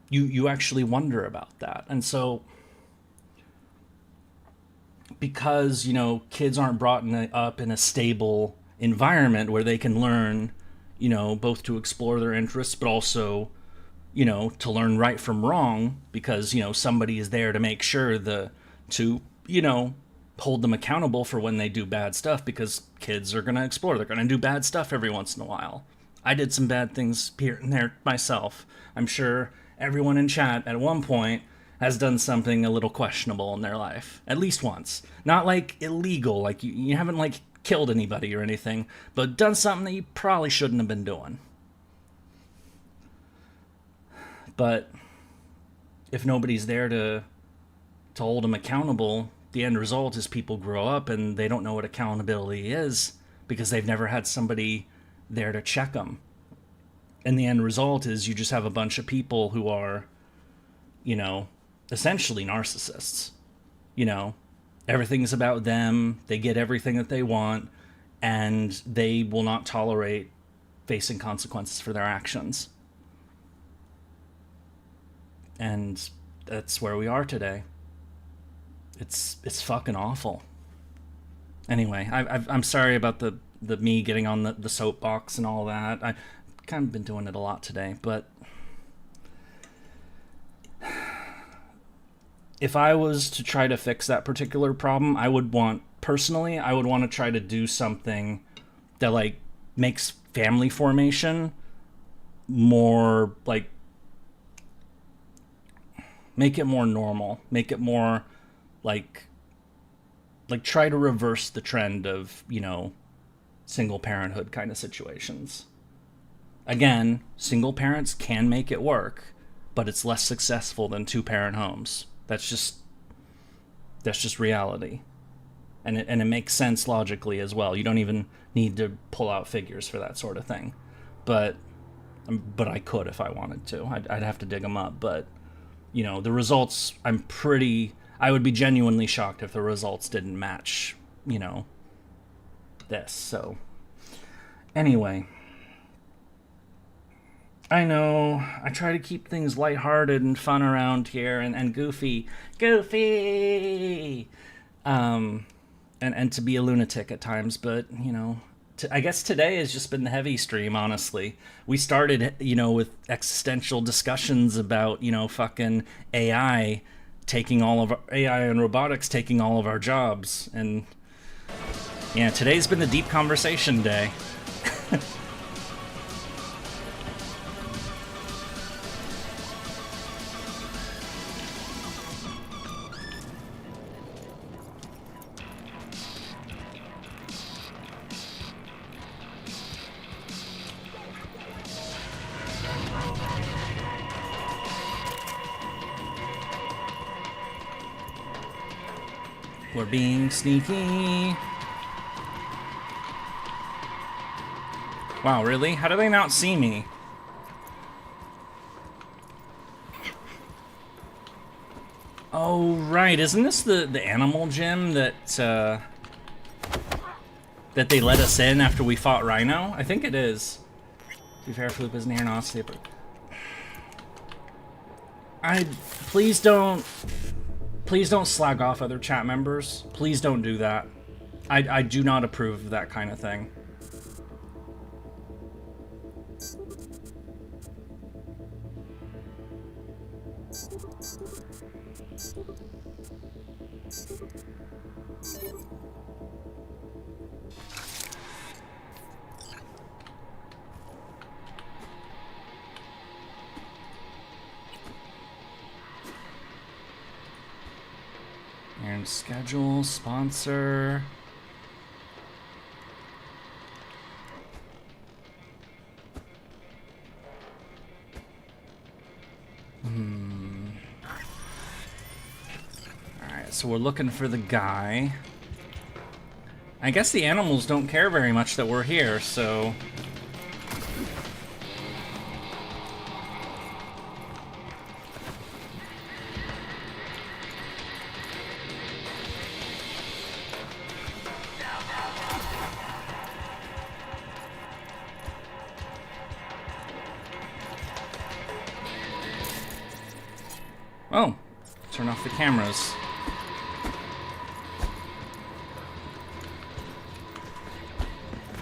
you actually wonder about that. And so, because, you know, kids aren't brought up in a stable environment where they can learn, you know, both to explore their interests, but also, you know, to learn right from wrong, because, you know, somebody is there to make sure to, you know, hold them accountable for when they do bad stuff, because kids are going to explore. They're going to do bad stuff every once in a while. I did some bad things here and there myself. I'm sure everyone in chat at one point has done something a little questionable in their life. At least once. Not like illegal, like you haven't like killed anybody or anything, but done something that you probably shouldn't have been doing. But if nobody's there to hold them accountable, the end result is people grow up and they don't know what accountability is because they've never had somebody there to check them. And the end result is you just have a bunch of people who are, you know, essentially narcissists. You know, everything's about them, they get everything that they want, and they will not tolerate facing consequences for their actions. And that's where we are today. It's fucking awful. Anyway, I'm sorry about the me getting on the soapbox and all that. I've kind of been doing it a lot today, but if I was to try to fix that particular problem, I would want to try to do something that, like, makes family formation more, like, make it more normal, make it more, like try to reverse the trend of, you know, single parenthood kind of situations. Again, single parents can make it work, but it's less successful than two-parent homes. That's just reality. And it makes sense logically as well. You don't even need to pull out figures for that sort of thing. But I could if I wanted to. I'd have to dig them up. But, you know, the results, I would be genuinely shocked if the results didn't match, you know, this. So, anyway. I know, I try to keep things lighthearted and fun around here, and goofy, and to be a lunatic at times, but, you know, I guess today has just been the heavy stream, honestly. We started, you know, with existential discussions about, you know, fucking AI and robotics taking all of our jobs, and, yeah, today's been the deep conversation day. We're being sneaky. Wow, really? How do they not see me? Oh, right. Isn't this the animal gym that they let us in after we fought Rhino? I think it is. To be fair, Floop isn't here, not stay, but... Please don't slag off other chat members. Please don't do that. I do not approve of that kind of thing. And schedule, sponsor. Alright, so we're looking for the guy. I guess the animals don't care very much that we're here, so... Oh, turn off the cameras.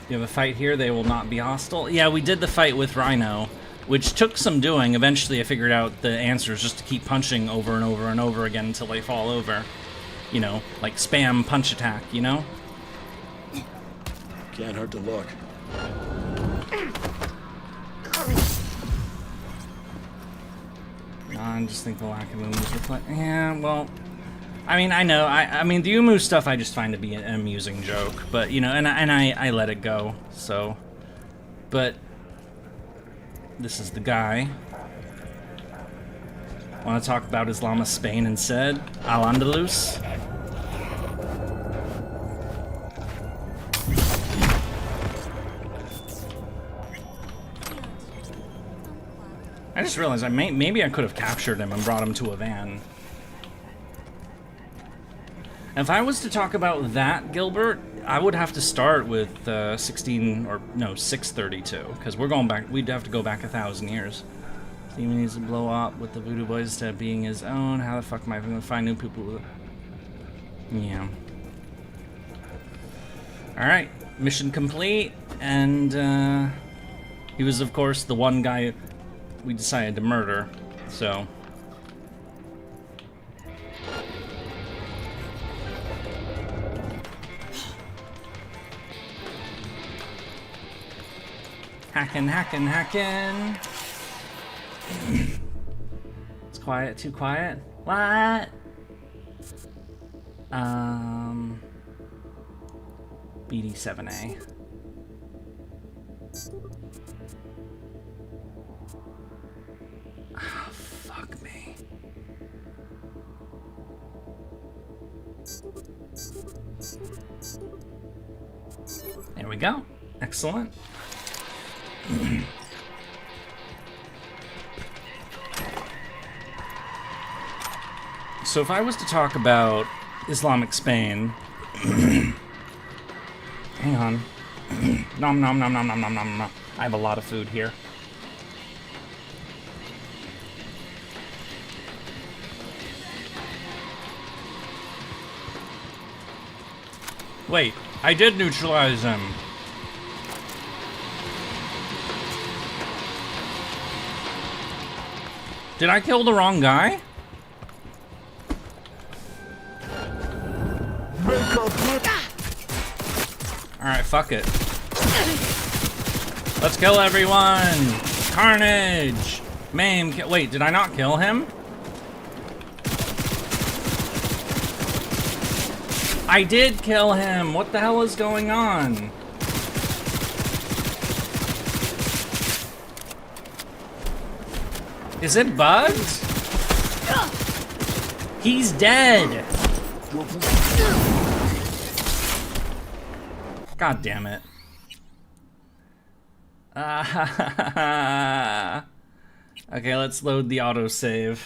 You have a fight here, they will not be hostile. Yeah, we did the fight with Rhino, which took some doing. Eventually I figured out the answer is just to keep punching over and over and over again until they fall over. You know, like spam punch attack, you know? Can't hurt to look. I just think the lack of Umus reflect. Yeah, well, I mean, I know. I mean, the Umu stuff I just find to be an amusing joke, but you know, and I let it go. So, but this is the guy. Want to talk about Islam of Spain instead? Al-Andalus. I just realized maybe I could have captured him and brought him to a van. If I was to talk about that, Gilbert, I would have to start with 632, because we're going back. We'd have to go back 1,000 years. Steven needs to blow up with the Voodoo Boys instead of being his own. How the fuck am I going to find new people? Yeah. All right, mission complete, and he was, of course, the one guy we decided to murder, so... Hacking. It's quiet, too quiet? What? BD7A. Oh, fuck me. There we go. Excellent. So if I was to talk about Islamic Spain... Hang on. Nom nom nom nom nom nom nom nom. I have a lot of food here. Wait, I did neutralize him. Did I kill the wrong guy? Alright, fuck it. Let's kill everyone! Carnage! Maim, wait, did I not kill him? I did kill him! What the hell is going on? Is it bugged? He's dead! God damn it. Okay, let's load the autosave.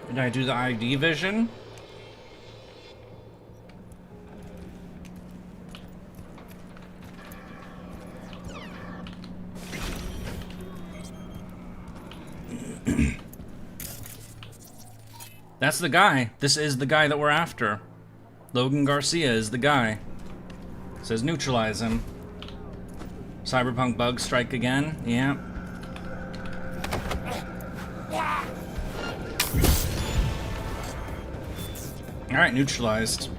Did I do the ID vision? That's the guy. This is the guy that we're after. Logan Garcia is the guy. It says neutralize him. Cyberpunk bug strike again. Yeah. Alright, neutralized.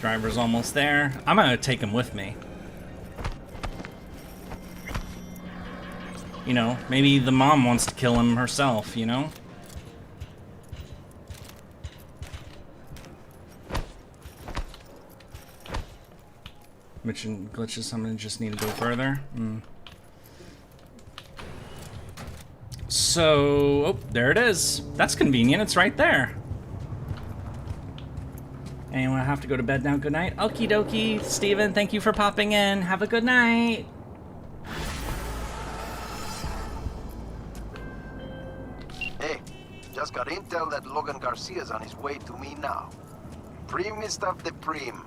Driver's almost there. I'm gonna take him with me. You know, maybe the mom wants to kill him herself, you know? Mission glitches, I'm gonna just need to go further. So, oh, there it is. That's convenient, it's right there. Anyone have to go to bed now? Good night. Okie dokie, Steven, thank you for popping in. Have a good night. Just got intel that Logan Garcia's on his way to me now. Primest of the prim.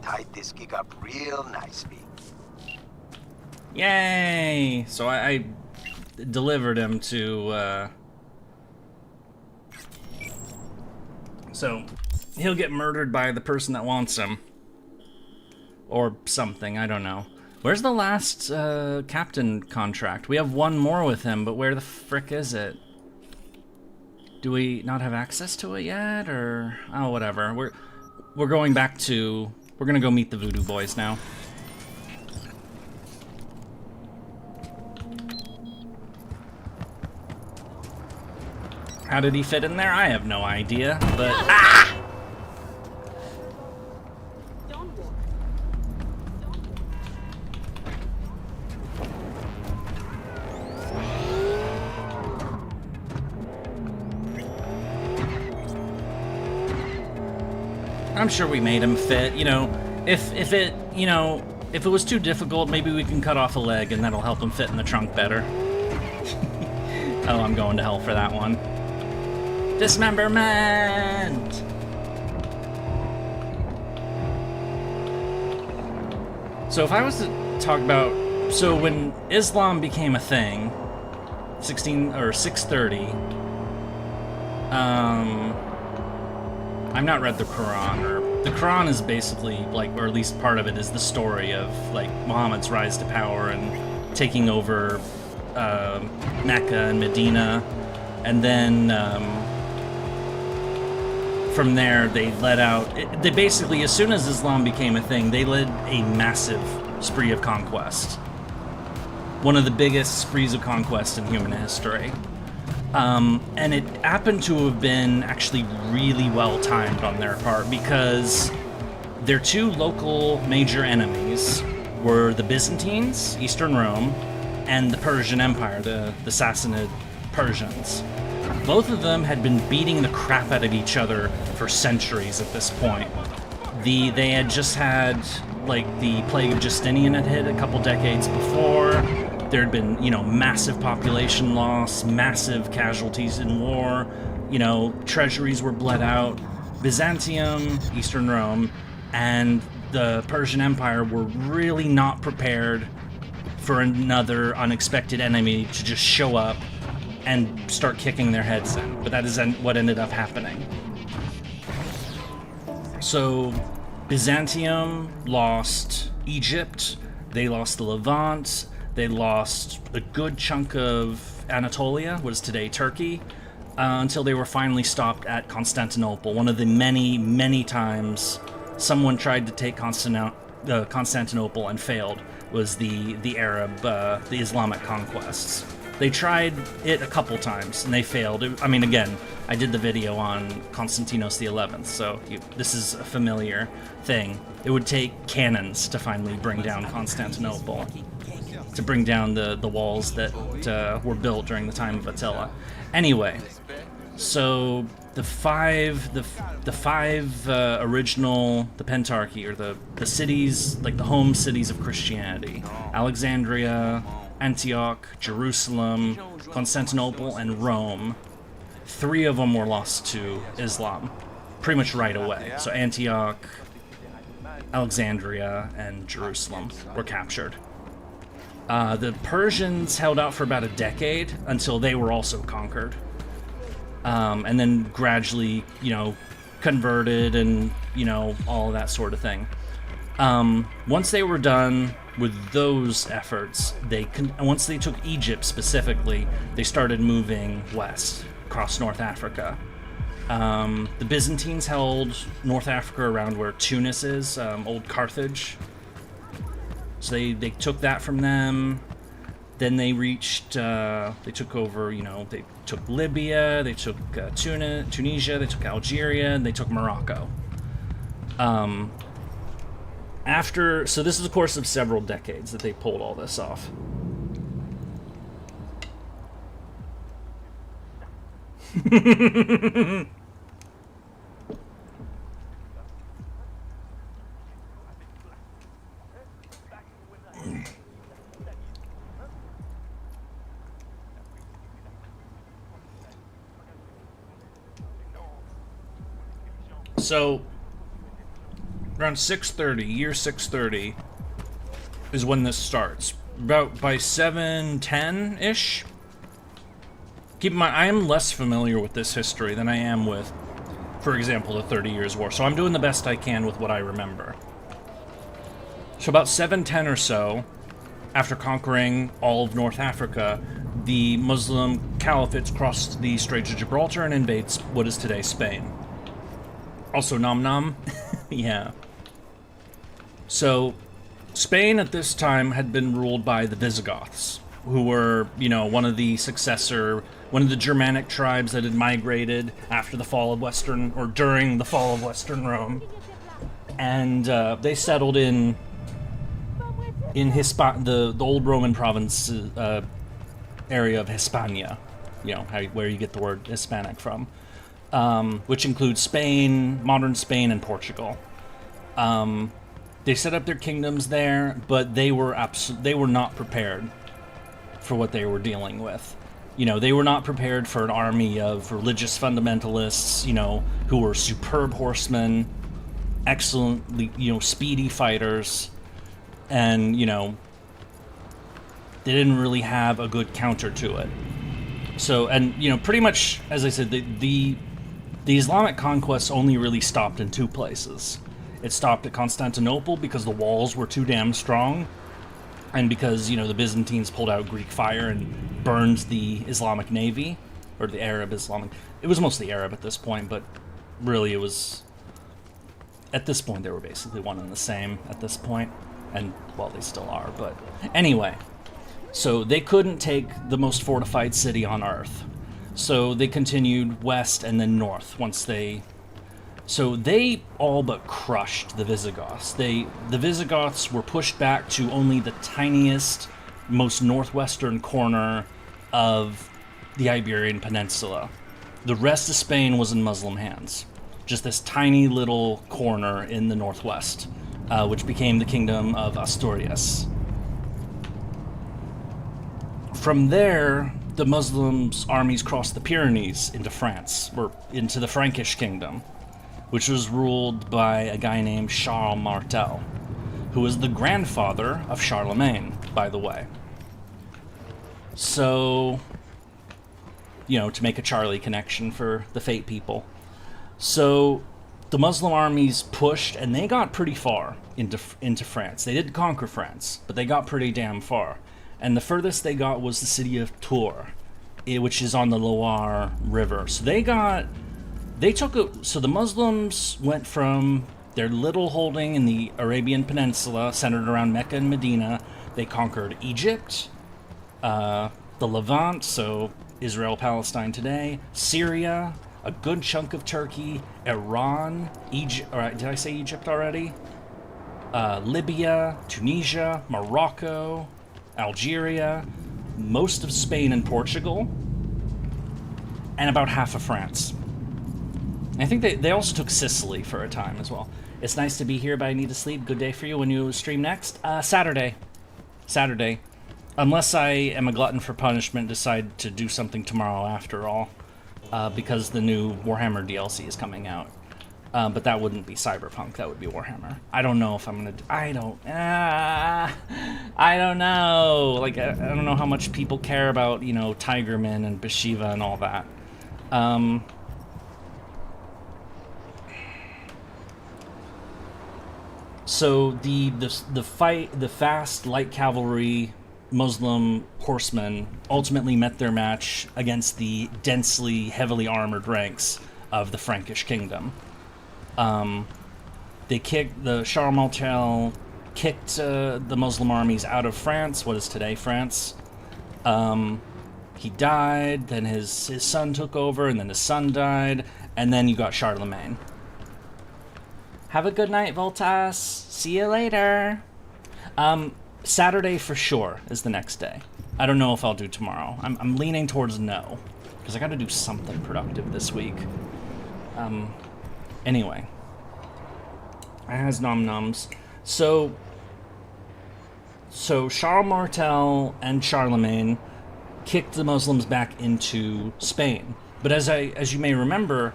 Tied this gig up real nicely. Yay! So I delivered him to, So, he'll get murdered by the person that wants him. Or something, I don't know. Where's the last, captain contract? We have one more with him, but where the frick is it? Do we not have access to it yet, or... Oh, whatever. We're going back to... We're gonna go meet the Voodoo Boys now. How did he fit in there? I have no idea, but... Ah! I'm sure we made him fit, you know, if it, you know, if it was too difficult, maybe we can cut off a leg and that'll help him fit in the trunk better. Oh, I'm going to hell for that one. Dismemberment! So if I was to talk about, so when Islam became a thing, 630, I've not read the Quran, or the Quran is basically like, or at least part of it is the story of like Muhammad's rise to power and taking over Mecca and Medina, and then from there they let out. They basically, as soon as Islam became a thing, they led a massive spree of conquest. One of the biggest sprees of conquest in human history. And it happened to have been actually really well timed on their part, because their two local major enemies were the Byzantines, Eastern Rome, and the Persian Empire, the Sassanid Persians. Both of them had been beating the crap out of each other for centuries at this point. They had just had, like, the plague of Justinian had hit a couple decades before. There had been, you know, massive population loss, massive casualties in war, you know, treasuries were bled out. Byzantium, Eastern Rome, and the Persian Empire were really not prepared for another unexpected enemy to just show up and start kicking their heads in. But that is what ended up happening. So, Byzantium lost Egypt, they lost the Levant, they lost a good chunk of Anatolia, what is today Turkey, until they were finally stopped at Constantinople. One of the many, many times someone tried to take Constantinople and failed was the Arab, the Islamic conquests. They tried it a couple times, and they failed. I mean, again, I did the video on Constantinos the 11th, so this is a familiar thing. It would take cannons to finally bring down Constantinople, to bring down the walls that were built during the time of Attila. Anyway, so the five original, the Pentarchy, or the cities, like the home cities of Christianity: Alexandria, Antioch, Jerusalem, Constantinople, and Rome. 3 of them were lost to Islam pretty much right away. So Antioch, Alexandria, and Jerusalem were captured. The Persians held out for about a decade until they were also conquered. And then gradually, converted and, all of that sort of thing. Once they were done with those efforts, once they took Egypt specifically, they started moving west across North Africa. The Byzantines held North Africa around where Tunis is, old Carthage. So they took that from them. Then they reached, they took over, they took Libya, they took Tunisia, they took Algeria, and they took Morocco. So this is a course of several decades that they pulled all this off. So, around 630, year 630, is when this starts. About by 710-ish. Keep in mind, I am less familiar with this history than I am with, for example, the 30 Years' War. So I'm doing the best I can with what I remember. So about 710 or so, after conquering all of North Africa, the Muslim caliphates crossed the Straits of Gibraltar and invades what is today Spain. Also Nom Nom. Yeah. So, Spain at this time had been ruled by the Visigoths, who were, one of the Germanic tribes that had migrated after the fall of during the fall of Western Rome. And they settled in the old Roman province area of Hispania, where you get the word Hispanic from. Which includes Spain, modern Spain, and Portugal. They set up their kingdoms there, but they were not prepared for what they were dealing with. They were not prepared for an army of religious fundamentalists, who were superb horsemen, excellently, speedy fighters, and, they didn't really have a good counter to it. So, and, pretty much, as I said, the Islamic conquests only really stopped in 2 places. It stopped at Constantinople because the walls were too damn strong, and because, the Byzantines pulled out Greek fire and burned the Islamic navy, or the Arab Islamic. It was mostly Arab at this point, but really it was, at this point they were basically one and the same at this point, and, well, they still are, but anyway. So they couldn't take the most fortified city on Earth. So they continued west and then north So they all but crushed the Visigoths. The Visigoths were pushed back to only the tiniest, most northwestern corner of the Iberian Peninsula. The rest of Spain was in Muslim hands. Just this tiny little corner in the northwest, which became the Kingdom of Asturias. From there, the Muslims' armies crossed the Pyrenees into France, or into the Frankish kingdom, which was ruled by a guy named Charles Martel, who was the grandfather of Charlemagne, by the way. So, to make a Charlie connection for the Fate people. So, the Muslim armies pushed, and they got pretty far into France. They didn't conquer France, but they got pretty damn far. And the furthest they got was the city of Tours, which is on the Loire River. So so the Muslims went from their little holding in the Arabian Peninsula, centered around Mecca and Medina. They conquered Egypt, the Levant, so Israel-Palestine today, Syria, a good chunk of Turkey, Iran, Egypt, or did I say Egypt already? Libya, Tunisia, Morocco, Algeria, most of Spain and Portugal, and about half of France. And I think they also took Sicily for a time as well. It's nice to be here, but I need to sleep. Good day for you. When you stream next? Saturday. Unless I am a glutton for punishment, decide to do something tomorrow after all, because the new Warhammer DLC is coming out. But that wouldn't be Cyberpunk, that would be Warhammer. I don't know if I'm gonna... I don't know. Like, I don't know how much people care about, you know, Tigerman and Bashiva and all that. So the fast light cavalry Muslim horsemen ultimately met their match against the densely, heavily armored ranks of the Frankish kingdom. The Charles Martel kicked the Muslim armies out of France, what is today France. He died, then his son took over, and then his son died, and then you got Charlemagne. Have a good night, Voltas. See you later. Saturday for sure is the next day. I don't know if I'll do tomorrow. I'm leaning towards no, because I got to do something productive this week. Anyway, as nom-noms. So Charles Martel and Charlemagne kicked the Muslims back into Spain. But as you may remember,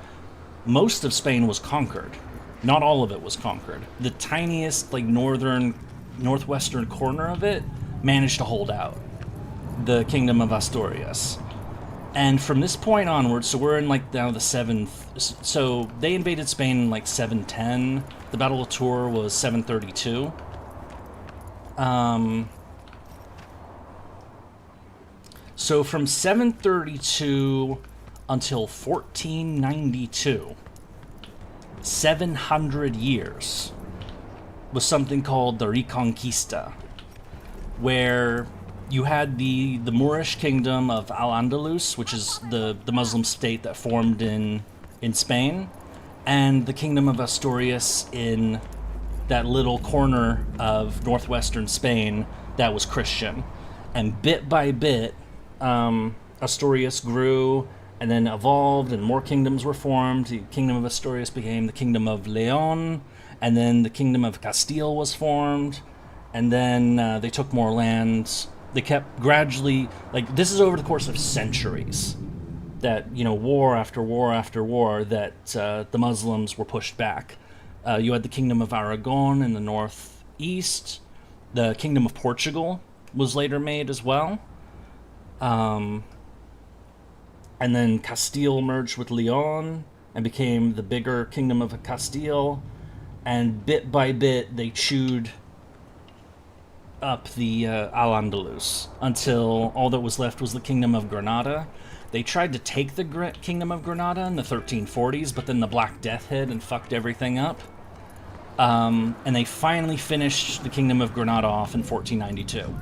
most of Spain was conquered. Not all of it was conquered. The tiniest, like, northwestern corner of it managed to hold out. The Kingdom of Asturias. And from this point onward, so we're in, like, now the 7th... So they invaded Spain in, like, 710. The Battle of Tours was 732. So from 732 until 1492... 700 years was something called the Reconquista, where you had the Moorish kingdom of Al-Andalus, which is the Muslim state that formed in Spain, and the kingdom of Asturias in that little corner of northwestern Spain that was Christian. And bit by bit, Asturias grew and then evolved, and more kingdoms were formed. The kingdom of Asturias became the kingdom of Leon, and then the kingdom of Castile was formed, and then they took more lands. They kept gradually, like, this is over the course of centuries, that, you know, war after war after war, that the Muslims were pushed back. You had the kingdom of Aragon in the northeast. The kingdom of Portugal was later made as well. And then Castile merged with Leon and became the bigger kingdom of Castile. And bit by bit, they chewed up the Al-Andalus until all that was left was the kingdom of Granada. They tried to take the kingdom of Granada in the 1340s, but then the Black Death hit and fucked everything up. And they finally finished the kingdom of Granada off in 1492.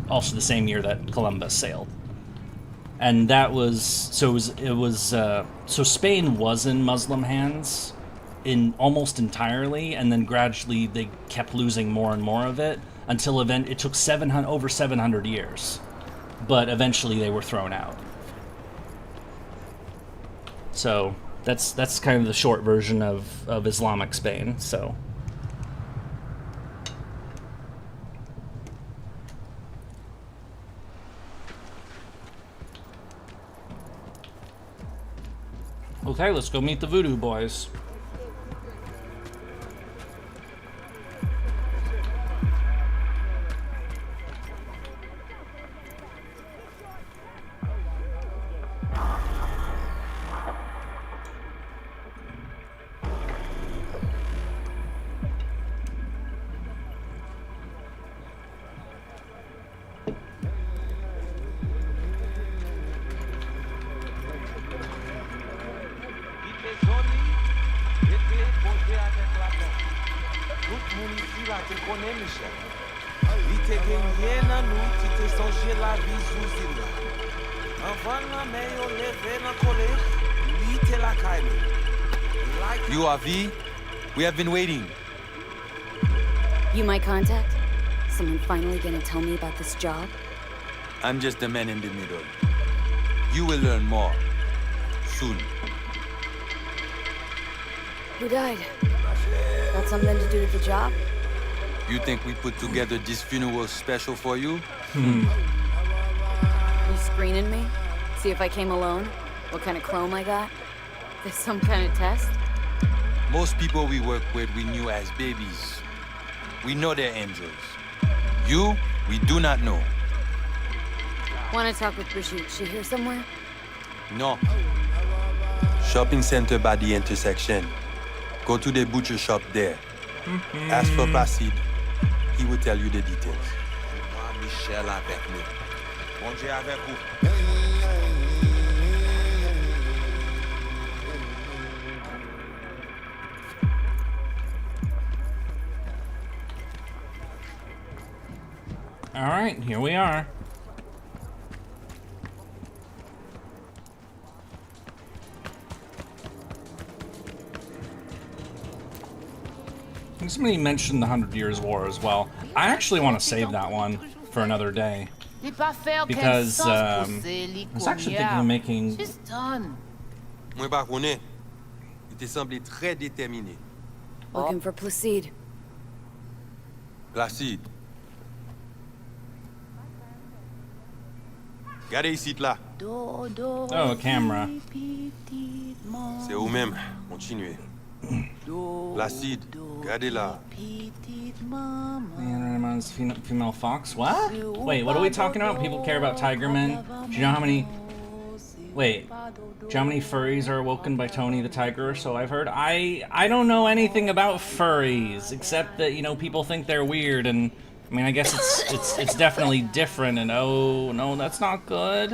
Also the same year that Columbus sailed. And that was, so Spain was in Muslim hands in almost entirely, and then gradually they kept losing more and more of it until it took over 700 years. But eventually they were thrown out. So that's kind of the short version of Islamic Spain, so. Okay, let's go meet the Voodoo Boys. Li te genye nan nou ki te sonje la vi sou zil. You are V? We have been waiting. You my contact? Someone finally gonna tell me about this job? I'm just a man in the middle. You will learn more. Soon. Who died? Got something to do with the job? You think we put together this funeral special for you? You screening me? See if I came alone? What kind of chrome I got? This some kind of test? Most people we work with we knew as babies. We know they're angels. You, we do not know. Want to talk with Brigitte? She here somewhere? No. Shopping center by the intersection. Go to the butcher shop there. Ask for Placide. He will tell you the details. Michel avec nous. Bon Dieu avec vous. All right, here we are. Somebody mentioned the 100 Years' War as well. I actually want to save that one for another day. Because I was actually thinking of making... Moi pas connais. Il te semblait très déterminé. Looking for Placide. Placide. Regardez ici là. Oh, a camera. C'est vous-même. Continuez. Placide, regardez là. Female fox? What? Wait, what are we talking about? People care about Tigermen? Do you know how many... Wait. Do you know how many furries are awoken by Tony the Tiger, so I've heard? I don't know anything about furries, except that, you know, people think they're weird, and... I mean, I guess it's definitely different, and oh, no, that's not good.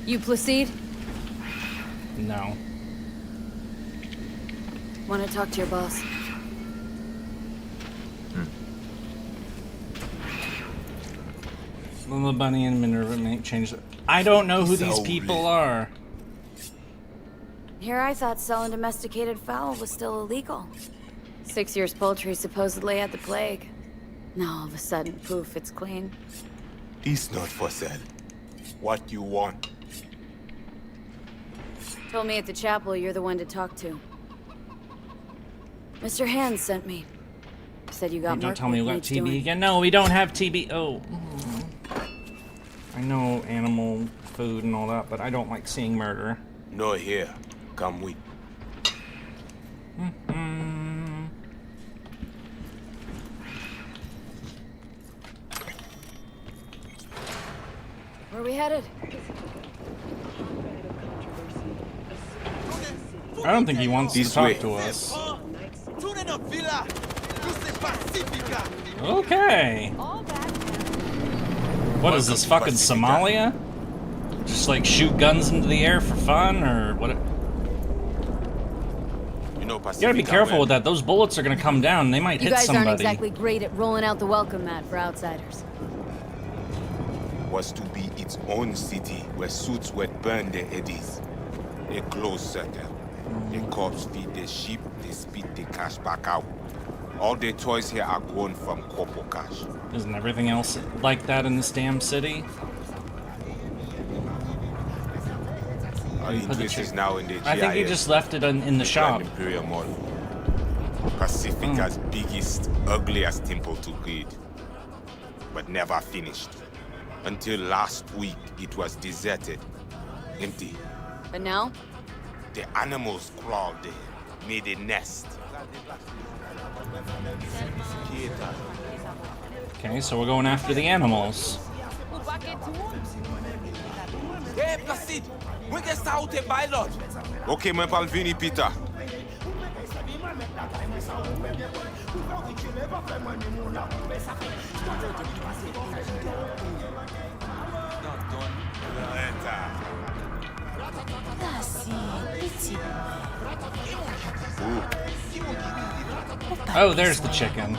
You Placide? No. Want to talk to your boss? Little Bunny and Minerva may change it. I don't know who these people are. Here I thought selling domesticated fowl was still illegal. 6 years poultry supposedly had the plague. Now all of a sudden, poof, it's clean. It's not for sale. What you want? Told me at the chapel you're the one to talk to. Mr. Hands sent me. Said you got. Don't tell me we got TB again. No, we don't have TB. Oh. I know animal food and all that, but I don't like seeing murder. No here. Come with. Where are we headed? I don't think he wants to talk to us. Okay. What is this, fucking Somalia? Just like shoot guns into the air for fun, or what? You know, You gotta be careful with that. Those bullets are gonna come down and they might hit somebody. You guys aren't exactly great at rolling out the welcome mat for outsiders. Was to be its own city where suits would burn their eddies. A closed circle. The cops feed the sheep, they spit the cash back out. All the toys here are grown from corpo cash. Isn't everything else like that in this damn city? Our interest is now in the GIS. I think you just left it in the shop. Imperial Mall. Pacifica's biggest, ugliest temple to greed. But never finished. Until last week, it was deserted. Empty. But now? The animals crawled there, made a nest. Okay, so we're going after the animals. Hey, Placide! We can start a pilot! Okay, my pal Vini Peter. Oh, there's the chicken.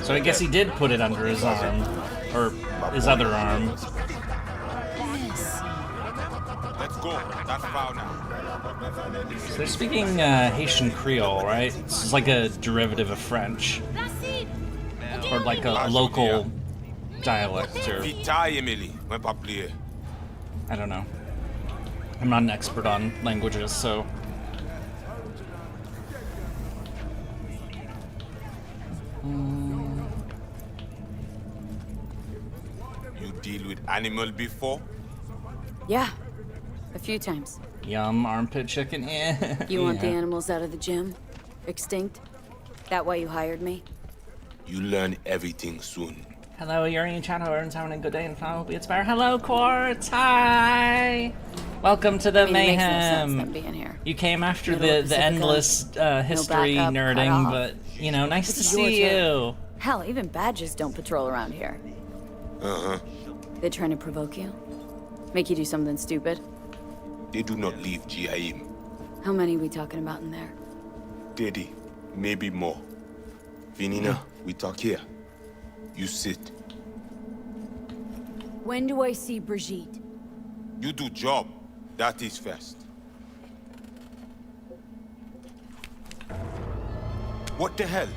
So I guess he did put it under his arm. Or his other arm. Let's go. That's foul now. So they're speaking Haitian Creole, right? This is like a derivative of French. Or like a local dialect, or... I don't know. I'm not an expert on languages, so... You deal with animal before? Yeah, a few times. Yum, armpit chicken, yeah. You want the animals out of the gym? Extinct? That why you hired me? You learn everything soon. Hello, Yurie and Chad, everyone's having a good day and fun will be inspired. Hello, Quartz, hi! Welcome to the mayhem. It makes no sense them being here. You came after the endless history backup, nerding, but, you know, nice to see you. Hell, even badges don't patrol around here. Uh-huh. They trying to provoke you? Make you do something stupid? They do not leave GIM. How many we talking about in there? 30, maybe more. Vinina, we talk here. You sit. When do I see Brigitte? You do job. That is first. What the hell?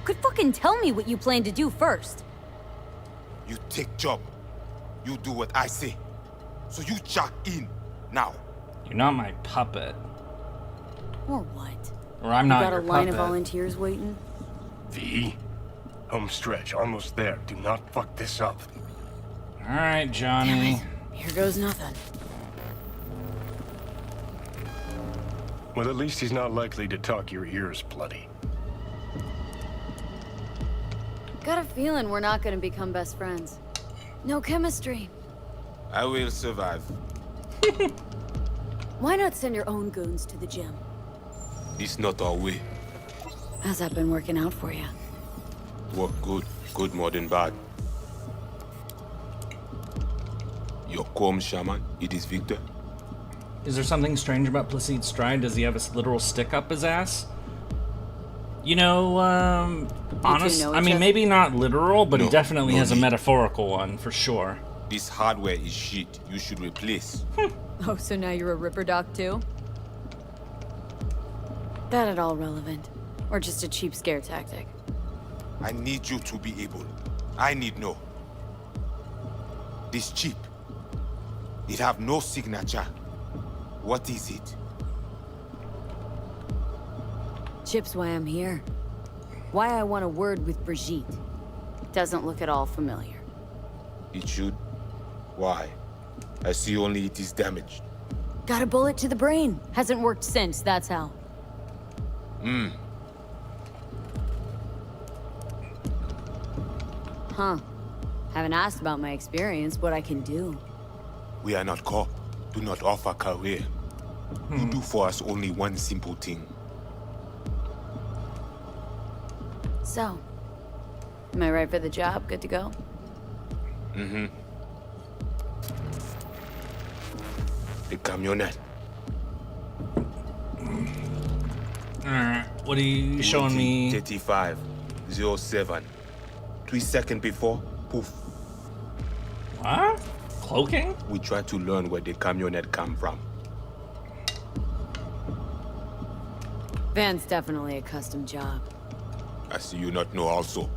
Could fucking tell me what you plan to do first. You take job. You do what I say. So you check in now. You're not my puppet. Or what? Or I'm not you got your a line puppet. of volunteers waiting? V, home stretch, almost there. Do not fuck this up. All right, Johnny. Here goes nothing. Well, at least he's not likely to talk your ears bloody. Got a feeling we're not gonna become best friends. No chemistry. I will survive. Why not send your own goons to the gym? It's not our way. How's that been working out for you? Work good. Good more than bad. Your calm shaman, it is Victor. Is there something strange about Placide Stride? Does he have a literal stick up his ass? You know, honest. I mean, maybe not literal, but he definitely has a metaphorical one, for sure. This hardware is shit. You should replace. Oh, so now you're a Ripper Doc too? That at all relevant? Or just a cheap scare tactic? I need you to be able. I need know. This chip. It have no signature. What is it? Chip's why I'm here. Why I want a word with Brigitte. Doesn't look at all familiar. It should. Why? I see only it is damaged. Got a bullet to the brain. Hasn't worked since, that's how. Huh. Haven't asked about my experience, what I can do. We are not cop. Do not offer career. You do for us only one simple thing. So, am I right for the job? Good to go? Mm-hmm. The camionette. Alright, what are you showing me? 35, 07. 3 seconds before, poof. What? Cloaking? We try to learn where the camionette come from. Van's definitely a custom job. I see you not know also.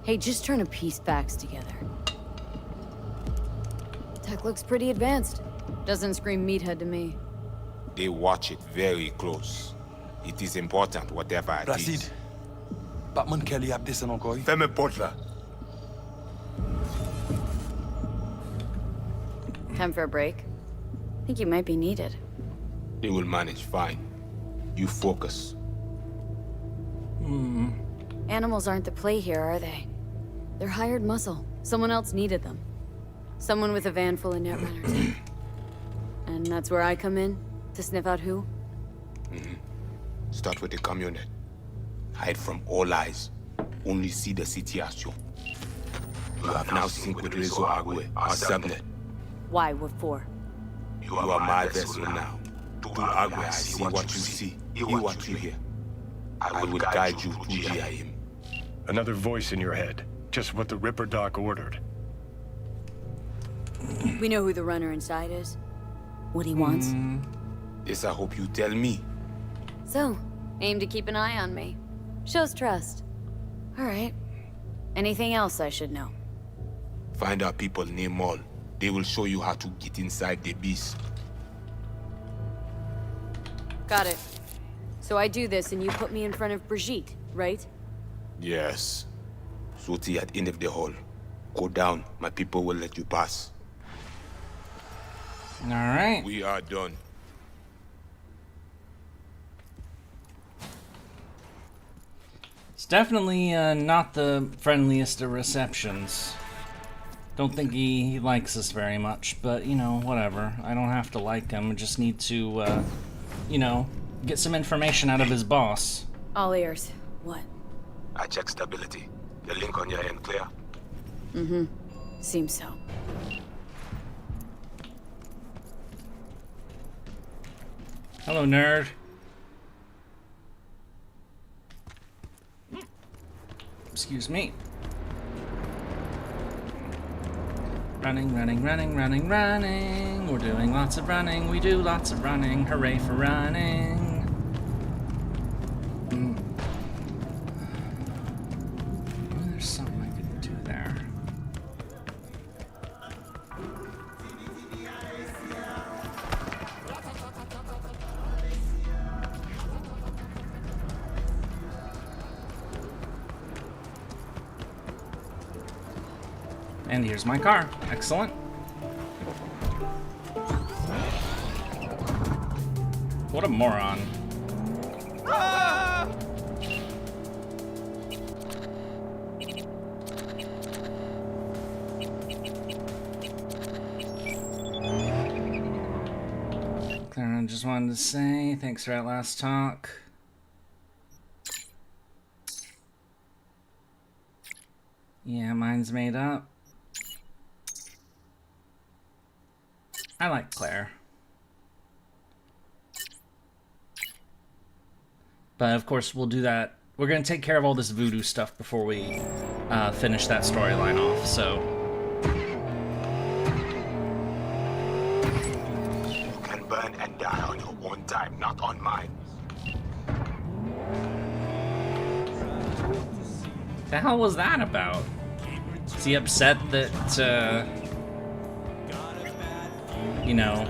Hey, just trying to piece facts together. Tech looks pretty advanced. Doesn't scream meathead to me. They watch it very close. It is important, whatever it Placide. is. Batman Kelly have this encore. Fais-moi porte là. Time for a break? Think you might be needed. They will manage fine. You focus. Animals aren't the play here, are they? They're hired muscle. Someone else needed them. Someone with a van full of netrunners. And that's where I come in? To sniff out who? Start with the camionette. Hide from all eyes. Only see the situation. You have now synced with Rezo Agüe, our subnet. Why? What for? You are my vessel now. Tu agwe, I see what you see, hear what you hear. I will guide you to Jim. Another voice in your head. Just what the Ripper Doc ordered. We know who the runner inside is. What he wants. Yes, I hope you tell me. So, aim to keep an eye on me. Shows trust. Alright. Anything else I should know? Find our people, name all. They will show you how to get inside the beast. Got it. So I do this and you put me in front of Brigitte, right? Yes. Soti at end of the hall. Go down. My people will let you pass. All right. We are done. It's definitely not the friendliest of receptions. Don't think he likes us very much, but, you know, whatever. I don't have to like him. I just need to, you know, get some information out of his boss. All ears. What? I check stability. The link on your end clear? Mm-hmm. Seems so. Hello, nerd. Excuse me. Running, running, running, running, running. We're doing lots of running. We do lots of running. Hooray for running. There's something I could do there. And here's my car. Excellent. What a moron. Clara, just wanted to say thanks for that last talk. Yeah, mine's made up. I like Claire. But of course, we'll do that. We're going to take care of all this voodoo stuff before we finish that storyline off, so. You can burn and die on your own time, not on mine. The hell was that about? Is he upset that, you know,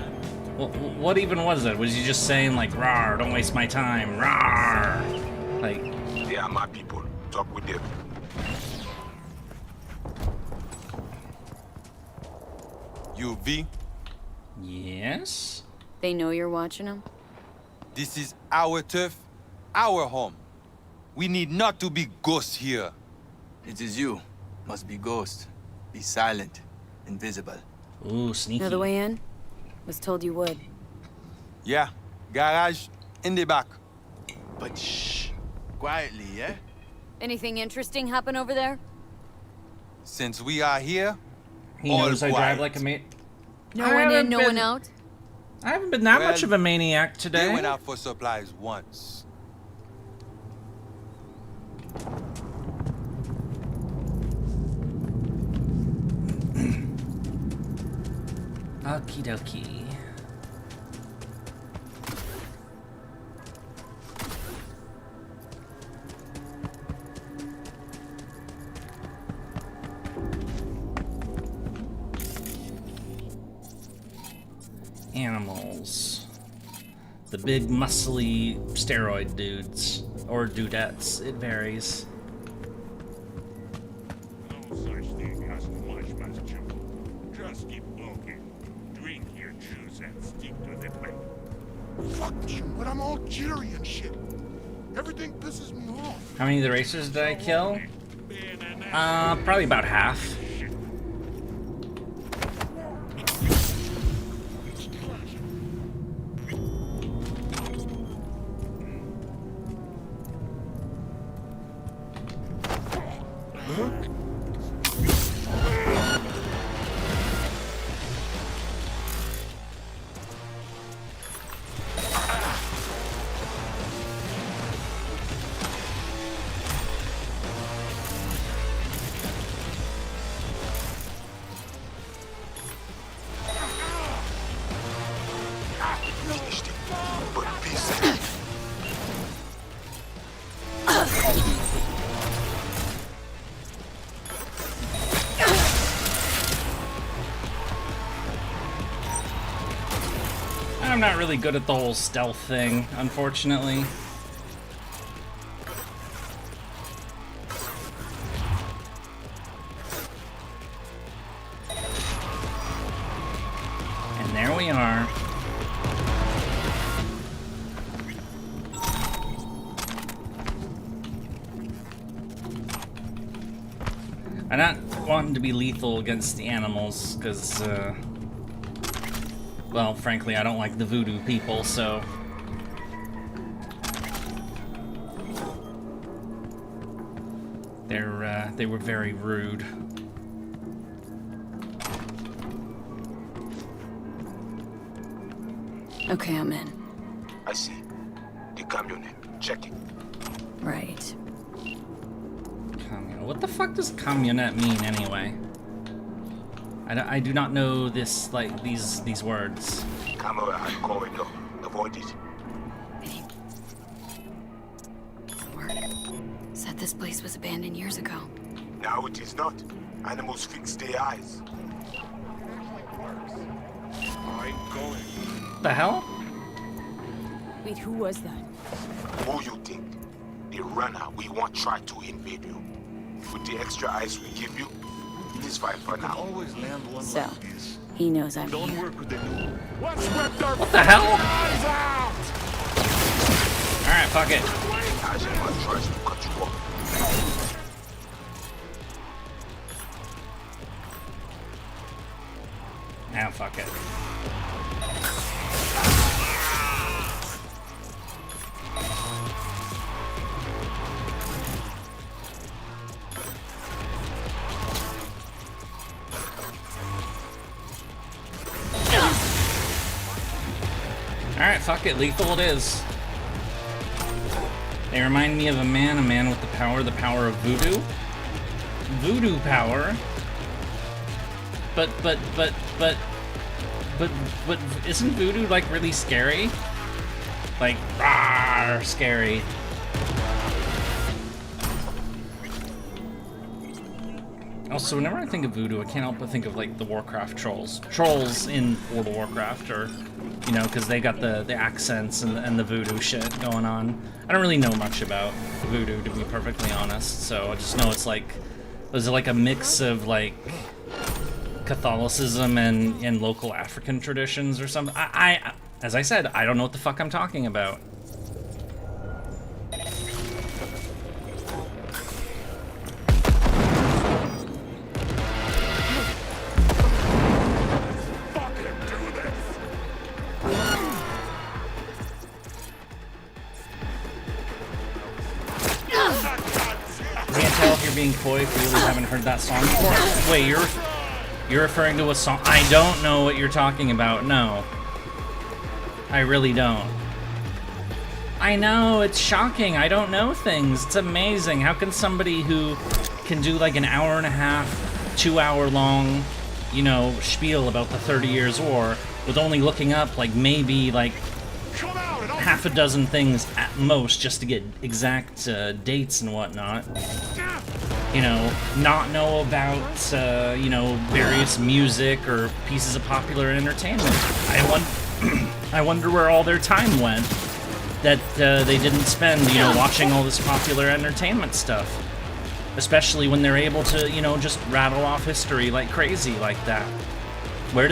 what even was it? Was he just saying, like, rawr, don't waste my time, rawr? Like, they are my people. Talk with them. You, V? Yes? They know you're watching them? This is our turf, our home. We need not to be ghosts here. It is you. Must be ghost. Be silent. Invisible. Ooh, sneaky. Know the way in? Was told you would. Yeah. Garage in the back. But shh. Quietly, yeah? Anything interesting happen over there? Since we are here, he knows I drive like a mate. No one in, no one out? I haven't been that much of a maniac today. They went out for supplies once. Okie dokie. Animals. The big muscly steroid dudes. Or dudettes. It varies. No such thing as much chew. Just keep walking. Drink your juice and stick to the plate. Fuck you, but I'm all cheery and shit. Everything pisses me off. How many of the racers did I kill? Probably about half. I'm not really good at the whole stealth thing, unfortunately. And there we are. I'm not wanting to be lethal against the animals, because, well, frankly, I don't like the voodoo people, so... they were very rude. Okay, I'm in. I see. The camionette. Check it. Right. What the fuck does camionette mean, anyway? I do not know this, like, these words. Camera and corridor. Avoid it. Word. Said this place was abandoned years ago. Now it is not. Animals fix their eyes. I'm going. The hell? Wait, who was that? Who you think? The runner we want tried to invade you. With the extra eyes we give you, it is fine for now. Always land one So, like this. he knows I'm Don't here. work with the new. Let's rip their What the hell? eyes out! Alright, fuck it. Ajima tries to cut you off. Now fuck it. Alright, fuck it, lethal it is. They remind me of a man with the power of voodoo. Voodoo power. But isn't voodoo like really scary? Like, rawr, scary. Also, whenever I think of voodoo, I can't help but think of like the Warcraft trolls. Trolls in World of Warcraft, or, you know, because they got the accents and the voodoo shit going on. I don't really know much about voodoo, to be perfectly honest, so I just know it's like, was it like a mix of like Catholicism and local African traditions or something? I as I said, I don't know what the fuck I'm talking about. Being coy if you really haven't heard that song before. Wait, you're referring to a song? I don't know what you're talking about. No, I really don't. I know, it's shocking. I don't know things. It's amazing. How can somebody who can do like an hour and a half, 2 hour long, you know, spiel about the 30 Years War with only looking up like maybe like half a dozen things at most just to get exact dates and whatnot, you know, not know about, you know, various music or pieces of popular entertainment. I wonder where all their time went that they didn't spend, you know, watching all this popular entertainment stuff. Especially when they're able to, you know, just rattle off history like crazy like that. Where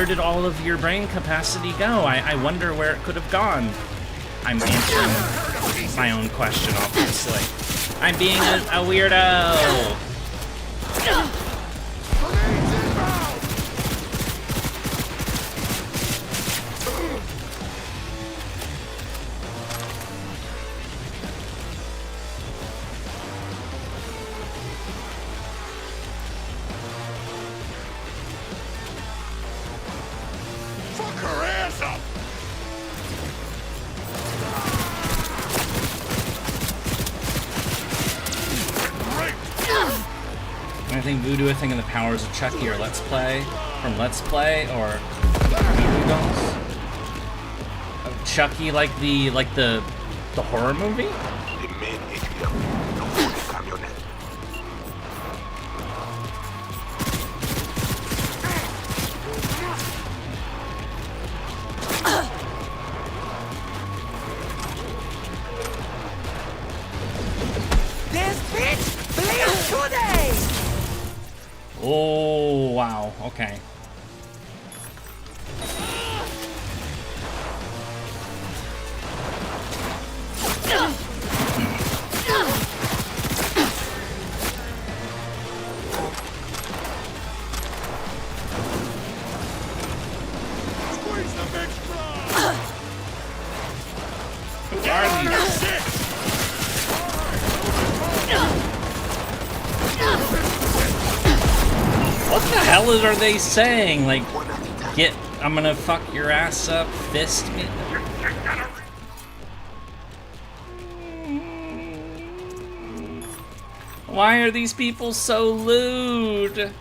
did all of your brain capacity go? I wonder where it could have gone. I'm answering my own question, obviously. I'm being a weirdo! Fuck her ass up! When I think voodoo, I think of the powers of Chucky or Let's Play, from Let's Play, or Voodoo Dolls. Chucky, like the horror movie? The main atrium. The camionette. Oh, wow. Okay. Squeeze the big straw! Who are these? What the hell are they saying? Like, I'm gonna fuck your ass up, fist me? Why are these people so lewd?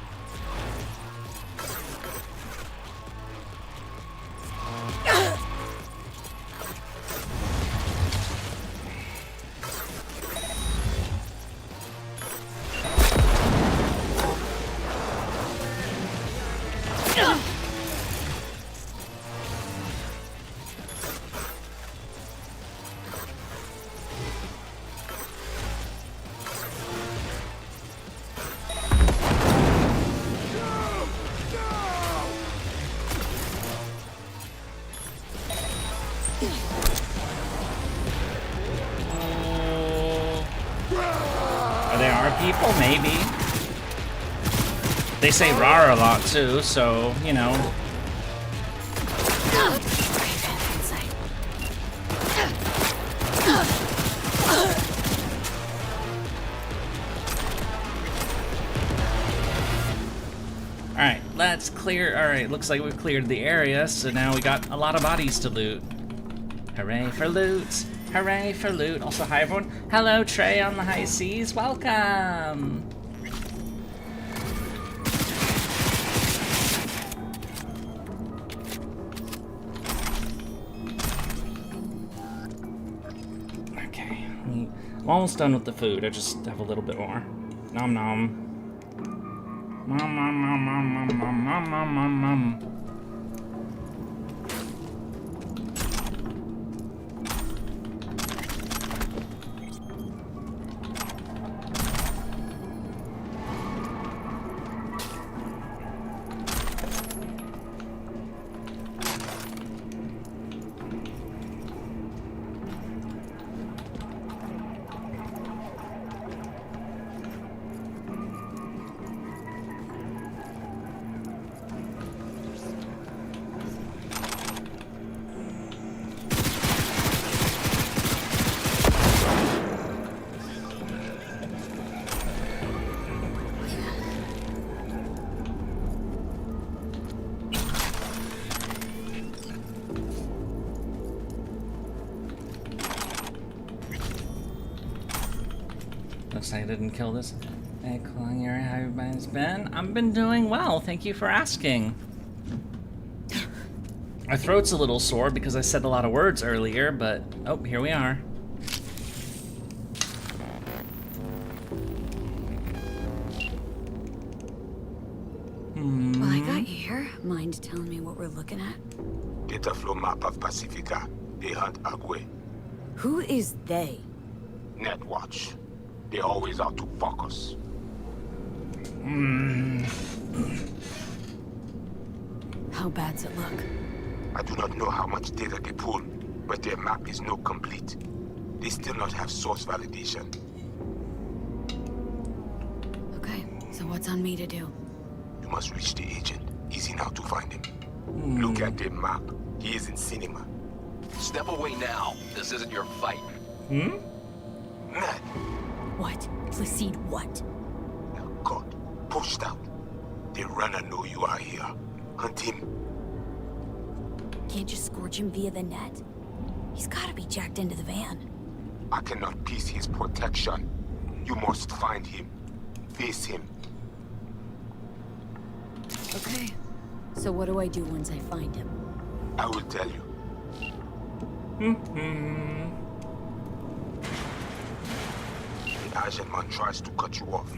They are people, maybe. They say rar a lot too, so, you know. Alright, let's clear. Alright, looks like we've cleared the area, so now we got a lot of bodies to loot. Hooray for loot! Hooray for loot! Also, hi everyone. Hello, Trey on the high seas. Welcome! Okay, I'm almost done with the food. I just have a little bit more. Nom nom. Nom nom nom nom nom nom nom nom nom nom. Looks like I didn't kill this. Hey, Yurie, how everybody's been? I've been doing well, thank you for asking. My throat's a little sore because I said a lot of words earlier, but oh, here we are. Well, I got you here. Mind telling me what we're looking at? Data flow map of Pacifica. They hunt Agwe. Who is they? Netwatch. They always out to fuck us. How bad's it look? I do not know how much data they pull, but their map is not complete. They still not have source validation. Okay, so what's on me to do? You must reach the agent. Easy now to find him. Look at the map. He is in cinema. Step away now. This isn't your fight. Ned. What? Proceed what? God, pushed out. The runner know you are here. Hunt him. Can't just scorch him via the net? He's gotta be jacked into the van. I cannot piece his protection. You must find him. Face him. Okay. So what do I do once I find him? I will tell you. The agent man tries to cut you off.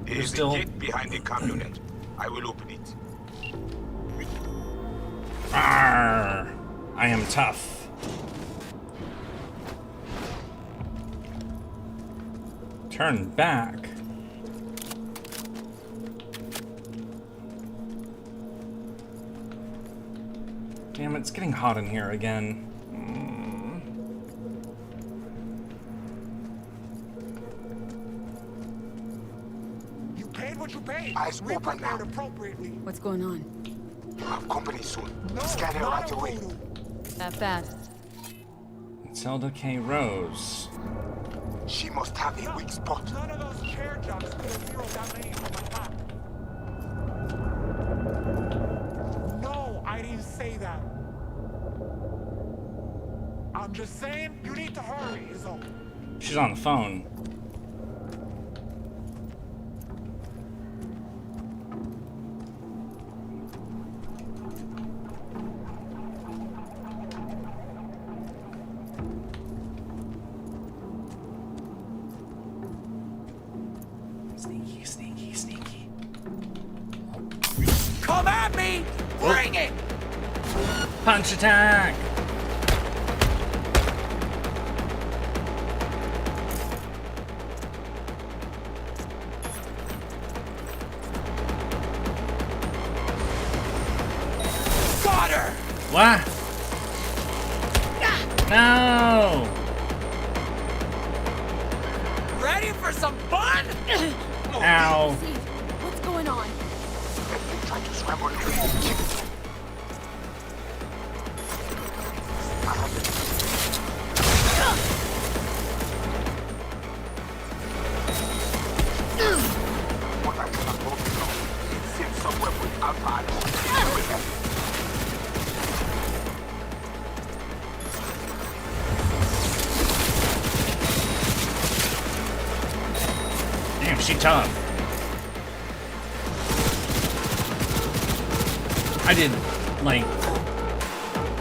There is a gate behind the camionet. I will open it. Arr, I am tough. Turn back. it's getting hot in here again. You paid what you paid. Eyes We open now. prepared appropriately. What's going on? You have company soon. No, Scan her not right a away. voodoo. That fast. Zelda K. Rose. She must have a weak spot. None of those chair jumps could have zeroed that lady from my top. No, I didn't say that. I'm just saying you need to hurry, is all. She's on the phone. Sneaky, sneaky, sneaky. Come at me! Bring it! Punch attack! Got her! What? No! Ready for some fun? Ow. What's going on? They tried to scramble the What I cannot hold you now. It seems somewhere with Alpha. Damn, she tough.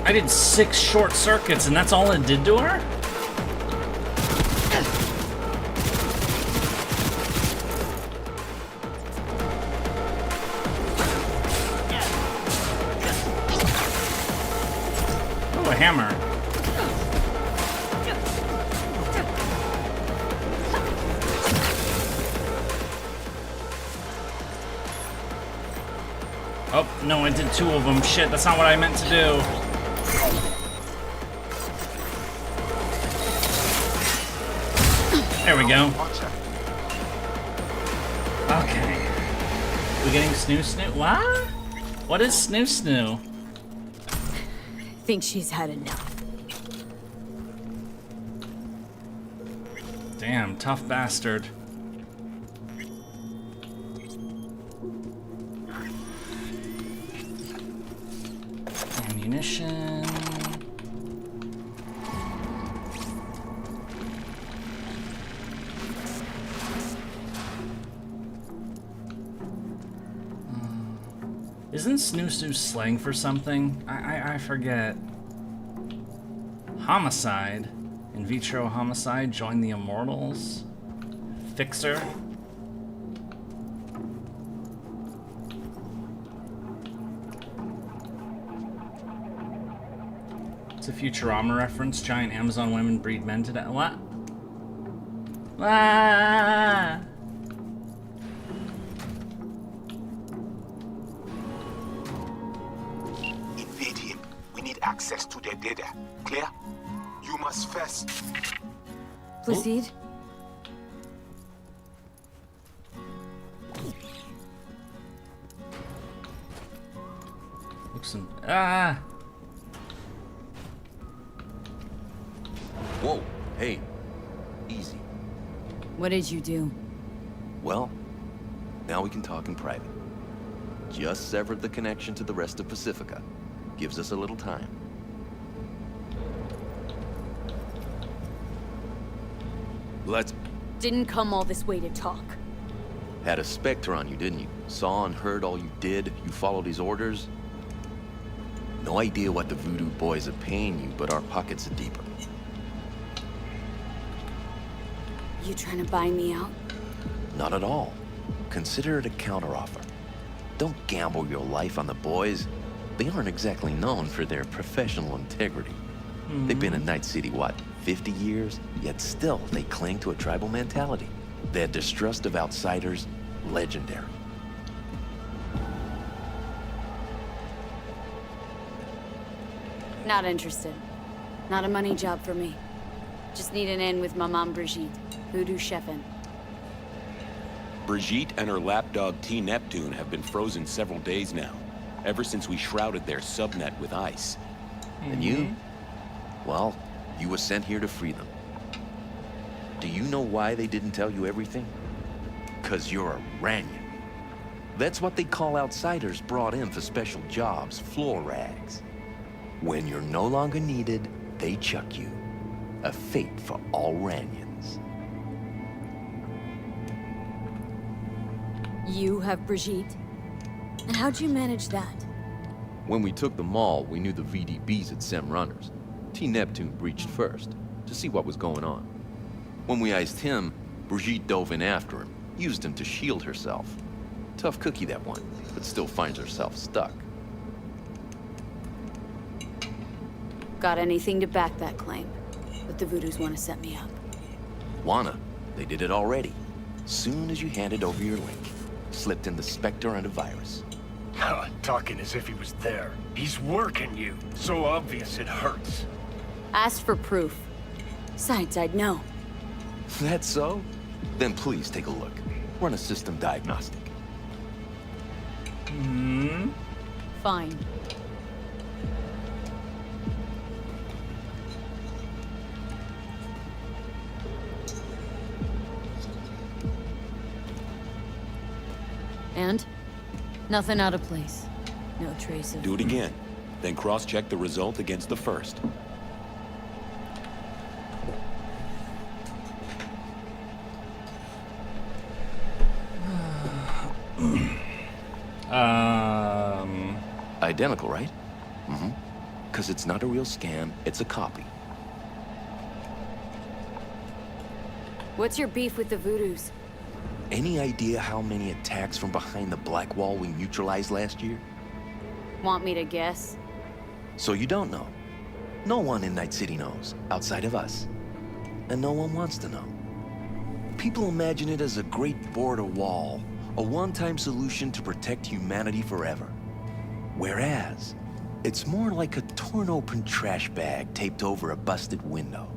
I did 6 short circuits and that's all it did to her? Oh, a hammer. Oh, no, I did 2 of them. Shit, that's not what I meant to do. There we go. Okay. We getting snoo snoo? What? What is snoo snoo? Think she's had enough. Damn, tough bastard. Ammunition. Isn't snoo snoo slang for something? I forget. Homicide. In vitro homicide. Join the immortals. Fixer. It's a Futurama reference. Giant Amazon women breed men to death. What? Ah! Invade him. We need access to their data. Clear? You must first. Proceed. Looks some. Ah! Whoa, hey, easy. What did you do? Well, now we can talk in private. Just severed the connection to the rest of Pacifica. Gives us a little time. Let's... Didn't come all this way to talk. Had a specter on you, didn't you? Saw and heard all you did. You followed his orders. No idea what the Voodoo Boys are paying you, but our pockets are deeper. You trying to buy me out? Not at all. Consider it a counteroffer. Don't gamble your life on the boys. They aren't exactly known for their professional integrity. They've been in Night City, what, 50 years? Yet still, they cling to a tribal mentality. Their distrust of outsiders, legendary. Not interested. Not a money job for me. Just need an in with my mom Brigitte, voodoo chefin'. Brigitte and her lapdog T. Neptune have been frozen several days now, ever since we shrouded their subnet with ice. And you? Well, you were sent here to free them. Do you know why they didn't tell you everything? 'Cause you're a Ranyan. That's what they call outsiders brought in for special jobs, floor rags. When you're no longer needed, they chuck you. A fate for all Ranyans. You have Brigitte? And how'd you manage that? When we took the mall, we knew the VDBs had SEM runners. T. Neptune breached first, to see what was going on. When we iced him, Brigitte dove in after him, used him to shield herself. Tough cookie, that one, but still finds herself stuck. Got anything to back that claim? But the Voodoos want to set me up. Wanna? They did it already. Soon as you handed over your link, slipped in the Spectre antivirus. Talking as if he was there. He's working you. So obvious it hurts. Asked for proof. Besides, I'd know. That's so? Then please take a look. Run a system diagnostic. Fine. And? Nothing out of place. No trace of... Do it again, then cross-check the result against the first. Identical, right? Mm-hmm. 'Cause it's not a real scam, it's a copy. What's your beef with the Voodoos? Any idea how many attacks from behind the Black Wall we neutralized last year? Want me to guess? So you don't know. No one in Night City knows, outside of us. And no one wants to know. People imagine it as a great border wall, a one-time solution to protect humanity forever. Whereas, it's more like a torn-open trash bag taped over a busted window.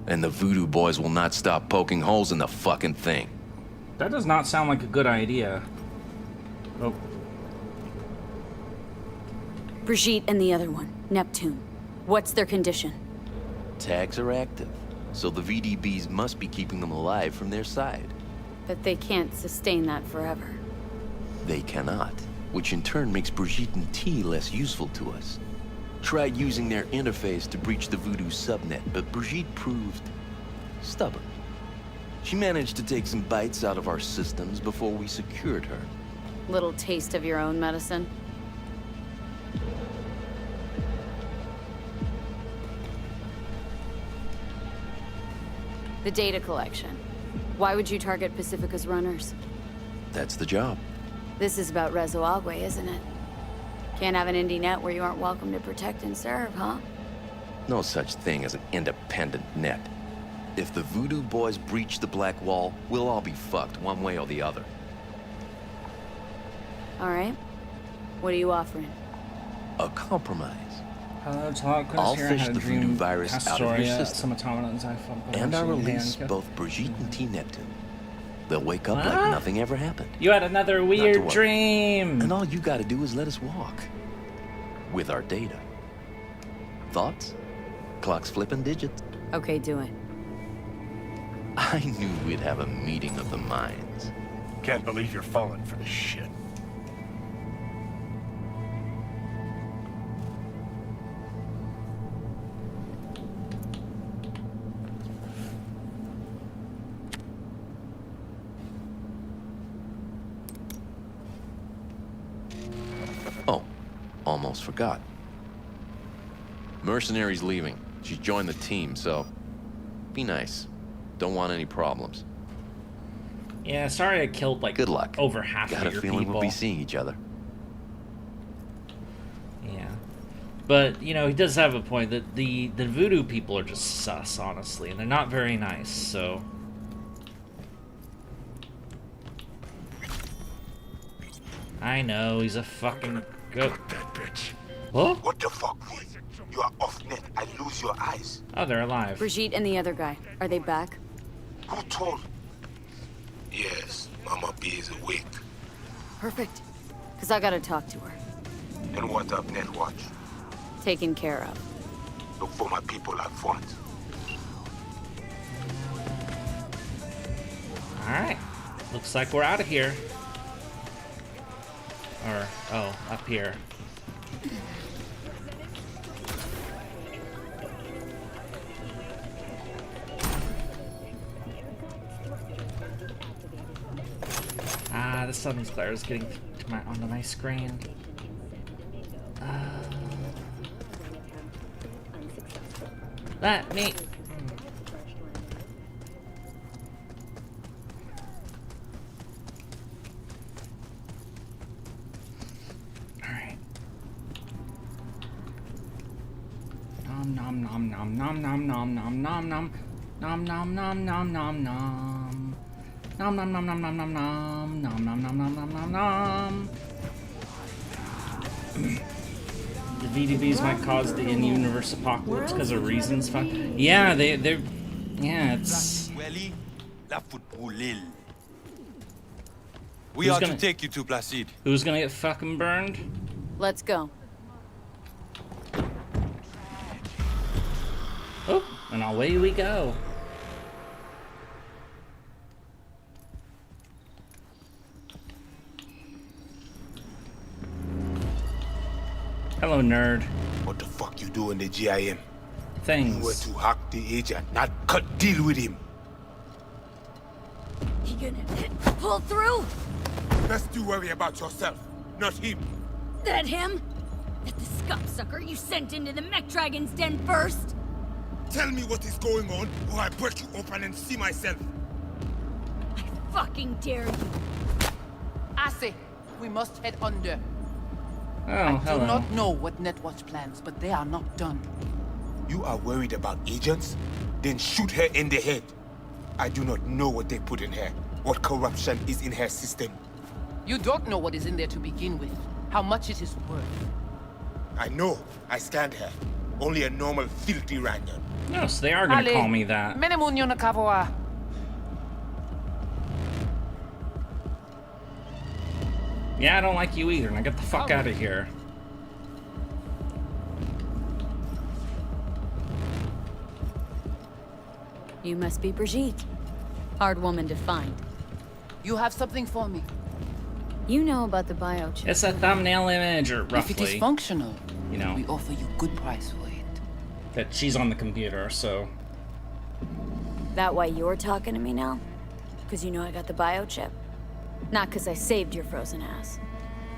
And the Voodoo Boys will not stop poking holes in the fucking thing. That does not sound like a good idea. Oh. Brigitte and the other one, Neptune. What's their condition? Tags are active, so the VDBs must be keeping them alive from their side. But they can't sustain that forever. They cannot, which in turn makes Brigitte and T less useful to us. Tried using their interface to breach the Voodoo subnet, but Brigitte proved stubborn. She managed to take some bites out of our systems before we secured her. Little taste of your own medicine? The data collection. Why would you target Pacifica's runners? That's the job. This is about Rezo Agwe, isn't it? Can't have an indie net where you aren't welcome to protect and serve, huh? No such thing as an independent net. If the Voodoo Boys breach the Black Wall, we'll all be fucked one way or the other. All right. What are you offering? A compromise. Hello, talk. I'll Here. fish I had the a dream. Voodoo virus out of your system. Some automatons I found. And I'll release both Brigitte and T. Neptune. They'll wake up like nothing ever happened. You had another weird dream. And all you gotta do is let us walk. With our data. Thoughts? Clock's flipping digits. Okay, do it. I knew we'd have a meeting of the minds. Can't believe you're falling for this shit. Oh, almost forgot. Mercenary's leaving. She's joined the team, so be nice. Don't want any problems. Yeah, sorry I killed like good luck. Over half Got of your a feeling people. we'll be seeing each other. Yeah, but you know he does have a point that the Voodoo people are just sus, honestly, and they're not very nice. So. I know he's a fucking goat. That bitch. What? What the fuck? You are off net. I lose your eyes. Oh, they're alive. Brigitte and the other guy, are they back? Who told? Yes, Mama B is awake. Perfect. Because I gotta talk to her. And what of Net Watch? Taken care of. Look for my people out front. Alright. Looks like we're out of here. Or, oh, up here. Ah, the sun's glare is getting to onto my screen. Let me. All right. Nom nom nom nom nom nom nom nom nom nom nom nom nom nom nom nom. Nom nom nom nom nom nom nom nom nom nom nom nom nom nom. The VDVs might cause the in-universe apocalypse because of reasons. Yeah, they're. Yeah, it's. We ought to take you to Placide. Who's gonna get fucking burned? Let's go. Oh, and away we go. Hello, nerd. What the fuck you do in the GIM? Things. You were to hack the agent, not deal with him. You gonna pull through? Best you worry about yourself, not him. That him? That the scum sucker you sent into the mech dragon's den first? Tell me what is going on, or I break you open and see myself. I fucking dare you. I say, we must head under. Oh, I hello. do not know what Netwatch plans, but they are not done. You are worried about agents? Then shoot her in the head. I do not know what they put in her, what corruption is in her system. You don't know what is in there to begin with, how much it is worth. I know. I scanned her. Only a normal filthy Ranyan. No, so they are gonna call me that. Menemunyo na kavoa. Yeah, I don't like you either. Now get the fuck out of here. You must be Brigitte. Hard woman to find. You have something for me. You know about the biochip. It's a thumbnail image, or roughly. If it is functional, you know, we offer you good price for it. That she's on the computer, so. That why you're talking to me now? Because you know I got the biochip? Not because I saved your frozen ass.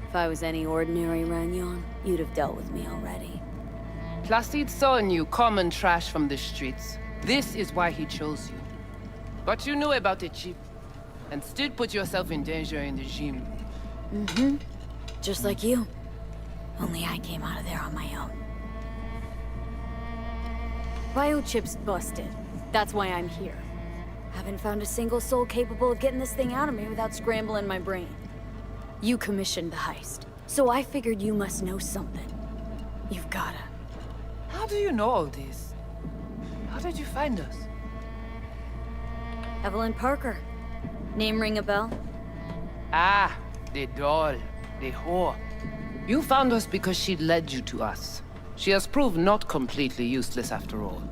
If I was any ordinary Ranyon, you'd have dealt with me already. Placide saw in you common trash from the streets. This is why he chose you. But you knew about the chip, and still put yourself in danger in the gym. Mm-hmm. Just like you. Only I came out of there on my own. Biochip's busted. That's why I'm here. Haven't found a single soul capable of getting this thing out of me without scrambling my brain. You commissioned the heist, so I figured you must know something. You've gotta. How do you know all this? How did you find us? Evelyn Parker. Name ring a bell? Ah, the doll, the whore. You found us because she led you to us. She has proved not completely useless after all.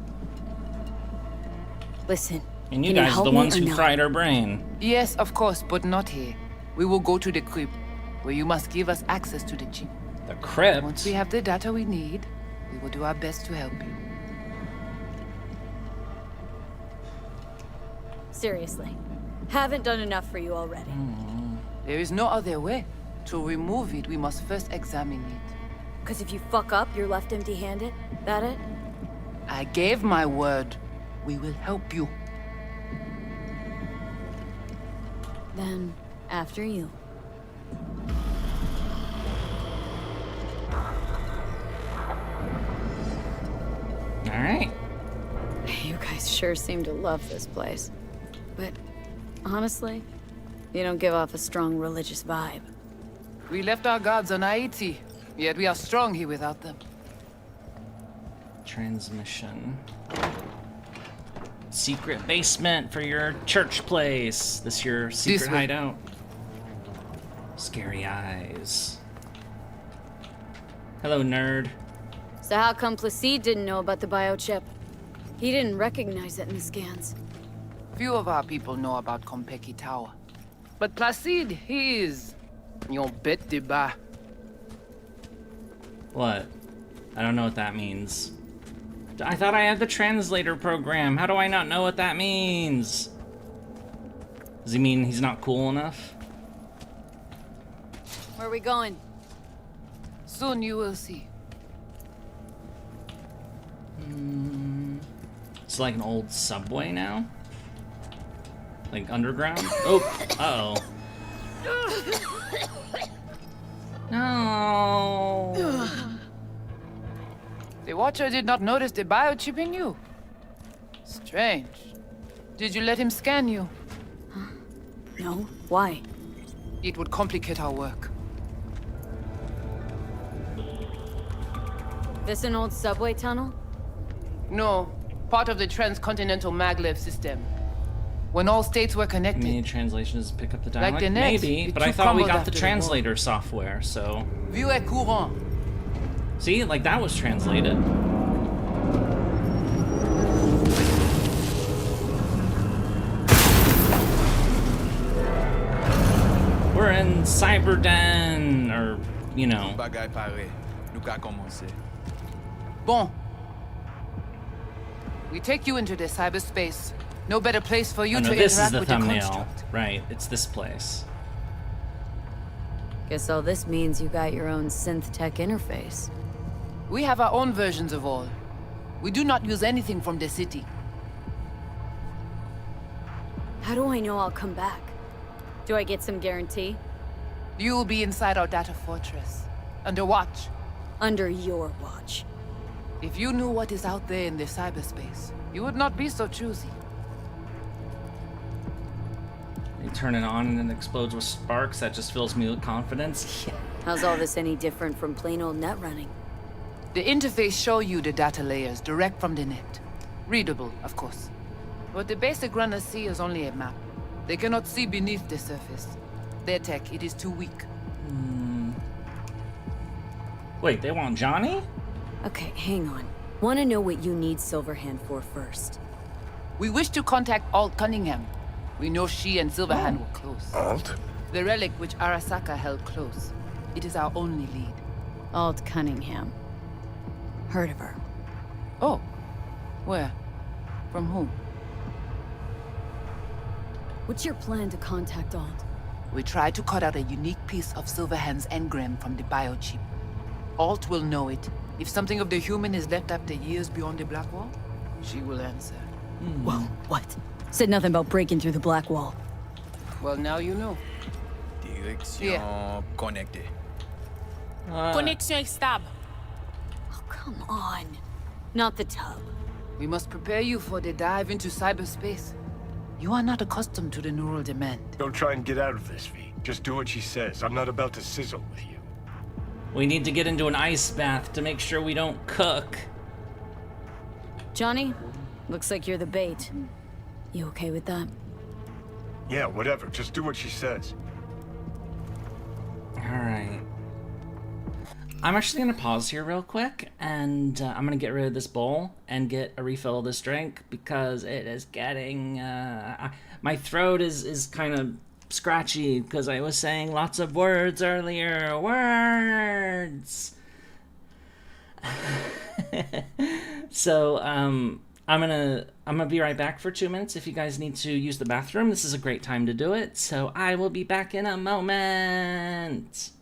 Listen. And you guys are the ones who fried our brain. Yes, of course, but not here. We will go to the crypt, where you must give us access to the chip. The crypt? Once we have the data we need, we will do our best to help you. Seriously. Haven't done enough for you already. There is no other way. To remove it, we must first examine it. Because if you fuck up, you're left empty-handed? That it? I gave my word. We will help you. Then, after you. Alright. You guys sure seem to love this place. But, honestly, you don't give off a strong religious vibe. We left our gods on Haiti, yet we are strong here without them. transmission. Secret basement for your church place. This your secret hideout. Scary eyes. Hello, nerd. So how come Placide didn't know about the biochip? He didn't recognize it in the scans. Few of our people know about Konpeki Tower. But Placide, he is... your bête de bas. What? I don't know what that means. I thought I had the translator program. How do I not know what that means? Does he mean he's not cool enough? Where are we going? Soon you will see. It's like an old subway now? Like underground? Oh, uh-oh. No. The Watcher did not notice the biochip in you. Strange. Did you let him scan you? Huh? No. Why? It would complicate our work. This an old subway tunnel? No. Part of the transcontinental maglev system. When all states were connected. Many translations pick up the dialect? Like the net, maybe, but I thought we got the translator software, so... Vieux et courant. See, like that was translated. We're in Cyberden, or, you know. Bagay pare. Nou ka commencer. Bon. We take you into the cyberspace. No better place for you to this is interact the with the thumbnail. construct. Right, it's this place. Guess all this means you got your own synth tech interface. We have our own versions of all. We do not use anything from the city. How do I know I'll come back? Do I get some guarantee? You will be inside our data fortress. Under watch. Under your watch. If you knew what is out there in the cyberspace, you would not be so choosy. You turn it on and it explodes with sparks. That just fills me with confidence. How's all this any different from plain old net running? The interface show you the data layers direct from the net. Readable, of course. What the basic runners see is only a map. They cannot see beneath the surface. Their tech, it is too weak. Wait, they want Johnny? Okay, hang on. Want to know what you need Silverhand for first. We wish to contact Alt Cunningham. We know she and Silverhand were close. Alt? The relic which Arasaka held close. It is our only lead. Alt Cunningham. Heard of her. Oh. Where? From whom? What's your plan to contact Alt? We try to cut out a unique piece of Silverhand's engram from the biochip. Alt will know it. If something of the human is left after years beyond the Black Wall, she will answer. Whoa, what? Said nothing about breaking through the Black Wall. Well, now you know. Direction connectée. Connexion stable. Oh, come on. Not the tub. We must prepare you for the dive into cyberspace. You are not accustomed to the neural demand. Don't try and get out of this, V. Just do what she says. I'm not about to sizzle with you. We need to get into an ice bath to make sure we don't cook. Johnny, looks like you're the bait. You okay with that? Yeah, whatever. Just do what she says. Alright. I'm actually going to pause here real quick, and I'm going to get rid of this bowl and get a refill of this drink, because it is getting... my throat is kind of scratchy, because I was saying lots of words earlier. Words! So, I'm gonna be right back for 2 minutes. If you guys need to use the bathroom, this is a great time to do it. So I will be back in a moment.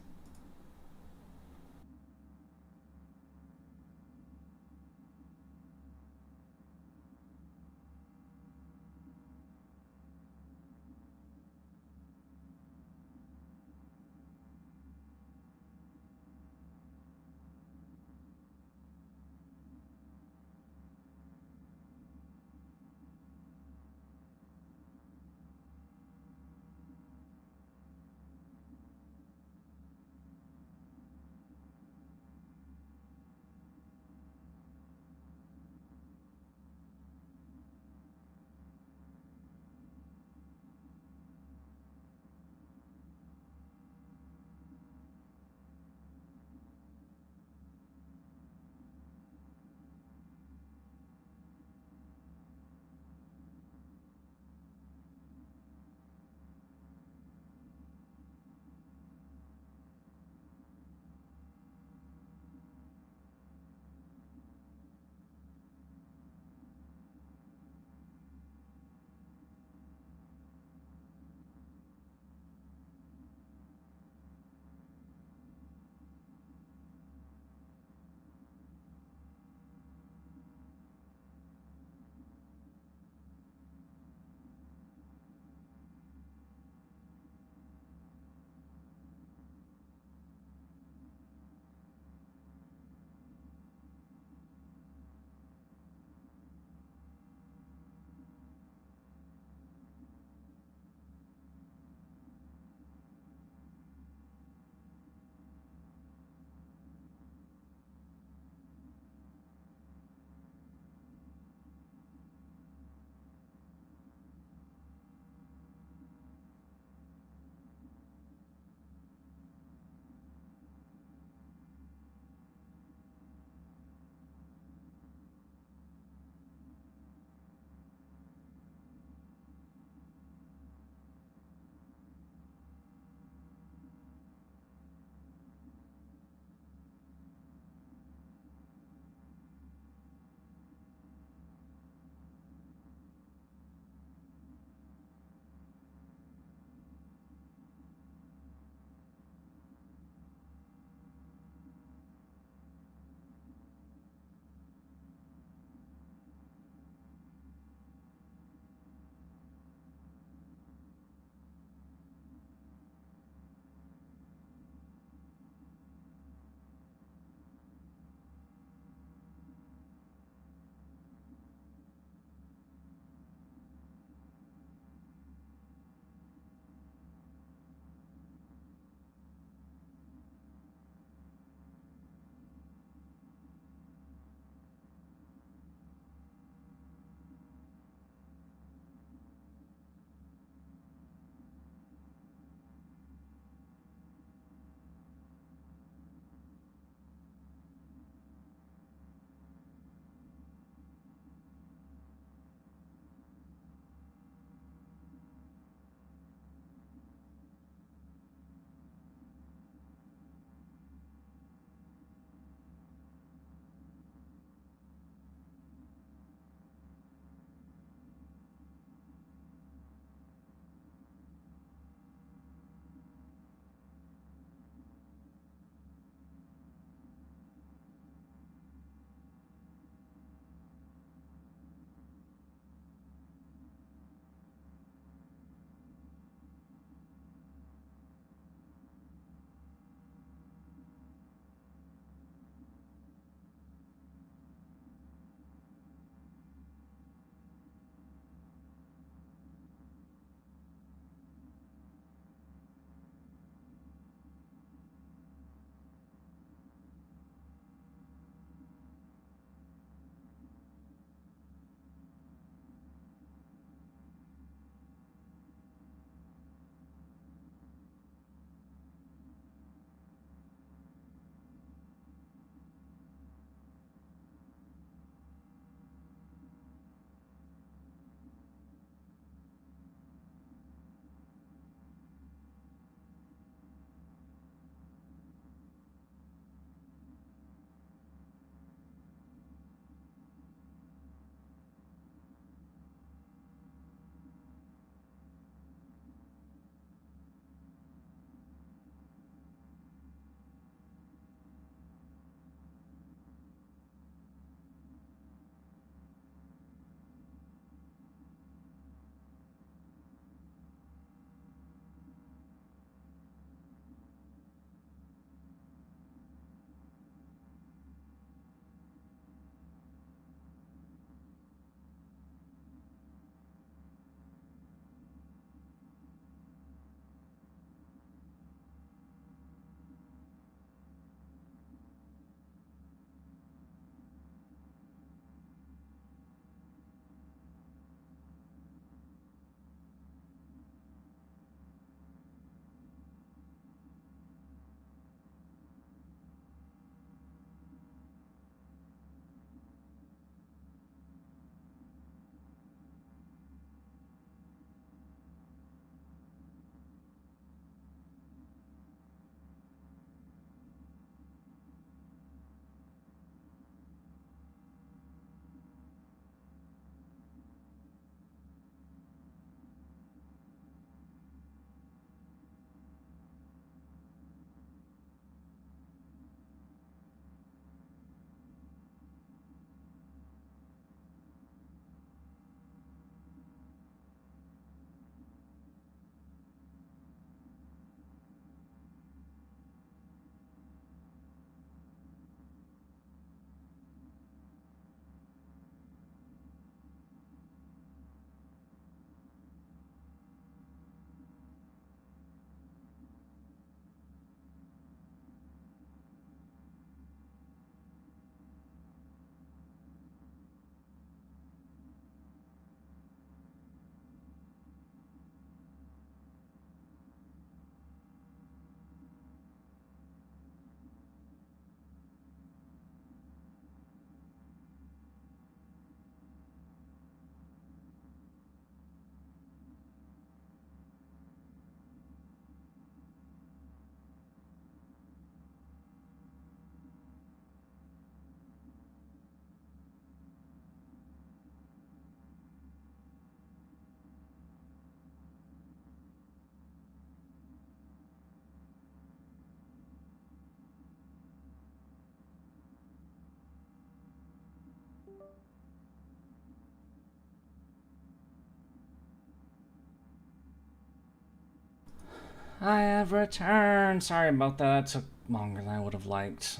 I have returned. Sorry about that. It took longer than I would have liked.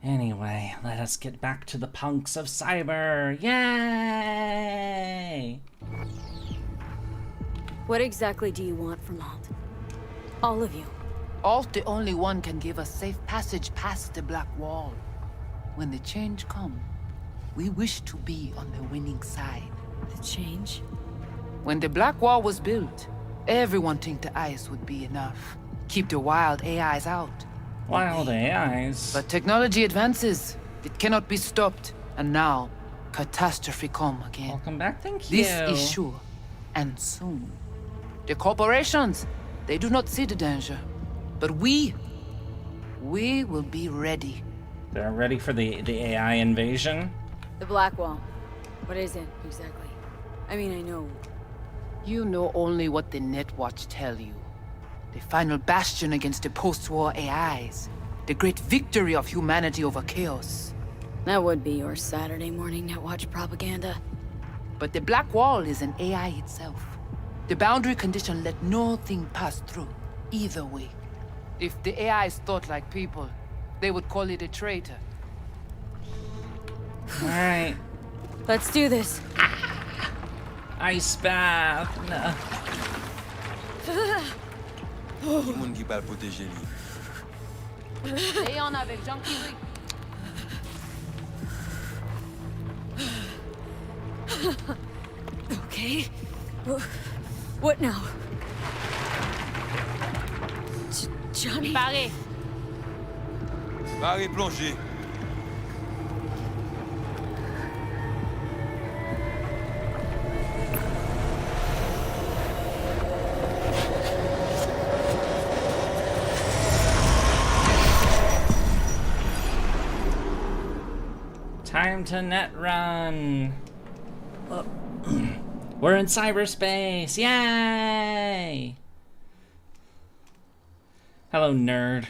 Anyway, let us get back to the punks of cyber. Yay! What exactly do you want from Alt? All of you. Alt, the only one, can give us safe passage past the Black Wall. When the change comes, we wish to be on the winning side. The change? When the Black Wall was built, everyone think the ice would be enough. Keep the wild AIs out. Wild AIs? But technology advances. It cannot be stopped. And now, catastrophe come again. Welcome back, thank you. This is sure. And soon. The corporations, they do not see the danger. But we will be ready. They're ready for the AI invasion? The Black Wall. What is it, exactly? I mean, I know. You know only what the Netwatch tell you. The final bastion against the post-war AIs. The great victory of humanity over chaos. That would be your Saturday morning Netwatch propaganda. But the Black Wall is an AI itself. The boundary condition let nothing pass through, either way. If the AIs thought like people, they would call it a traitor. Alright. Let's do this. Ice bath. No. Moun ki pal protéger li. Léon avec Jean-Pierre. Okay. What now? Johnny? Paré. Paré plongé. Time to net run. We're in cyberspace. Yay! Hello, nerd.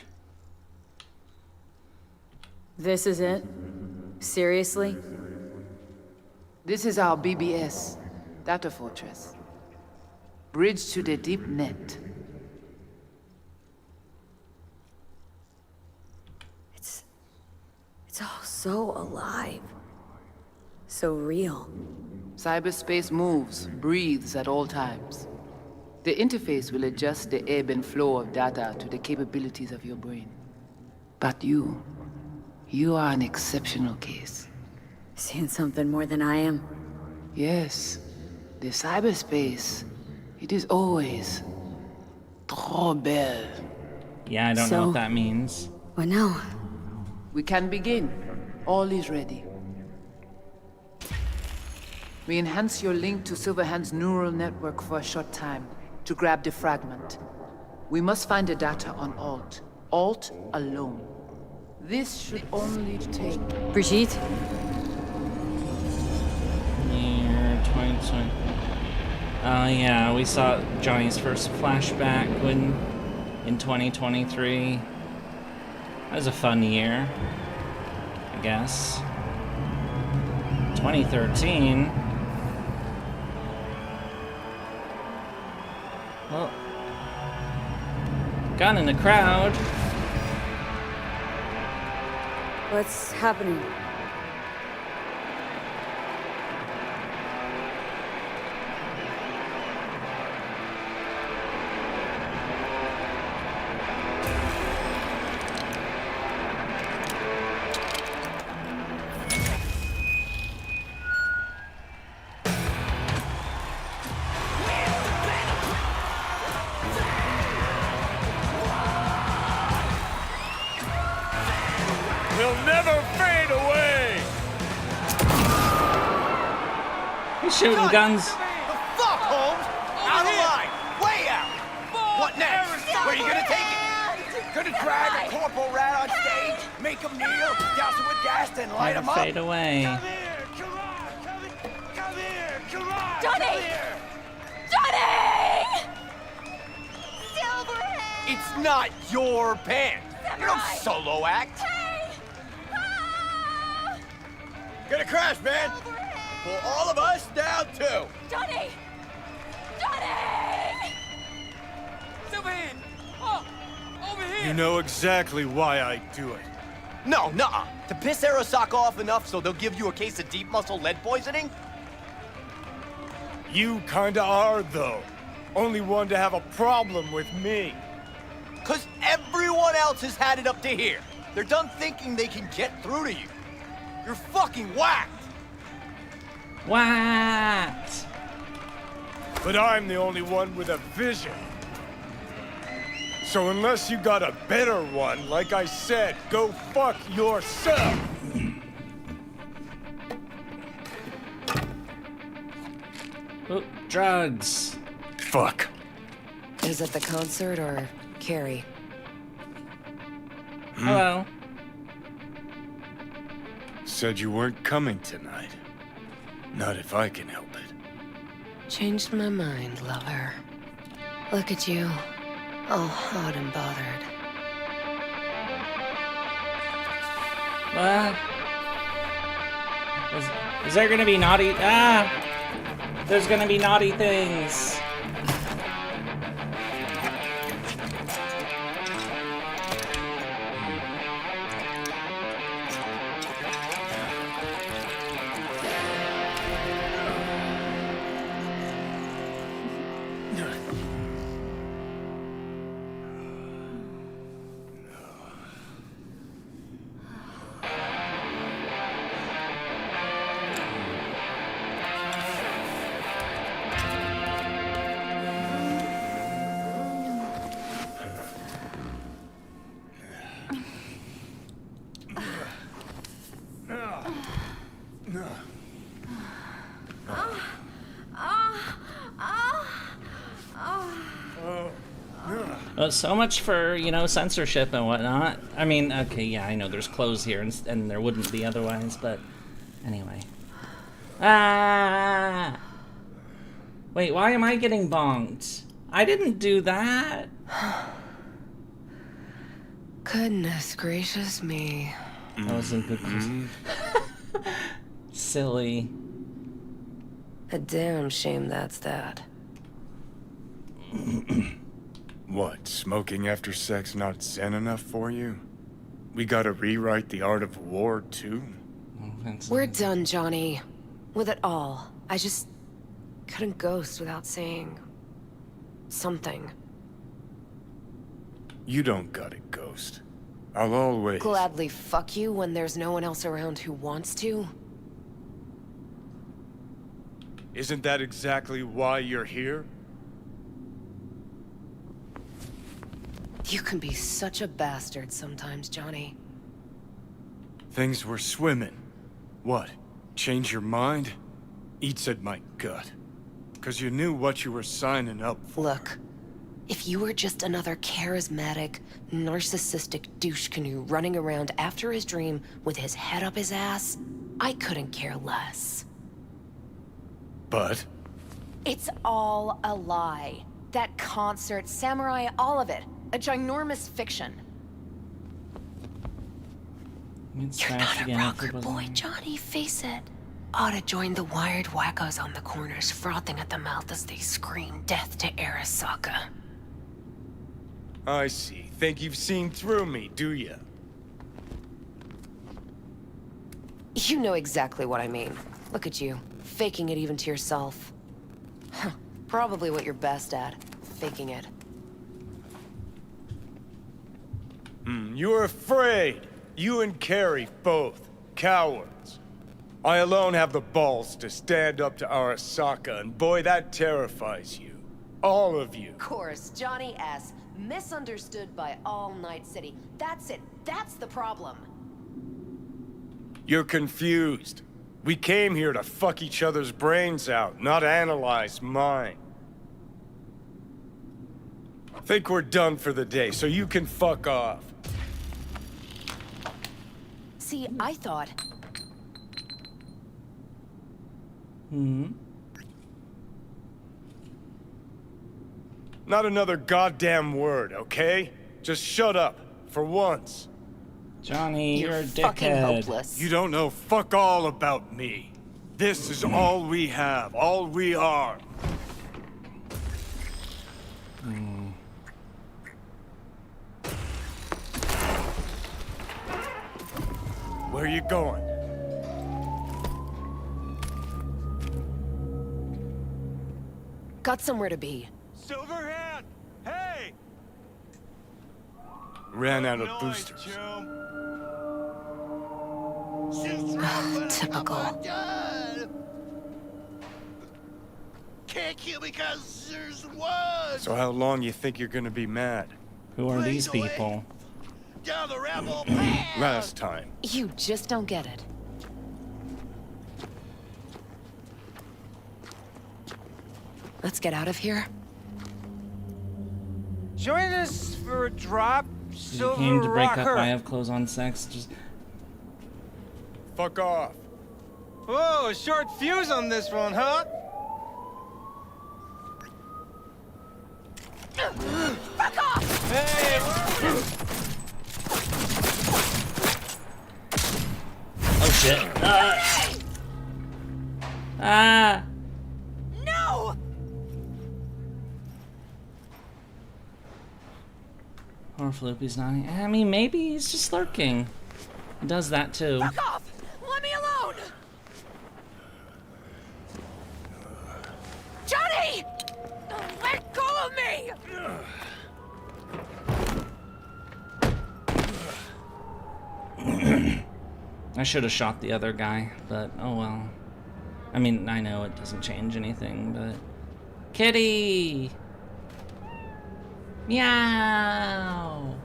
This is it? Seriously? This is our BBS, Data Fortress. Bridge to the deep net. It's all so alive. So real. Cyberspace moves, breathes at all times. The interface will adjust the ebb and flow of data to the capabilities of your brain. But you are an exceptional case. Seeing something more than I am? Yes. The cyberspace, it is always trop belle. Yeah, I don't know what that means. What now? We can begin. All is ready. We enhance your link to Silverhand's neural network for a short time to grab the fragment. We must find the data on Alt. Alt alone. This should only take... Brigitte? Year 2020. Yeah, we saw Johnny's first flashback in 2023. That was a fun year, I guess. 2013. Well, got in the crowd. What's happening? Will never fade away! He's shooting guns. The fuck, Holmes? Out of line! Way out! What next? Where are you gonna take it? Gonna drag a corporal rat on stage, make him kneel, douse him with gas, then light him up? Fade away. Come here! Come on! Johnny! Johnny! Silverhead! It's not your band! You don't solo act! Gonna crash, man! Pull all of us down, too! Johnny! Johnny! Silverhand! Oh! Over here! You know exactly why I do it. No, nuh-uh. To piss Arasaka off enough so they'll give you a case of deep muscle lead poisoning? You kinda are, though. Only one to have a problem with me. 'Cause everyone else has had it up to here. They're done thinking they can get through to you. You're fucking whacked! Whacked! But I'm the only one with a vision. So unless you got a better one, like I said, go fuck yourself! Oh, drugs. Fuck. Is it the concert or Carrie? Hello. Said you weren't coming tonight. Not if I can help it. Changed my mind, lover. Look at you, all hot and bothered. What? Is there gonna be naughty? Ah! There's gonna be naughty things. So much for, you know, censorship and whatnot. I mean, okay, yeah, I know there's clothes here and there wouldn't be otherwise, but anyway. Ah! Wait, why am I getting bonked? I didn't do that. Goodness gracious me. That was a good Silly. A damn shame that's that. What, smoking after sex not zen enough for you? We gotta rewrite the art of war, too? We're done, Johnny. With it all. I just couldn't ghost without saying something. You don't gotta ghost. I'll always... Gladly fuck you when there's no one else around who wants to? Isn't that exactly why you're here? You can be such a bastard sometimes, Johnny. Things were swimming. What? Change your mind? Eats at my gut. 'Cause you knew what you were signing up for. Look, if you were just another charismatic, narcissistic douche canoe running around after his dream with his head up his ass, I couldn't care less. But? It's all a lie. That concert, Samurai, all of it. A ginormous fiction. You're not a rocker boy, Johnny, face it. Ought to join the wired wackos on the corners, frothing at the mouth as they scream death to Arasaka. I see. Think you've seen through me, do ya? You know exactly what I mean. Look at you, faking it even to yourself. Huh, probably what you're best at, faking it. You're afraid. You and Carrie both. Cowards. I alone have the balls to stand up to Arasaka, and boy, that terrifies you. All of you. Of course, Johnny S. Misunderstood by all Night City. That's it. That's the problem. You're confused. We came here to fuck each other's brains out, not analyze mine. Think we're done for the day, so you can fuck off. See, I thought... Not another goddamn word, okay? Just shut up, for once. Johnny, you're a fucking dickhead. hopeless. You don't know fuck all about me. This is all we have, all we are. Where are you going? Got somewhere to be. Silverhand! Hey! Ran out of boosters. Typical. Can't kill because there's one. So how long you think you're gonna be mad? Who are these people? Down the rebel path. Last time. You just don't get it. Let's get out of here. Join us for a drop, You came to break up. I have clothes on. Sex. Just fuck off. Whoa, short fuse on this one, huh? Fuck off! Hey! oh shit. Ah. No! Or Floopy's not. I mean, maybe he's just lurking. He does that too. Fuck off! Let me alone! Johnny! Let go of me! I should have shot the other guy, but oh well. I mean, I know it doesn't change anything, but... Kitty! Meow!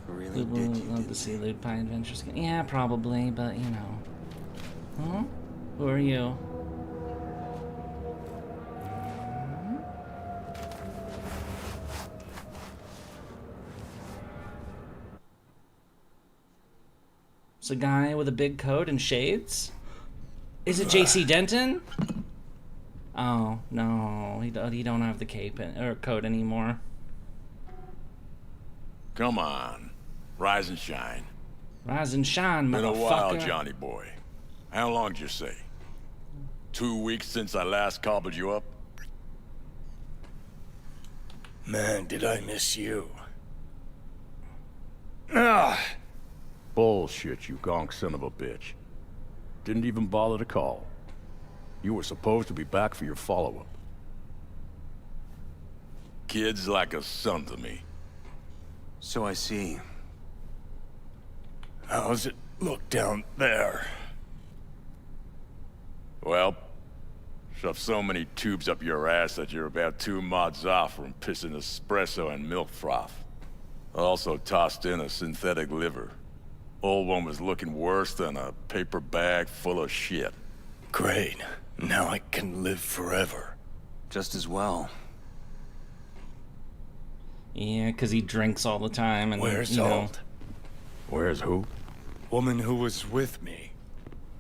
Really Would love to see Lewd Pie Adventures. Yeah, probably, but you know. Huh? Who are you? It's a guy with a big coat and shades? Is it JC Denton? Oh, no. He don't have the cape or coat anymore. Come on. Rise and shine. Rise and shine, Been a motherfucker. while, Johnny boy. How long did you say? 2 weeks since I last cobbled you up? Man, did I miss you. Ah! Bullshit, you gonk son of a bitch. Didn't even bother to call. You were supposed to be back for your follow-up. Kid's like a son to me. So I see. How's it look down there? Well, shoved so many tubes up your ass that you're about 2 mods off from pissing espresso and milk froth. I also tossed in a synthetic liver. Old one was looking worse than a paper bag full of shit. Great. Now I can live forever. Just as well. Yeah, because he drinks all the time. And Where's you know. Alt? Where's who? Woman who was with me.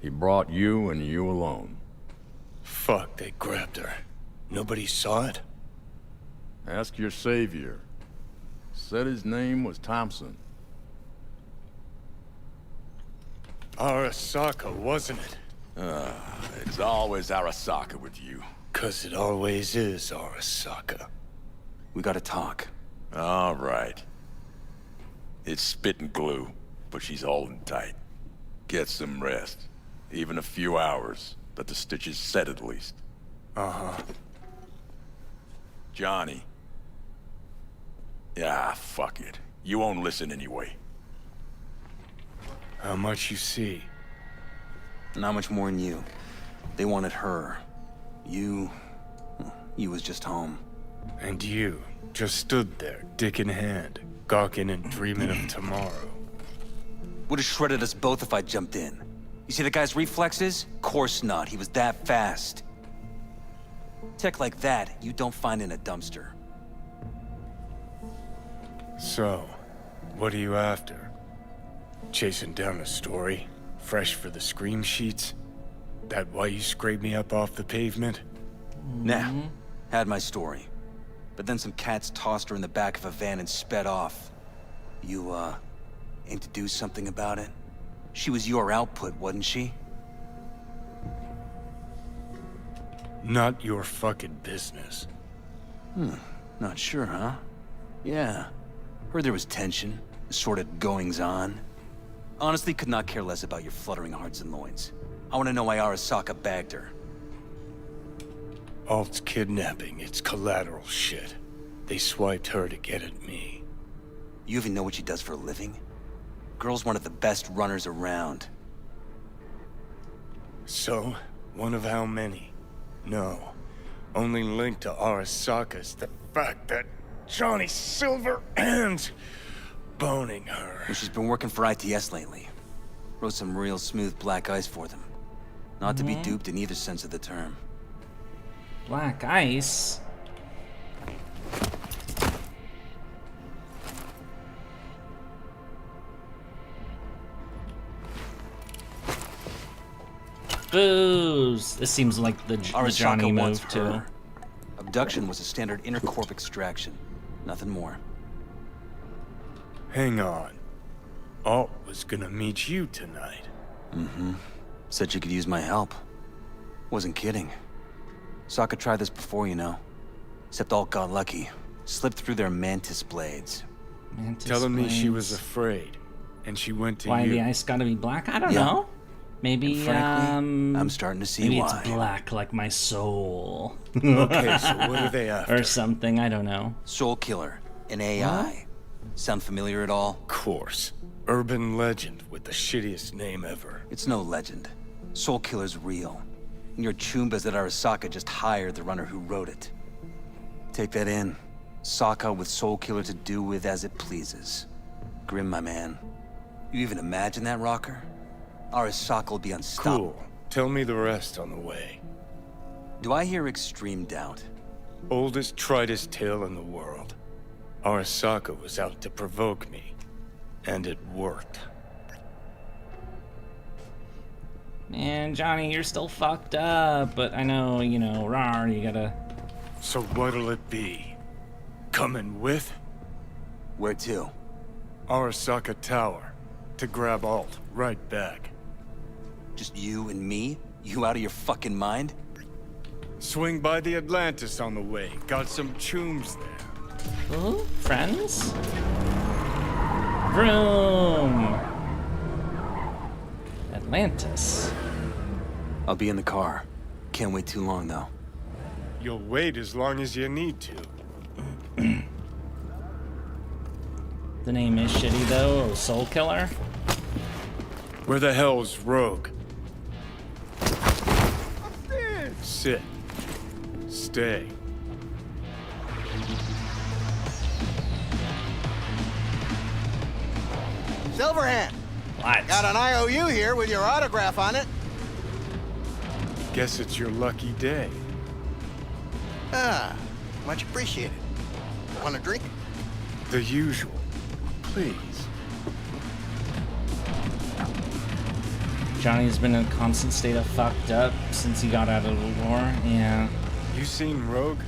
He brought you and you alone. Fuck, they grabbed her. Nobody saw it? Ask your savior. Said his name was Thompson. Arasaka, wasn't it? It's always Arasaka with you. 'Cause it always is Arasaka. We gotta talk. All right. It's spit and glue, but she's holding tight. Get some rest. Even a few hours, but the stitches set at least. Uh-huh. Johnny. Yeah, fuck it. You won't listen anyway. How much you see? Not much more than you. They wanted her. You was just home. And you just stood there, dick in hand, gawking and dreaming of tomorrow. Would have shredded us both if I jumped in. You see the guy's reflexes? Course not. He was that fast. Tech like that, you don't find in a dumpster. So, what are you after? Chasing down a story? Fresh for the scream sheets? That why you scraped me up off the pavement? Nah. Had my story. But then some cats tossed her in the back of a van and sped off. You, aim to do something about it? She was your output, wasn't she? Not your fucking business. Not sure, huh? Yeah. Heard there was tension, assorted goings-on. Honestly, could not care less about your fluttering hearts and loins. I want to know why Arasaka bagged her. Alt's kidnapping, it's collateral shit. They swiped her to get at me. You even know what she does for a living? Girl's one of the best runners around. So, one of how many? No. Only linked to Arasaka's the fact that Johnny Silverhand's boning her. Well, she's been working for ITS lately. Wrote some real smooth black ice for them. Not to be duped in either sense of the term. Black ice? Booze! This seems like the Johnny move, too. Abduction was a standard intercorp extraction. Nothing more. Hang on. Alt was gonna meet you tonight. Said you could use my help. Wasn't kidding. Sokka tried this before, you know. Except Alt got lucky. Slipped through their mantis blades. Telling me she was afraid, and she went to you. Why the ice gotta be black? I don't know. Maybe, I'm starting to see maybe why. It's black like my soul. Okay, so what are they after? Or something, I don't know. Soul Killer, an AI. Sound familiar at all? Of course. Urban legend with the shittiest name ever. It's no legend. Soul Killer's real. And your chumbas at Arasaka just hired the runner who wrote it. Take that in. Sokka with Soul Killer to do with as it pleases. Grim, my man. You even imagine that, Rocker? Arasaka will be unstoppable. Cool. Tell me the rest on the way. Do I hear extreme doubt? Oldest, tritest tale in the world. Arasaka was out to provoke me. And it worked. Man, Johnny, you're still fucked up, but I know, you know, rawr, you gotta... So what'll it be? Coming with? Where to? Arasaka Tower. To grab Alt. Right back. Just you and me? You out of your fucking mind? Swing by the Atlantis on the way. Got some chooms there. Ooh, friends? Vroom! Atlantis. I'll be in the car. Can't wait too long, though. You'll wait as long as you need to. The name is shitty, though. Soul Killer? Where the hell's Rogue? Sit. Stay. Silverhand. What? Got an IOU here with your autograph on it. Guess it's your lucky day. Ah, much appreciated. Want a drink? The usual. Please. Johnny's been in a constant state of fucked up since he got out of the war. Yeah. You seen Rogue?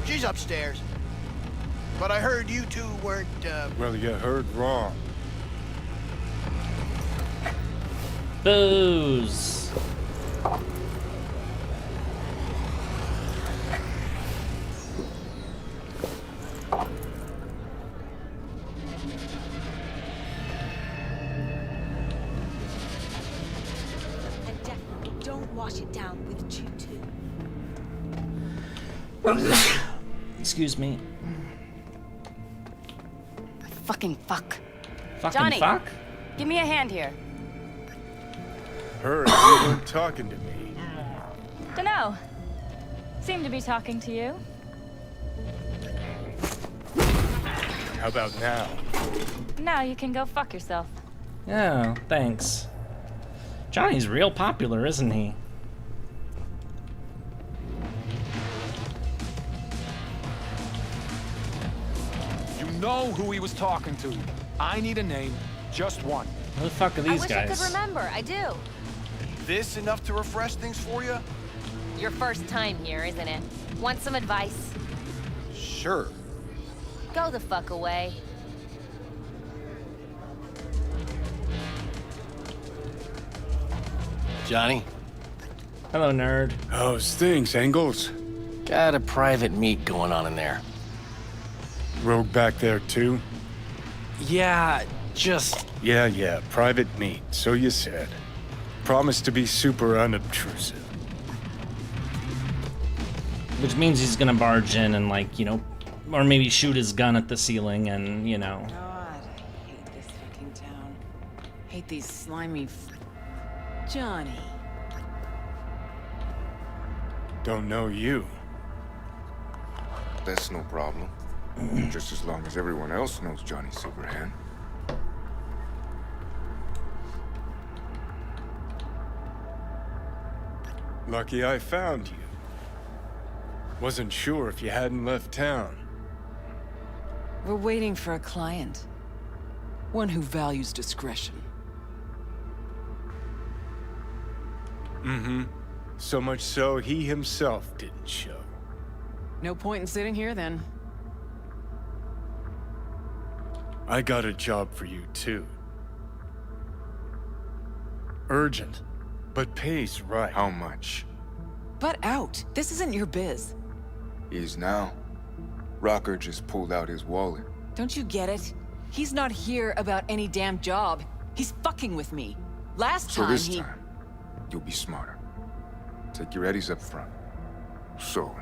She's upstairs. But I heard you two weren't, Well, you heard wrong. Booze. And definitely don't wash it down with Chew Excuse me. Fucking fuck. Fucking Johnny, fuck? give me a hand here. Heard you weren't talking to me. Dunno. Seem to be talking to you. How about now? Now you can go fuck yourself. Oh, thanks. Johnny's real popular, isn't he? You know who he was talking to. I need a name. Just one. Who the fuck are these I guys? wish I could remember. I do. This enough to refresh things for you? Your first time here, isn't it? Want some advice? Sure. Go the fuck away. Johnny? Hello, nerd. How's things, Engels? Got a private meet going on in there. Rogue back there, too? Yeah, just... Yeah, private meet, so you said. Promise to be super unobtrusive. Which means he's gonna barge in and, like, you know, or maybe shoot his gun at the ceiling and, you know. God, I hate this fucking town. Hate these slimy Johnny. Don't know you. That's no problem. Just as long as everyone else knows Johnny Silverhand. Lucky I found you. Wasn't sure if you hadn't left town. We're waiting for a client. One who values discretion. Mm-hmm. So much so, he himself didn't show. No point in sitting here, then. I got a job for you, too. Urgent, but pays right. How much? Butt out. This isn't your biz. Is now. Rocker just pulled out his wallet. Don't you get it? He's not here about any damn job. He's fucking with me. Last So time this he... time, you'll be smarter. Take your eddies up front. So,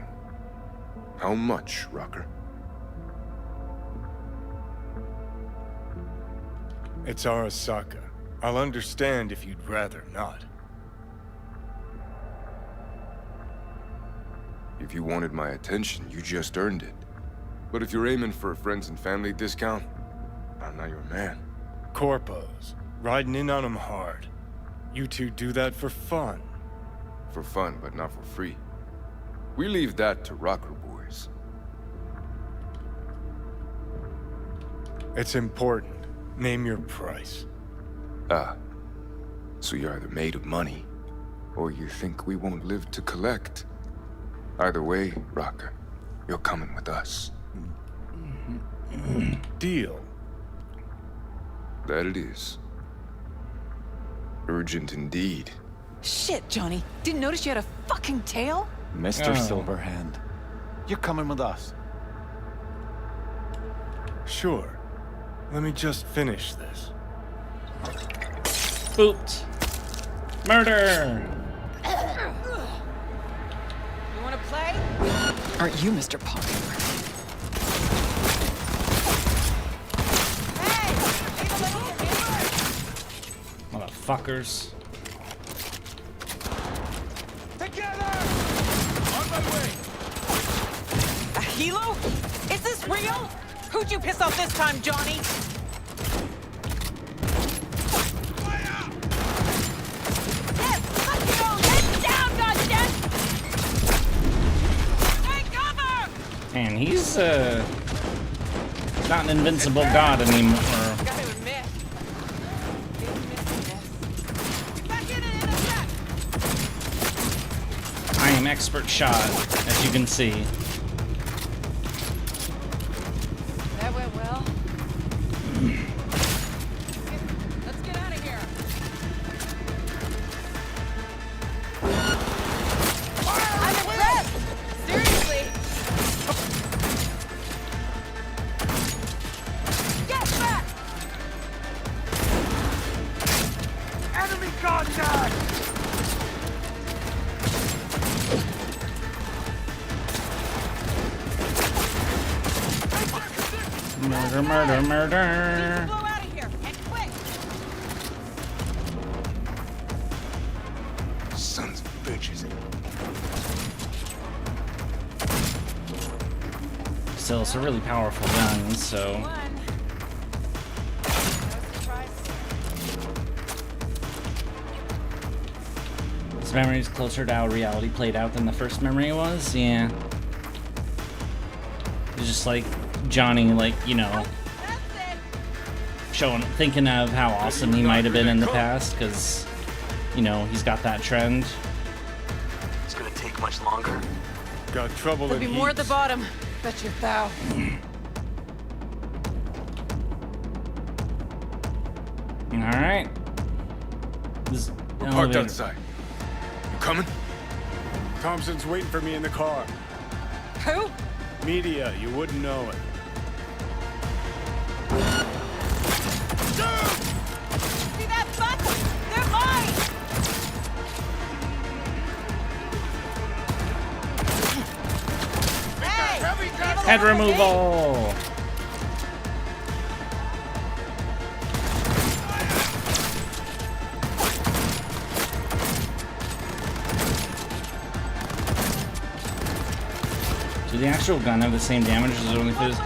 how much, Rocker? It's Arasaka. I'll understand if you'd rather not. If you wanted my attention, you just earned it. But if you're aiming for a friends and family discount, I'm not your man. Corpos. Riding in on them hard. You two do that for fun. For fun, but not for free. We leave that to Rocker Boys. It's important. Name your price. Ah. So you're either made of money, or you think we won't live to collect. Either way, Rocker, you're coming with us. Deal. That it is. Urgent indeed. Shit, Johnny. Didn't notice you had a fucking tail? Mr. Silverhand, you're coming with us. Sure. Let me just finish this. Booped. Murder! You wanna play? Aren't you Mr. Popular? Motherfuckers. Together! On my way! A helo? Is this real? Who'd you piss off this time, Johnny? Yes, let's go! Head down, goddammit! Take cover! Man, he's not an invincible god anymore. Gotta admit. I am expert shot, as you can see. That went well. Let's get out of here. I'm impressed! Seriously! Get back! Enemy contact! Murder, murder, murder. Blow out of here, and quick! Sons of bitches. Still, it's a really powerful gun, so. This memory is closer to how reality played out than the first memory was. Yeah. It's just like Johnny, like, you know, thinking of how awesome he might have been in the past, because, you know, he's got that trend. It's gonna take much longer. Got trouble There'll be more at the bottom. Bet your thou. Alright. We're parked outside. You coming? Thompson's waiting for me in the car. Who? Media, you wouldn't know it. See that butt? They're mine! Hey! Head removal! Do the actual gun have the same damage as the only fizz?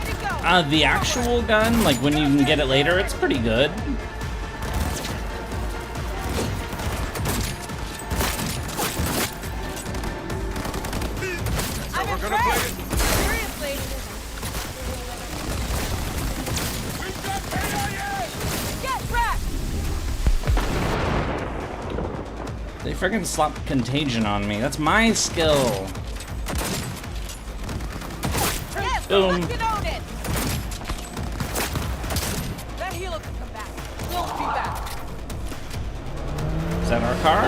The actual gun, like when you can get it later, it's pretty good. I'm impressed! Seriously! Get wrecked! They friggin' slapped contagion on me. That's my skill. Boom. That healer can come back. We'll be back. Is that our car?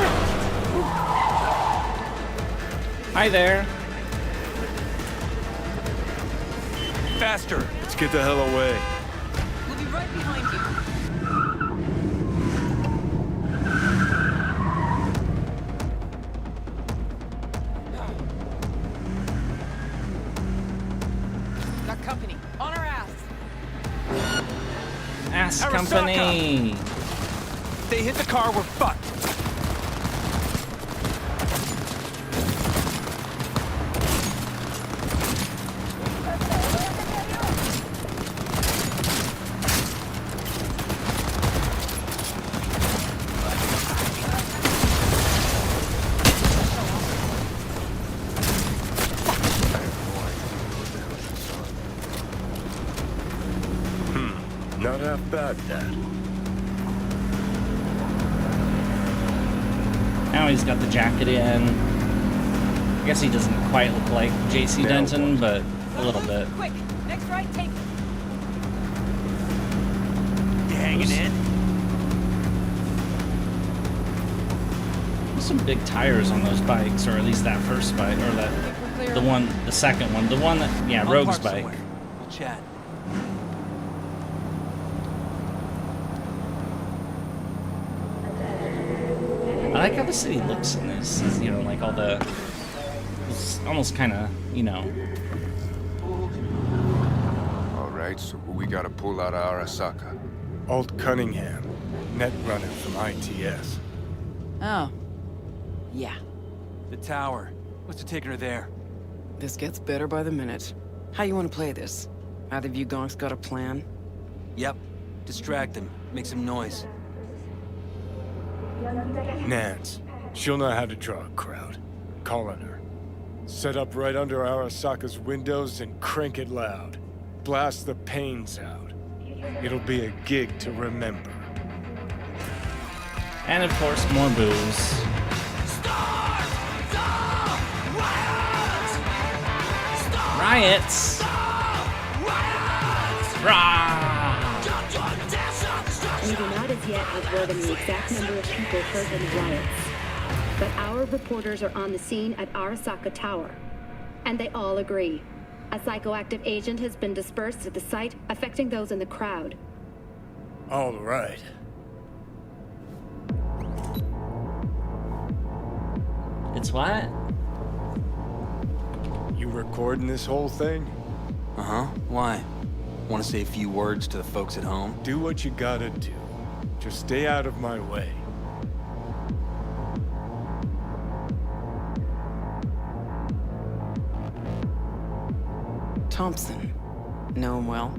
Hi there. Faster! Let's get the hell away. We'll be right behind you. Got company. On our ass. Ass Arasaka! company. If they hit the car, we're fucked. Not half bad, Dad. Now he's got the jacket in. I guess he doesn't quite look like JC Denton, but a little bit. Quick, next right, take it. You hanging in? There's some big tires on those bikes, or at least that first bike, or the second one, the one that, yeah, I'll Rogue's park bike. somewhere. We'll chat. I like how the city looks in this. It's, you know, like all the, it's almost kind of, you know. All right, so who we gotta pull out of Arasaka? Alt Cunningham, netrunning from ITS. Oh. Yeah. The tower. What's it taking her there? This gets better by the minute. How you want to play this? Either of you gonks got a plan? Yep. Distract him. Make some noise. Nance. She'll know how to draw a crowd. Call on her. Set up right under Arasaka's windows and crank it loud. Blast the pains out. It'll be a gig to remember. And of course, more booze. Riots! We do not as yet have word on the exact number of people hurt in the riots. But our reporters are on the scene at Arasaka Tower. And they all agree. A psychoactive agent has been dispersed at the site, affecting those in the crowd. All right. It's what? You recording this whole thing? Uh-huh. Why? Want to say a few words to the folks at home? Do what you gotta do. Just stay out of my way. Thompson. Know him well?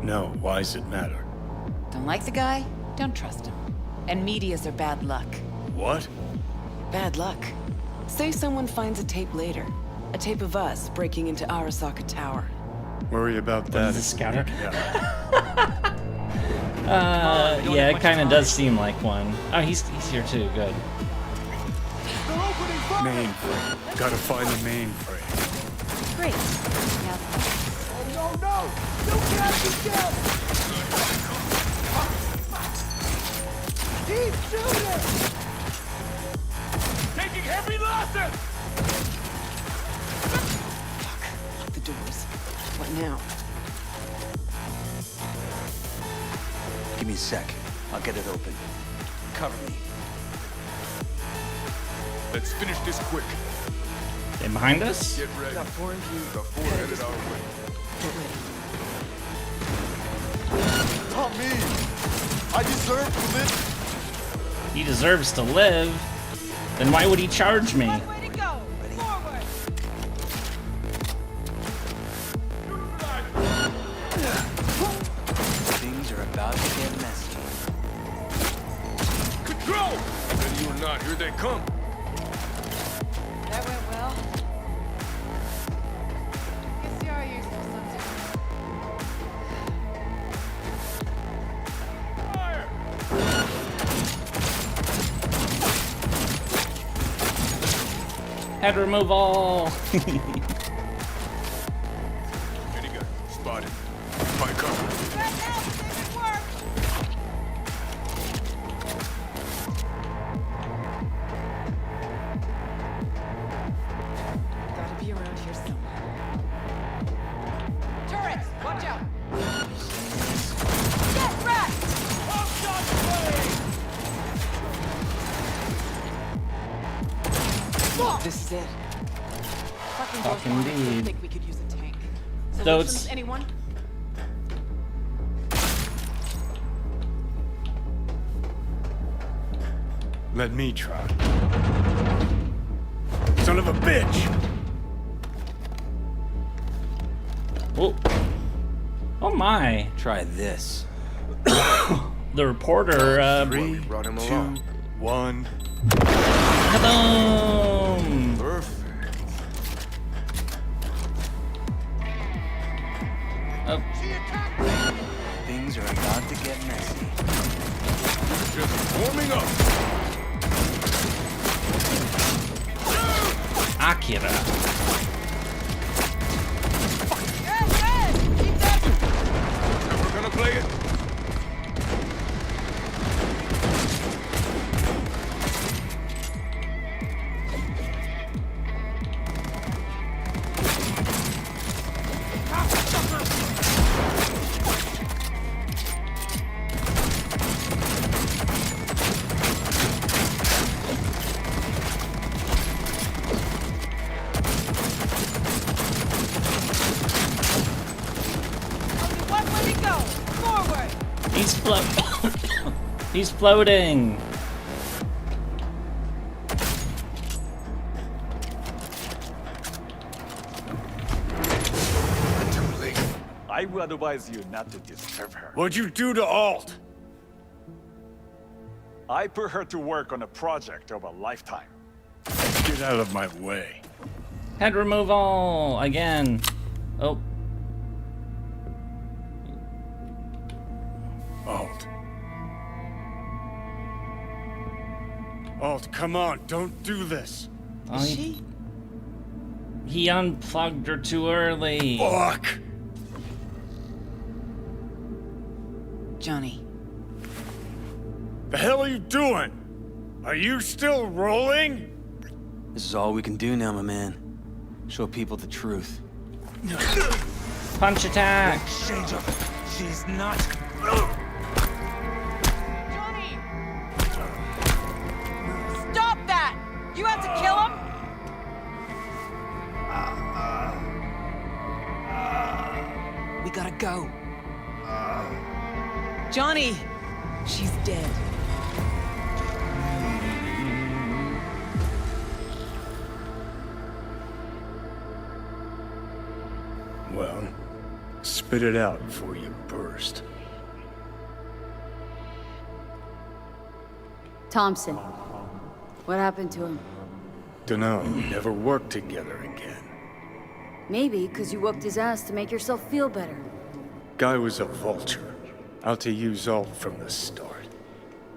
No, why's it matter? Don't like the guy? Don't trust him. And medias are bad luck. What? Bad luck. Say someone finds a tape later. A tape of us breaking into Arasaka Tower. Worry about that. Is this scouter? Yeah. Yeah, it kind of does seem like one. Oh, he's here too. Good. Mainframe. Gotta find the mainframe. Great. Oh, no! Don't get out! Keep shooting! Taking heavy losses! Lock the doors. What now? Give me a sec. I'll get it open. Cover me. Let's finish this quick. They behind us? Get ready. Got four in view. The four headed our way. Get ready. Not me! I deserve to live! He deserves to live. Then why would he charge me? Way to go! Forward! Things are about to get messy. Control! Ready or not, here they come. That went well. Guess you are useful sometimes. Fire! Head removal. Any guy. Spotted. Find cover. That helps if it works! Gotta be around here somewhere. Turrets, watch out! Get wrecked! This is it. Fuck indeed. I think we could use a tank. Those- Solutions, anyone? Let me try. Son of a bitch! Oh. Oh my. Try this. The reporter, Three, brought him 2, along. 1. Kaboom! Perfect. Oh, Things are about to get messy. Just warming up. Akira. Never gonna play it. One way to go! Forward! He's He's floating. I would advise you not to disturb her. What'd you do to Alt? I put her to work on a project of a lifetime. Get out of my way. Head removal again. Oh, Alt. Alt, come on, don't do this. oh, he unplugged her too early. Fuck! Johnny. The hell are you doing? Are you still rolling? This is all we can do now, my man. Show people the truth. Punch attack. She's not. Johnny! Stop that! You have to kill him? We gotta go. Johnny! She's dead. Well, spit it out before you burst. Thompson. What happened to him? Dunno, never worked together again. Maybe because you whooped his ass to make yourself feel better. Guy was a vulture, out to use Alt from the start.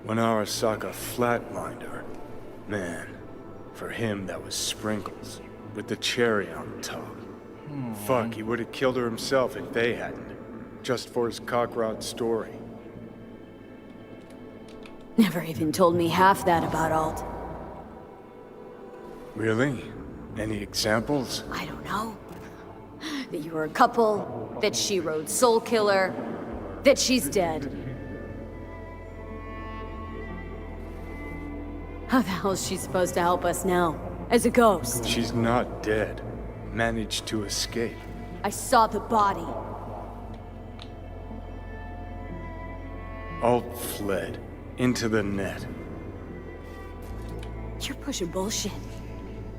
When Arasaka flatlined her, man, for him that was sprinkles, with the cherry on top. Fuck, he would have killed her himself if they hadn't, just for his cockrod story. Never even told me half that about Alt. Really? Any examples? I don't know. That you were a couple, that she rode Soul Killer, that she's dead. How the hell is she supposed to help us now? As a ghost? She's not dead. Managed to escape. I saw the body. Alt fled. Into the net. You're pushing bullshit.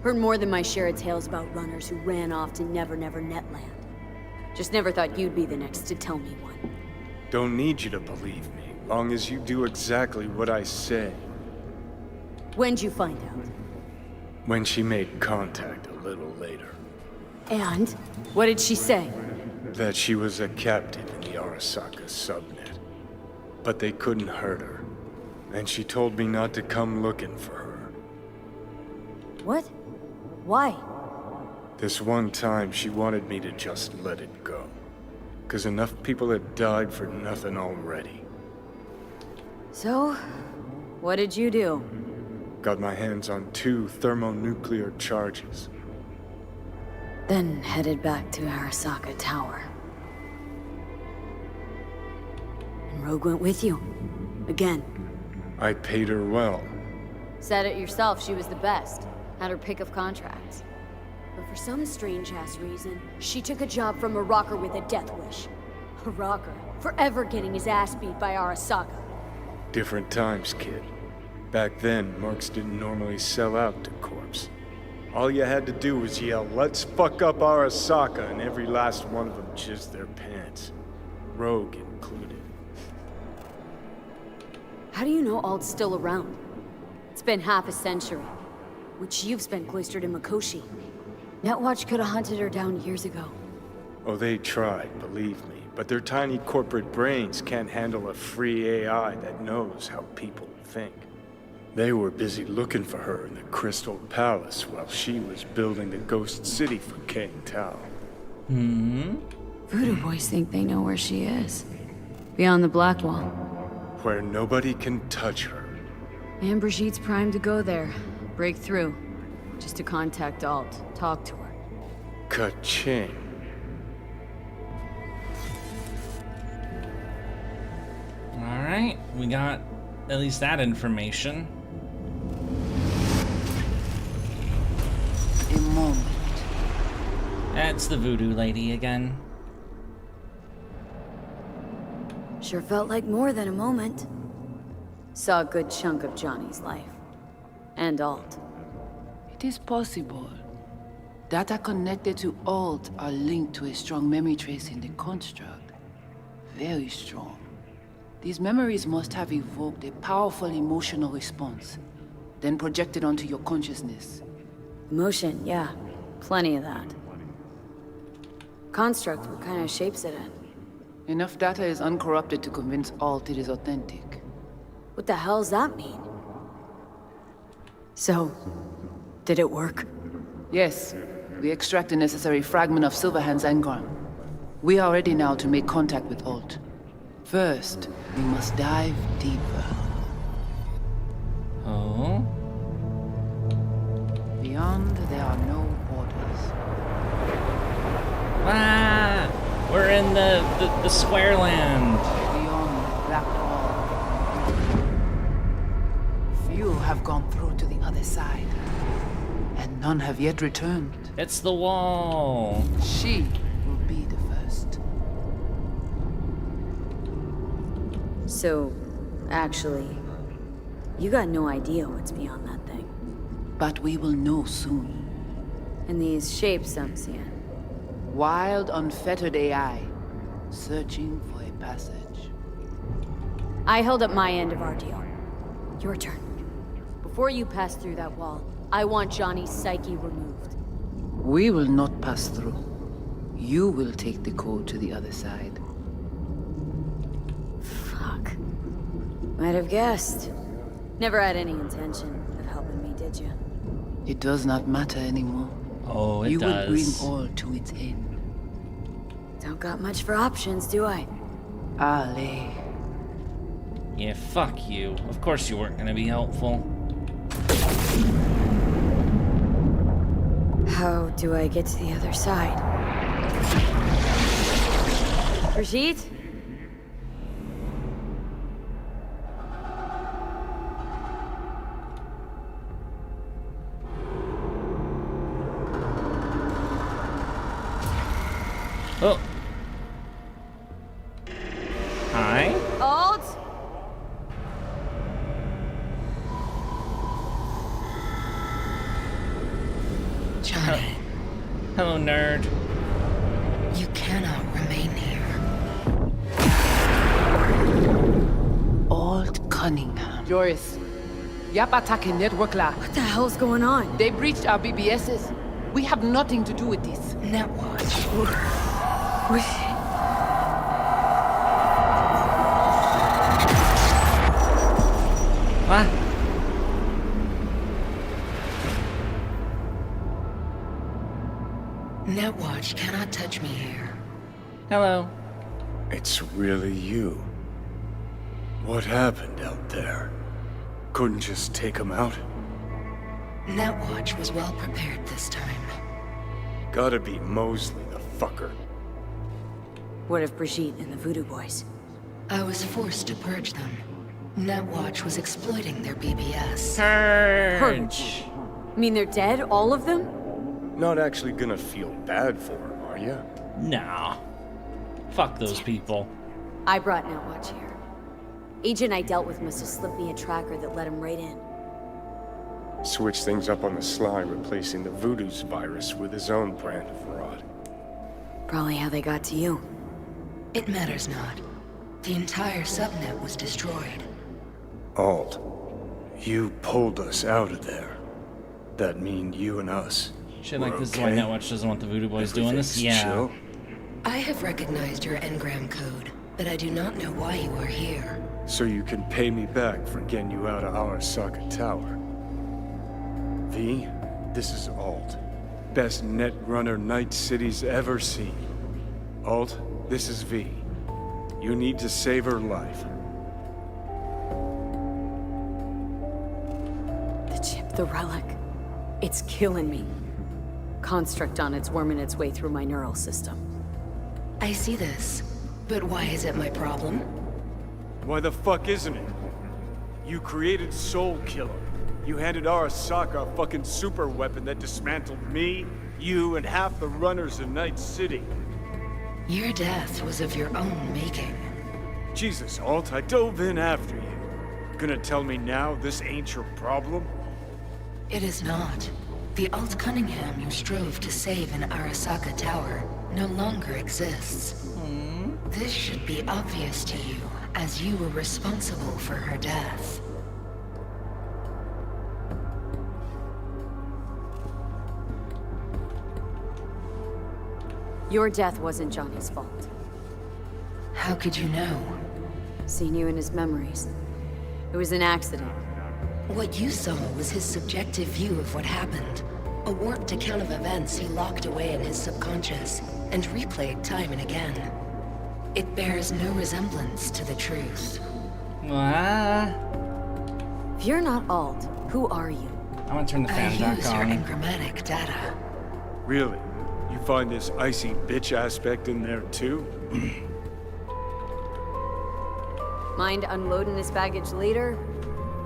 Heard more than my share of tales about runners who ran off to Never Never Netland. Just never thought you'd be the next to tell me one. Don't need you to believe me, long as you do exactly what I say. When'd you find out? When she made contact a little later. And? What did she say? That she was a captive in the Arasaka subnet. But they couldn't hurt her. And she told me not to come looking for her. What? Why? This one time, she wanted me to just let it go. 'Cause enough people had died for nothing already. So, what did you do? Got my hands on 2 thermonuclear charges. Then headed back to Arasaka Tower. And Rogue went with you. Again. I paid her well. Said it yourself, she was the best. Had her pick of contracts. But for some strange-ass reason, she took a job from a rocker with a death wish. A rocker, forever getting his ass beat by Arasaka. Different times, kid. Back then, mercs didn't normally sell out to corpse. All you had to do was yell, "Let's fuck up Arasaka," and every last one of them jizzed their pants. Rogue included. How do you know Alt's still around? It's been half a century, which you've spent cloistered in Mikoshi. Netwatch could have hunted her down years ago. Oh, they tried, believe me. But their tiny corporate brains can't handle a free AI that knows how people think. They were busy looking for her in the Crystal Palace while she was building the Ghost City for King Tao. Voodoo Boys think they know where she is. Beyond the Black Wall. Where nobody can touch her. And Brigitte's primed to go there. Break through. Just to contact Alt. Talk to her. Ka-ching. Alright, we got at least that information. A moment. That's the voodoo lady again. Sure felt like more than a moment. Saw a good chunk of Johnny's life. And Alt. It is possible. Data connected to Alt are linked to a strong memory trace in the construct. Very strong. These memories must have evoked a powerful emotional response, then projected onto your consciousness. Emotion, yeah. Plenty of that. Construct, what kind of shape's it in? Enough data is uncorrupted to convince Alt it is authentic. What the hell's that mean? So, did it work? Yes. We extract the necessary fragment of Silverhand's engram. We are ready now to make contact with Alt. First, we must dive deeper. Oh? Beyond, there are no borders. Ah! We're in the square land. Beyond the Black Wall. Few have gone through to the other side. And none have yet returned. It's the wall. She will be the first. So, actually, you got no idea what's beyond that thing. But we will know soon. And these shapes I'm seeing. Wild, unfettered AI, searching for a passage. I held up my end of our deal. Your turn. Before you pass through that wall, I want Johnny's psyche removed. We will not pass through. You will take the code to the other side. Fuck. Might have guessed. Never had any intention of helping me, did you? It does not matter anymore. Oh, it you does. You will bring all to its end. Don't got much for options, do I? Ale. Yeah, fuck you. Of course you weren't gonna be helpful. How do I get to the other side? Brigitte? Oh. Hi. Alt? Johnny. Hello, nerd. You cannot remain here. Old Cunningham. Joris, Yap attacking network lab. What the hell's going on? They breached our BBSs. We have nothing to do with this. Netwatch. What? Netwatch cannot touch me here. Hello. It's really you. What happened out there? Couldn't just take him out? Netwatch was well prepared this time. Gotta be Mosley, the fucker. What of Brigitte and the Voodoo Boys? I was forced to purge them. Netwatch was exploiting their BBS. Purge. Mean they're dead, all of them? Not actually gonna feel bad for him, are you? Nah. Fuck those people. I brought Netwatch here. Agent I dealt with must have slipped me a tracker that let him right in. Switch things up on the sly, replacing the Voodoo's virus with his own brand of fraud. Probably how they got to you. It matters not. The entire subnet was destroyed. Alt, you pulled us out of there. That mean you and us. Shit, like this is why Netwatch doesn't want the Voodoo Boys doing this? Yeah. Chill. I have recognized your engram code, but I do not know why you are here. So you can pay me back for getting you out of Arasaka Tower. V, this is Alt. Best netrunner Night City's ever seen. Alt, this is V. You need to save her life. The chip, the relic. It's killing me. Construct on it's worming its way through my neural system. I see this, but why is it my problem? Why the fuck isn't it? You created Soul Killer. You handed Arasaka a fucking super weapon that dismantled me, you, and half the runners in Night City. Your death was of your own making. Jesus, Alt, I dove in after you. Gonna tell me now this ain't your problem? It is not. The Alt Cunningham you strove to save in Arasaka Tower no longer exists. This should be obvious to you, as you were responsible for her death. Your death wasn't Johnny's fault. How could you know? Seen you in his memories. It was an accident. What you saw was his subjective view of what happened. A warped account of events he locked away in his subconscious and replayed time and again. It bears no resemblance to the truth. If you're not Alt, who are you? I'm gonna turn the fan back use on. your engrammatic data. Really? You find this icy bitch aspect in there too? Mind unloading his baggage later?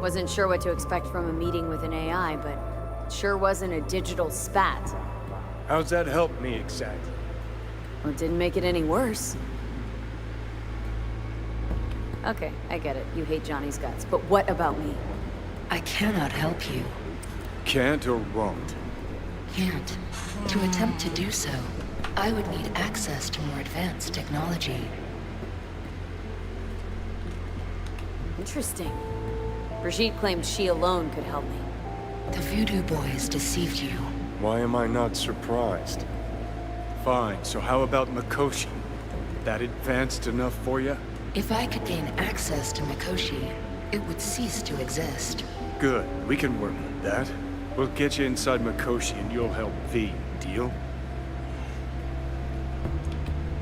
Wasn't sure what to expect from a meeting with an AI, but it sure wasn't a digital spat. How's that help me exactly? Well, it didn't make it any worse. Okay, I get it. You hate Johnny's guts, but what about me? I cannot help you. Can't or won't? Can't. To attempt to do so, I would need access to more advanced technology. Interesting. Brigitte claimed she alone could help me. The Voodoo Boys deceived you. Why am I not surprised? Fine, so how about Mikoshi? That advanced enough for you? If I could gain access to Mikoshi, it would cease to exist. Good, we can work with that. We'll get you inside Mikoshi and you'll help V. Deal?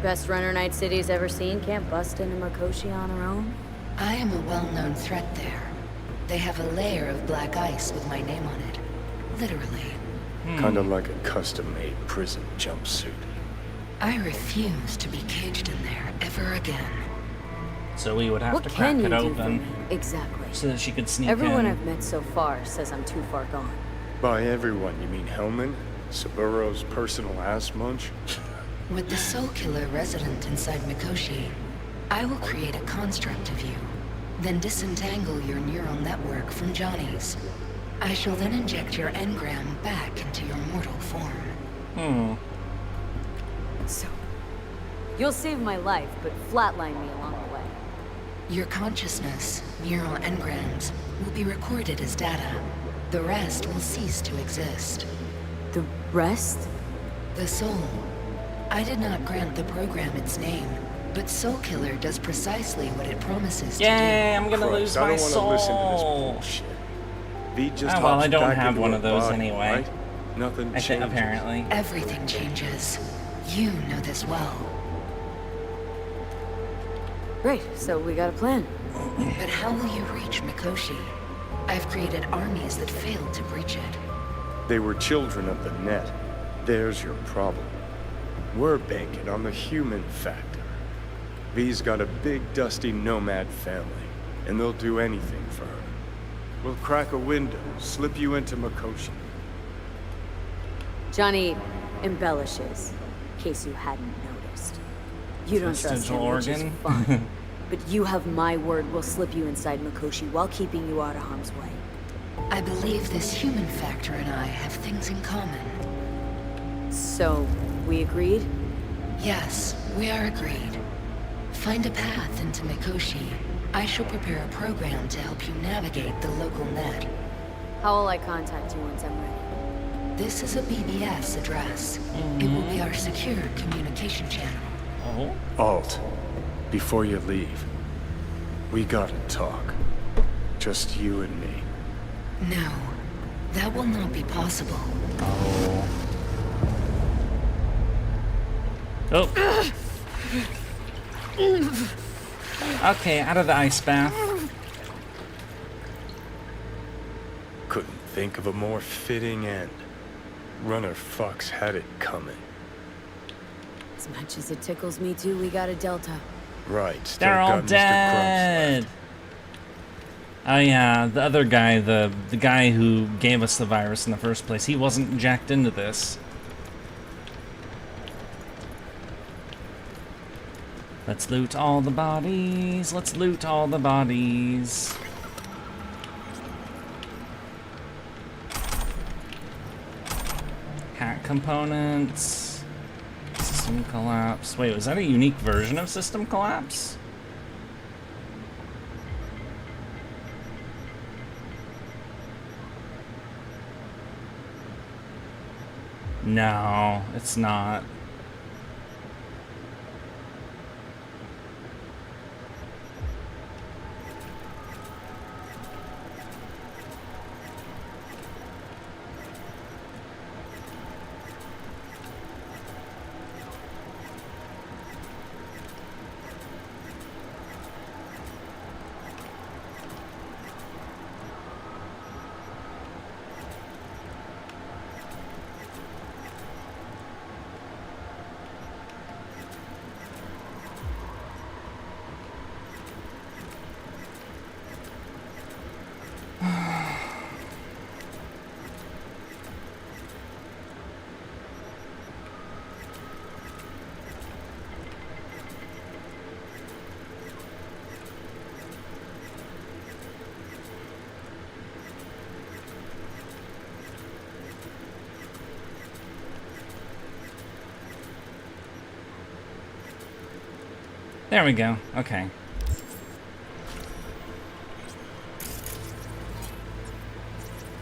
Best runner Night City's ever seen can't bust into Mikoshi on her own? I am a well-known threat there. They have a layer of black ice with my name on it. Literally. Kinda like a custom-made prison jumpsuit. I refuse to be caged in there ever again. So we would have What to crack can you it do for open me? Exactly. so that she could sneak Everyone in. I've met so far says I'm too far gone. By everyone, you mean Hellman? Saburo's personal ass munch? With the soul killer resident inside Mikoshi, I will create a construct of you, then disentangle your neural network from Johnny's. I shall then inject your engram back into your mortal form. So, you'll save my life, but flatline me along the way. Your consciousness, neural engrams, will be recorded as data. The rest will cease to exist. The rest? The soul. I did not grant the program its name, but Soul Killer does precisely what it promises to do. Yay, I'm gonna lose my I don't soul. want to listen to this bullshit. V just Oh, well, hops I don't back have into one her of those body, anyway. right? Nothing I think changes. apparently. Everything changes. You know this well. Great, so we got a plan. But how will you reach Mikoshi? I've created armies that failed to breach it. They were children of the net. There's your problem. We're banking on the human factor. V's got a big, dusty nomad family, and they'll do anything for her. We'll crack a window, slip you into Mikoshi. Johnny embellishes, in case you hadn't noticed. You don't trust him, which is fine. But you have my word we'll slip you inside Mikoshi while keeping you out of harm's way. I believe this human factor and I have things in common. So, we agreed? Yes, we are agreed. Find a path into Mikoshi. I shall prepare a program to help you navigate the local net. How will I contact you once I'm ready? This is a BBS address. It will be our secure communication channel. Alt, before you leave, we gotta talk. Just you and me. No, that will not be possible. Oh. Okay, out of the ice bath. Couldn't think of a more fitting end. Runner fucks had it coming. As much as it tickles me too, we got a Delta. Right, still They're all got Mr. Crumps dead. left. Oh yeah, the other guy, the guy who gave us the virus in the first place, he wasn't jacked into this. Let's loot all the bodies. Let's loot all the bodies. Hack components. System collapse. Wait, was that a unique version of system collapse? No, it's not. There we go. Okay.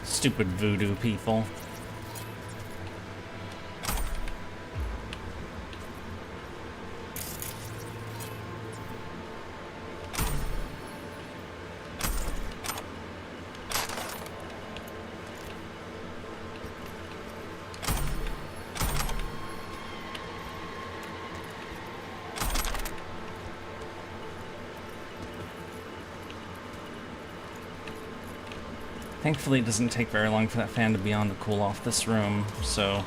Stupid voodoo people. Thankfully, it doesn't take very long for that fan to be on to cool off this room, so...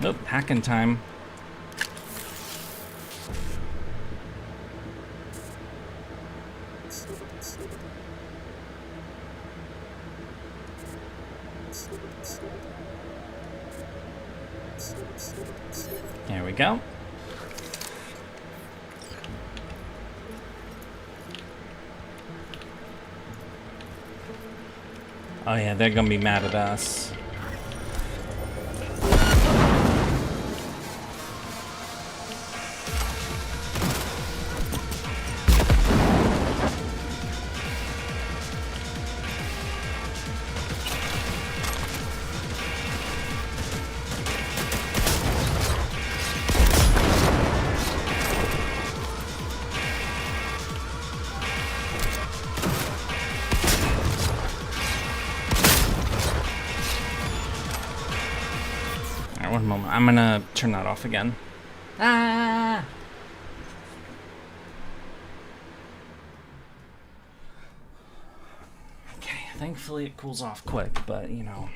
Nope, hacking time. There we go. Oh yeah, they're gonna be mad at us. One moment. I'm gonna turn that off again. Ah! Okay, thankfully it cools off quick, but you know.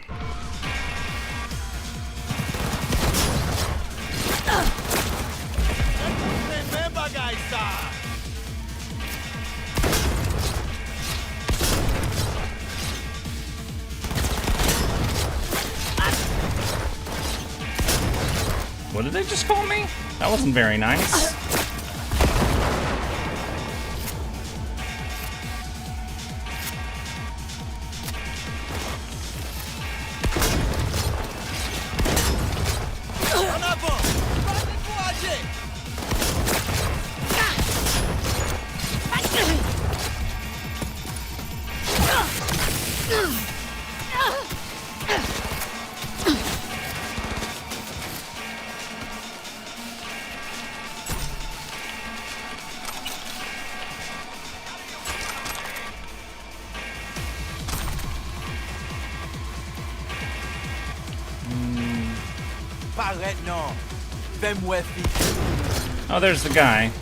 What did they just call me? That wasn't very nice. Oh, there's the guy.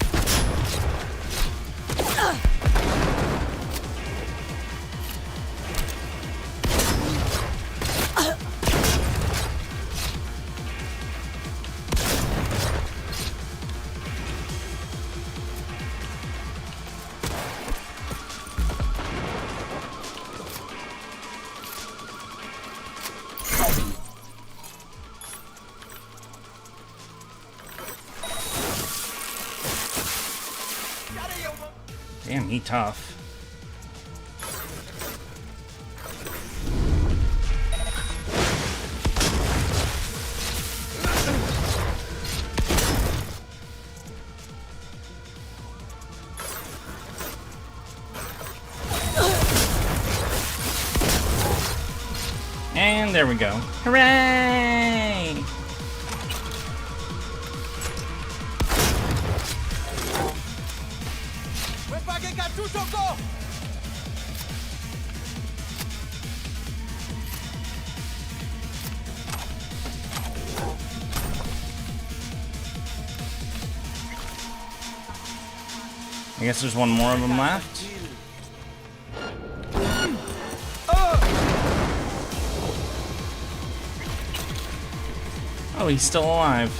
Damn, he tough. And there we go. Hooray! I guess there's one more of them left. Oh, he's still alive.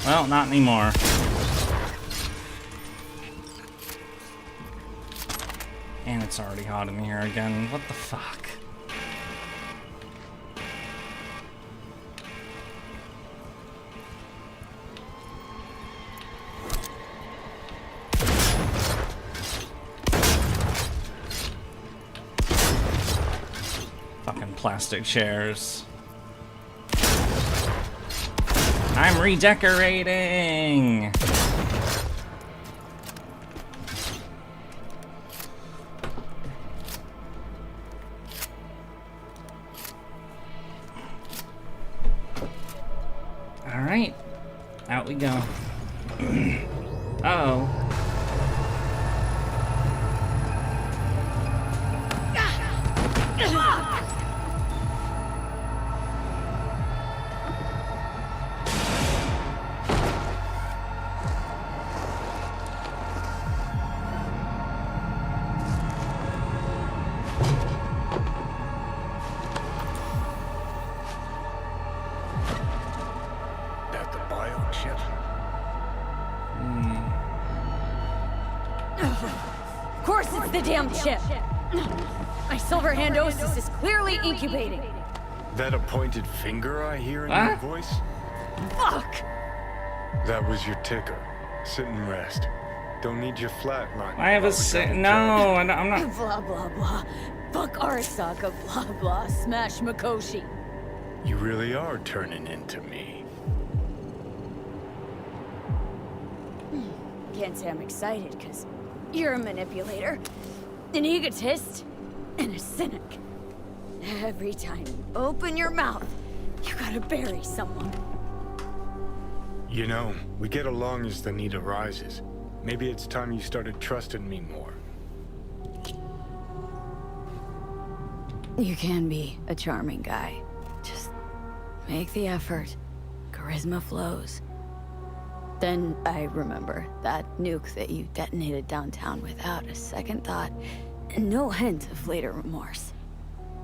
Well, not anymore. And it's already hot in here again. What the fuck? Fucking plastic chairs. I'm redecorating! Alright. Out we go. Uh-oh. course it's the damn chip! My Silverhandosis is clearly incubating. That a pointed finger I hear in your voice? Fuck! That was your ticker. Sit and rest. Don't need your flatline. I have a no, I'm not. Blah, blah, blah. Fuck Arasaka, blah, blah. Smash Mikoshi. You really are turning into me. Can't say I'm excited, because you're a manipulator, an egotist, and a cynic. Every time you open your mouth, you gotta bury someone. You know, we get along as the need arises. Maybe it's time you started trusting me more. You can be a charming guy. Just make the effort. Charisma flows. Then I remember that nuke that you detonated downtown without a second thought, and no hint of later remorse.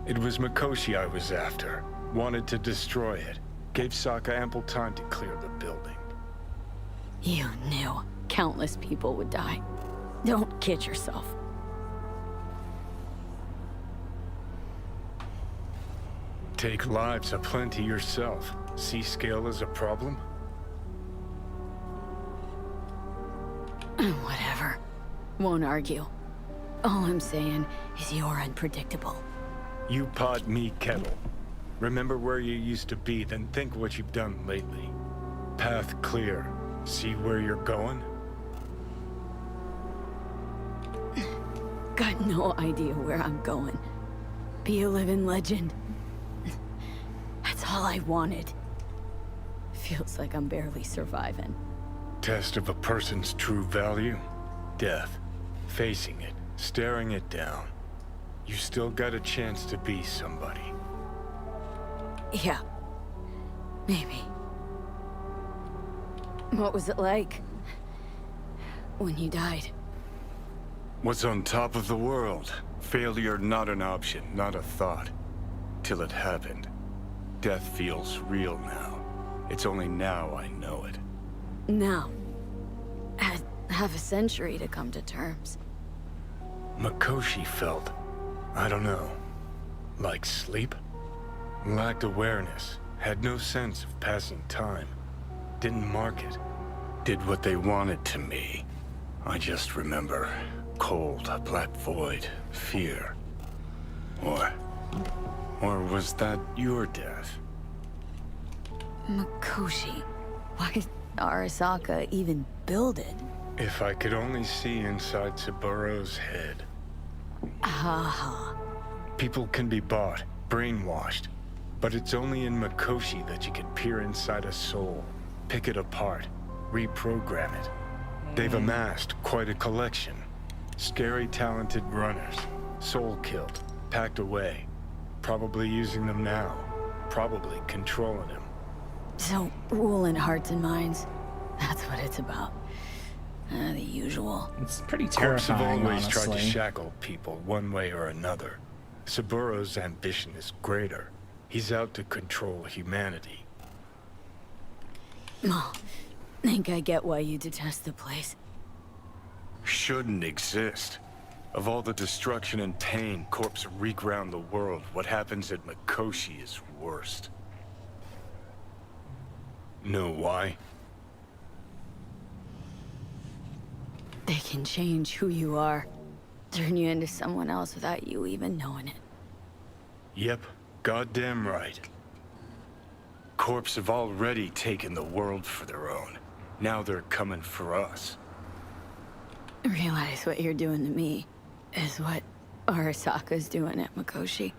It was Mikoshi I was after. Wanted to destroy it. Gave Sokka ample time to clear the building. You knew countless people would die. Don't kid yourself. Take lives aplenty yourself. See scale as a problem? Whatever. Won't argue. All I'm saying is you're unpredictable. You pot, me kettle. Remember where you used to be, then think what you've done lately. Path clear. See where you're going? Got no idea where I'm going. Be a living legend. That's all I wanted. Feels like I'm barely surviving. Test of a person's true value? Death. Facing it. Staring it down. You still got a chance to be somebody. Yeah. Maybe. What was it like when you died? What's on top of the world? Failure not an option, not a thought. Till it happened. Death feels real now. It's only now I know it. Now. Had half a century to come to terms. Mikoshi felt, I don't know, like sleep? Lacked awareness, had no sense of passing time. Didn't mark it. Did what they wanted to me. I just remember cold, a black void, fear. Or was that your death? Mikoshi. Why did Arasaka even build it? If I could only see inside Saburo's head. Ha. People can be bought, brainwashed. But it's only in Mikoshi that you can peer inside a soul, pick it apart, reprogram it. They've amassed quite a collection. Scary, talented runners, soul-killed, packed away. Probably using them now, probably controlling them. So, ruling hearts and minds, that's what it's about. The usual. It's pretty Corps have terrifying, always tried to honestly. shackle people one way or another. Saburo's ambition is greater. He's out to control humanity. Oh, think I get why you detest the place. Shouldn't exist. Of all the destruction and pain Corps wreak round the world, what happens at Mikoshi is worst. Know why? They can change who you are. Turn you into someone else without you even knowing it. Yep, goddamn right. Corps have already taken the world for their own. Now they're coming for us. Realize what you're doing to me is what Arasaka's doing at Mikoshi.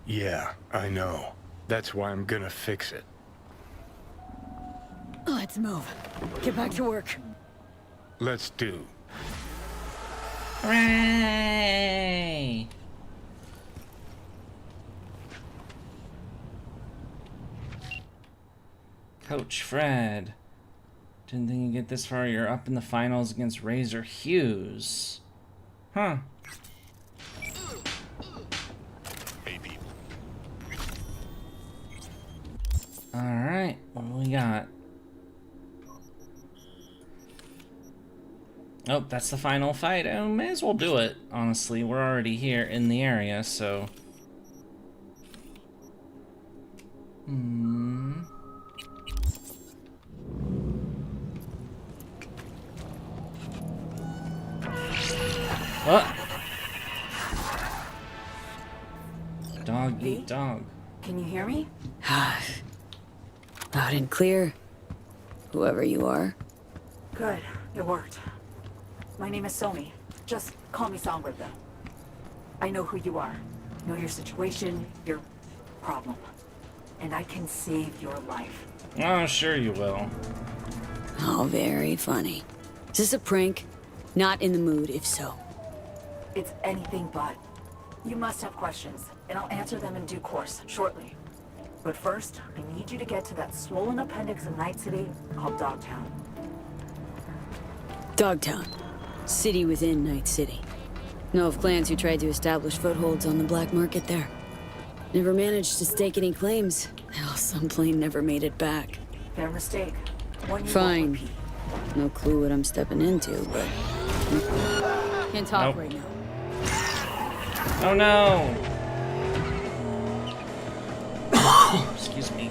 Yeah, I know. That's why I'm gonna fix it. Let's move. Get back to work. Let's do. Hooray! Coach Fred. Didn't think you'd get this far. You're up in the finals against Razor Hughes. Huh. Alright, what do we got? Nope, that's the final fight. Oh, may as well do it, honestly. We're already here in the area, so... What? Dog eat dog. Can you hear me? Loud and clear. Whoever you are. Good. It worked. My name is Somi. Just call me Songbird, though. I know who you are. Know your situation, your problem. And I can save your life. Oh, sure you will. Oh, very funny. Is this a prank? Not in the mood, if so. It's anything but. You must have questions, and I'll answer them in due course, shortly. But first, I need you to get to that swollen appendix in Night City called Dogtown. Dogtown. City within Night City. Know of clans who tried to establish footholds on the black market there. Never managed to stake any claims. Hell, some plane never made it back. Fair mistake. One you won't Fine. repeat. No clue what I'm stepping into, but... Can't talk right now. Oh no! Excuse me.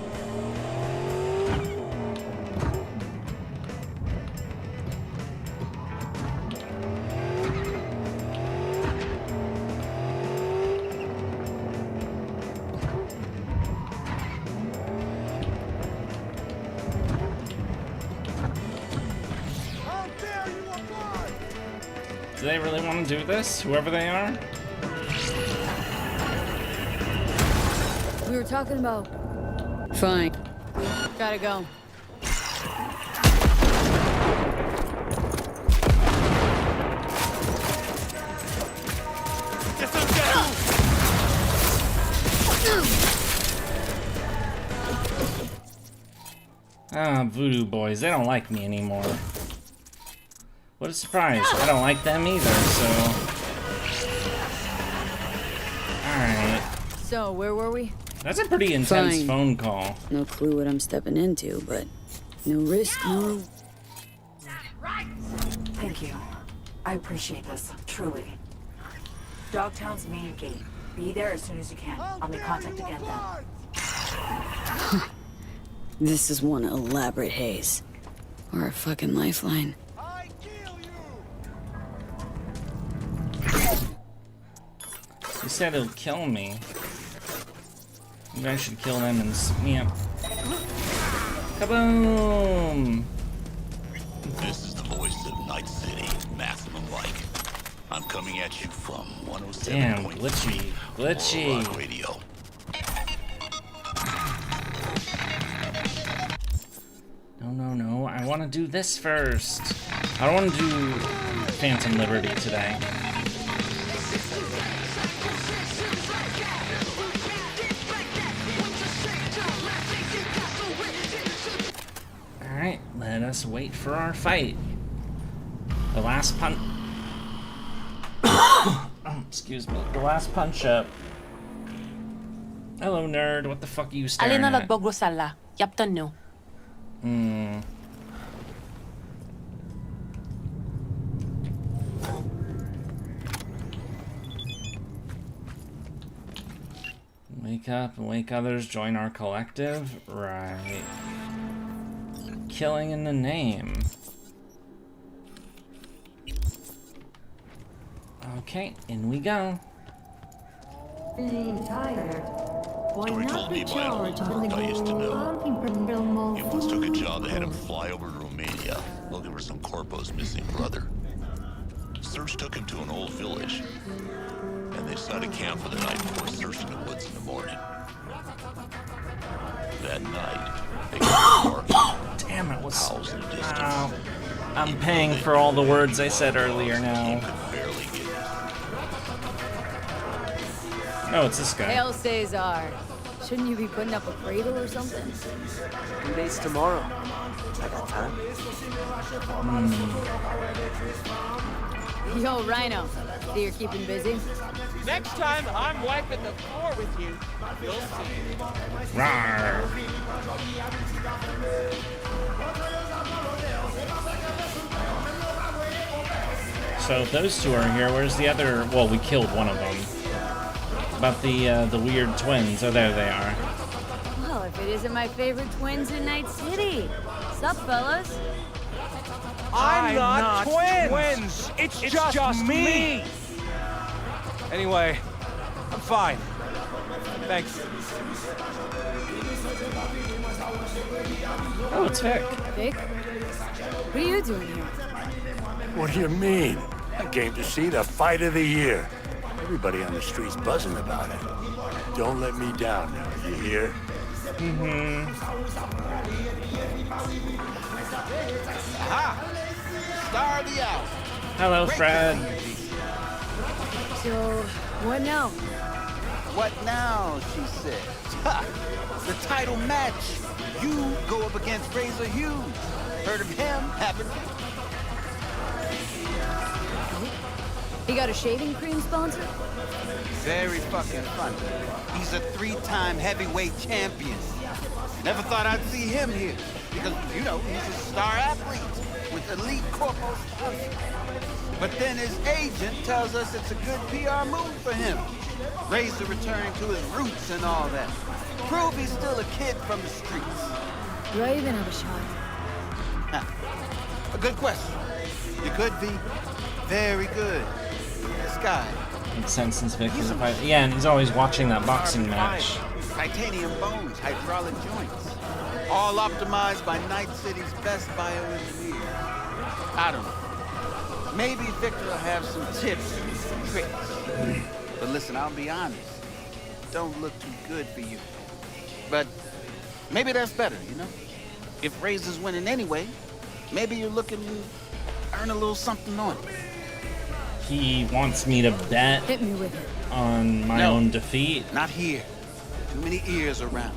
Do they really want to do this, whoever they are? We were talking about... Fine. Gotta go. Ah, Voodoo Boys, they don't like me anymore. What a surprise. I don't like them either, so... Alright. So, where were we? That's a pretty intense Fine. phone call. No clue what I'm stepping into, but... No risk, no... Thank you. I appreciate this, truly. Dogtown's main gate. Be there as soon as you can. I'll make contact again then. This is one elaborate haze. Or a fucking lifeline. He said he'll kill me. Maybe I should kill them and snap. Kaboom! This is the voice of Night City, Maximum Like. I'm coming at you from 107.3 Damn, glitchy. Rock Radio. No, I want to do this first. I don't want to do Phantom Liberty today. Alright, let us wait for our fight. The last punch... excuse me. The last punch-up. Hello, nerd. What the fuck are you staring Alin na at? nagbogosala. Yaptan nyo. Wake up and wake others, join our collective. Right. Killing in the name. Okay, in we go. Story told me by an old merc I used to know. He once took a job that had him fly over to Romania, looking for some corpo's missing brother. Search took him to an old village, and they set a camp for the night before searching the woods in the morning. That night, they got barking. Damn it, what's... Howls in the distance. I'm paying for all the words I said earlier now. No, it's this guy. Hail Cesar. Shouldn't you be putting up a cradle or something? 2 days tomorrow. I got time. Yo, Rhino. So you're keeping busy? Next time I'm wiping the floor with you, you'll see. Rawr. So if those two are here, where's the other? Well, we killed one of them. About the weird twins. Oh, there they are. Well, if it isn't my favorite twins in Night City. Sup, fellas? I'm not twins. It's just me. Anyway, I'm fine. Thanks. Oh, it's Vic. Vic? What are you doing here? What do you mean? I came to see the fight of the year. Everybody on the street's buzzing about it. Don't let me down now, you hear? Aha! Star of the hour. Hello, Fred. So, what now? What now, she says. Ha! The title match. You go up against Razor Hughes. Heard of him, haven't you? He got a shaving cream sponsor? Very fucking fun. He's a 3-time heavyweight champion. Never thought I'd see him here. Because, you know, he's a star athlete with elite corporal status. But then his agent tells us it's a good PR move for him. Razor returning to his roots and all that. Prove he's still a kid from the streets. Do I even have a shot? A good question. You could be very good. This guy. Makes sense since Vic is a fighter. Yeah, and he's always watching that boxing match. Titanium bones, hydraulic joints. All optimized by Night City's best bioengineer. I don't know. Maybe Victor will have some tips and some tricks. But listen, I'll be honest. Don't look too good for you. But maybe that's better, you know? If Razor's winning anyway, maybe you're looking to earn a little something on it. He wants me to bet Hit me with it. on my own defeat. Not here. Too many ears around.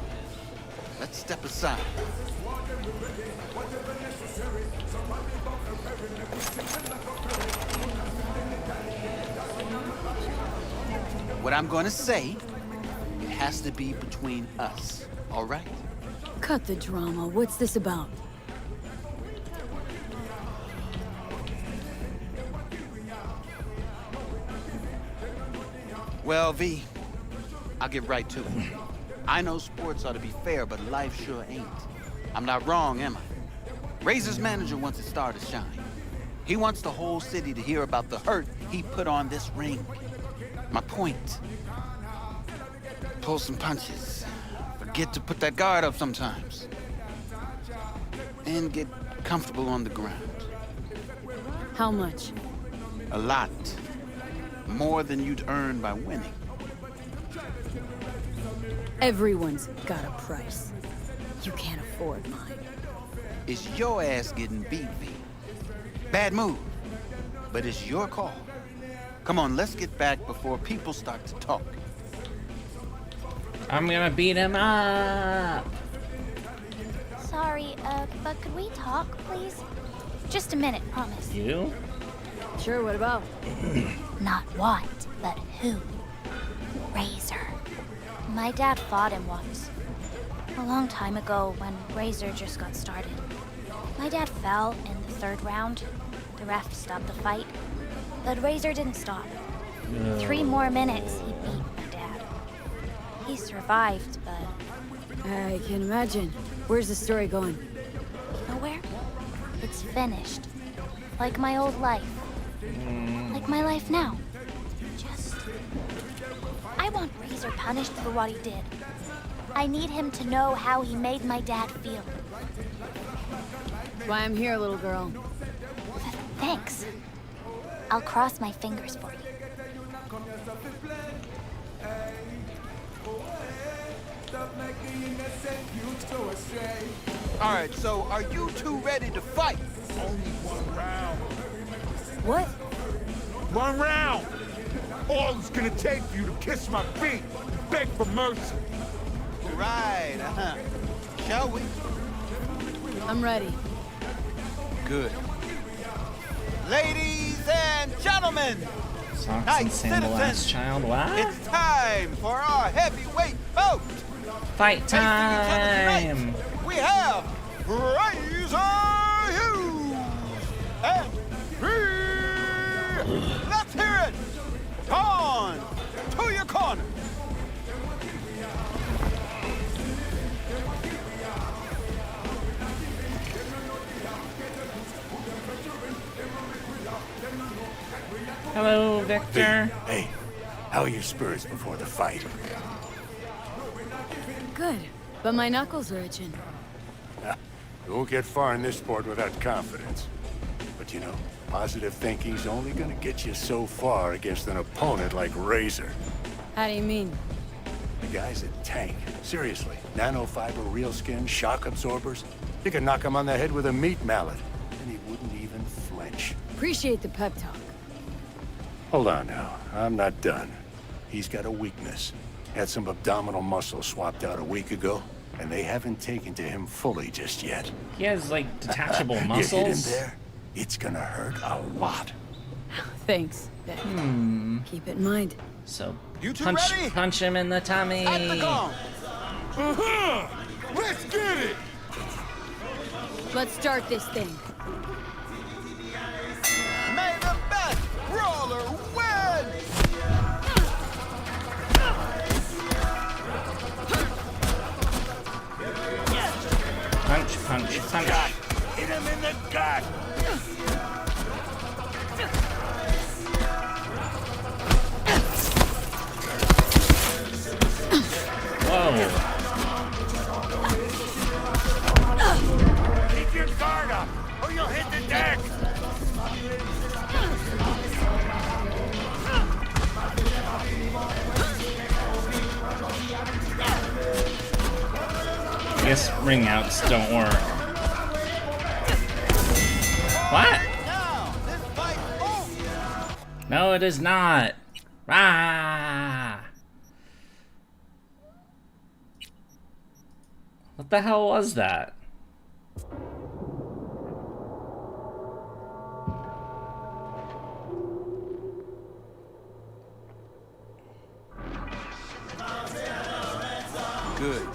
Let's step aside. What I'm going to say, it has to be between us, all right? Cut the drama. What's this about? Well, V, I'll get right to it. I know sports ought to be fair, but life sure ain't. I'm not wrong, am I? Razor's manager wants his star to shine. He wants the whole city to hear about the hurt he put on this ring. My point. Pull some punches. Forget to put that guard up sometimes. And get comfortable on the ground. How much? A lot. More than you'd earn by winning. Everyone's got a price. You can't afford mine. It's your ass getting beat, V. Bad move. But it's your call. Come on, let's get back before people start to talk. I'm gonna beat him up. Sorry, but could we talk, please? Just a minute, promise. You? Sure, what about? Not what, but who. Razor. My dad fought him once. A long time ago, when Razor just got started. My dad fell in the 3rd round. The ref stopped the fight. But Razor didn't stop. 3 more minutes, he beat my dad. He survived, but... I can imagine. Where's the story going? Nowhere. It's finished. Like my old life. Like my life now. Just... I want Razor punished for what he did. I need him to know how he made my dad feel. That's why I'm here, little girl. Thanks. I'll cross my fingers for you. All right, so are you two ready to fight? Only 1 round. What? 1 round. All it's gonna take for you to kiss my feet, beg for mercy. Right, Shall we? I'm ready. Good. Ladies and gentlemen, Socks night and sandal ass citizens, child. What? it's time for our heavyweight bout. Fight time! We have Razor Hughes and On! To your corner! Hello, Victor. Hey, how are your spurs before the fight? Good, but my knuckles are itching. You won't get far in this sport without confidence. But you know, positive thinking's only gonna get you so far against an opponent like Razor. How do you mean? The guy's a tank. Seriously. Nanofiber, real skin, shock absorbers. You could knock him on the head with a meat mallet, and he wouldn't even flinch. Appreciate the pep talk. Hold on now. I'm not done. He's got a weakness. Had some abdominal muscle swapped out a week ago, and they haven't taken to him fully just yet. He has, like, detachable muscles? You hit him there, it's gonna hurt a lot. Thanks, Vic. Keep it in mind. So, You two punch, ready? punch him in the tummy. At the gong. Let's get it! Let's start this thing. May the best brawler win! Punch, punch, punch. Hit him in the gut! Whoa. Keep your guard up, or you'll hit the deck! I guess ring outs don't work. What? No, it is not. Ah! What the hell was that? Good.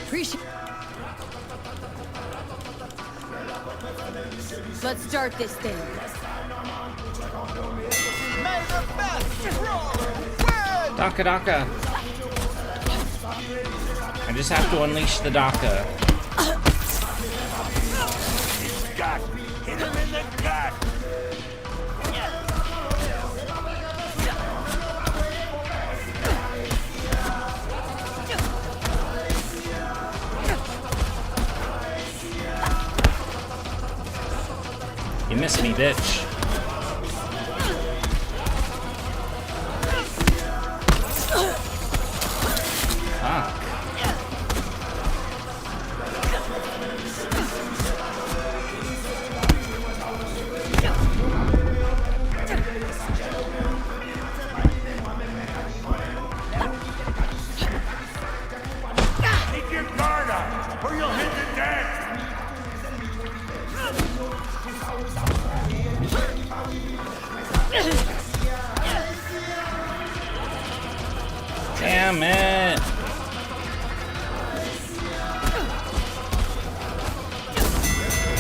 Appreciate. Let's start this thing. May the best brawler win! Daka Daka. I just have to unleash the Daka. He's got. Hit him in the gut! You missed me, bitch. Fuck. Keep your guard up, or you'll hit the deck! Damn it.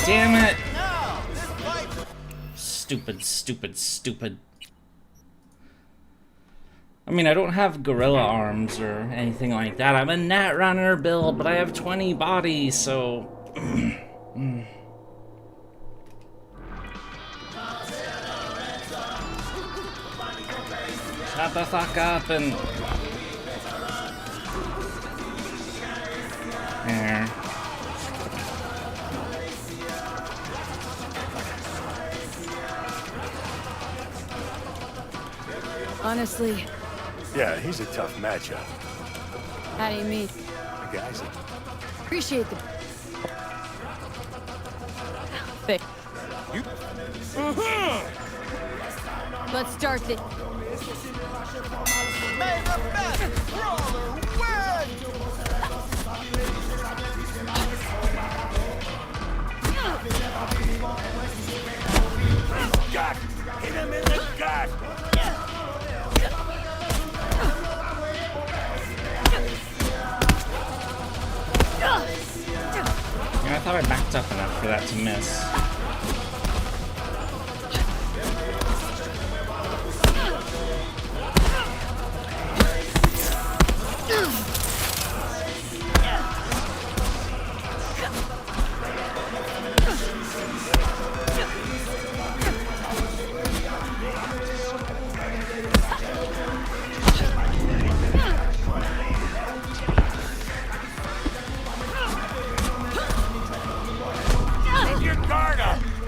Damn it. Stupid, stupid, stupid. I mean, I don't have gorilla arms or anything like that. I'm a netrunner build, but I have 20 bodies, so... Shut the fuck up and... There. Honestly, Yeah, he's a tough matchup. how do you mean? The guy's a... Appreciate the... Vic. Let's start this. May the best brawler win! Gut! Hit him in the gut! Yeah, I thought I backed up enough for that to miss.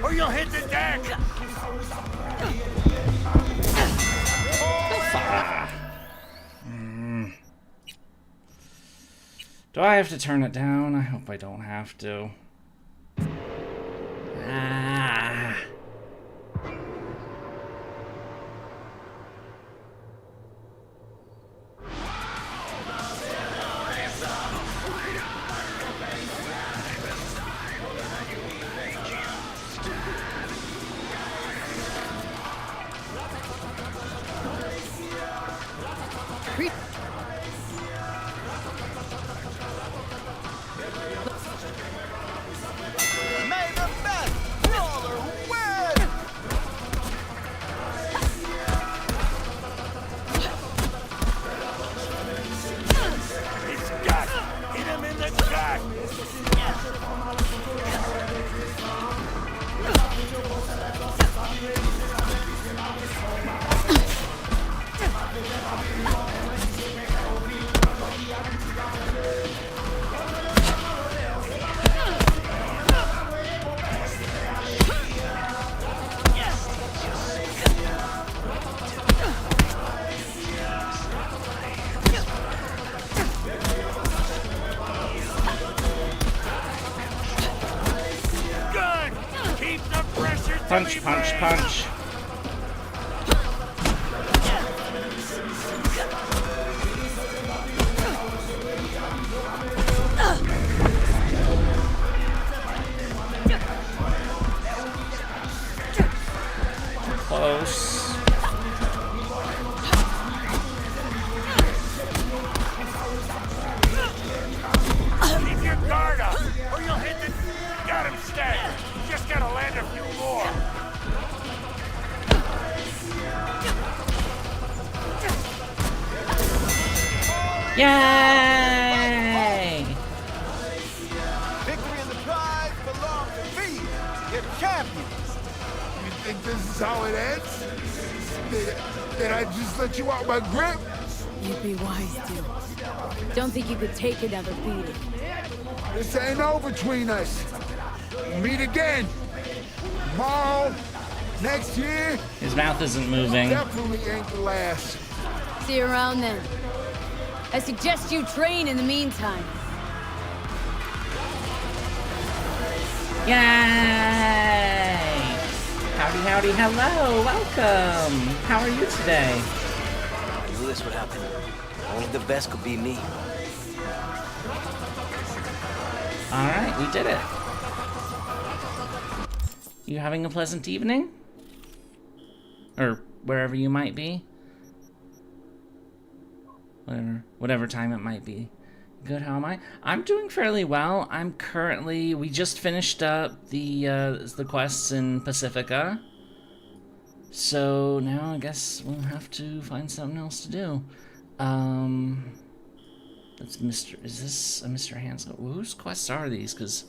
Or you'll hit the deck! Do I have to turn it down? I hope I don't have to. Ah. Punch, punch, punch. Close. Keep your guard up, or you'll hit the... Got him staggered. Just gotta land a few more. Yay! Victory and the prize belong to me, your champions. You think this is how it ends? Did I just let you out my grip? You'd be wise to. Don't think you could take another beating. This ain't over between us. We'll meet again. Tomorrow, next year. His mouth isn't moving. Definitely ain't the last. See you around then. I suggest you train in the meantime. Yay! Howdy, howdy, hello, welcome. How are you today? I knew this would happen. Only the best could be me. All right, we did it. You having a pleasant evening? Or wherever you might be? Whatever time it might be. Good, how am I? I'm doing fairly well. I'm currently... We just finished up the quests in Pacifica. So now I guess we'll have to find something else to do. That's Mr... Is this a Mr. Hansel? Whose quests are these? Because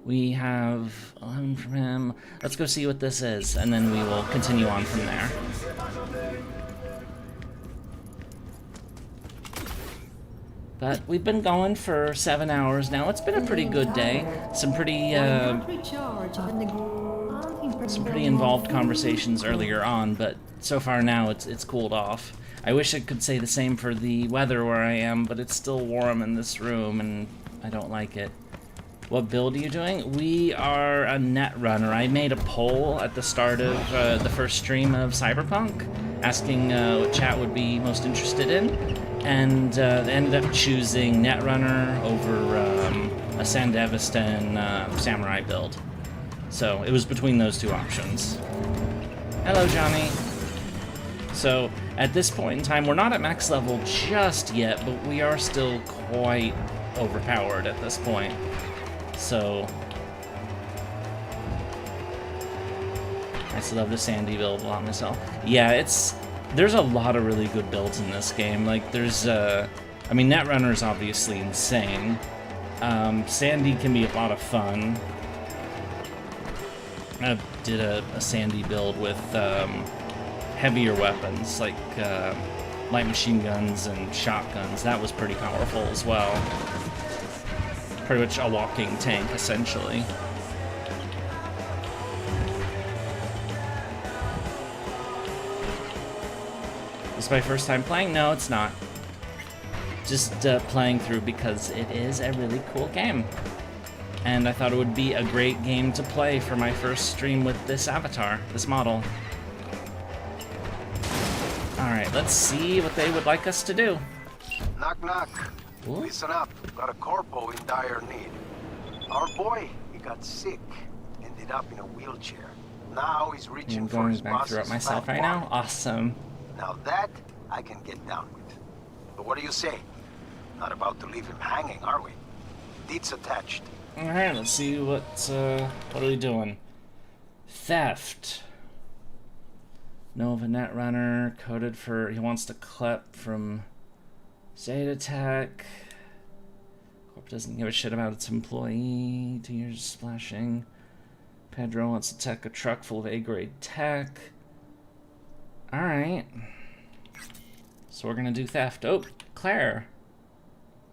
we have 11 from him. Let's go see what this is, and then we will continue on from there. But we've been going for 7 hours now. It's been a pretty good day. Some pretty involved conversations earlier on, but so far now it's cooled off. I wish I could say the same for the weather where I am, but it's still warm in this room and I don't like it. What build are you doing? We are a net runner. I made a poll at the start of the first stream of Cyberpunk, asking what chat would be most interested in, and they ended up choosing Netrunner over a Sandevistan samurai build. So it was between those two options. Hello, Johnny. So at this point in time, we're not at max level just yet, but we are still quite overpowered at this point. So I still love the Sandy build a lot myself. Yeah, there's a lot of really good builds in this game. Like there's I mean, Netrunner is obviously insane. Sandy can be a lot of fun. I did a Sandy build with heavier weapons like light machine guns and shotguns. That was pretty powerful as well. Pretty much a walking tank, essentially. This is my first time playing? No, it's not. Just playing through because it is a really cool game. And I thought it would be a great game to play for my first stream with this avatar, this model. Alright, let's see what they would like us to do. Knock, knock. Ooh. Listen up. Got a corpo in dire need. Our boy, he got sick. Ended up in a wheelchair. Now he's reaching for his boss's through it myself right now. Awesome. Now that I can get down with. But what do you say? Not about to leave him hanging, are we? Deeds attached. Alright, let's see what are we doing? Theft. Know of a netrunner, coded for, he wants to clep from Zeta Tech. Corp doesn't give a shit about its employee. 2 years splashing. Pedro wants to tech a truck full of A-grade tech. Alright. So we're gonna do theft. Oh, Claire.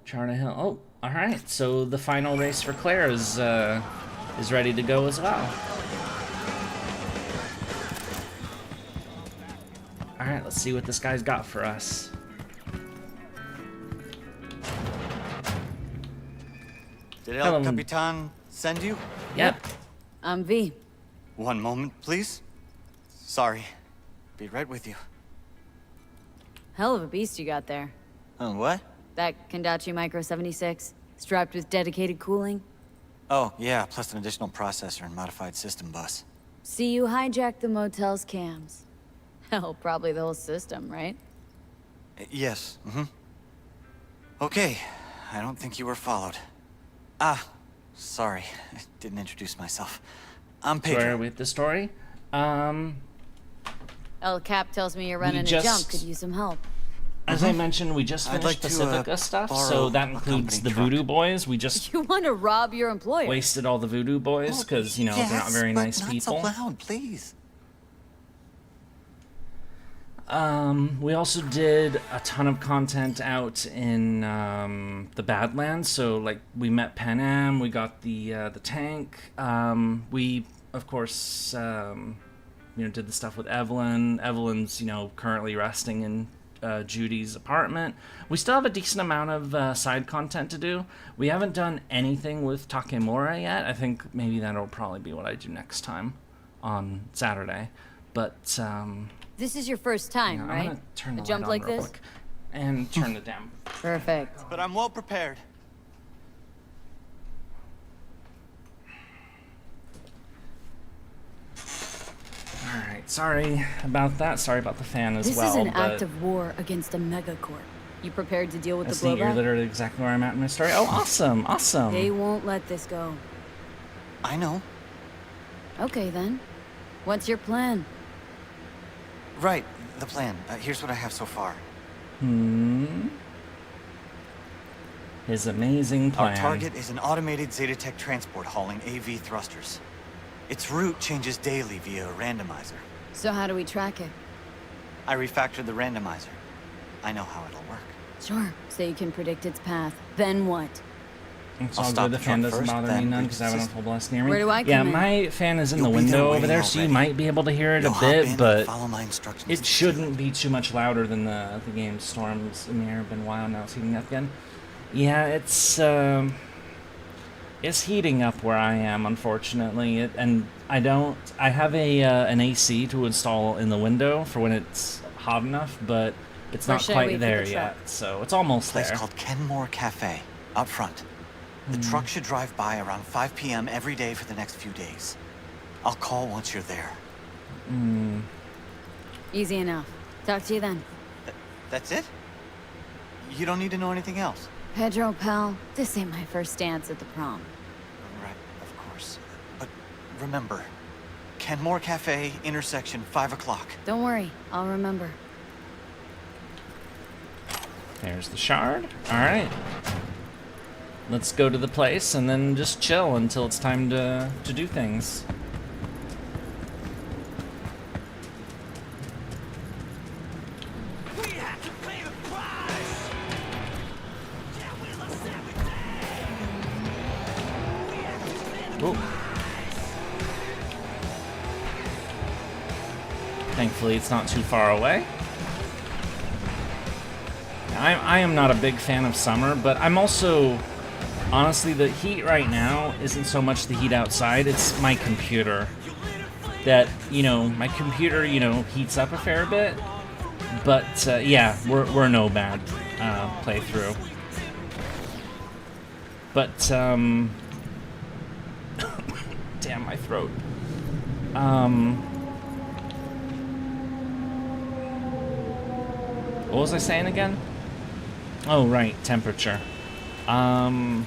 Charter Hill. Oh, alright. So the final race for Claire is ready to go as well. Alright, let's see what this guy's got for us. Did El Capitan send you? Yep. I'm V. One moment, please. Sorry. Be right with you. Hell of a beast you got there. Oh, what? That Kendachi Micro 76, strapped with dedicated cooling. Oh, yeah, plus an additional processor and modified system bus. See, you hijacked the motel's cams. Hell, probably the whole system, right? Yes, Okay, I don't think you were followed. Ah, sorry, I didn't introduce myself. I'm Pedro. Sorry with the story. El Cap tells me you're running a jump, could use some help. As I mentioned, we just finished Pacifica stuff, so that includes the Voodoo Boys. We just You want to rob your employer? wasted all the Voodoo Boys because, you know, they're not very nice people. Not so loud, please. We also did a ton of content out in the Badlands. So, like, we met Pan Am, we got the tank. We, of course, you know, did the stuff with Evelyn. Evelyn's, you know, currently resting in Judy's apartment. We still have a decent amount of side content to do. We haven't done anything with Takemura yet. I think maybe that'll probably be what I do next time on Saturday. But this is your first time, yeah, right? I'm gonna turn the jump light like on real this? quick and turn it down. Perfect. But I'm well prepared. Alright, sorry about that. Sorry about the fan as well. This is an act of war against a megacorp. You prepared to deal with the You're blowback? literally exactly where I'm at in my story. Oh, awesome, awesome. They won't let this go. I know. Okay, then. What's your plan? Right, the plan. Here's what I have so far. His amazing plan. Our target is an automated Zetatech transport hauling AV thrusters. Its route changes daily via a randomizer. So how do we track it? I refactored the randomizer. I know how it'll work. Sure, so you can predict its path. Then what? It's all good. The fan doesn't bother me none because I have an full blast near me. Where do I come Yeah, in? my fan is in the window over there, so you might be able to hear it a bit, but it shouldn't be too much louder than the game storms in the air. Been a while now, it's heating up again. Yeah, it's heating up where I am, unfortunately, and I have an AC to install in the window for when it's hot enough, but it's not quite there yet, so it's almost there. A place called Kenmore Cafe, up front. The truck should drive by around 5 p.m. every day for the next few days. I'll call once you're there. Easy enough. Talk to you then. That's it? You don't need to know anything else? Pedro, pal, this ain't my first dance at the prom. Right, of course. But remember, Kenmore Cafe, intersection, 5 o'clock. Don't worry, I'll remember. There's the shard. Alright. Let's go to the place and then just chill until it's time to do things. Ooh. Thankfully, it's not too far away. I am not a big fan of summer, but I'm also... Honestly, the heat right now isn't so much the heat outside, it's my computer. That, you know, my computer, you know, heats up a fair bit. But, yeah, we're no bad playthrough. But, damn, my throat. What was I saying again? Oh, right, temperature. Or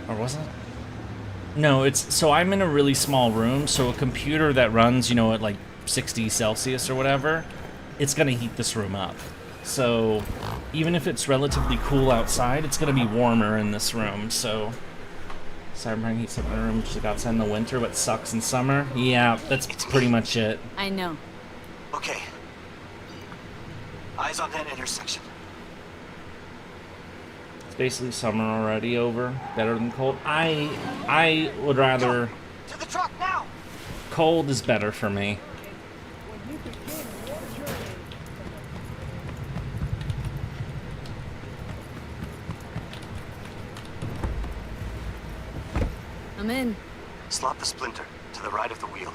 was it? No, it's... So I'm in a really small room, so a computer that runs, you know, at like 60 Celsius or whatever, it's gonna heat this room up. So even if it's relatively cool outside, it's gonna be warmer in this room, so... Cyberpunk heats up in the room just like outside in the winter, but sucks in summer. Yeah, that's pretty much it. I know. Okay. Eyes on that intersection. It's basically summer already over. Better than cold. I would rather... To the truck now! Cold is better for me. I'm in. Slot the splinter to the right of the wheel.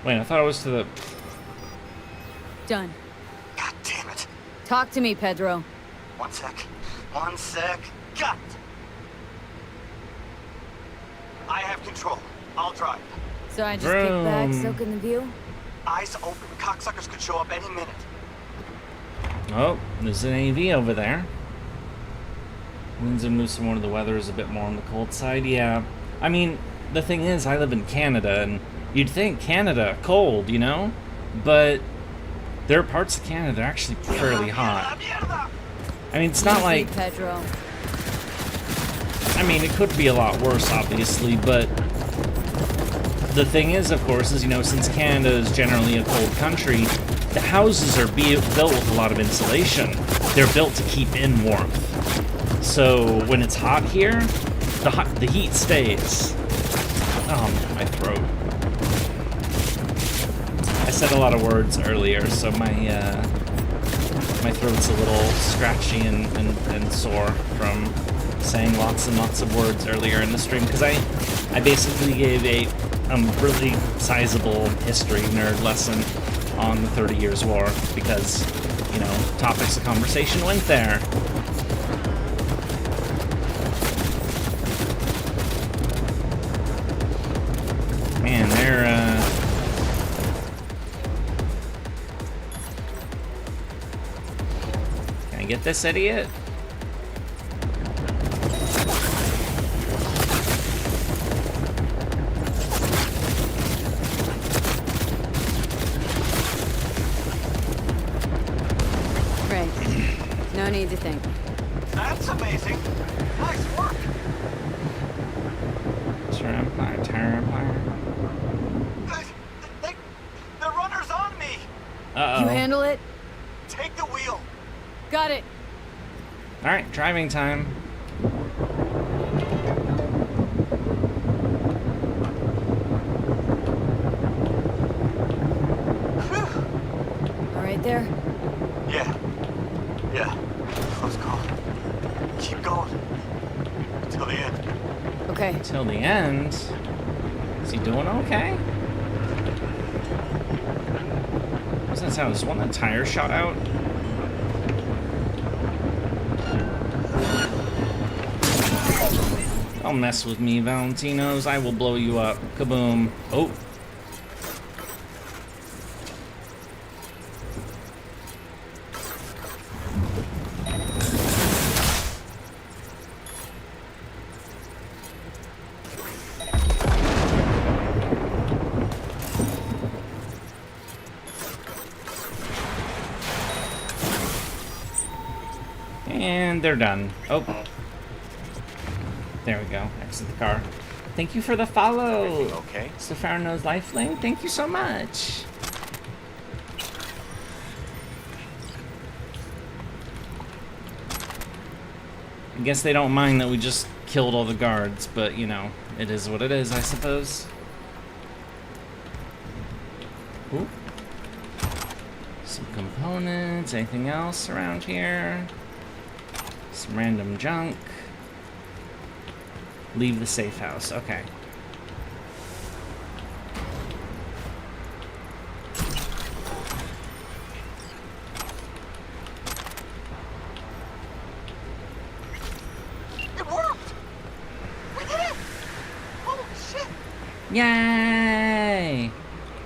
Wait, I thought it was to the... Done. God damn it. Talk to me, Pedro. One sec. One sec. Got it. I have control. I'll drive. So I just kick back, soak in the view? Eyes open. Cocksuckers could show up any minute. Oh, there's an AV over there. Winds and moves more. The weather is a bit more on the cold side. Yeah. I mean, the thing is, I live in Canada, and you'd think Canada, cold, you know? But there are parts of Canada that are actually fairly hot. I mean, it's not like... Pedro. I mean, it could be a lot worse, obviously, but... The thing is, of course, is, you know, since Canada is generally a cold country, the houses are built with a lot of insulation. They're built to keep in warmth. So when it's hot here, the heat stays. Oh, my throat. I said a lot of words earlier, so my throat's a little scratchy and sore from saying lots and lots of words earlier in the stream, because I basically gave a really sizable history nerd lesson on the 30 Years' War, because, you know, topics of conversation went there. Man, they're, Can I get this idiot? No need to think. That's amazing. Nice work. The runner's on me. Uh-oh. You handle it? Take the wheel. Got it. All right, driving time. All right there? Yeah. Yeah. Close call. Keep going. Till the end. Okay. Till the end? Is he doing okay? What's that sound? Is one of the tires shot out? Don't mess with me, Valentinos. I will blow you up. Kaboom. Oh. And they're done. Oh. There we go. Exit the car. Thank you for the follow. Okay. Stefanos Lifelink, thank you so much. I guess they don't mind that we just killed all the guards, but you know, it is what it is, I suppose. Ooh. Some components, anything else around here? Some random junk. Leave the safe house, okay. It worked! We did it! Holy shit! Yay!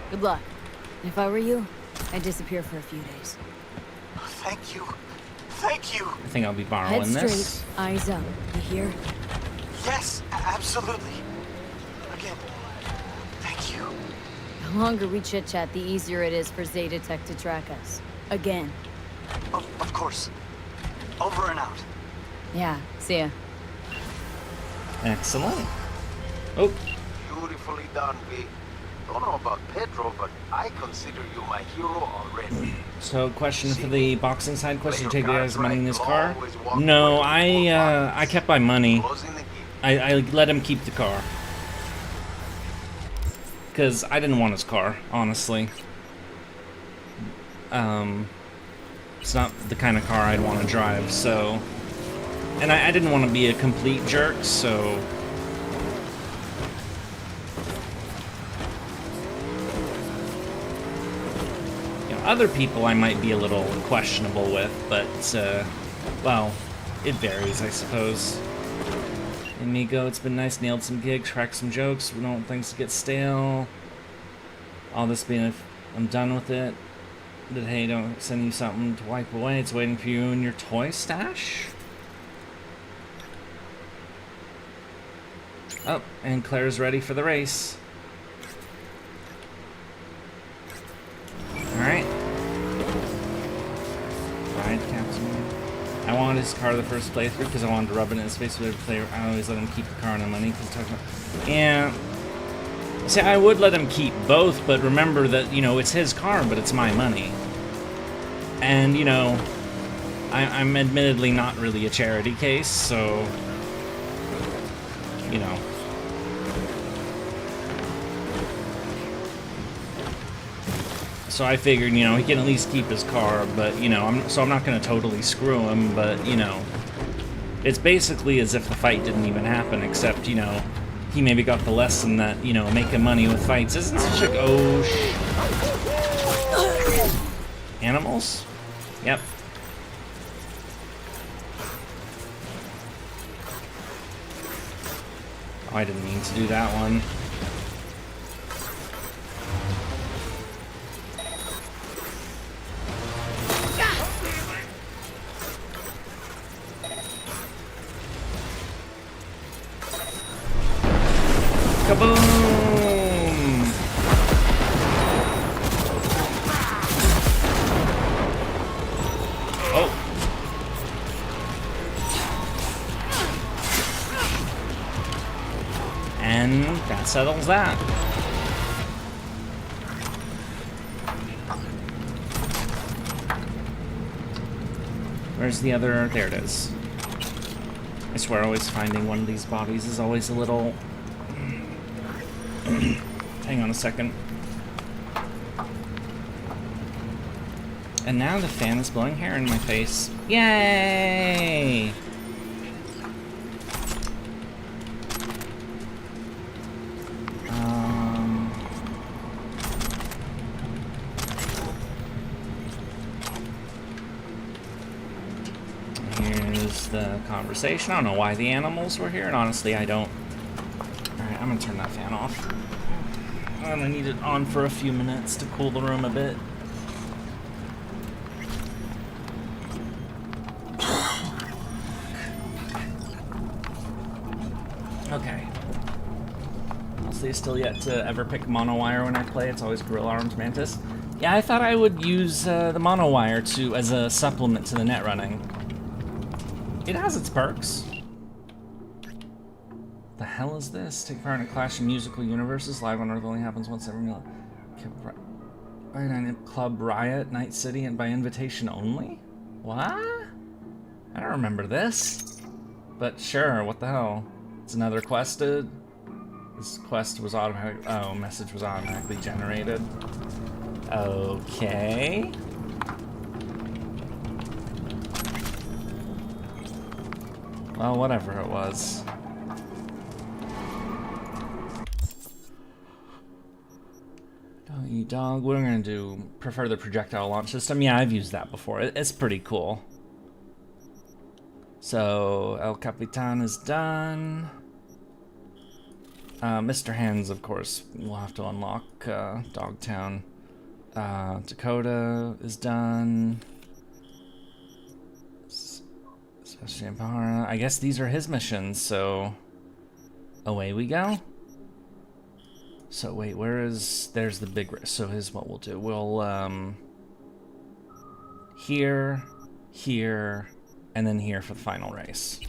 Good luck. If I were you, I'd disappear for a few days. Thank you. Thank you. I think I'll be borrowing Head straight, this. eyes up. You hear? Yes, absolutely. Again, thank you. The longer we chit-chat, the easier it is for Zetatech to track us. Again. Of course. Over and out. Yeah, see ya. Excellent. Oh. Beautifully done, V. Don't know about Pedro, but I consider you my hero already. So, question for the boxing side quest: you take the guy's money in his car? No, I kept my money. I let him keep the car because I didn't want his car, honestly. It's not the kind of car I'd want to drive, so. And I didn't want to be a complete jerk, so. Other people I might be a little questionable with, but, well, it varies, I suppose. Amigo, it's been nice, nailed some gigs, cracked some jokes, we don't want things to get stale. All this being, if I'm done with it, that hey, don't send you something to wipe away, it's waiting for you in your toy stash? Oh, and Claire's ready for the race. Alright. Ride Captain. I wanted his car the first playthrough because I wanted to rub it in his face with every player. I always let him keep the car and the money because talking about. And see, I would let him keep both, but remember that, you know, it's his car, but it's my money. And, you know, I'm admittedly not really a charity case, so, you know. So I figured, you know, he can at least keep his car, but, you know, I'm not going to totally screw him, but, you know, it's basically as if the fight didn't even happen, except, you know, he maybe got the lesson that, you know, making money with fights isn't such a... Oh, animals? Yep. Oh, I didn't mean to do that one. Kaboom! Oh. And that settles that. Where's the other? There it is. I swear always finding one of these bodies is always a little... Hang on a second. And now the fan is blowing hair in my face. Yay! Here's the conversation. I don't know why the animals were here, and honestly, I don't. Alright, I'm gonna turn that fan off. I'm gonna need it on for a few minutes to cool the room a bit. Okay. Honestly, still yet to ever pick monowire when I play. It's always Gorilla Arms Mantis. Yeah, I thought I would use the monowire as a supplement to the net running. It has its perks. The hell is this? Take part in a clash of musical universes. Live on Earth only happens once every million. Club Riot, Night City, and by invitation only? What? I don't remember this. But sure, what the hell? It's another quest. This quest was automatic. Oh, message was automatically generated. Okay. Well, whatever it was. Don't eat dog. What am I gonna do? Prefer the projectile launch system? Yeah, I've used that before. It's pretty cool. So, El Capitan is done. Mr. Hands, of course, we'll have to unlock Dogtown. Dakota is done. Sebastian Pahara. I guess these are his missions, so away we go. So wait, there's the big, so here's what we'll do. We'll, here, and then here for the final race.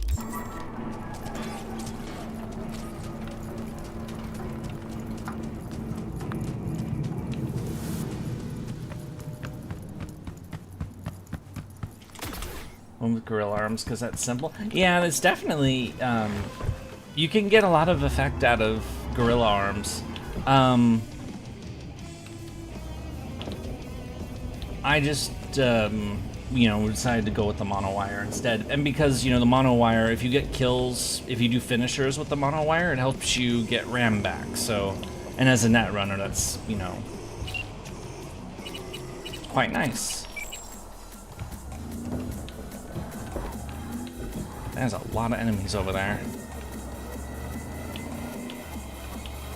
One with Gorilla Arms, because that's simple. Yeah, it's definitely, you can get a lot of effect out of Gorilla Arms. I just, you know, decided to go with the monowire instead. And because, you know, the monowire, if you get kills, if you do finishers with the monowire, it helps you get ram back. So, and as a net runner, that's, you know, quite nice. There's a lot of enemies over there.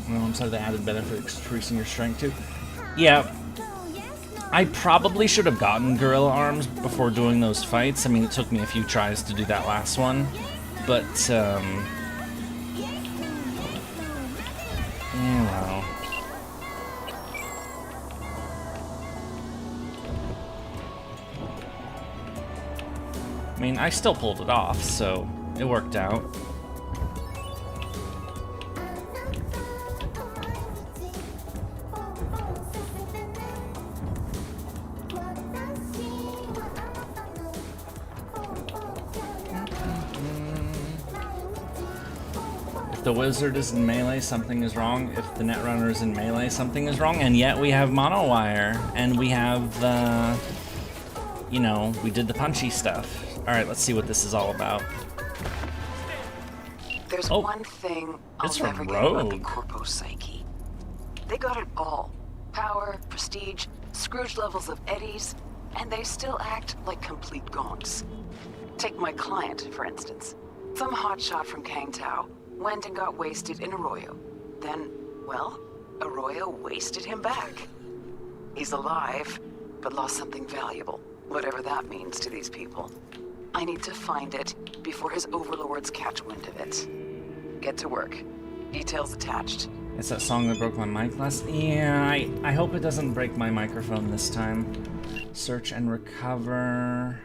Well, I'm sorry, the added benefit of increasing your strength too. Yeah, I probably should have gotten Gorilla Arms before doing those fights. I mean, it took me a few tries to do that last one, but well. I mean, I still pulled it off, so it worked out. If the wizard is in melee, something is wrong. If the netrunner is in melee, something is wrong. And yet we have monowire, and we have, you know, we did the punchy stuff. Alright, let's see what this is all about. There's one thing I'll never get about the Corpo psyche. They got it all. Power, prestige, Scrooge levels of eddies, and they still act like complete gonks. Take my client, for instance. Some hotshot from Kangtao went and got wasted in Arroyo. Then, well, Arroyo wasted him back. He's alive, but lost something valuable, whatever that means to these people. I need to find it before his overlords catch wind of it. Get to work. Details attached. It's that song that broke my mic last... Yeah, I hope it doesn't break my microphone this time. Search and recover...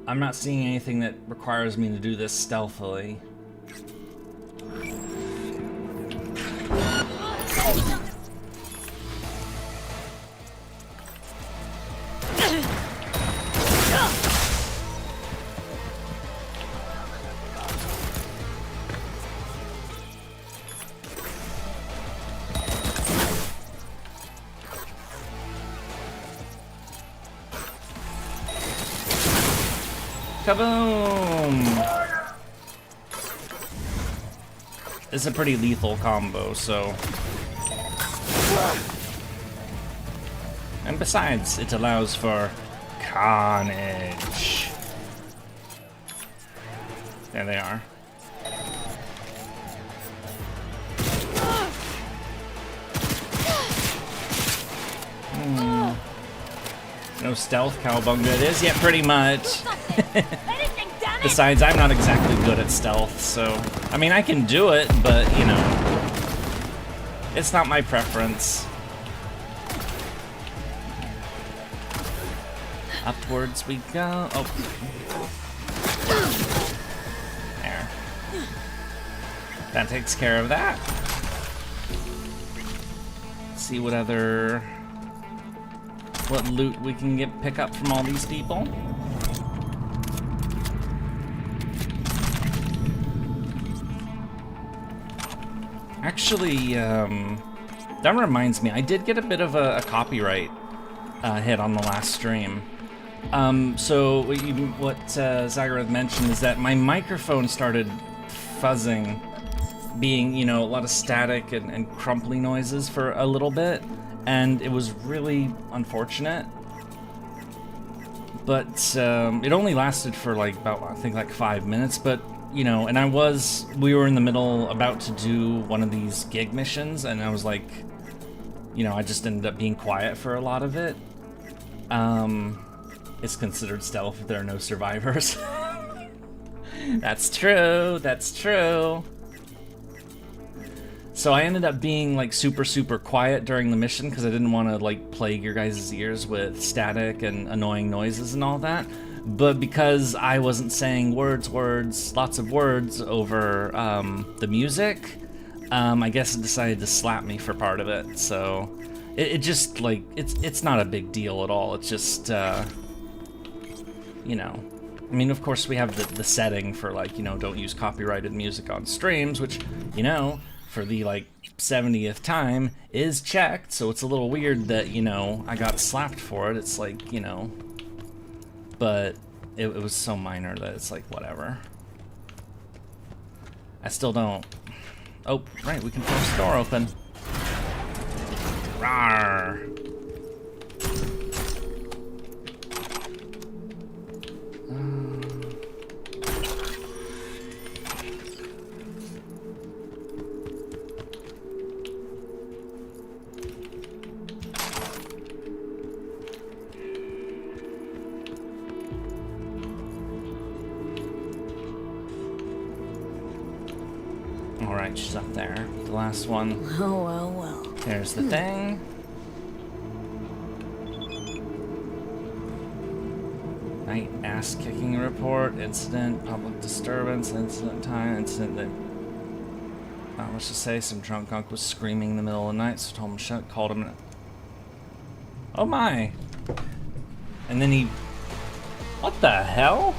I'm not seeing anything that requires me to do this stealthily. Kaboom! It's a pretty lethal combo, so... And besides, it allows for carnage. There they are. No stealth, cowabunga it is. Yeah, pretty much. Besides, I'm not exactly good at stealth, so... I mean, I can do it, but, you know... It's not my preference. Upwards we go. Oh. There. That takes care of that. Let's see what other... what loot we can pick up from all these people. Actually, that reminds me, I did get a bit of a copyright hit on the last stream. So what Zagarath mentioned is that my microphone started fuzzing, being, you know, a lot of static and crumply noises for a little bit, and it was really unfortunate. But it only lasted for like about, I think, like 5 minutes, but you know, and we were in the middle about to do one of these gig missions, and I was like, you know, I just ended up being quiet for a lot of it. It's considered stealth if there are no survivors. That's true, that's true. So I ended up being like super quiet during the mission because I didn't want to like plague your guys' ears with static and annoying noises and all that. But because I wasn't saying words, lots of words over the music, I guess it decided to slap me for part of it. So it just like, it's not a big deal at all. It's just, you know, I mean, of course we have the setting for like, you know, don't use copyrighted music on streams, which, you know, for the like 70th time is checked. So it's a little weird that, you know, I got slapped for it. It's like, you know, but it was so minor that it's like, whatever. I still don't... Oh, right, we can force the door open. Rawr. Alright, she's up there. The last one. Oh, well. There's the thing. Night ass-kicking report, incident, public disturbance, incident time, incident that... Not much to say, some drunk gunk was screaming in the middle of the night, so told him shut, called him... Oh my! And then he... What the hell?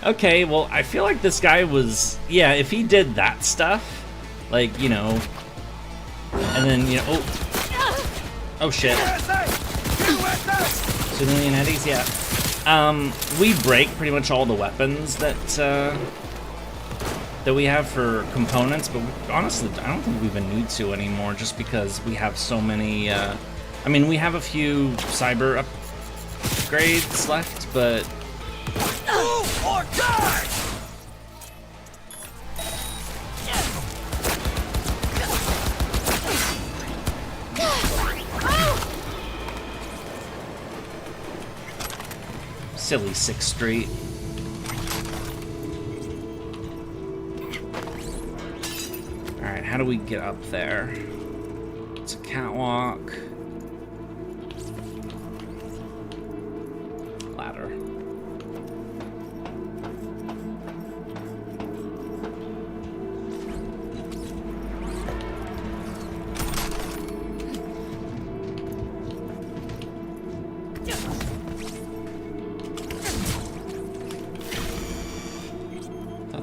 Okay, well, I feel like this guy was... Yeah, if he did that stuff, like, you know... And then, you know... Oh, oh shit. 2 million eddies, yeah. We break pretty much all the weapons that we have for components, but honestly, I don't think we even need to anymore, just because we have so many... I mean, we have a few cyber upgrades left, but... Move or die! Silly 6th Street. Alright, how do we get up there? It's a catwalk. Ladder.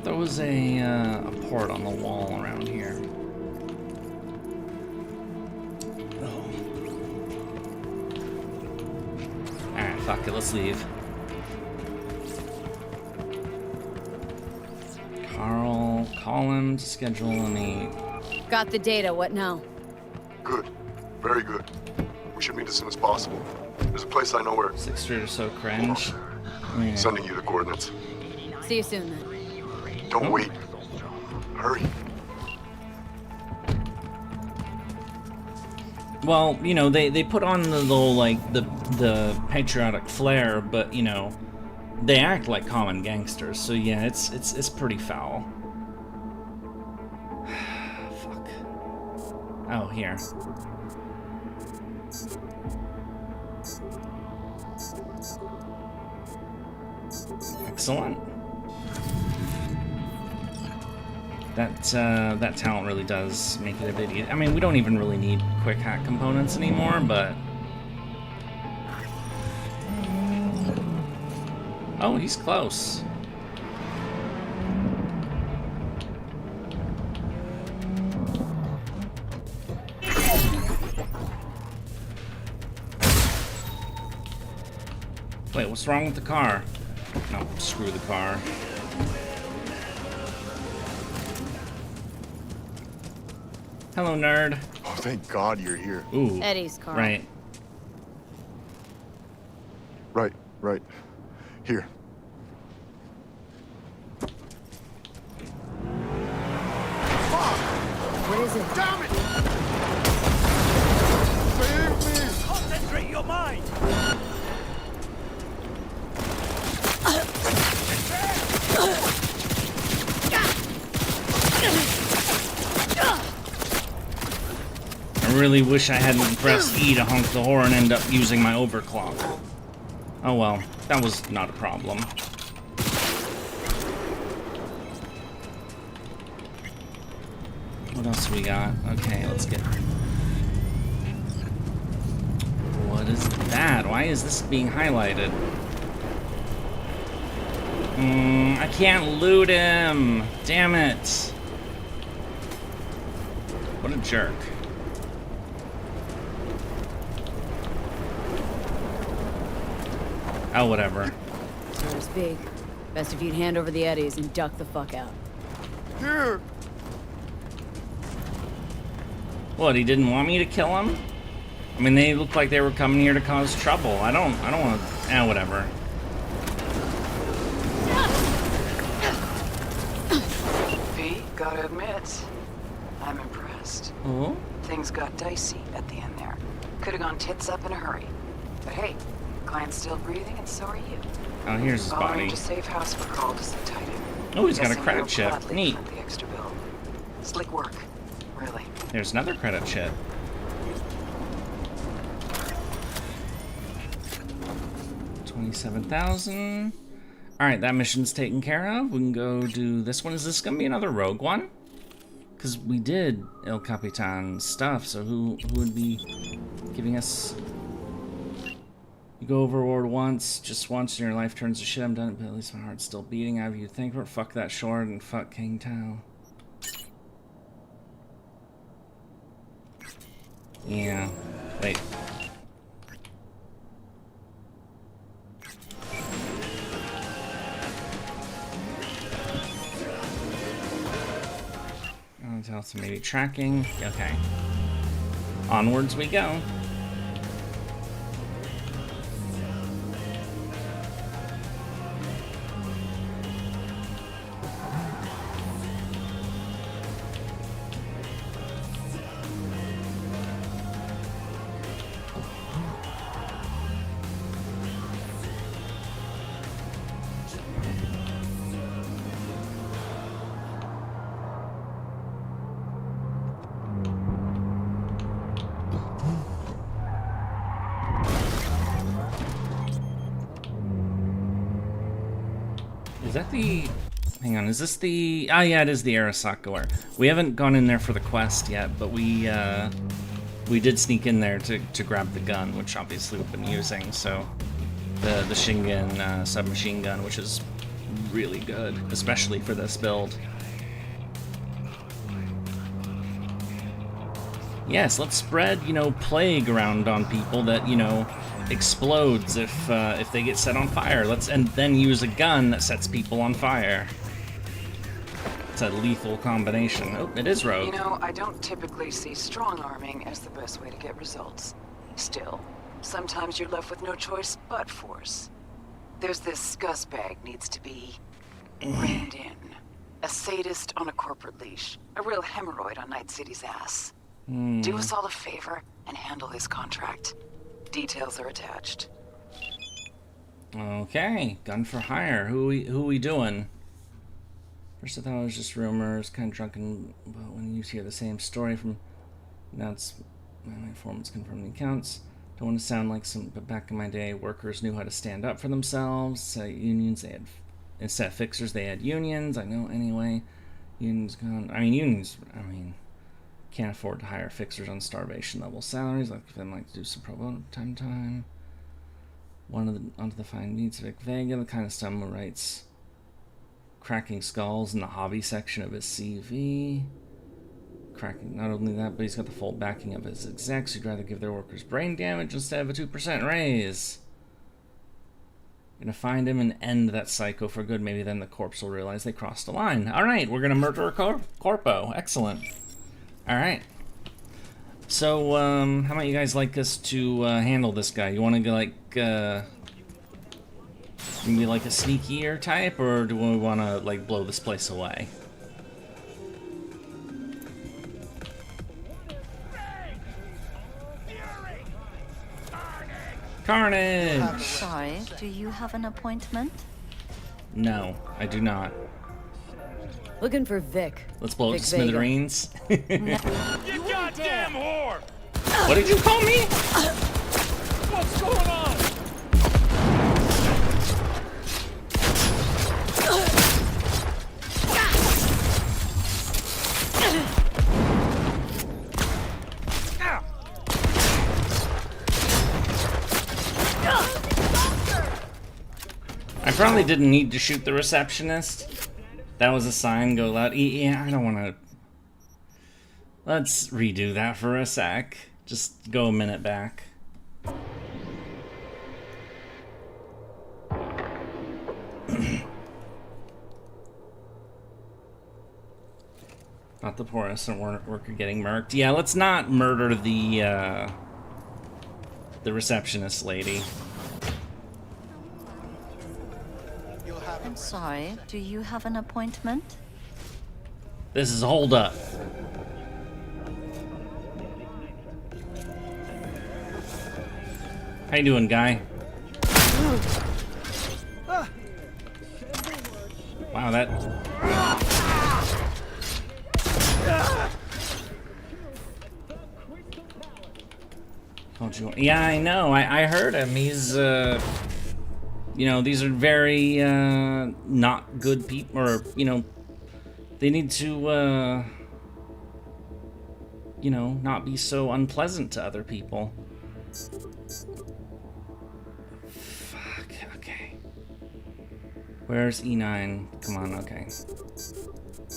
There was a port on the wall around here. Oh. Alright, fuck it, let's leave. Carl, call him to schedule a meet. Got the data, what now? Good. Very good. We should meet as soon as possible. There's a place I know where... 6th Street is so cringe. Yeah. Sending you the coordinates. See you soon, then. Don't wait. Hurry. Well, you know, they put on the little, like, the patriotic flair, but, you know, they act like common gangsters, so yeah, it's pretty foul. Fuck. Oh, here. Excellent. That talent really does make it a bit easy. I mean, we don't even really need quick hack components anymore, but... Oh, he's close. Wait, what's wrong with the car? No, screw the car. Hello, nerd. Oh, thank God you're here. Ooh. Eddie's car. Right. Right. Here. What is it? Damn it! Save me! Concentrate your mind! I really wish I hadn't pressed E to honk the horn and end up using my overclock. Oh well, that was not a problem. What else we got? Okay, let's get... What is that? Why is this being highlighted? I can't loot him! Damn it! What a jerk. Oh, whatever. So to speak. Best if you'd hand over the Eddies and duck the fuck out. Here! What, he didn't want me to kill him? I mean, they looked like they were coming here to cause trouble. I don't want to... whatever. V, gotta admit, I'm impressed. Oh? Things got dicey at the end there. Could have gone tits up in a hurry. But hey, client's still breathing, and so are you. Oh, here's his body. Arrange a safe house for Carl to sit tight in. Oh, he's got a Guessing credit you'll chip. gladly Neat. fund the extra bill. Slick work, really. There's another credit chip. $27,000. Alright, that mission's taken care of. We can go do this one. Is this gonna be another rogue one? Because we did El Capitan stuff, so who would be giving us... You go overboard once, just once, and your life turns to shit. I'm done, but at least my heart's still beating. I have you think, but fuck that short and fuck King Tao. Yeah. Wait. So maybe tracking. Okay. Onwards we go. Is that the... Hang on, is this the... Ah, yeah, it is the Arasaka. We haven't gone in there for the quest yet, but we did sneak in there to grab the gun, which obviously we've been using, so... The Shingen submachine gun, which is really good, especially for this build. Yes, let's spread, you know, plague around on people that, you know, explodes if they get set on fire. And then use a gun that sets people on fire. It's a lethal combination. Oh, it is rogue. You know, I don't typically see strong arming as the best way to get results. Still, sometimes you're left with no choice but force. There's this scuzzbag needs to be reined in. A sadist on a corporate leash. A real hemorrhoid on Night City's ass. Do us all a favor and handle this contract. Details are attached. Okay, gun for hire. Who we doing? First I thought it was just rumors, kind of drunken, but when you hear the same story from... Now it's... My informants confirm the accounts. Don't want to sound like some... But back in my day, workers knew how to stand up for themselves. Unions, they had... Instead of fixers, they had unions. I know anyway. Unions gone... unions... Can't afford to hire fixers on starvation level salaries. Like if they like to do some pro bono time. Onto the fine needs Vic Vega, the kind of stuff who writes cracking skulls in the hobby section of his CV. Not only that, but he's got the full backing of his execs who'd rather give their workers brain damage instead of a 2% raise. Gonna find him and end that psycho for good. Maybe then the corpse will realize they crossed the line. Alright, we're gonna murder a corpo. Excellent. Alright. So, how about you guys like us to handle this guy? You want to go like, maybe like a sneakier type, or do we want to like blow this place away? Carnage! I'm sorry, do you have an appointment? No, I do not. Looking for Vic. Let's blow it to smithereens. You goddamn whore! What did you call me? What's going on? I probably didn't need to shoot the receptionist. That was a sign, go loud. Yeah, I don't want to... Let's redo that for a sec. Just go a minute back. Not the poorest worker getting murked. Yeah, let's not murder the receptionist lady. I'm sorry, do you have an appointment? This is a hold up. How you doing, guy? Wow, that... Yeah, I know. I heard him. He's, you know, these are very, not good people, or, you know, they need to, you know, not be so unpleasant to other people. Fuck, okay. Where's E9? Come on, okay.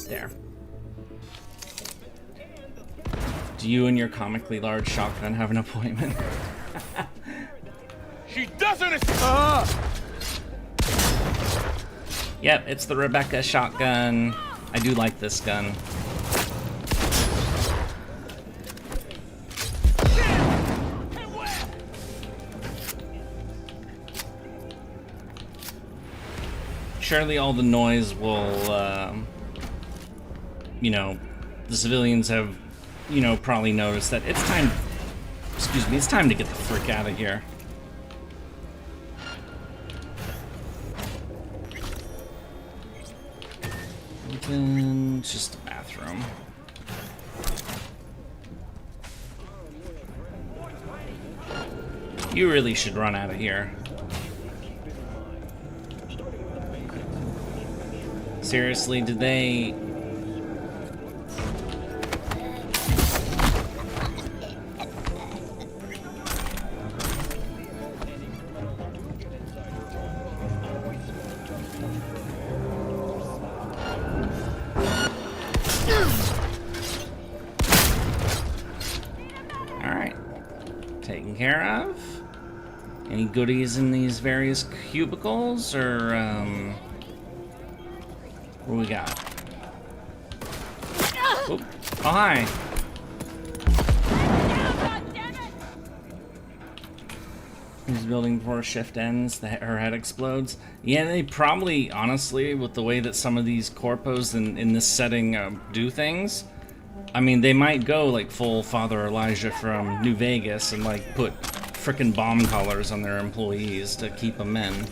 There. Do you and your comically large shotgun have an appointment? She doesn't. Yep, it's the Rebecca shotgun. I do like this gun. Surely all the noise will, you know, the civilians have, you know, probably noticed that it's time, excuse me, it's time to get the frick out of here. It's just a bathroom. You really should run out of here. Seriously, did they... Any goodies in these various cubicles, or, what we got? Oop. Oh, hi. He's building before shift ends, her head explodes. Yeah, they probably, honestly, with the way that some of these corpos in this setting do things, I mean, they might go like full Father Elijah from New Vegas and like put frickin' bomb collars on their employees to keep them in.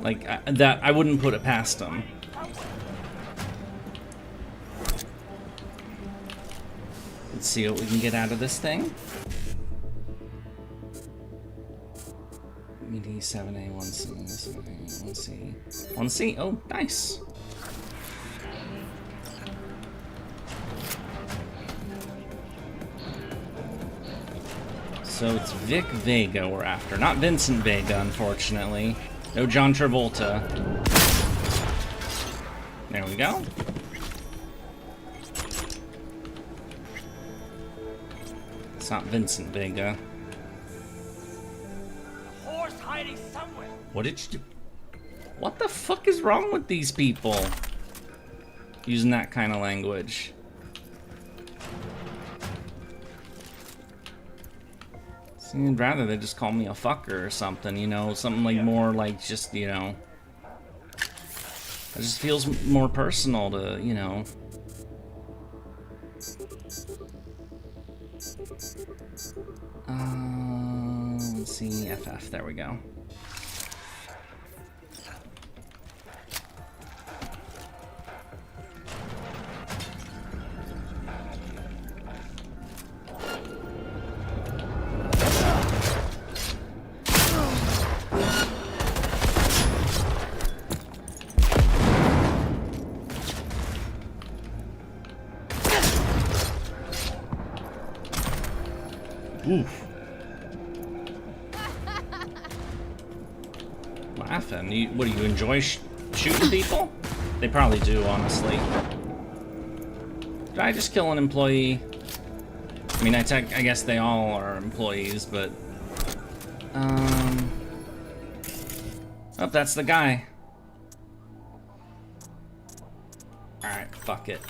Like, that, I wouldn't put it past them. Let's see what we can get out of this thing. D7A, 1C, 1C, 1C. Oh, nice. So it's Vic Vega we're after, not Vincent Vega, unfortunately. No John Travolta. There we go. It's not Vincent Vega. Hiding somewhere. What did you do? What the fuck is wrong with these people? Using that kind of language. See, I'd rather they just call me a fucker or something, you know, something like more like just, you know. It just feels more personal to, you know. Let's see, FF, there we go. Oof. Laughing? What do you enjoy shooting people? They probably do, honestly. Did I just kill an employee? I mean, I guess they all are employees, but... Oh, that's the guy. Alright, fuck it.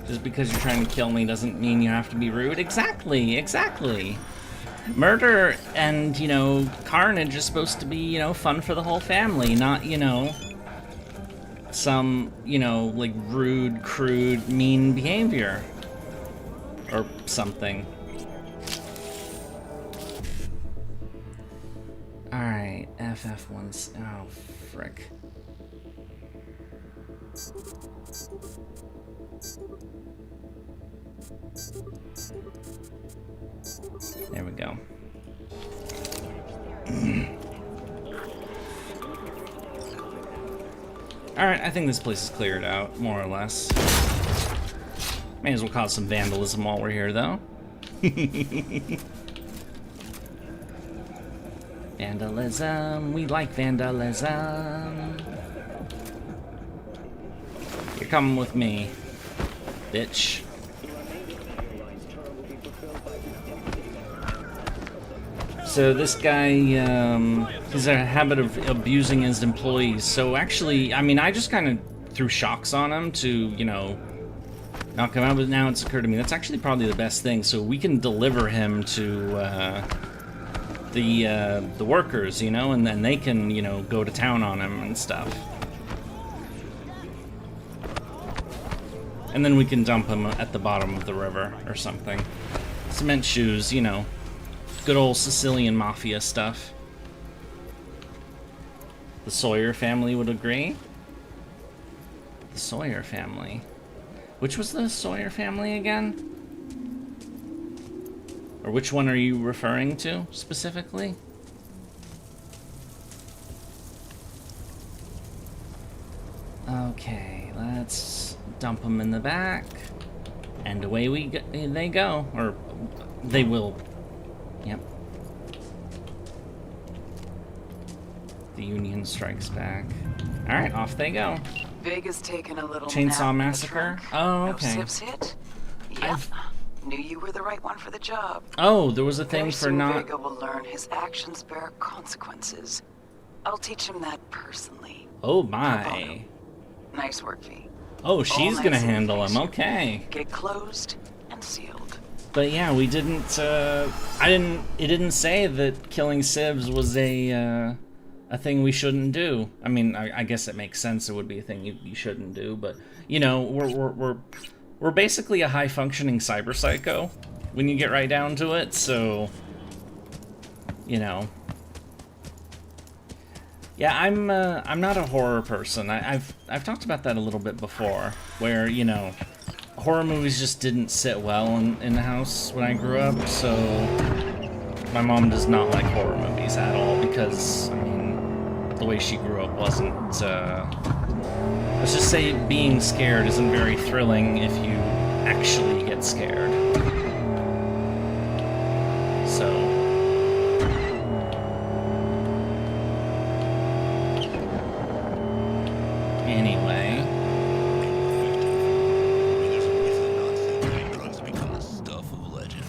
Just because you're trying to kill me doesn't mean you have to be rude. Exactly, exactly. Murder and, you know, carnage is supposed to be, you know, fun for the whole family, not, you know, some, you know, like rude, crude, mean behavior. Or something. Alright, FF1. Oh, frick. There we go. Alright, I think this place is cleared out, more or less. May as well cause some vandalism while we're here, though. Vandalism, we like vandalism. You're coming with me, bitch. So this guy, he's a habit of abusing his employees. So actually, I mean, I just kind of threw shocks on him to, you know, knock him out. But now it's occurred to me, that's actually probably the best thing. So we can deliver him to the workers, you know, and then they can, you know, go to town on him and stuff. And then we can dump him at the bottom of the river or something. Cement shoes, you know. Good old Sicilian mafia stuff. The Sawyer family would agree. The Sawyer family. Which was the Sawyer family again? Or which one are you referring to specifically? Okay, let's dump them in the back. And away they go. Or they will. Yep. The Union strikes back. Alright, off they go. Vega's taken a little Chainsaw nap Massacre? in the trunk. Oh, okay. No sips hit? Yep. Knew you were the right one for the job. Oh, there was a thing Very for soon not... Vega will learn his actions bear consequences. I'll teach him that personally. Oh my. Nice work, V. Oh, she's All gonna nice and handle him. easy. Okay. Get closed and sealed. But yeah, we didn't. It didn't say that killing civs was a thing we shouldn't do. I mean, I guess it makes sense. It would be a thing you shouldn't do. But you know, we're basically a high functioning cyberpsycho when you get right down to it. So, you know. Yeah, I'm not a horror person. I've talked about that a little bit before, where, you know, horror movies just didn't sit well in the house when I grew up, so my mom does not like horror movies at all because, I mean, the way she grew up wasn't, let's just say being scared isn't very thrilling if you actually get scared. So... Anyway.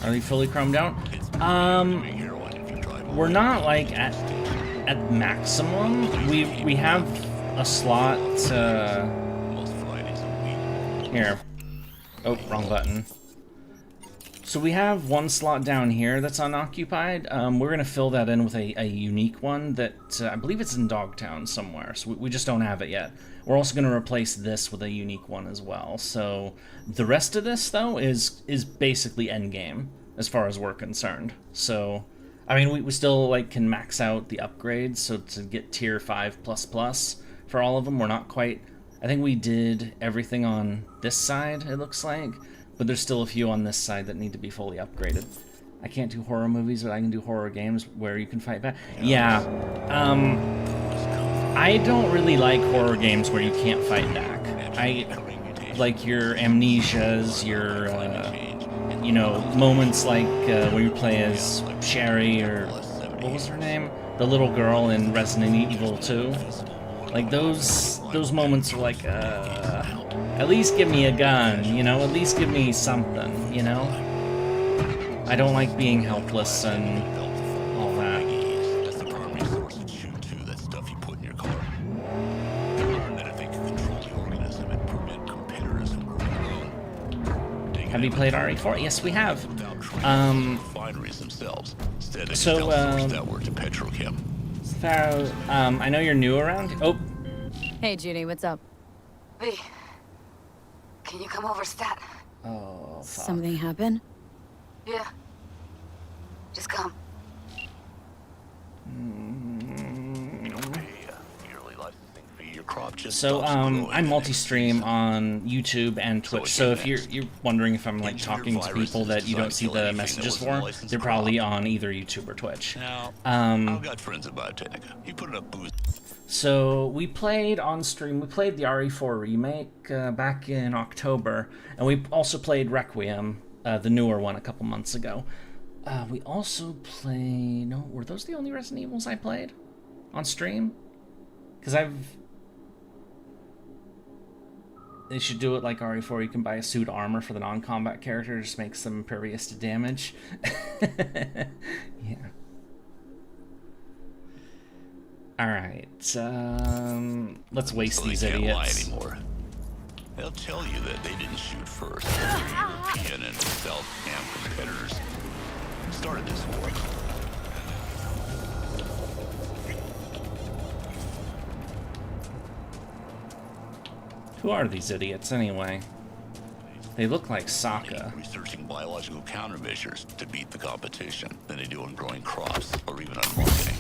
Are they fully chromed out? We're not like at maximum. We have a slot here. Oh, wrong button. So we have one slot down here that's unoccupied. We're gonna fill that in with a unique one that I believe it's in Dogtown somewhere. So we just don't have it yet. We're also gonna replace this with a unique one as well. So the rest of this though is basically endgame as far as we're concerned. So I mean we still like can max out the upgrades. So to get tier 5++ for all of them, we're not quite. I think we did everything on this side. It looks like. But there's still a few on this side that need to be fully upgraded. I can't do horror movies, but I can do horror games where you can fight back. Yeah. I don't really like horror games where you can't fight back. I like your amnesias, your, you know, moments like when you play as Sherry or, what was her name? The little girl in Resident Evil 2. Like those moments are like, at least give me a gun, you know? At least give me something, you know? I don't like being helpless and all that. That's the primary source of Chu-2, that stuff you put in your car. Learn that if they can control the organism and prevent competitors from growing. Have you played RE4? Yes, we have. Refineries themselves. Instead, they so, that word to Petrochem. I know you're new around. Oh. Hey, Judy, what's up? V, can you come over stat? Oh, fuck. Something happened? Yeah. Just come. So, I multi-stream on YouTube and Twitch, so if you're wondering if I'm, like, talking to people that you don't see the messages for, they're probably on either YouTube or Twitch. I've got friends at Biotechnica. You put it up booze. So, we played on stream, we played the RE4 remake back in October, and we also played Requiem, the newer one, a couple months ago. We also played... No, were those the only Resident Evils I played on stream? Because They should do it like RE4. You can buy a suit armor for the non-combat character. Just makes them impervious to damage. Yeah. Alright. Let's waste these idiots. Anymore. They'll tell you that they didn't shoot first. European and South Am competitors started this war. Who are these idiots, anyway? They look like Sokka. Researching biological countermeasures to beat the competition than they do on growing crops or even on marketing.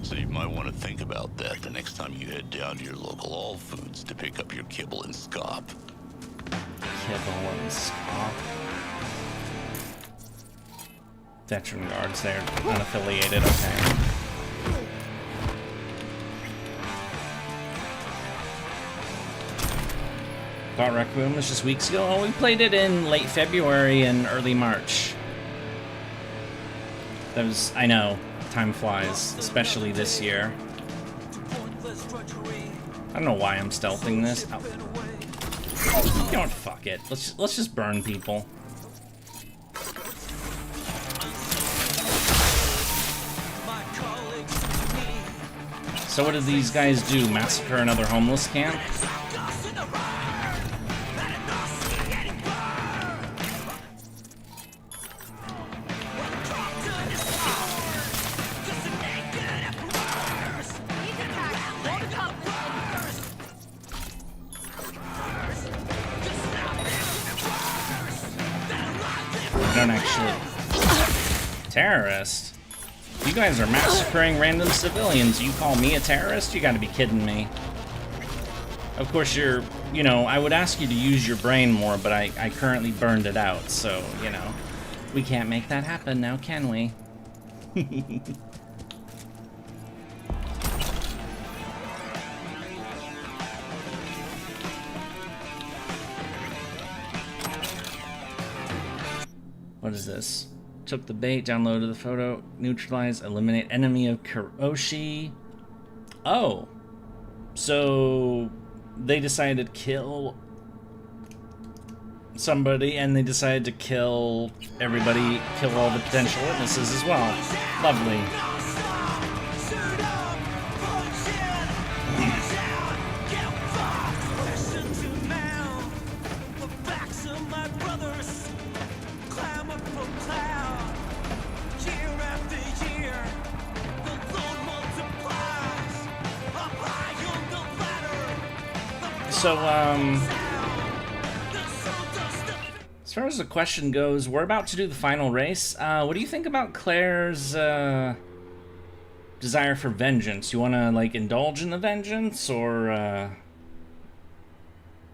So you might want to think about that the next time you head down to your local All Foods to pick up your kibble and scop. Kibble and scop. Veteran guards, they're unaffiliated, okay. Thought Requiem was just weeks ago. Oh, we played it in late February and early March. That was, I know, time flies, especially this year. I don't know why I'm stealthing this. Oh. You know what, fuck it. Let's just burn people. So what did these guys do? Massacre another homeless camp? Don't actually... Terrorist? You guys are massacring random civilians. You call me a terrorist? You gotta be kidding me. Of course you're... You know, I would ask you to use your brain more, but I currently burned it out, so, you know. We can't make that happen now, can we? What is this? Took the bait, downloaded the photo, neutralize, eliminate enemy of Kuroshi. Oh. So they decided to kill somebody and they decided to kill everybody, kill all the potential witnesses as well. Lovely. So, as far as the question goes, we're about to do the final race. What do you think about Claire's desire for vengeance? You want to, like, indulge in the vengeance, or,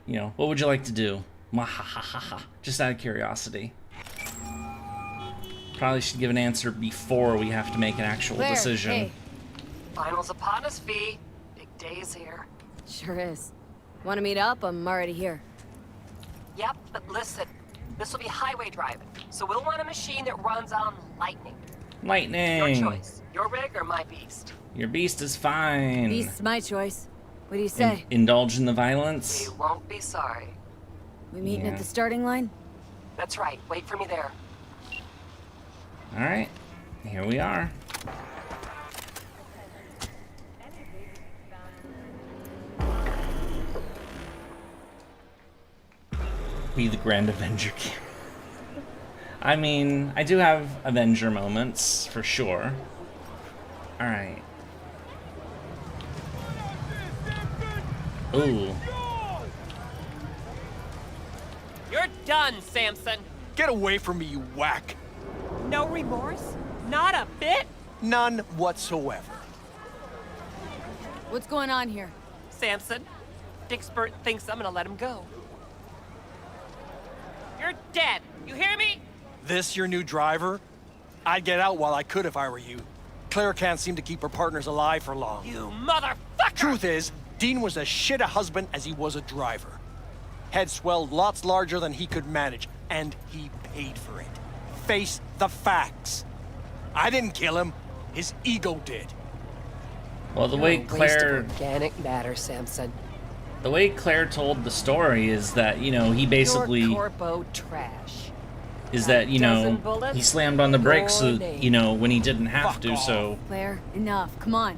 you know, what would you like to do? Mwahahaha. Just out of curiosity. Probably should give an answer before we have to make an actual decision. Hey. Finals upon us, V. Big day's here. Sure is. Want to meet up? I'm already here. Yep, but listen. This will be highway driving, so we'll want a machine that runs on lightning. Lightning! Your choice. Your rig or my beast? Your beast is fine. Beast's my choice. What do you say? Indulge in the violence? You won't be sorry. We meeting at the starting line? That's right. Wait for me there. Alright. Here we are. Be the Grand Avenger. I mean, I do have Avenger moments, for sure. Alright. Ooh. You're done, Samson. Get away from me, you whack. No remorse? Not a bit? None whatsoever. What's going on here? Samson, Dick Spurt thinks I'm gonna let him go. You're dead. You hear me? This your new driver? I'd get out while I could if I were you. Claire can't seem to keep her partners alive for long. You motherfucker! Truth is, Dean was as shit a husband as he was a driver. Head swelled lots larger than he could manage, and he paid for it. Face the facts. I didn't kill him. His ego did. Well, the way Claire... Waste of organic matter, Samson. The way Claire told the story is that, you know, he basically... Your corpo trash. Is that, you know, he slammed on the brakes, so, you know, when he didn't have to, so... Claire, enough. Come on.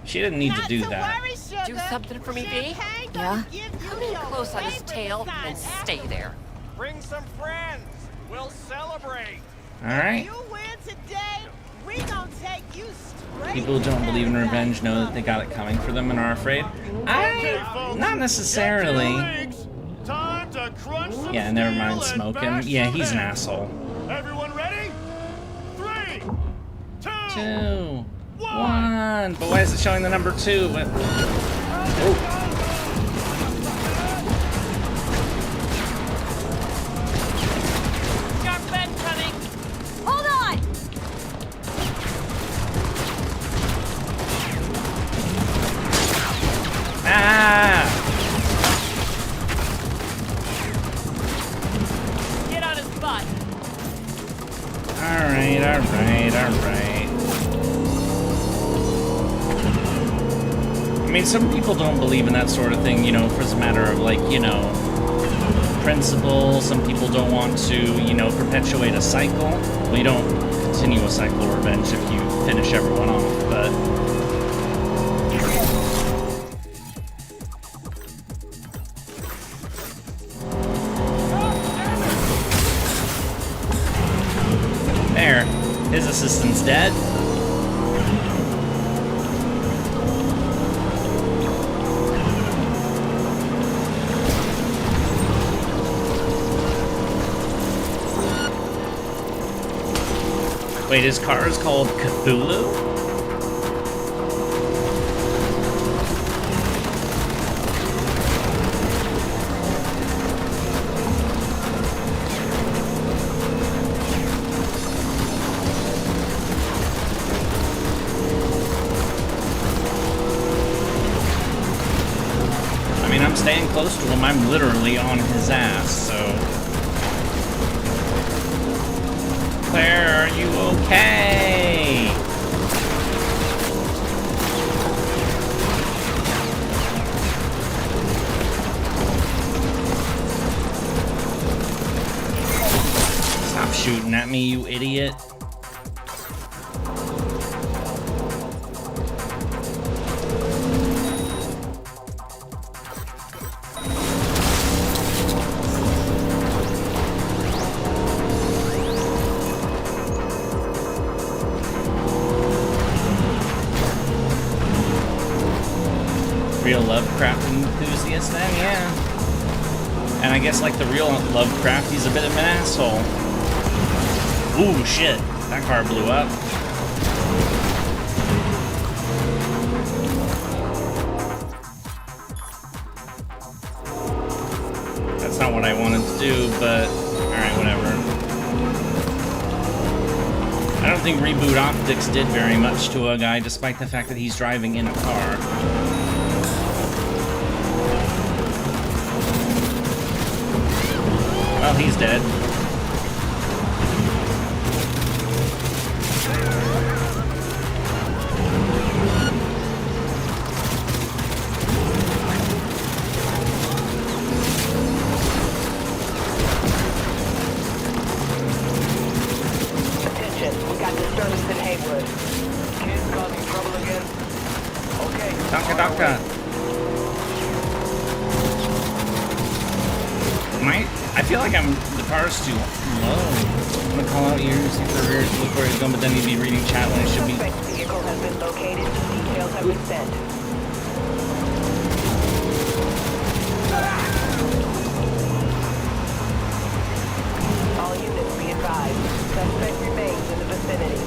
She didn't need to do that. Do something for me, V? Yeah? Come in close on his tail and stay there. Bring some friends. We'll celebrate. Alright. You win today, we gonna take you straight. People who don't believe in revenge know that they got it coming for them and are afraid. Not necessarily. Yeah, never mind smoking. Yeah, he's an asshole. Everyone ready? 3, 2, 1. But why is it showing the number 2? But... Oh. Get on his butt. Alright. I mean, some people don't believe in that sort of thing, you know, for a matter of, like, you know, principle. Some people don't want to, you know, perpetuate a cycle. Well, you don't continue a cycle of revenge if you finish everyone off, but... his assistant's dead. Wait, his car is called Cthulhu? I mean, I'm staying close to him. I'm literally on his ass, so... Claire, are you okay? Stop shooting at me, you idiot. Real Lovecraft enthusiast then, yeah. And I guess like the real Lovecraft, he's a bit of an asshole. Ooh, shit. That car blew up. That's not what I wanted to do, but alright, whatever. I don't think Reboot Optics did very much to a guy, despite the fact that he's driving in a car. Well, he's dead. Attention, we got disturbance in Haywood. Kids causing trouble again? Okay. Doctor. I feel like the car's too low. I'm gonna call out ears, see for rears, look where he's going, but then he'd be reading chat when it should be. Suspect vehicle has been located. Details have been sent. All units be advised. Suspect remains in the vicinity.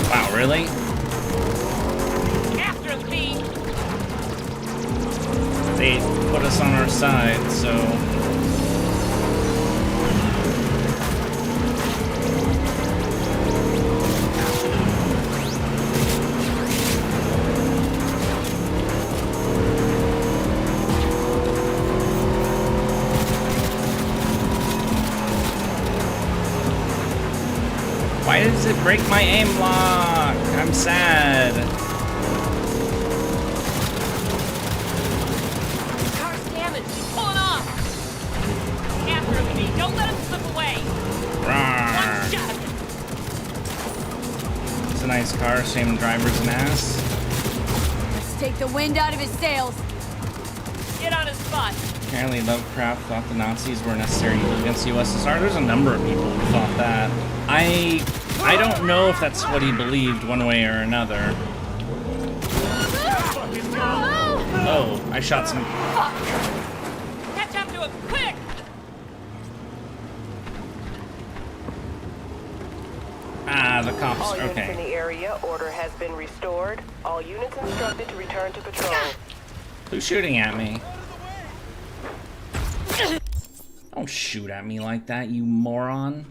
Wow, really? After him, Pete! They put us on our side, so... Why does it break my aim lock? I'm sad. Car's damaged. He's pulling off. After him, Pete. Don't let him slip away. Rawr. One shot of it. It's a nice car, same driver's an ass. Let's take the wind out of his sails. Get on his butt. Apparently Lovecraft thought the Nazis were necessary evil against the USSR. There's a number of people who thought that. I don't know if that's what he believed one way or another. Oh, I shot some... Fuck! Catch up to him, quick! Ah, the cops. All units in Okay. the area, order has been restored. All units instructed to return to patrol. Who's shooting at me? Don't shoot at me like that, you moron.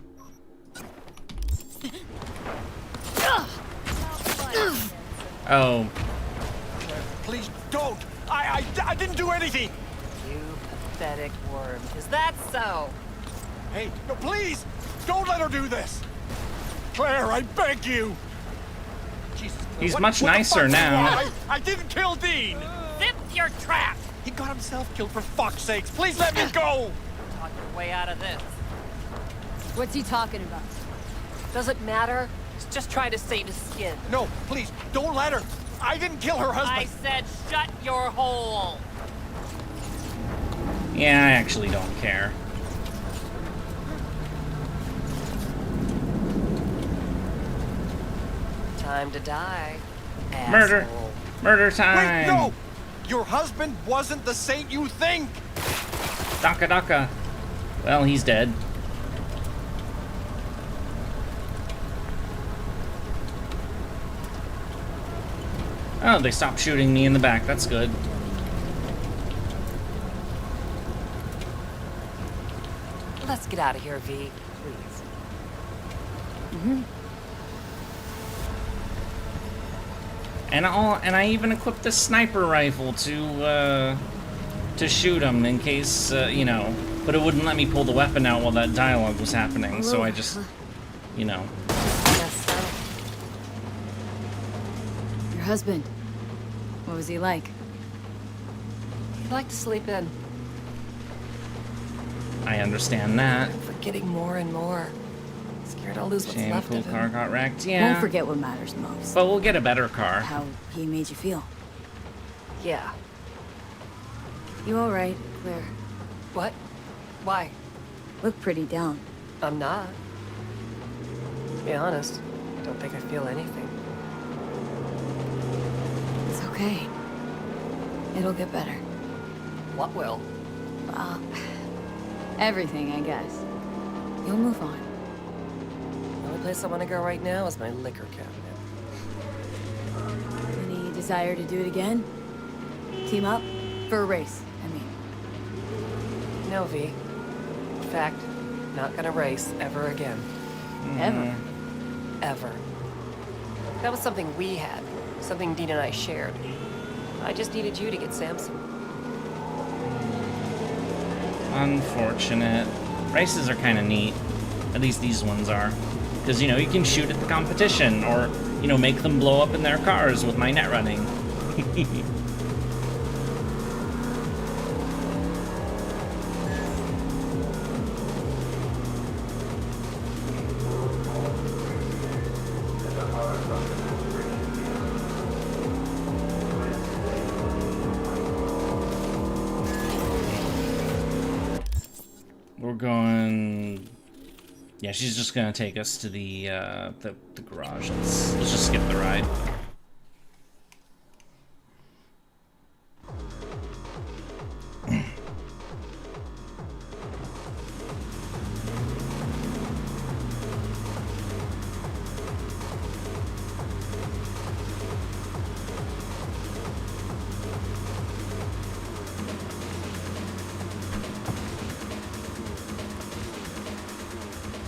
Oh. Please don't! I didn't do anything! You pathetic worm. Is that so? Hey, no, please! Don't let her do this! Claire, I beg you! Jesus, Claire, He's what much the nicer fuck now. I didn't kill Dean! Zip your trap! He got himself killed, for fuck's sakes! Please let me go! Talk your way out of this. What's he talking about? Does it matter? He's just trying to save his skin. No, please, don't let her! I didn't kill her husband. I said shut your hole. Yeah, I actually don't care. Time to die. Murder. Asshole. Murder time. Wait, no! Your husband wasn't the saint you think! Daka Daka. Well, he's dead. Oh, they stopped shooting me in the back. That's good. Let's get out of here, V, please. And I even equipped the sniper rifle to shoot him in case you know. But it wouldn't let me pull the weapon out while that dialogue was happening, so I just, you know. Your husband, what was he like? He'd like to sleep in. I understand that. I'm forgetting more and more. Scared I'll lose what's left Shameful of him. car got wrecked. Yeah. Won't forget what matters most. But we'll get a better car. How he made you feel. Yeah. You all right, Claire? What? Why? Look pretty down. I'm not. To be honest, I don't think I feel anything. It's okay. It'll get better. What will? Everything, I guess. You'll move on. The only place I want to go right now is my liquor cabinet. Any desire to do it again? Team up? For a race, I mean. No, V. In fact, not gonna race ever again. Ever? Ever. That was something we had. Something Dean and I shared. I just needed you to get Samson. Unfortunate. Races are kind of neat. At least these ones are. Because, you know, you can shoot at the competition or, you know, make them blow up in their cars with my net running. We're going... Yeah, she's just gonna take us to the garage. Let's just skip the ride.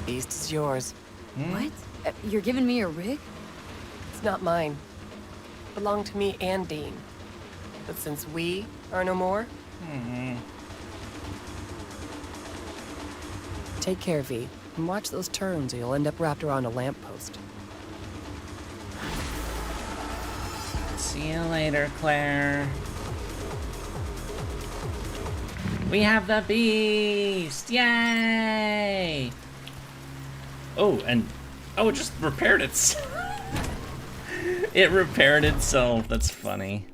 East is yours. What? You're giving me a rig? It's not mine. It belonged to me and Dean. But since we are no more, take care, V, and watch those turns or you'll end up wrapped around a lamppost. See you later, Claire. We have the beast! Yay! Oh, and... Oh, it just repaired itself. It repaired itself. That's funny.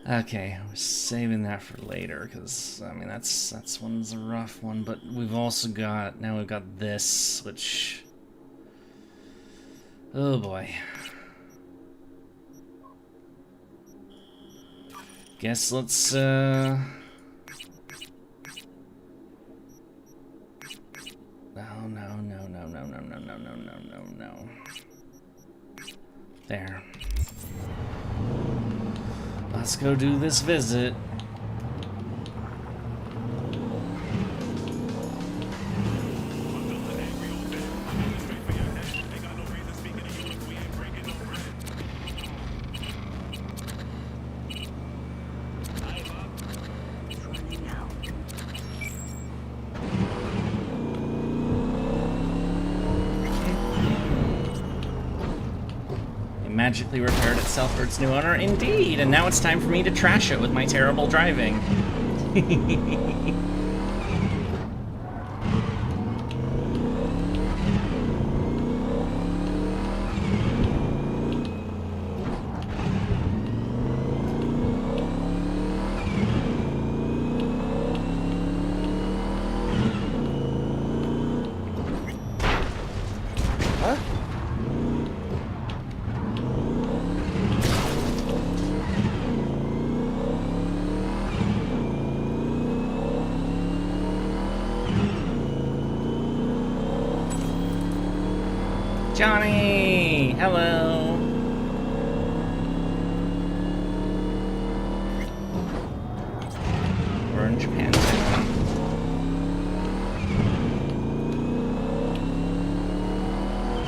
Okay, I was saving that for later, because, I mean, that's one's a rough one, but we've also got... Now we've got this, which... Oh, boy. Guess let's, No. There. Let's go do this visit. Magically repaired itself for its new owner. Indeed, and now it's time for me to trash it with my terrible driving. Johnny! Hello! We're in Japan.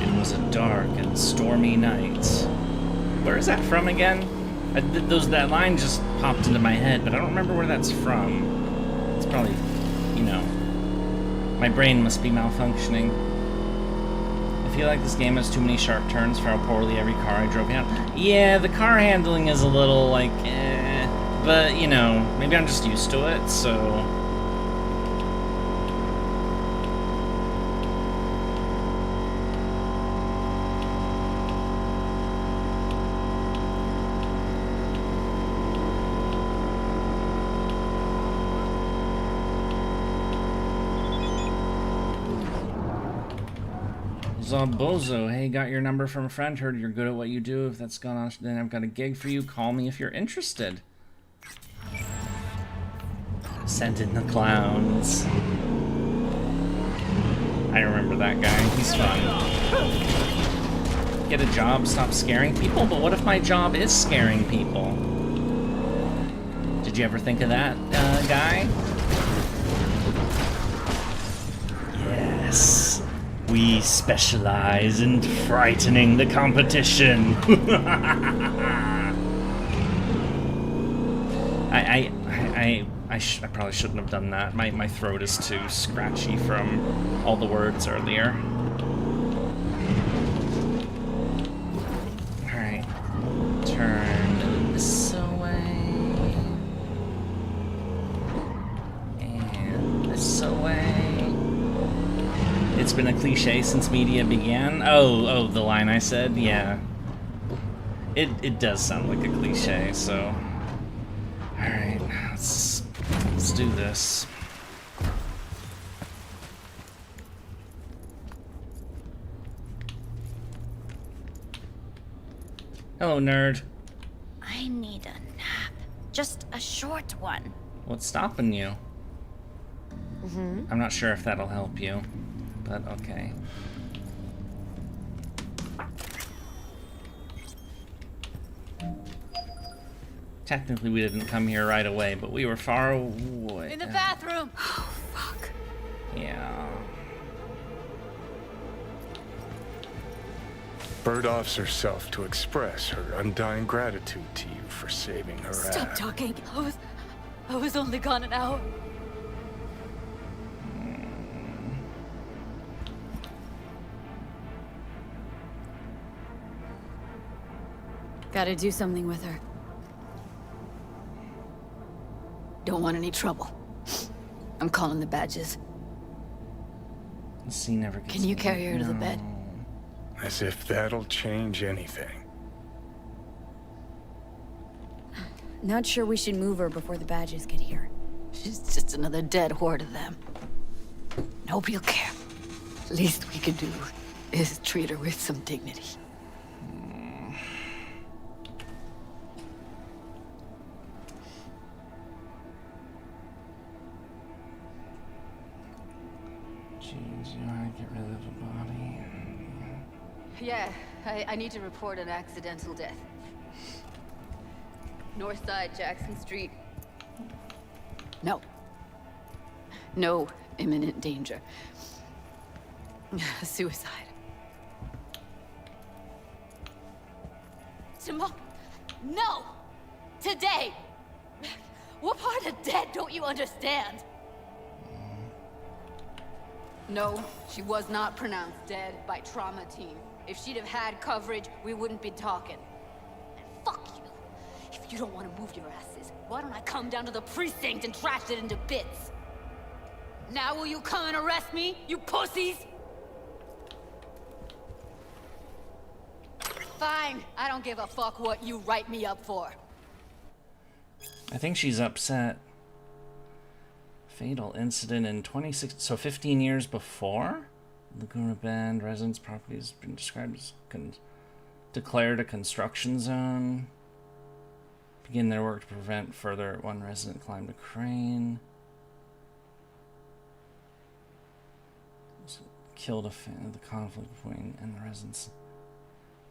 It was a dark and stormy night. Where is that from again? That line just popped into my head, but I don't remember where that's from. It's probably, you know, my brain must be malfunctioning. I feel like this game has too many sharp turns for how poorly every car I drove down. Yeah, the car handling is a little like, but you know, maybe I'm just used to it, so. Bozo, hey, got your number from a friend, heard you're good at what you do. If that's gone on, then I've got a gig for you. Call me if you're interested. Send in the clowns. I remember that guy. He's fun. Get a job, stop scaring people? But what if my job is scaring people? Did you ever think of that, guy? Yes. We specialize in frightening the competition. I probably shouldn't have done that. My throat is too scratchy from all the words earlier. Alright. Turn this away. And this away. It's been a cliche since media began. Oh, the line I said? Yeah. It does sound like a cliche, so. Alright, let's do this. Hello, nerd. I need a nap. Just a short one. What's stopping you? I'm not sure if that'll help you. But okay. Technically, we didn't come here right away, but we were far away. In the bathroom! Oh, fuck. Yeah. Bird offs herself to express her undying gratitude to you for saving her Stop ass. talking. I was only gone an hour. Gotta do something with her. Don't want any trouble. I'm calling the badges. The scene never gets. Can you carry her to the bed? As if that'll change anything. Not sure we should move her before the badges get here. She's just another dead horde of them. Nobody will care. Least we can do is treat her with some dignity. Jeez, you want to get rid of the body? Yeah, I need to report an accidental death. North side, Jackson Street. No. No imminent danger. Suicide. Tomorrow? No! Today! What part of dead don't you understand? No, she was not pronounced dead by trauma team. If she'd have had coverage, we wouldn't be talking. And fuck you. If you don't want to move your asses, why don't I come down to the precinct and trash it into bits? Now will you come and arrest me, you pussies? Fine, I don't give a fuck what you write me up for. I think she's upset. Fatal incident in 26, so 15 years before? Laguna Bend residence property has been described as declared a construction zone. Begin their work to prevent further. One resident climbed a crane. killed a fan of the conflict between and the residents.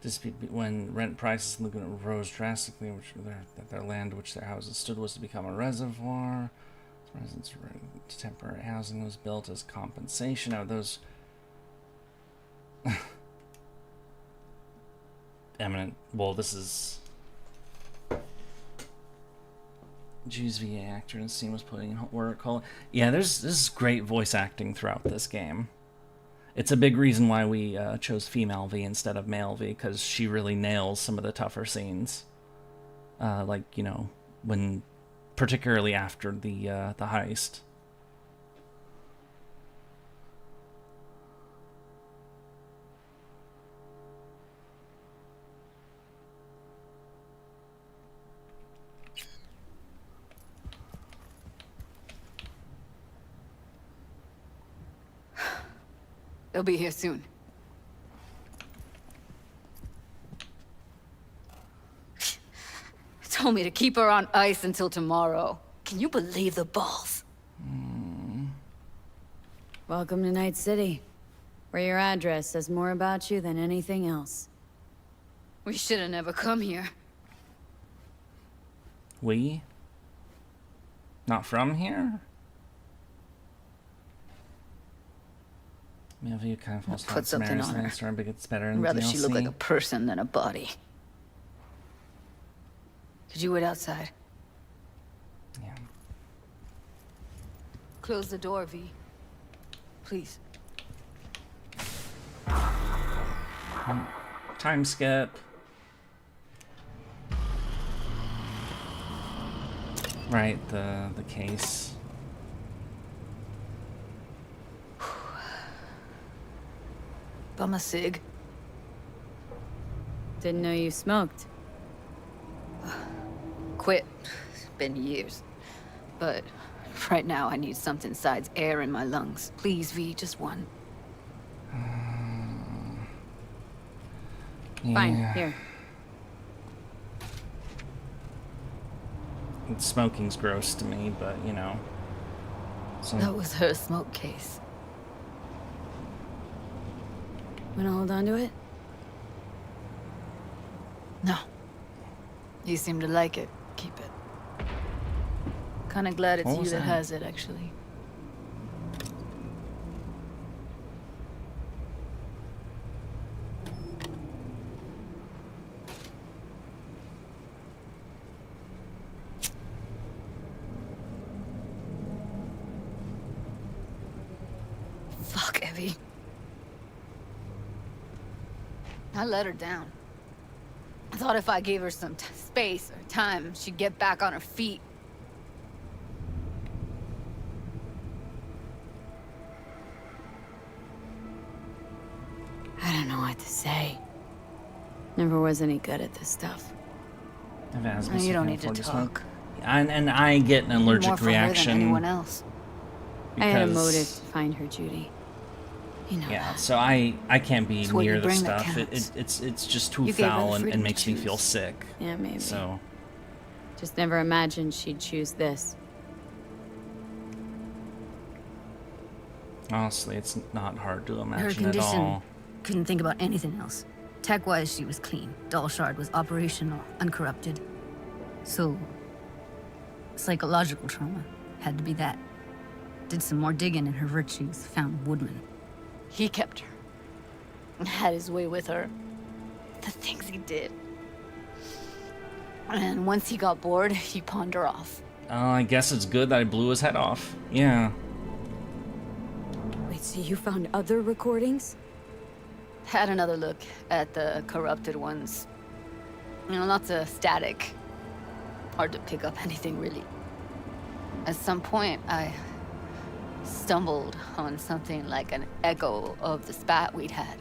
Dispute when rent prices in Laguna rose drastically, that their land, which their houses stood, was to become a reservoir. Residents' temporary housing was built as compensation. Now those eminent. Well, this is Jews VA actor and scene was putting in work. Yeah, this is great voice acting throughout this game. It's a big reason why we chose female V instead of male V, because she really nails some of the tougher scenes. Like, you know, when, particularly after the heist. They'll be here soon. Told me to keep her on ice until tomorrow. Can you believe the balls? Welcome to Night City, where your address says more about you than anything else. We should have never come here. We? Not from here? Maybe you kind of falls Put something on her. But it gets better in Rather DLC. she look like a person than a body. Could you wait outside? Yeah. Close the door, V. Please. Time skip. Right, the case. Bum a cig. Didn't know you smoked. Quit. It's been years. But right now I need something besides air in my lungs. Please, V, just one. Fine, here. Smoking's gross to me, but you know. So That was her smoke case. Wanna hold on to it? No. You seem to like it. Keep it. Kinda glad it's What you was that that? has it, actually. Fuck, Evie. I let her down. I thought if I gave her some space or time, she'd get back on her feet. I don't know what to say. Never was any good at this stuff. I've asthma, You so I don't can't need to afford smoke. talk. And I get an allergic More for her reaction. than anyone else. I had a because- motive to find her, Judy. You know Yeah, that. so I can't be It's what you near the bring that stuff. counts. It's just too You gave her foul the and freedom to makes me feel choose. sick. Yeah, maybe. So Just never imagined she'd choose this. honestly, it's not hard to Her imagine at condition. all. Couldn't think about anything else. Tech-wise, she was clean. Doll Shard was operational, uncorrupted. So, psychological trauma had to be that. Did some more digging in her virtues, found Woodman. He kept her. Had his way with her. The things he did. And once he got bored, he pawned her off. I guess it's good that I blew his head off. Yeah. Wait, so you found other recordings? Had another look at the corrupted ones. You know, lots of static. Hard to pick up anything, really. At some point, I stumbled on something like an echo of the spat we'd had.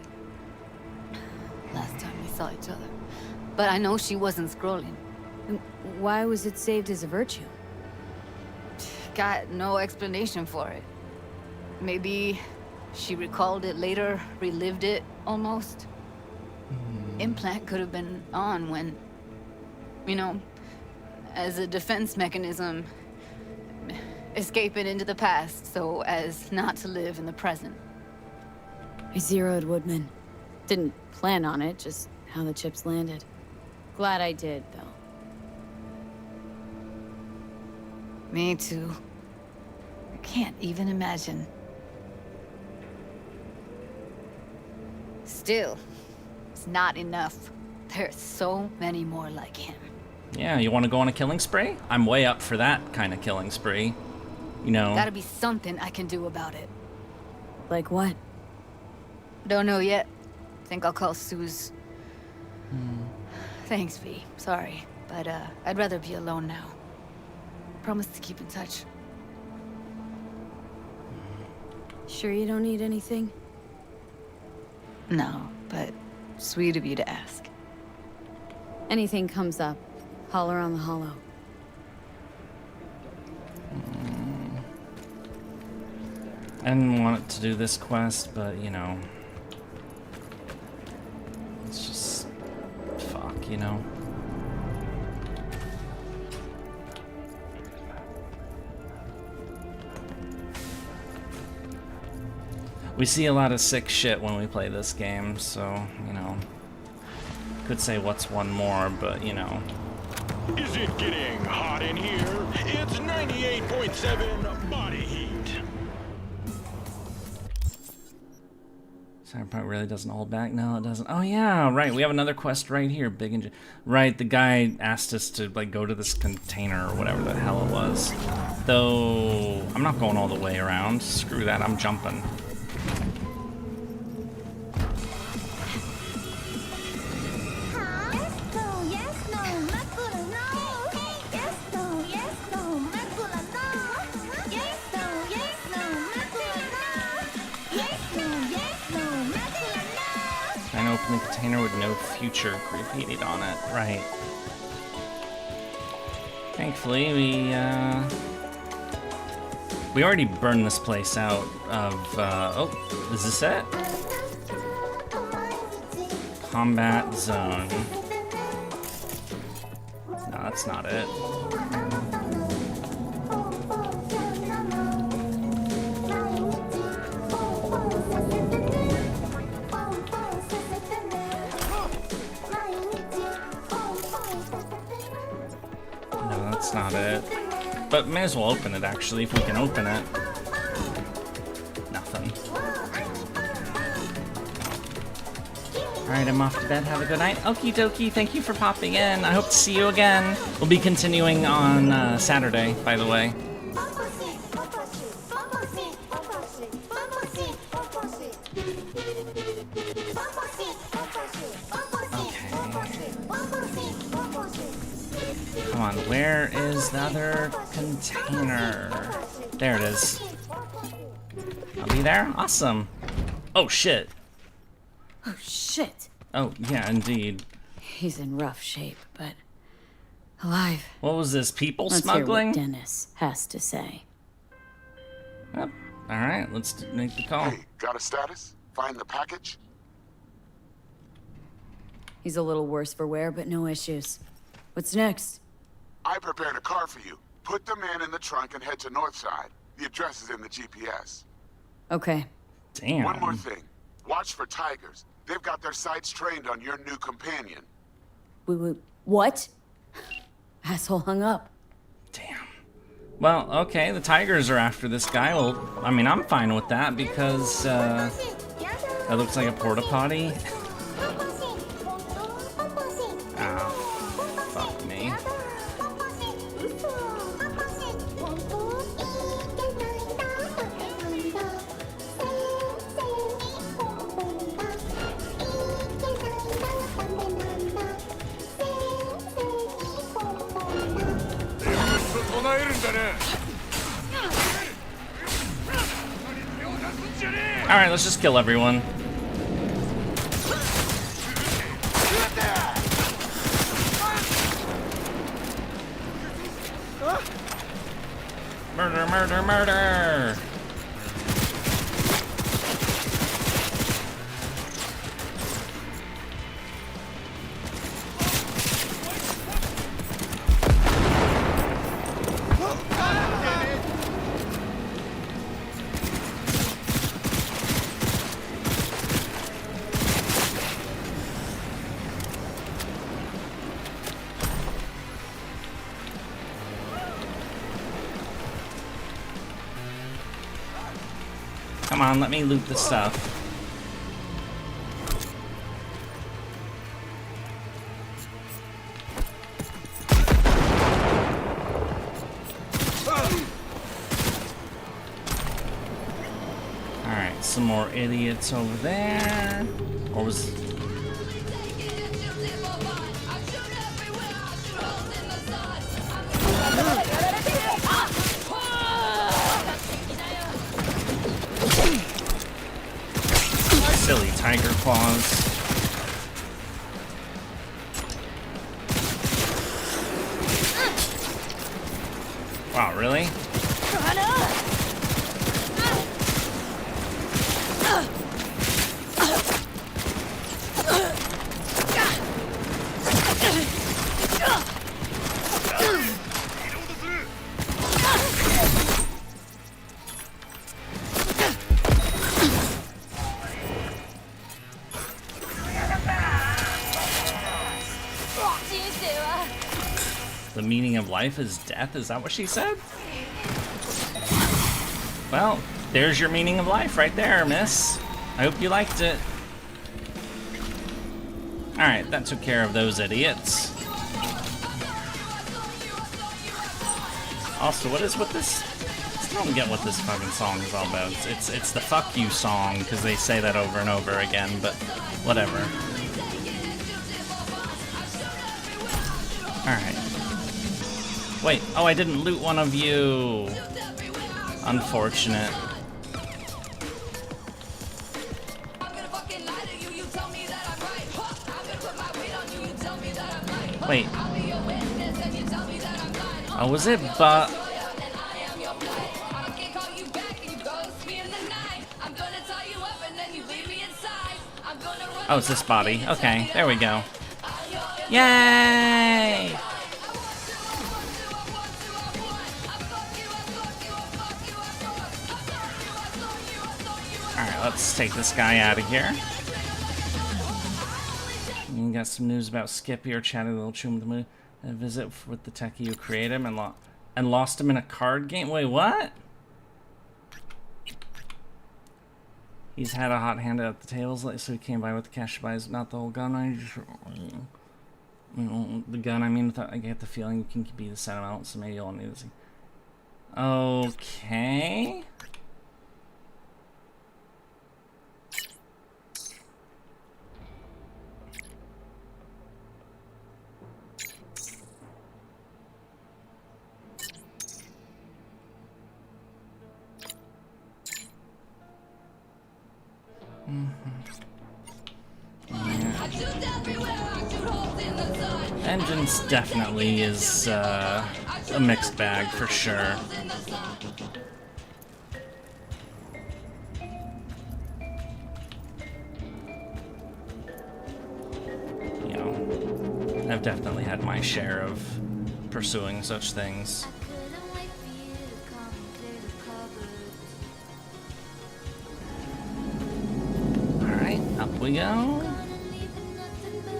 Last time we saw each other. But I know she wasn't scrolling. Why was it saved as a virtue? Got no explanation for it. Maybe she recalled it later, relived it, almost. Implant could have been on when, you know, as a defense mechanism, escaping into the past so as not to live in the present. I zeroed Woodman. Didn't plan on it, just how the chips landed. Glad I did, though. Me too. I can't even imagine. Still, it's not enough. There's so many more like him. Yeah, you want to go on a killing spree? I'm way up for that kind of killing spree. You know. Gotta be something I can do about it. Like what? Don't know yet. Think I'll call Suze. Thanks, V. Sorry, but I'd rather be alone now. Promise to keep in touch. Sure you don't need anything? No, but sweet of you to ask. Anything comes up, holler on the hollow. I didn't want to do this quest, but you know. It's just... fuck, you know. We see a lot of sick shit when we play this game, so, you know. Could say what's one more, but, you know. Is it getting hot in here? It's 98.7 body heat. Cyberpunk really doesn't hold back? No, it doesn't. Oh yeah, right. We have another quest right here. Right, the guy asked us to like go to this container or whatever the hell it was. Though I'm not going all the way around. Screw that. I'm jumping. Open the container with no future repeated on it. Right. Thankfully, we already burned this place out of, oh, is this it? Combat zone. No, that's not it. Not it, but may as well open it actually if we can open it. Nothing. Alright, I'm off to bed. Have a good night. Okie dokie, thank you for popping in. I hope to see you again. We'll be continuing on Saturday, by the way. Come on, where is the other container? There it is. I'll be there? Awesome. Oh, shit. Oh, shit. Oh, yeah, indeed. He's in rough shape, but alive. What was this, people Let's smuggling? Hear what Dennis has to say. Yep. All right, let's make the call. Hey, got a status? Find the package? He's a little worse for wear, but no issues. What's next? I prepared a car for you. Put the man in the trunk and head to Northside. The address is in the GPS. Okay. Damn. One more thing. Watch for tigers. They've got their sights trained on your new companion. What? Asshole hung up. Damn. Well, okay, the tigers are after this guy. Well, I mean, I'm fine with that because that looks like a porta potty. Ah, fuck me. Alright, let's just kill everyone. Murder, murder, murder! Come on, let me loot the stuff. Alright, some more idiots over there. Or was... silly tiger claws. Wow, really? The meaning of life is death? Is that what she said? Well, there's your meaning of life right there, miss. I hope you liked it. Alright, that took care of those idiots. Also, what is with this? I still don't get what this fucking song is all about. It's the fuck you song, because they say that over and over again, but whatever. Alright. Wait, oh, I didn't loot one of you. Unfortunate. Wait. Oh, was it but? Oh, it's this body. Okay, there we go. Yay! Alright, let's take this guy out of here. You got some news about Skippy or chatting a little chum with the moon. A visit with the techie who created him and lost him in a card game? Wait, what? He's had a hot hand at the tables, so he came by with the cash to buy his, not the whole gun. I just, the gun, I mean, I get the feeling you can be the sentiment, so maybe you'll need to see. Okay. Vengeance definitely is a mixed bag for sure. You know, I've definitely had my share of pursuing such things. Alright, up we go.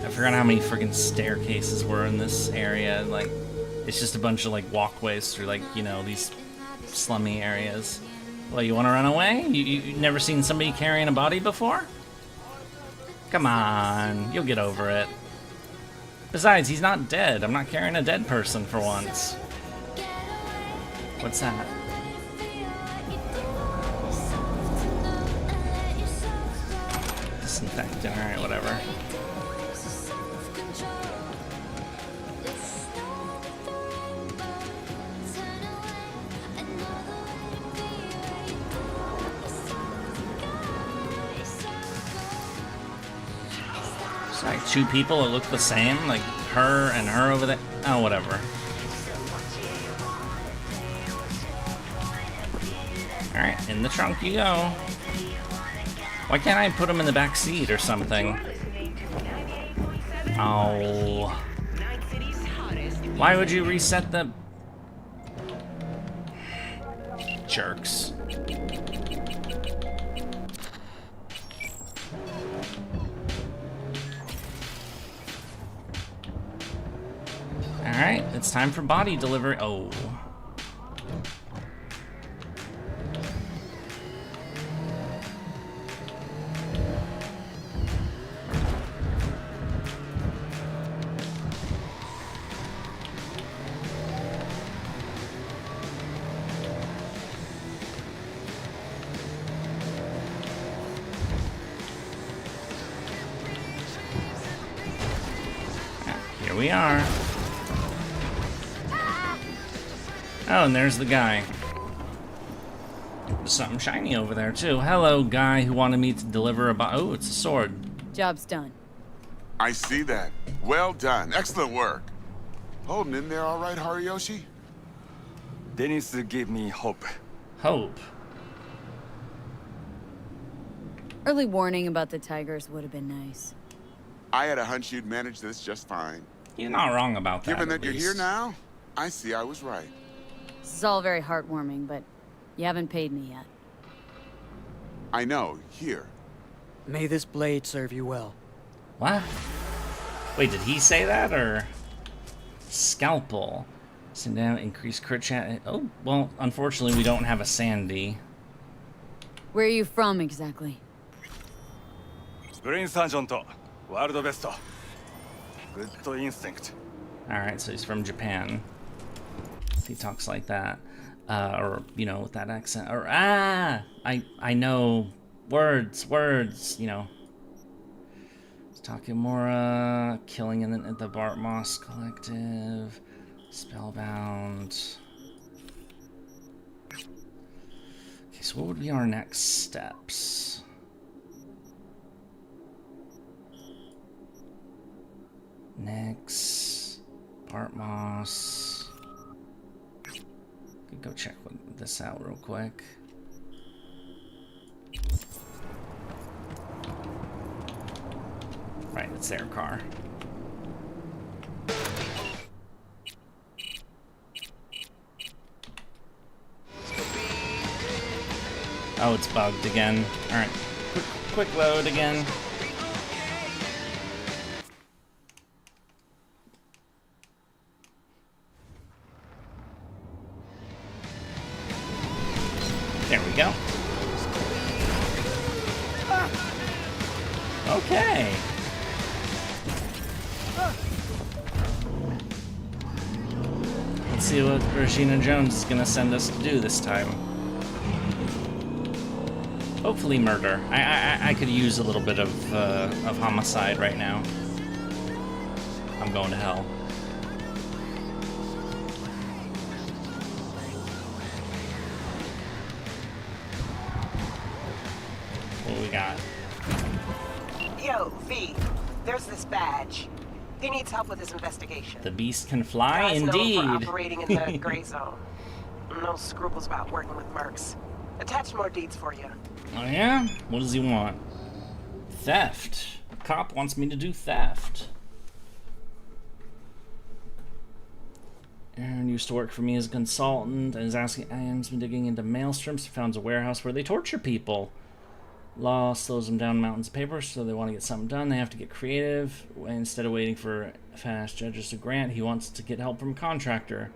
I forgot how many freaking staircases were in this area. Like, it's just a bunch of like walkways through like, you know, these slummy areas. Well, you want to run away? You never seen somebody carrying a body before? Come on, you'll get over it. Besides, he's not dead. I'm not carrying a dead person for once. What's that? Disinfectant, alright, whatever. Like two people that look the same, like her and her over there. Oh, whatever. Alright, in the trunk you go. Why can't I put him in the back seat or something? Oh. Why would you reset the... jerks. Alright, it's time for body delivery. Oh. we are. Oh, and there's the guy. There's something shiny over there, too. Hello, guy who wanted me to deliver a oh, it's a sword. Job's done. I see that. Well done. Excellent work. Holding in there all right, Hariyoshi? Dennis gave me hope. Hope? Early warning about the tigers would have been nice. I had a hunch you'd manage this just fine. You're not wrong about that. Given that you're here now, I see I was right. This is all very heartwarming, but you haven't paid me yet. I know. Here. May this blade serve you well. What? Wait, did he say that, or? Scalpel. Send down, increase crit chat. Oh, well, unfortunately, we don't have a Sandy. Where are you from, exactly? Brain Sergeant, world best. Good instinct. Alright, so he's from Japan. He talks like that. Or, you know, with that accent. Or, I know words, you know. Takemura, killing in the Bart Moss Collective, Spellbound. Okay, so what would be our next steps? Next, Bart Moss. Go check this out real quick. Right, it's their car. Oh, it's bugged again. Alright, quick load again. There we go. Okay. Let's see what Regina Jones is gonna send us to do this time. Hopefully murder. I could use a little bit of homicide right now. I'm going to hell. What do we got? Yo, V, there's this badge. He needs help with his investigation. The beast can fly, Guy's indeed. known for operating in the gray zone. No scruples about working with mercs. Attach more deeds for you. Oh yeah? What does he want? Theft. A cop wants me to do theft. Aaron used to work for me as a consultant and is asking. Aaron's been digging into maelstroms. He found a warehouse where they torture people. Law slows them down mountains of paper, so they want to get something done. They have to get creative. Instead of waiting for fast judges to grant, he wants to get help from a contractor.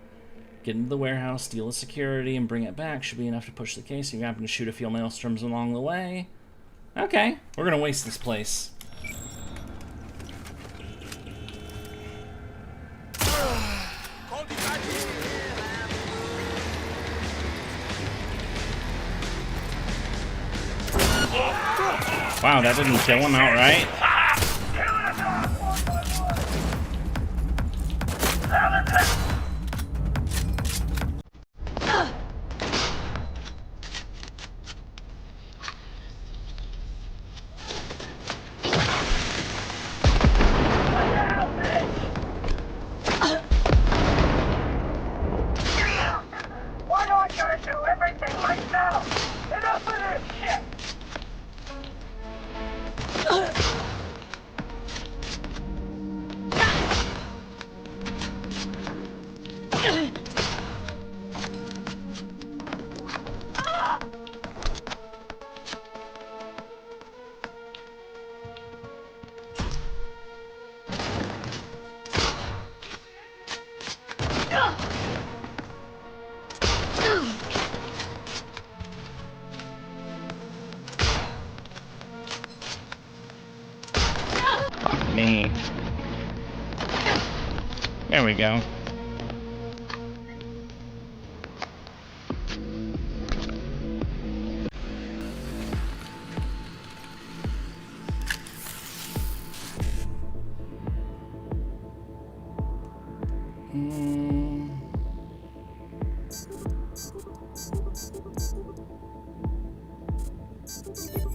Get into the warehouse, steal the security, and bring it back. Should be enough to push the case. If you happen to shoot a few maelstroms along the way. Okay, we're gonna waste this place. Wow, that didn't kill him outright. Why do I gotta do everything myself? Enough of this shit! Me. There we go.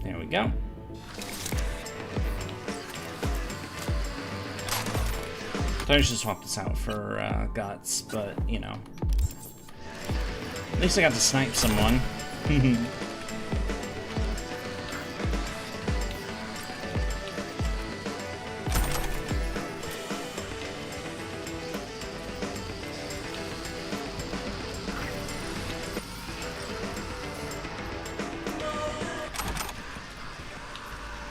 There we go. I should swap this out for guts, but you know. At least I got to snipe someone.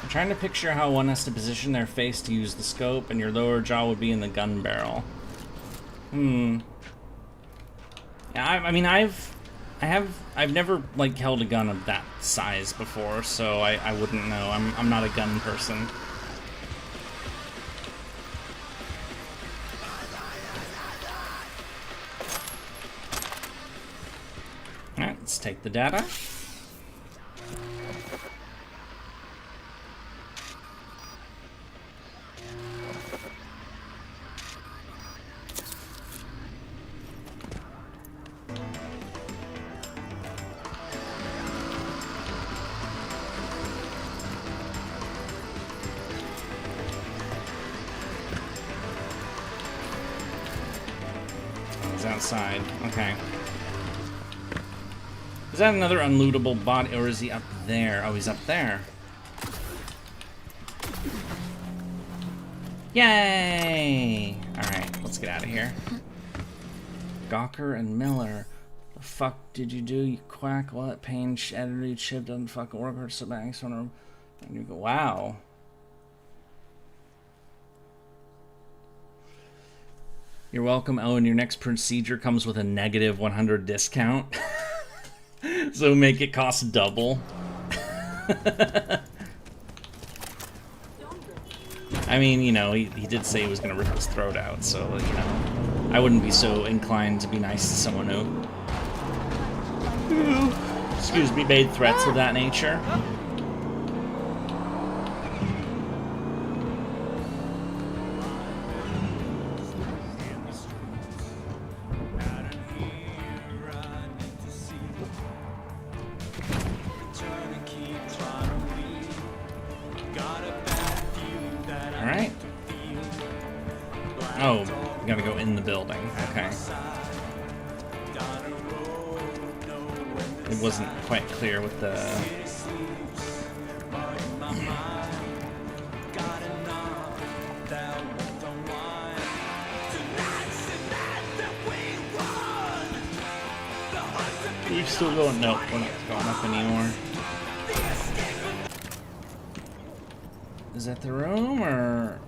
I'm trying to picture how one has to position their face to use the scope, and your lower jaw would be in the gun barrel. Yeah, I mean, I've never like held a gun of that size before, so I wouldn't know. I'm not a gun person. All right, let's take the data. Outside. Okay. Is that another unlootable body, or is he up there? Oh, he's up there. Yay! Alright, let's get out of here. Gawker and Miller. The fuck did you do, you quack? What? Pain, edited chip doesn't fucking work, or so back, so and you go, wow. You're welcome. Oh, and your next procedure comes with a negative 100 discount. So make it cost double. I mean, you know, he did say he was going to rip his throat out, so, you know, I wouldn't be so inclined to be nice to someone who, excuse me, made threats of that nature. Wasn't quite clear with the... You're still going? Nope, we're not going up anymore. Is that the room, or...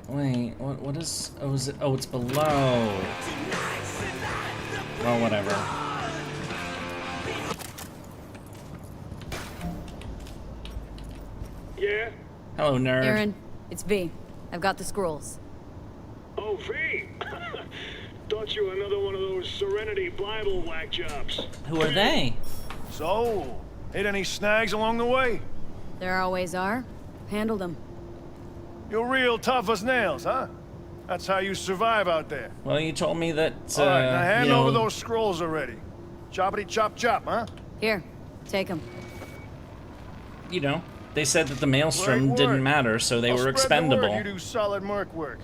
Wait, what is... Oh, is it... Oh, it's below. Well, whatever. Yeah? Hello, nerd. Aaron, it's V. I've got the scrolls. Oh, V! Thought you were another one of those Serenity Bible whack jobs. Who are they? So, hit any snags along the way? There always are. Handled them. You're real tough as nails, huh? That's how you survive out there. Well, you told me that, all right, now hand over those scrolls already. Choppity chop chop, huh? Here, take them. You know, they said that the maelstrom didn't matter, so they were expendable. The word. You do solid merc work.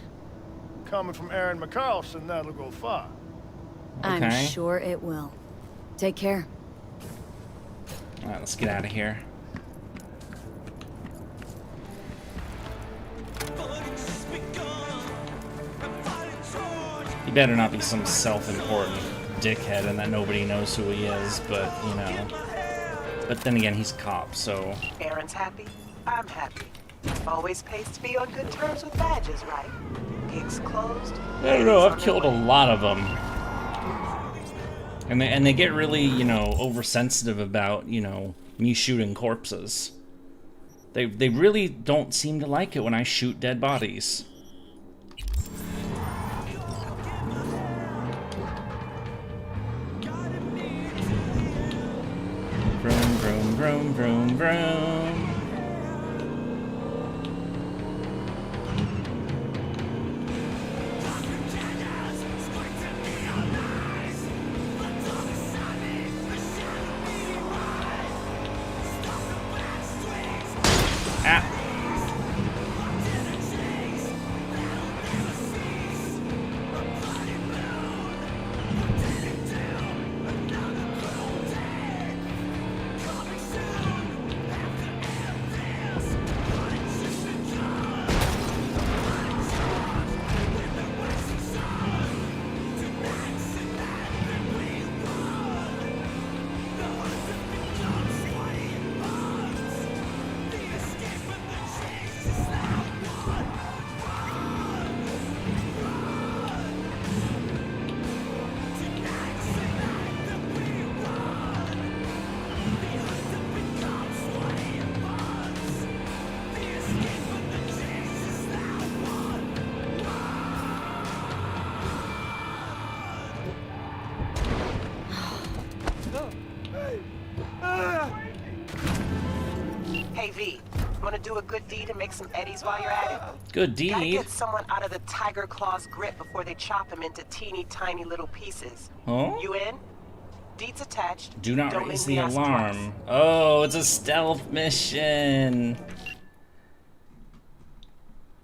Coming from Aaron McCarlson, that'll go far. Okay. I'm sure it will. Take care. All right, let's get out of here. He better not be some self-important dickhead and that nobody knows who he is, but, you know. But then again, he's a cop, so... Aaron's happy, I'm happy. Always pays to be on good terms with badges, right? Gigs closed. I don't know, I've killed a lot of them. And they get really, you know, oversensitive about, you know, me shooting corpses. They really don't seem to like it when I shoot dead bodies. Vroom, vroom, vroom, vroom, vroom. Hey V, wanna do a good deed and make some eddies while you're at it? Good Gotta deed? get someone out of the tiger claw's grip before they chop him into teeny tiny little pieces. Huh? You in? Deeds attached. Do not Don't raise make the me ask alarm. twice. Oh, it's a stealth mission.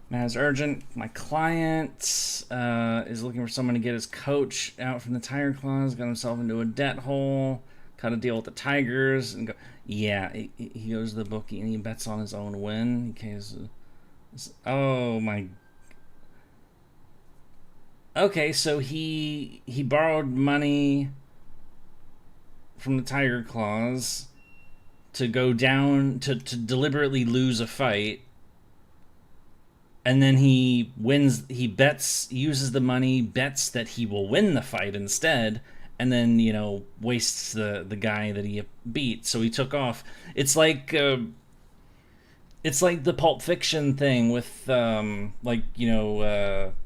Matters urgent. My client is looking for someone to get his coach out from the tiger claws. Got himself into a debt hole. Got to deal with the tigers and go. Yeah, he goes to the bookie and he bets on his own win. Oh my. Okay, so he borrowed money from the tiger claws to go down to deliberately lose a fight. And then he wins, he bets, uses the money, bets that he will win the fight instead, and then, you know, wastes the guy that he beat. So he took off. It's like the Pulp Fiction thing with,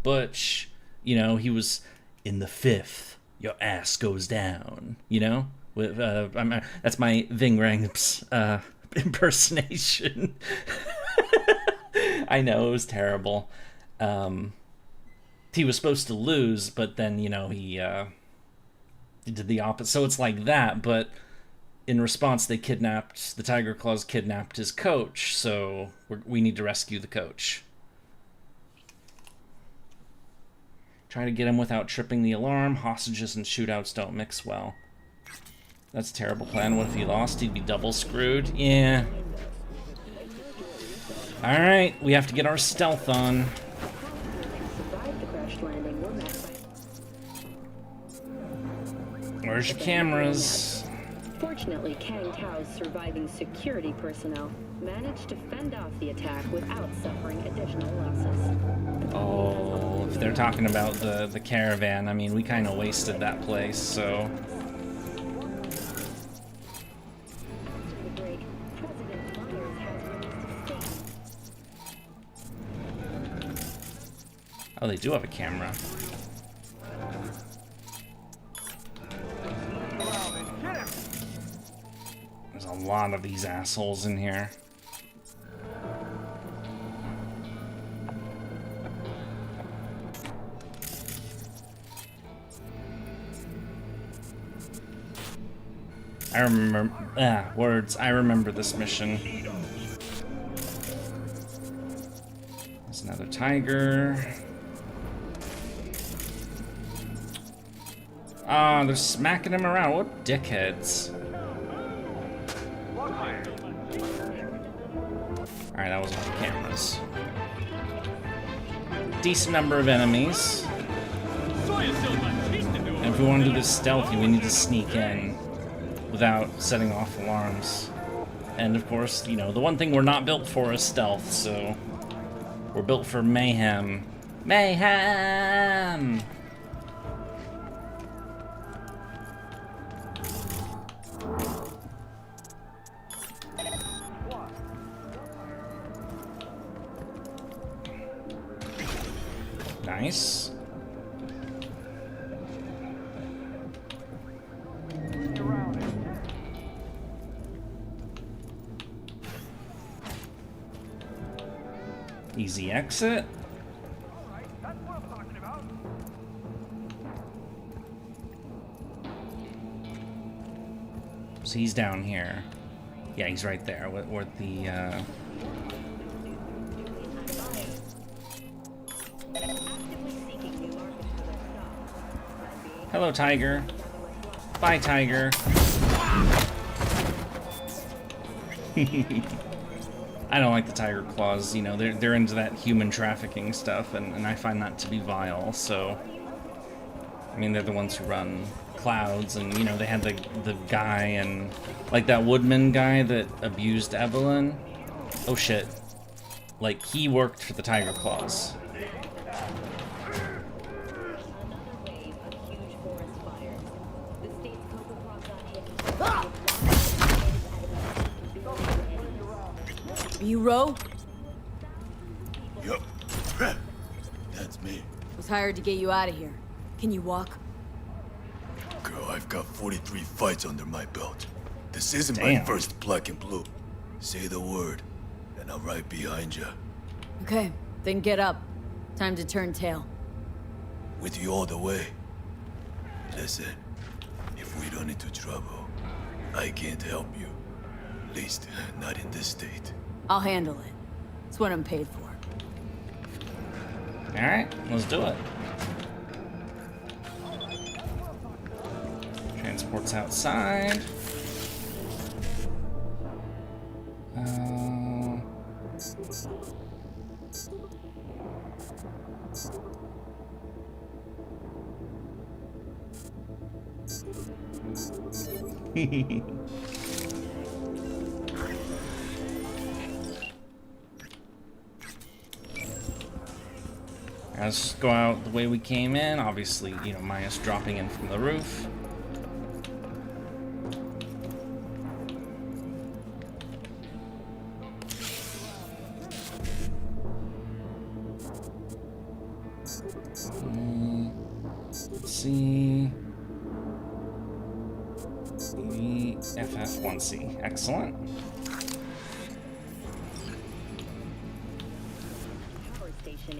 Butch, you know, he was in the fifth, your ass goes down, you know? With that's my Ving Rhames impersonation. I know, it was terrible. He was supposed to lose, but then, you know, he did the opposite. So it's like that, but in response, the Tiger Claws kidnapped his coach, so we need to rescue the coach. Try to get him without tripping the alarm. Hostages and shootouts don't mix well. That's a terrible plan. What if he lost? He'd be double screwed. Yeah. Alright, we have to get our stealth on. Where's your cameras? Fortunately, Kang Tao's surviving security personnel managed to fend off the attack without suffering additional losses. Oh, if they're talking about the caravan, I mean, we kind of wasted that place, so... Oh, they do have a camera. There's a lot of these assholes in here. I remember... words. I remember this mission. There's another tiger. Ah, they're smacking him around. What dickheads. Alright, that was all the cameras. Decent number of enemies. And if we want to do this stealthy, we need to sneak in without setting off alarms. And of course, you know, the one thing we're not built for is stealth, so we're built for mayhem. Mayhem! Nice. Easy exit. So he's down here. Yeah, he's right there. Where the Hello, tiger. Bye, tiger. I don't like the tiger claws. You know, they're into that human trafficking stuff, and I find that to be vile. So, I mean, they're the ones who run Clouds, and you know, they had the guy and like that woodman guy that abused Evelyn. Oh shit! Like he worked for the tiger claws. You row? Yup. That's me. Was hired to get you out of here. Can you walk? Girl, I've got 43 fights under my belt. This isn't Damn. my first black and blue. Say the word, and I'm right behind you. Okay, then get up. Time to turn tail. With you all the way. Listen, if we run into trouble, I can't help you. At least, not in this state. I'll handle it. It's what I'm paid for. Alright, let's do it. Transport's outside. Let's just go out the way we came in. Obviously, you know, minus dropping in from the roof. Let's see. The FF1C. Excellent.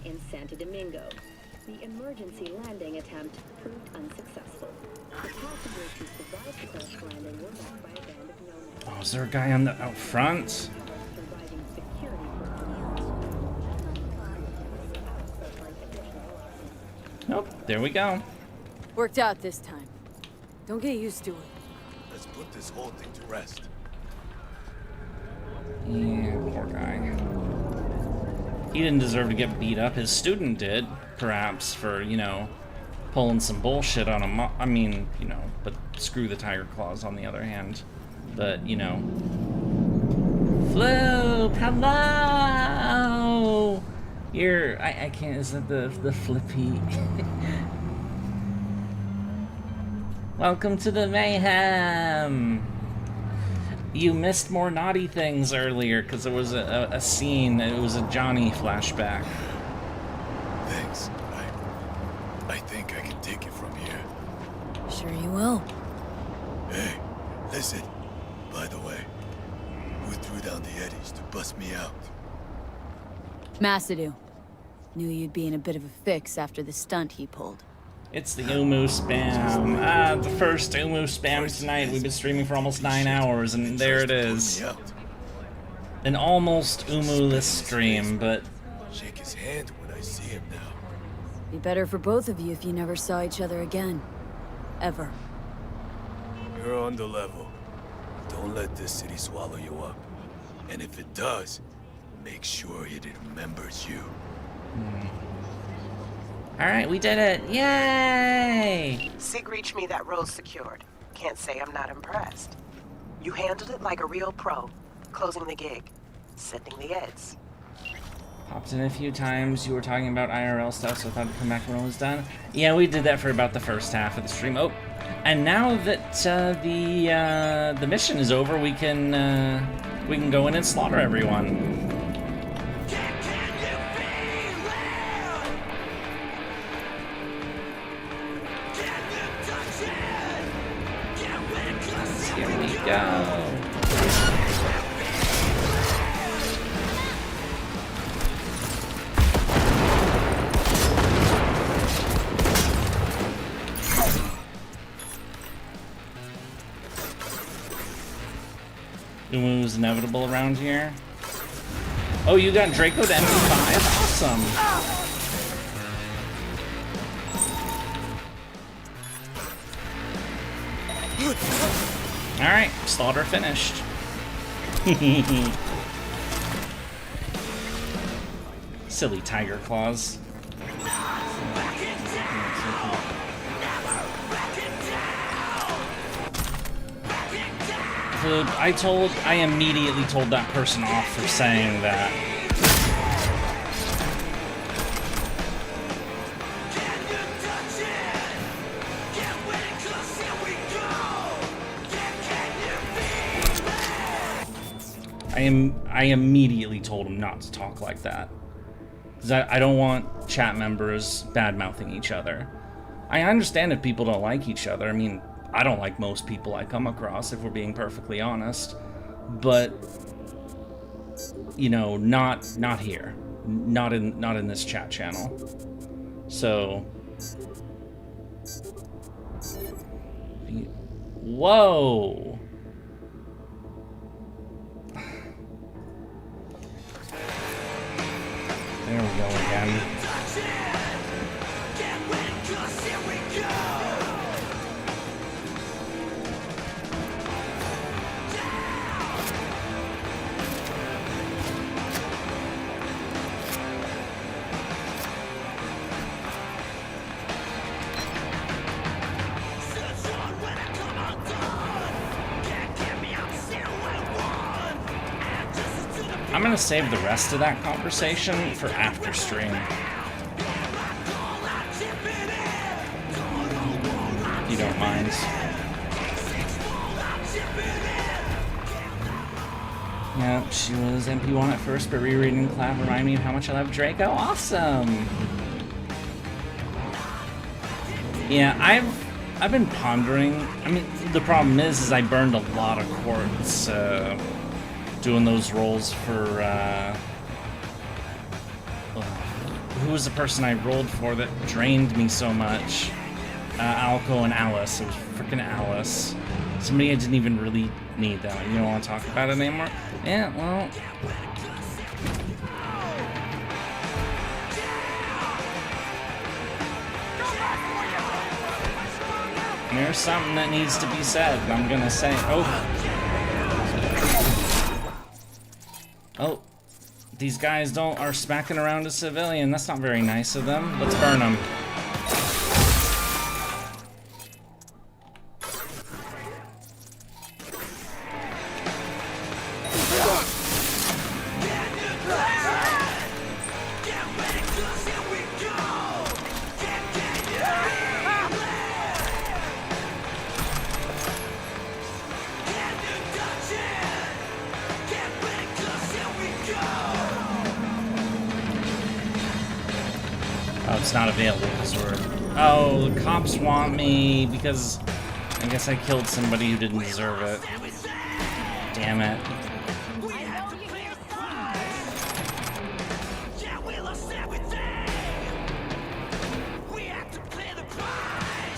In Santo Domingo. The emergency landing attempt proved unsuccessful. The passengers who survived the crash landing were met by a band of nomads. Oh, is there a guy on the out front? Surviving security Nope, there we go. Worked out this time. Don't get used to it. Let's put this whole thing to rest. Yeah, poor guy. He didn't deserve to get beat up. His student did, perhaps, for, you know, pulling some bullshit on him. I mean, you know, but screw the tiger claws on the other hand. But, you know. Floop, hello! I can't, is that the flippy? Welcome to the mayhem! You missed more naughty things earlier because there was a scene. It was a Johnny flashback. Thanks. I think I can take it from here. Sure you will. Hey, listen. By the way, who threw down the eddies to bust me out? Masadu. Knew you'd be in a bit of a fix after the stunt he pulled. It's the Umu spam. The first Umu spam tonight. We've been streaming for almost 9 hours, and there it is. An almost Umu-less stream, but... Shake his hand when I see him now. Be better for both of you if you never saw each other again. Ever. You're on the level. Don't let this city swallow you up. And if it does, make sure it remembers you. Alright, we did it! Yay! Sig reached me that road's secured. Can't say I'm not impressed. You handled it like a real pro. Closing the gig. Sending the eds. Popped in a few times. You were talking about IRL stuff, so I thought I'd come back when it was done. Yeah, we did that for about the first half of the stream. Oh, and now that the mission is over, we can go in and slaughter everyone. Here we go. Umu's inevitable around here. Oh, you got Draco to MP5? Awesome. Alright, slaughter finished. Silly tiger claws. I immediately told that person off for saying that. I immediately told him not to talk like that. Because I don't want chat members bad-mouthing each other. I understand if people don't like each other. I mean, I don't like most people I come across, if we're being perfectly honest. But you know, not here, not in this chat channel. So, whoa. There we go again. I'm gonna save the rest of that conversation for after stream. If you don't mind. Yep, she was MP1 at first, but rereading Clap reminded me of how much I love Draco. Awesome! Yeah, I've been pondering. I mean, the problem is I burned a lot of quartz doing those roles for who was the person I rolled for that drained me so much? Alco and Alice. It was freaking Alice. Somebody I didn't even really need though. You don't want to talk about it anymore? Yeah, well. There's something that needs to be said, and I'm gonna say, oh, these guys are smacking around a civilian. That's not very nice of them. Let's burn them. It's not available because oh, the cops want me because I guess I killed somebody who didn't deserve it. Damn it.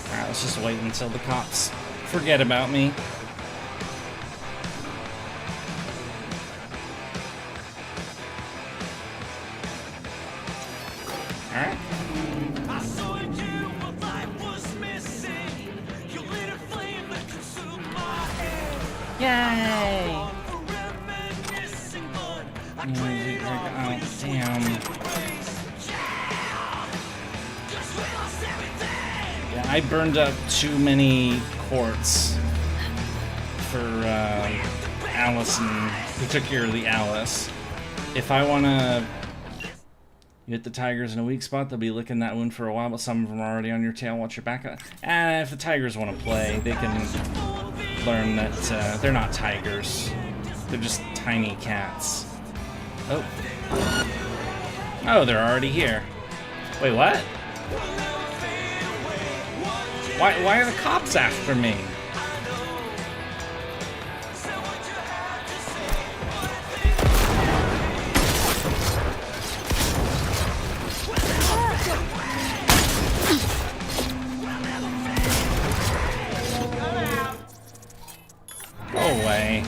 Alright, let's just wait until the cops forget about me. Alright. Yay! Oh, damn. Yeah, I burned up too many quartz for Allison, particularly Alice. If I want to hit the tigers in a weak spot, they'll be licking that wound for a while, but some of them are already on your tail. Watch your back. If the tigers want to play, they can learn that they're not tigers. They're just tiny cats. Oh. Oh, they're already here. Wait, what? Why are the cops after me? Go away.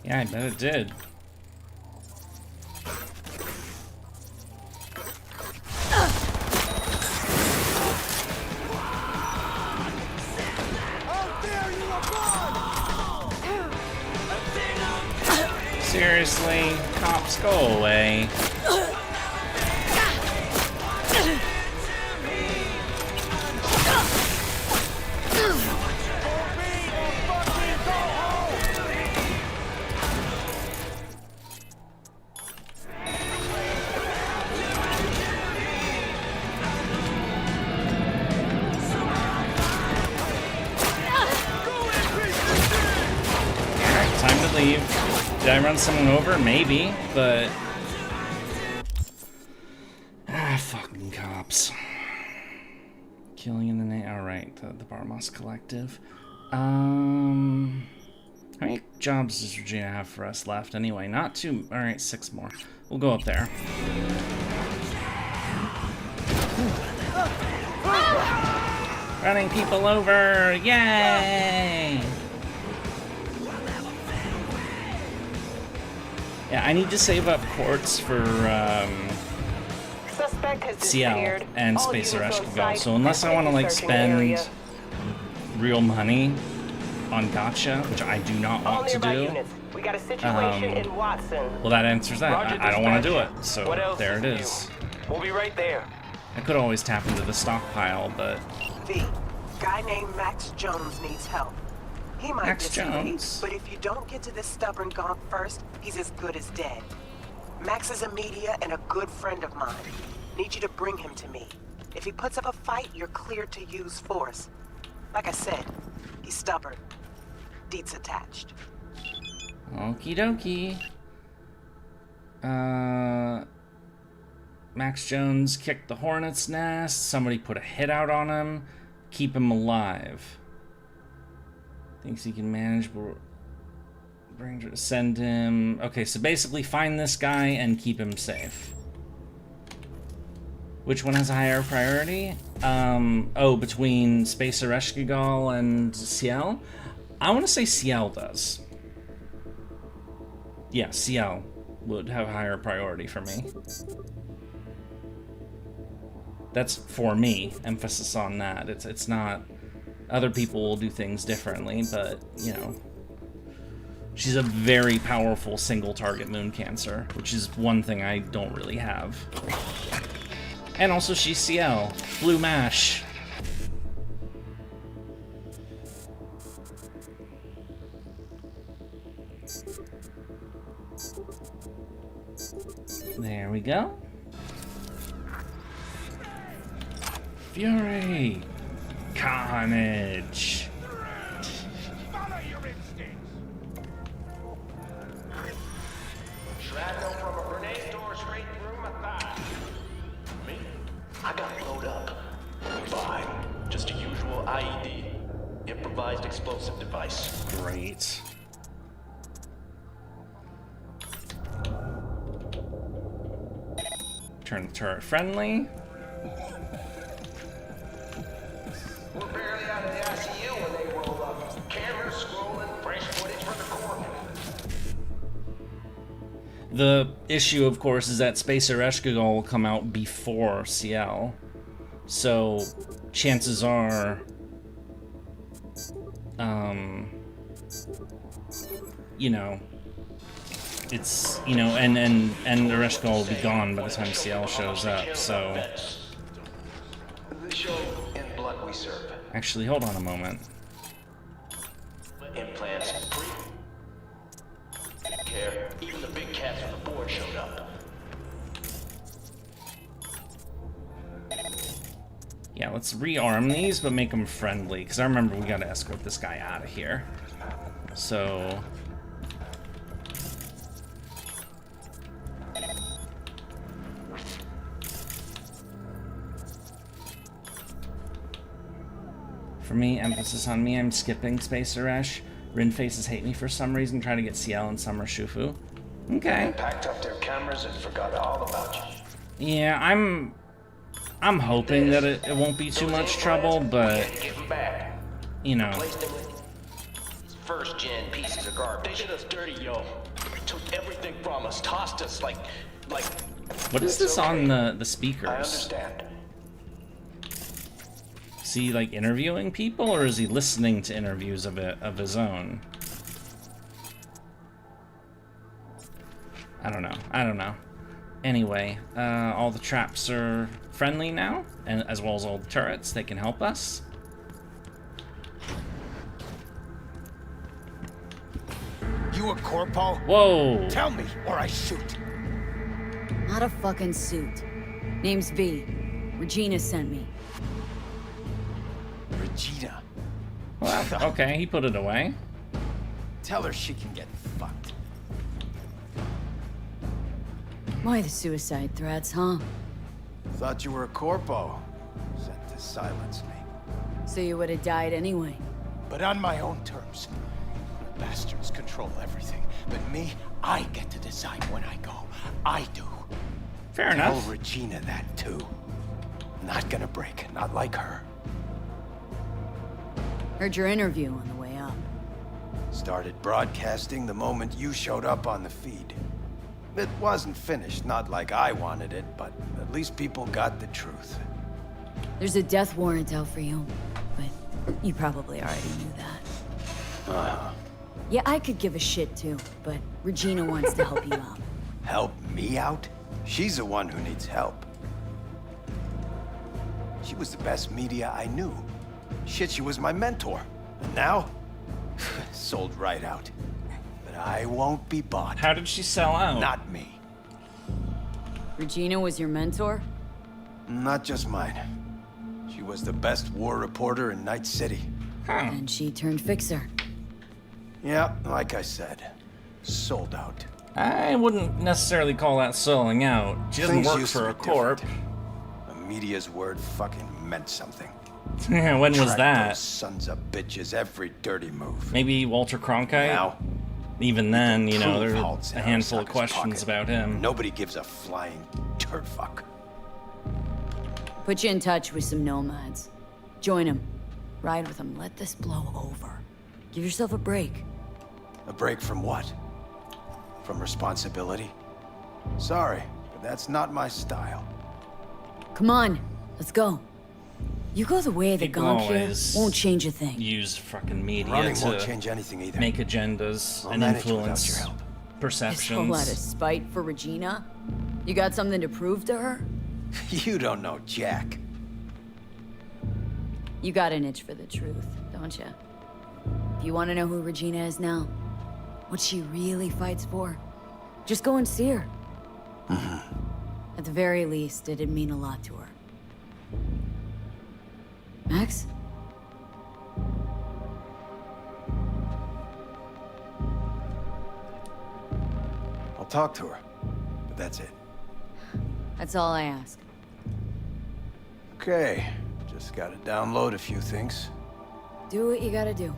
Yeah, I bet it did. Seriously, cops, go away. I run someone over? Maybe, but... fucking cops. Killing in the name... Alright, the Barmos Collective. How many jobs does Regina have for us left anyway? Not too... Alright, 6 more. We'll go up there. Running people over! Yay! Yeah, I need to save up quartz for CL and Space Ereshkigal. So unless I want to like spend real money on gotcha, which I do not want to do, well, that answers that. I don't want to do it. So there it is. We'll be right there. I could always tap into the stockpile, but... V, guy named Max Jones needs help. He might disagree, but if you don't get to this stubborn gonk first, he's as good as dead. Max is a media and a good friend of mine. Need you to bring him to me. If he puts up a fight, you're cleared to use force. Like I said, he's stubborn. Deets attached. Okie dokie. Max Jones kicked the hornet's nest. Somebody put a hit out on him. Keep him alive. Thinks he can manage. Send him. Okay, so basically find this guy and keep him safe. Which one has a higher priority? Oh, between Space Ereshkigal and CL? I want to say CL does. Yeah, CL would have a higher priority for me. That's for me. Emphasis on that. It's not... Other people will do things differently, but, you know... She's a very powerful single-target moon cancer, which is one thing I don't really have. And also she's CL. Blue Mash. There we go. Fury! Carnage! Follow your instincts. Shrapnel from a grenade door straight through my thigh. Me? I got blowed up. Fine. Just a usual IED. Improvised explosive device. Great. Turn the turret friendly. We're barely out of the ICU when they roll up. Cameras scrolling, fresh footage from the corner. The issue, of course, is that Space Ereshkigal will come out before CL. So, chances are... you know... It's, you know, and Ereshkigal will be gone by the time CL shows up, so... The show in blood we serve. Actually, hold on a moment. Implants free. Care. Even the big cats on the board showed up. Yeah, let's rearm these, but make them friendly, because I remember we gotta escort this guy out of here. So... For me, emphasis on me, I'm skipping Space Eresh. Rin faces hate me for some reason, trying to get CL and Summer Shufu. Okay. They packed up their cameras and forgot all about you. Yeah, I'm hoping that it won't be too much trouble, but you know. First gen pieces of garbage. They did us dirty, yo. Took everything from us, tossed us like. What is this on the speakers? I understand. Is he like interviewing people, or is he listening to interviews of his own? I don't know. Anyway, all the traps are friendly now, and as well as all the turrets. They can help us. You a corpo? Whoa! Tell me, or I shoot. Not a fucking suit. Name's V. Regina sent me. Regina. Well, okay, he put it away. Tell her she can get fucked. Why the suicide threats, huh? Thought you were a corpo. Sent to silence me. So you would have died anyway. But on my own terms. The bastards control everything. But me, I get to decide when I go. I do. Fair enough. Tell Regina that too. Not gonna break, not like her. Heard your interview on the way up. Started broadcasting the moment you showed up on the feed. It wasn't finished, not like I wanted it, but at least people got the truth. There's a death warrant out for you, but you probably already knew that. Uh-huh. Yeah, I could give a shit too, but Regina wants to help you out. Help me out? She's the one who needs help. She was the best media I knew. Shit, she was my mentor. And now? Sold right out. But I won't be bought. How did she sell out? Not me. Regina was your mentor? Not just mine. She was the best war reporter in Night City. And she turned fixer. Yeah, like I said. Sold out. I wouldn't necessarily call that selling out. She doesn't work for a corp. The media's word fucking meant something. When was that? Those sons of bitches every dirty move. Maybe Walter Cronkite? Now, even then, you know, there's Halt's in a handful of Arasaka's questions pocket. about him. Nobody gives a flying turd fuck. Put you in touch with some nomads. Join them. Ride with them. Let this blow over. Give yourself a break. A break from what? From responsibility? Sorry, but that's not my style. Come on, let's go. You go the way of the People Gonk here, always won't change a thing. Use fucking media Running to won't change anything either. make agendas I'll and manage without influence your help. perceptions. This whole lot of spite for Regina? You got something to prove to her? You don't know Jack. You got an itch for the truth, don't you? If you want to know who Regina is now, what she really fights for, just go and see her. At the very least, it'd mean a lot to her. Max? I'll talk to her, but that's it. That's all I ask. Okay, just gotta download a few things. Do what you gotta do.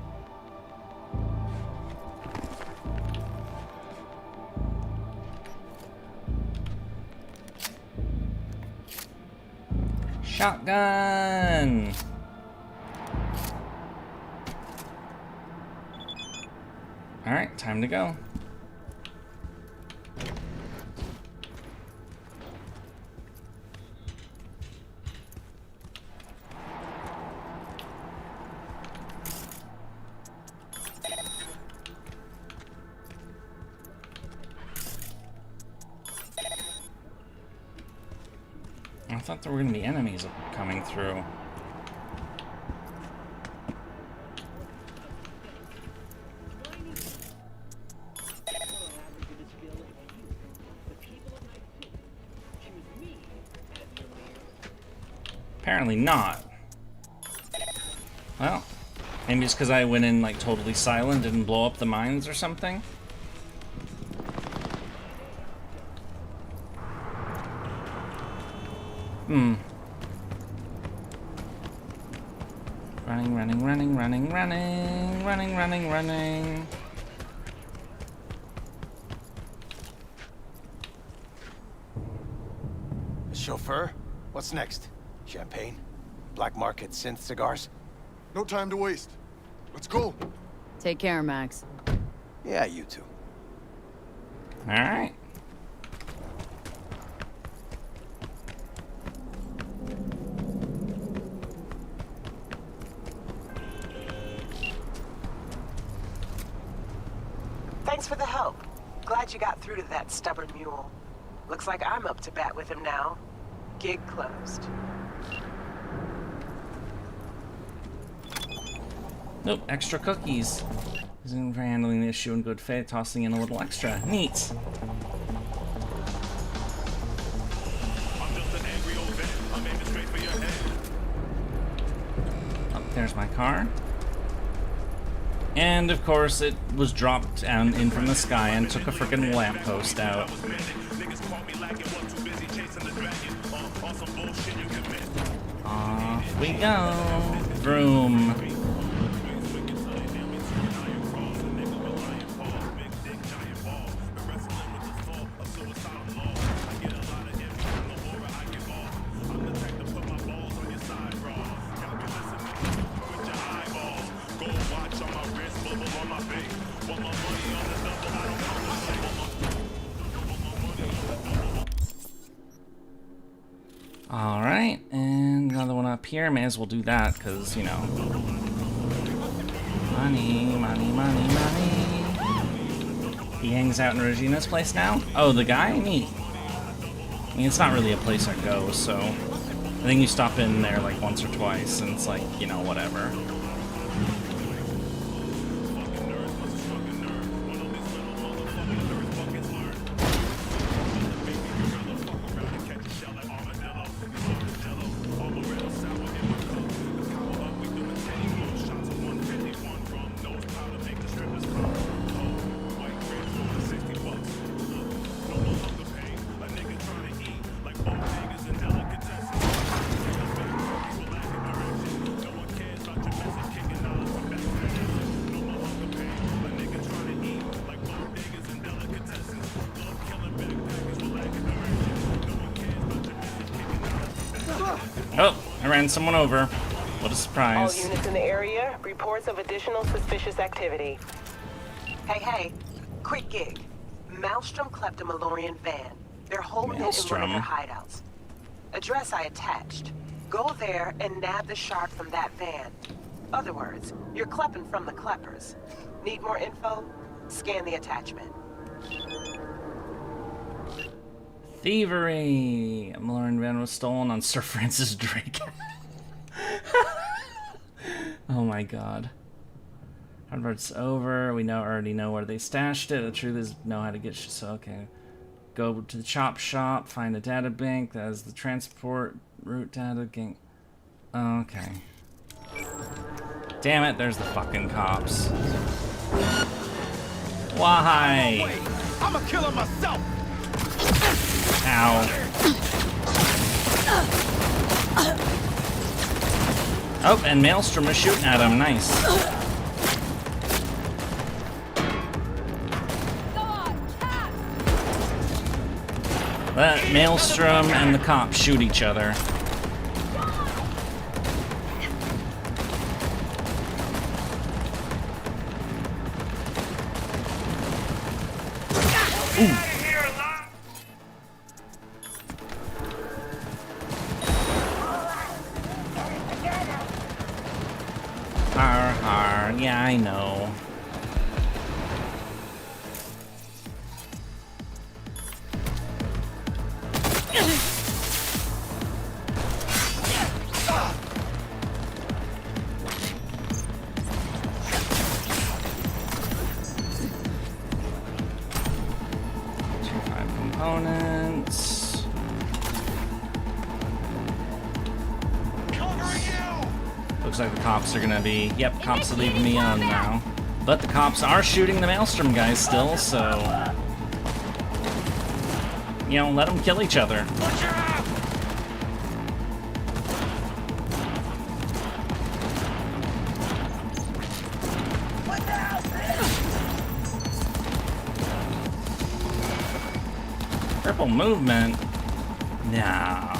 Shotgun! Alright, time to go. I thought there were going to be enemies coming through. Apparently not. Well, maybe it's because I went in like totally silent, didn't blow up the mines or something. Running, running, running, running, running, running, running, running. Chauffeur, what's next? Champagne? Black market synth cigars? No time to waste. Let's go. Take care, Max. Yeah, you too. All right. Thanks for the help. Glad you got through to that stubborn mule. Looks like I'm up to bat with him now. Gig closed. Nope, extra cookies. Isn't for handling the issue in good faith, tossing in a little extra. Neat. Oh, there's my car. And of course, it was dropped down in from the sky and took a freaking lamppost out. Off we go. Vroom. Alright, and another one up here. May as well do that, because, you know. Money, money, money, money. He hangs out in Regina's place now? Oh, the guy? Neat. I mean, it's not really a place I go, so I think you stop in there like once or twice, and it's like, you know, whatever. Oh, I ran someone over. What a surprise. All units in the area, reports of additional suspicious activity. Hey, quick gig. Maelstrom clept a Malorian van. They're holding it in one of their hideouts. Address I attached. Go there and nab the shard from that van. Other words, you're klepping from the kleppers. Need more info? Scan the attachment. Thievery! A Malorian van was stolen on Sir Francis Drake. Oh my god. Hard part's over. We already know where they stashed it. The truth is, know how to get so okay. Go to the chop shop, find a data bank that has the transport route data gang. Okay. Damn it, there's the fucking cops. Why? I'm a killer myself. Ow. Oh, and Maelstrom is shooting at him. Nice. Let Maelstrom and the cops shoot each other. Ooh. Yeah, I know. Components. Looks like the cops are gonna be. Yep, cops are leaving me on now. But the cops are shooting the Maelstrom guys still, so. You know, let them kill each other. Purple movement? No.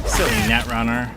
Silly netrunner.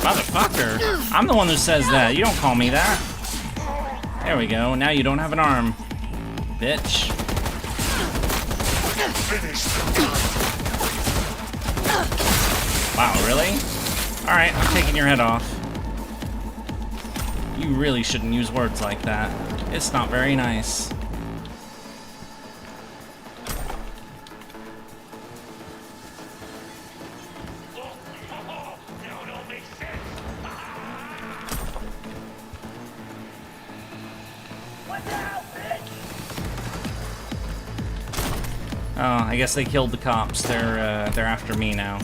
Motherfucker! I'm the one who says that. You don't call me that. There we go. Now you don't have an arm. Bitch. Wow, really? Alright, I'm taking your head off. You really shouldn't use words like that. It's not very nice. Oh, I guess they killed the cops. They're after me now.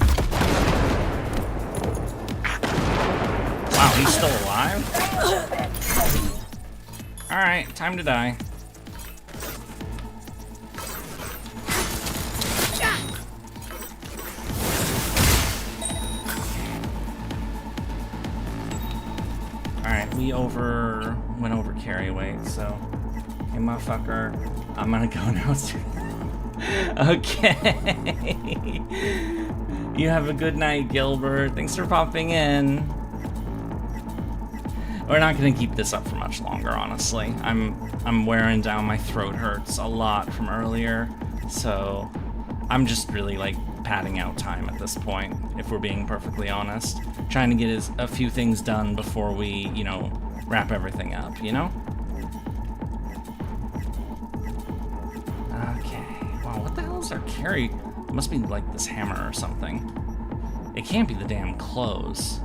Wow, he's still alive? Alright, time to die. Alright, we went over carry weight, so hey motherfucker, I'm gonna go now too. Okay. You have a good night, Gilbert. Thanks for popping in. We're not gonna keep this up for much longer, honestly. I'm wearing down. My throat hurts a lot from earlier, so I'm just really like padding out time at this point, if we're being perfectly honest. Trying to get a few things done before we, you know, wrap everything up, you know? Okay. Wow, what the hell is our carry? It must be like this hammer or something. It can't be the damn clothes.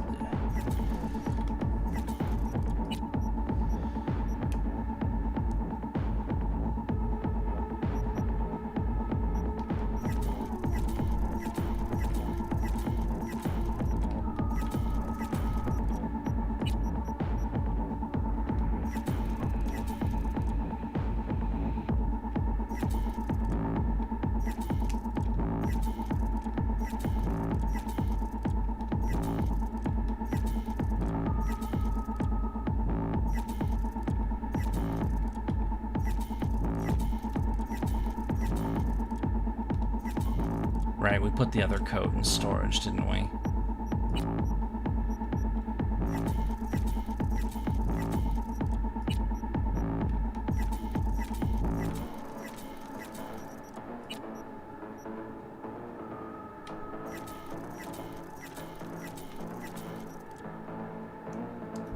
Right, we put the other coat in storage, didn't we?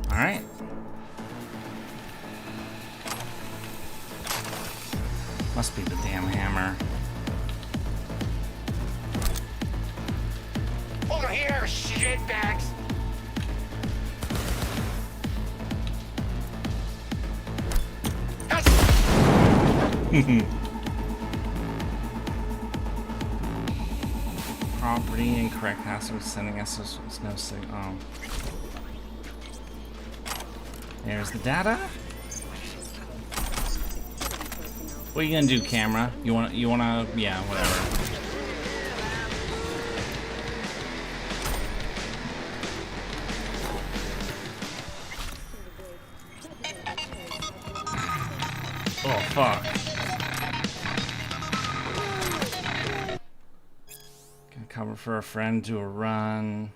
All right. Must be the damn hammer. Over here, shitbags! Property incorrect password sending us no signal. Oh. There's the data. What are you gonna do, camera? You wanna yeah, whatever. Oh, fuck. Gonna cover for a friend, do a run.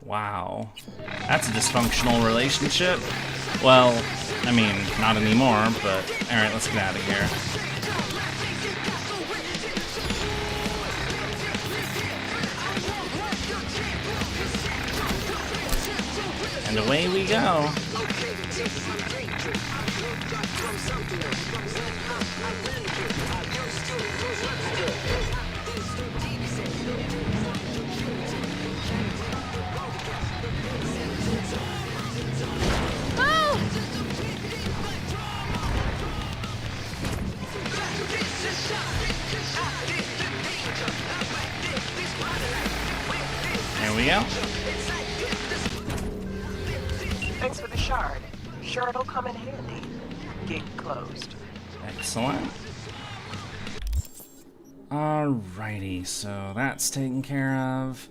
Wow. That's a dysfunctional relationship. Well, I mean, not anymore, but alright, let's get out of here. And away we go. There we go. Thanks for the shard. Sure it'll come in handy. Gig closed. Excellent. Alrighty, so that's taken care of.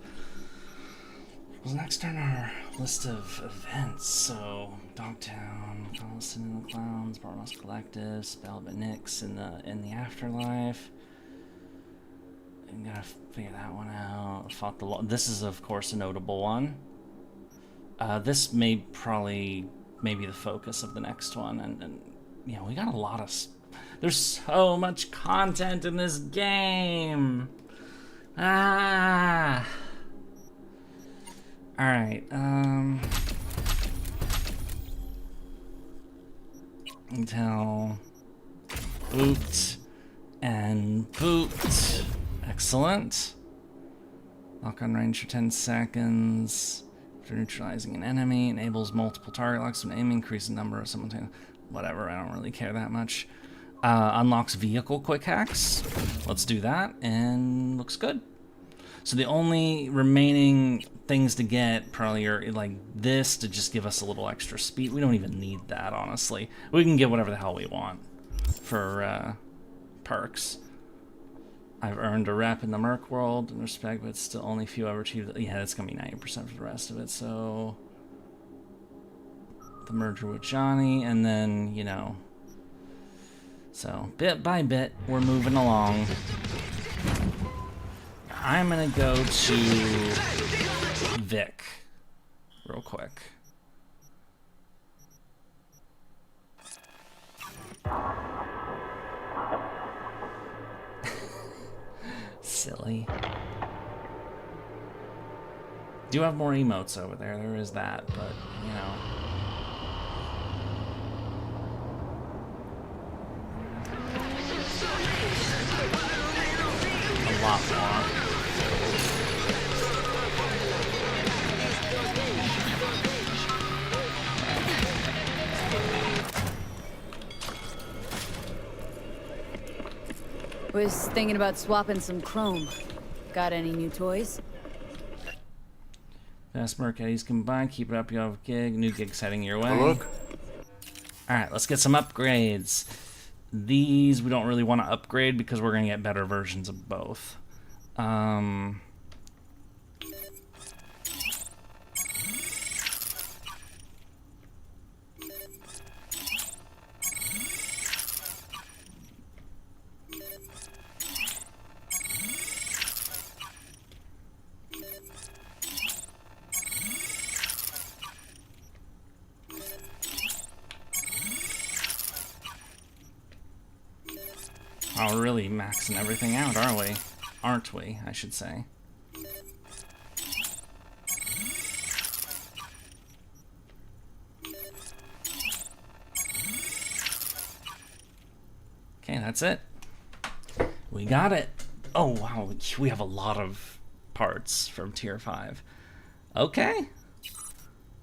What's next on our List of events. So Dogtown, Collison and the Clowns, Barnos Collective, Spell by Nyx in the Afterlife. I gotta figure that one out. Fought the This is of course a notable one. This may be the focus of the next one, and you know, we got a lot of. There's so much content in this game. Ah. All right. Intel. Boot and boot. Excellent. Lock on range for 10 seconds. After neutralizing an enemy, enables multiple target locks when aiming, increase the number of simultaneous. Whatever, I don't really care that much. Unlocks vehicle quick hacks. Let's do that, and looks good. So the only remaining things to get probably are like this to just give us a little extra speed. We don't even need that, honestly. We can get whatever the hell we want for perks. I've earned a rep in the Merc world in respect, but still only a few ever achieved. Yeah, that's gonna be 90% for the rest of it. So the merger with Johnny, and then, you know, so bit by bit we're moving along. I'm gonna go to Vic real quick. Silly. Do have more emotes over there. There is that, but you know. A lot more. Was thinking about swapping some chrome. Got any new toys? Fast Merc Eddies combined. Keep it up, you have a gig. New gig heading your way. Look. Alright, let's get some upgrades. These we don't really want to upgrade because we're going to get better versions of both. Oh, we're really maxing everything out, are we? Aren't we, I should say. Okay, that's it. We got it. Oh, wow, we have a lot of parts from Tier 5. Okay.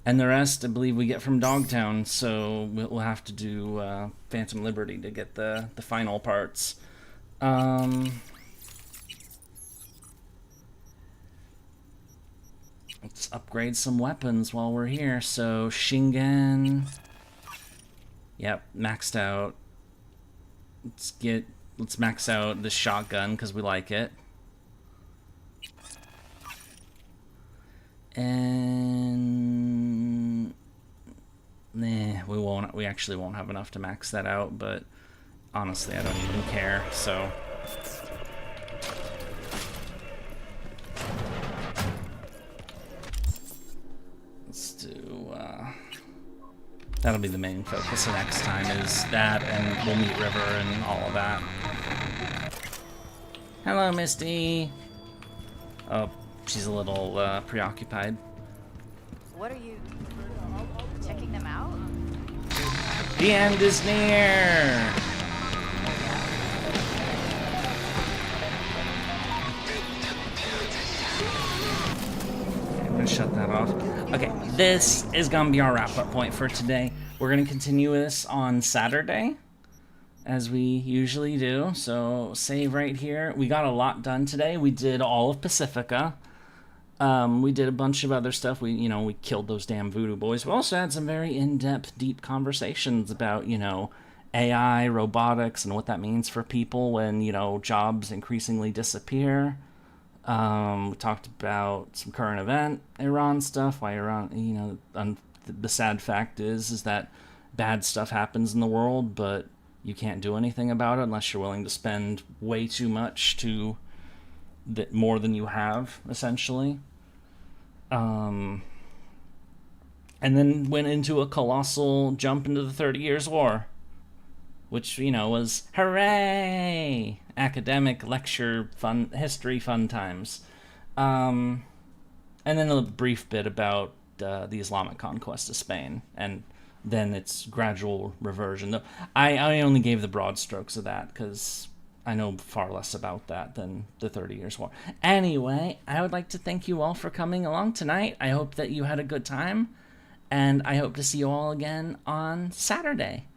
And the rest, I believe, we get from Dogtown, so we'll have to do Phantom Liberty to get the final parts. Let's upgrade some weapons while we're here. So, Shingen. Yep, maxed out. Let's max out this shotgun, because we like it. And nah, we actually won't have enough to max that out, but honestly I don't even care, so let's do that'll be the main focus the next time, is that, and we'll meet River and all of that. Hello, Misty. Oh, she's a little preoccupied. What are you checking them out? The end is near! Okay, I'm gonna shut that off. Okay, this is gonna be our wrap-up point for today. We're gonna continue this on Saturday, as we usually do. So save right here. We got a lot done today. We did all of Pacifica. We did a bunch of other stuff. We killed those damn Voodoo Boys. We also had some very in-depth, deep conversations about, AI, robotics, and what that means for people when, jobs increasingly disappear. We talked about some current event Iran stuff. Why Iran, the sad fact is that bad stuff happens in the world, but you can't do anything about it unless you're willing to spend way too much more than you have, essentially. And then went into a colossal jump into the 30 Years' War, which, was hooray! Academic lecture, history fun times. And then a brief bit about the Islamic conquest of Spain, and then its gradual reversion. Though I only gave the broad strokes of that because I know far less about that than the 30 Years' War. Anyway, I would like to thank you all for coming along tonight. I hope that you had a good time, and I hope to see you all again on Saturday.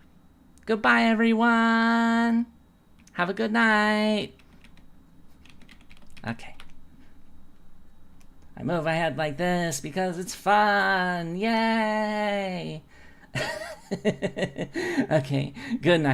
Goodbye, everyone. Have a good night. Okay. I move my head like this because it's fun. Yay! Okay, good night.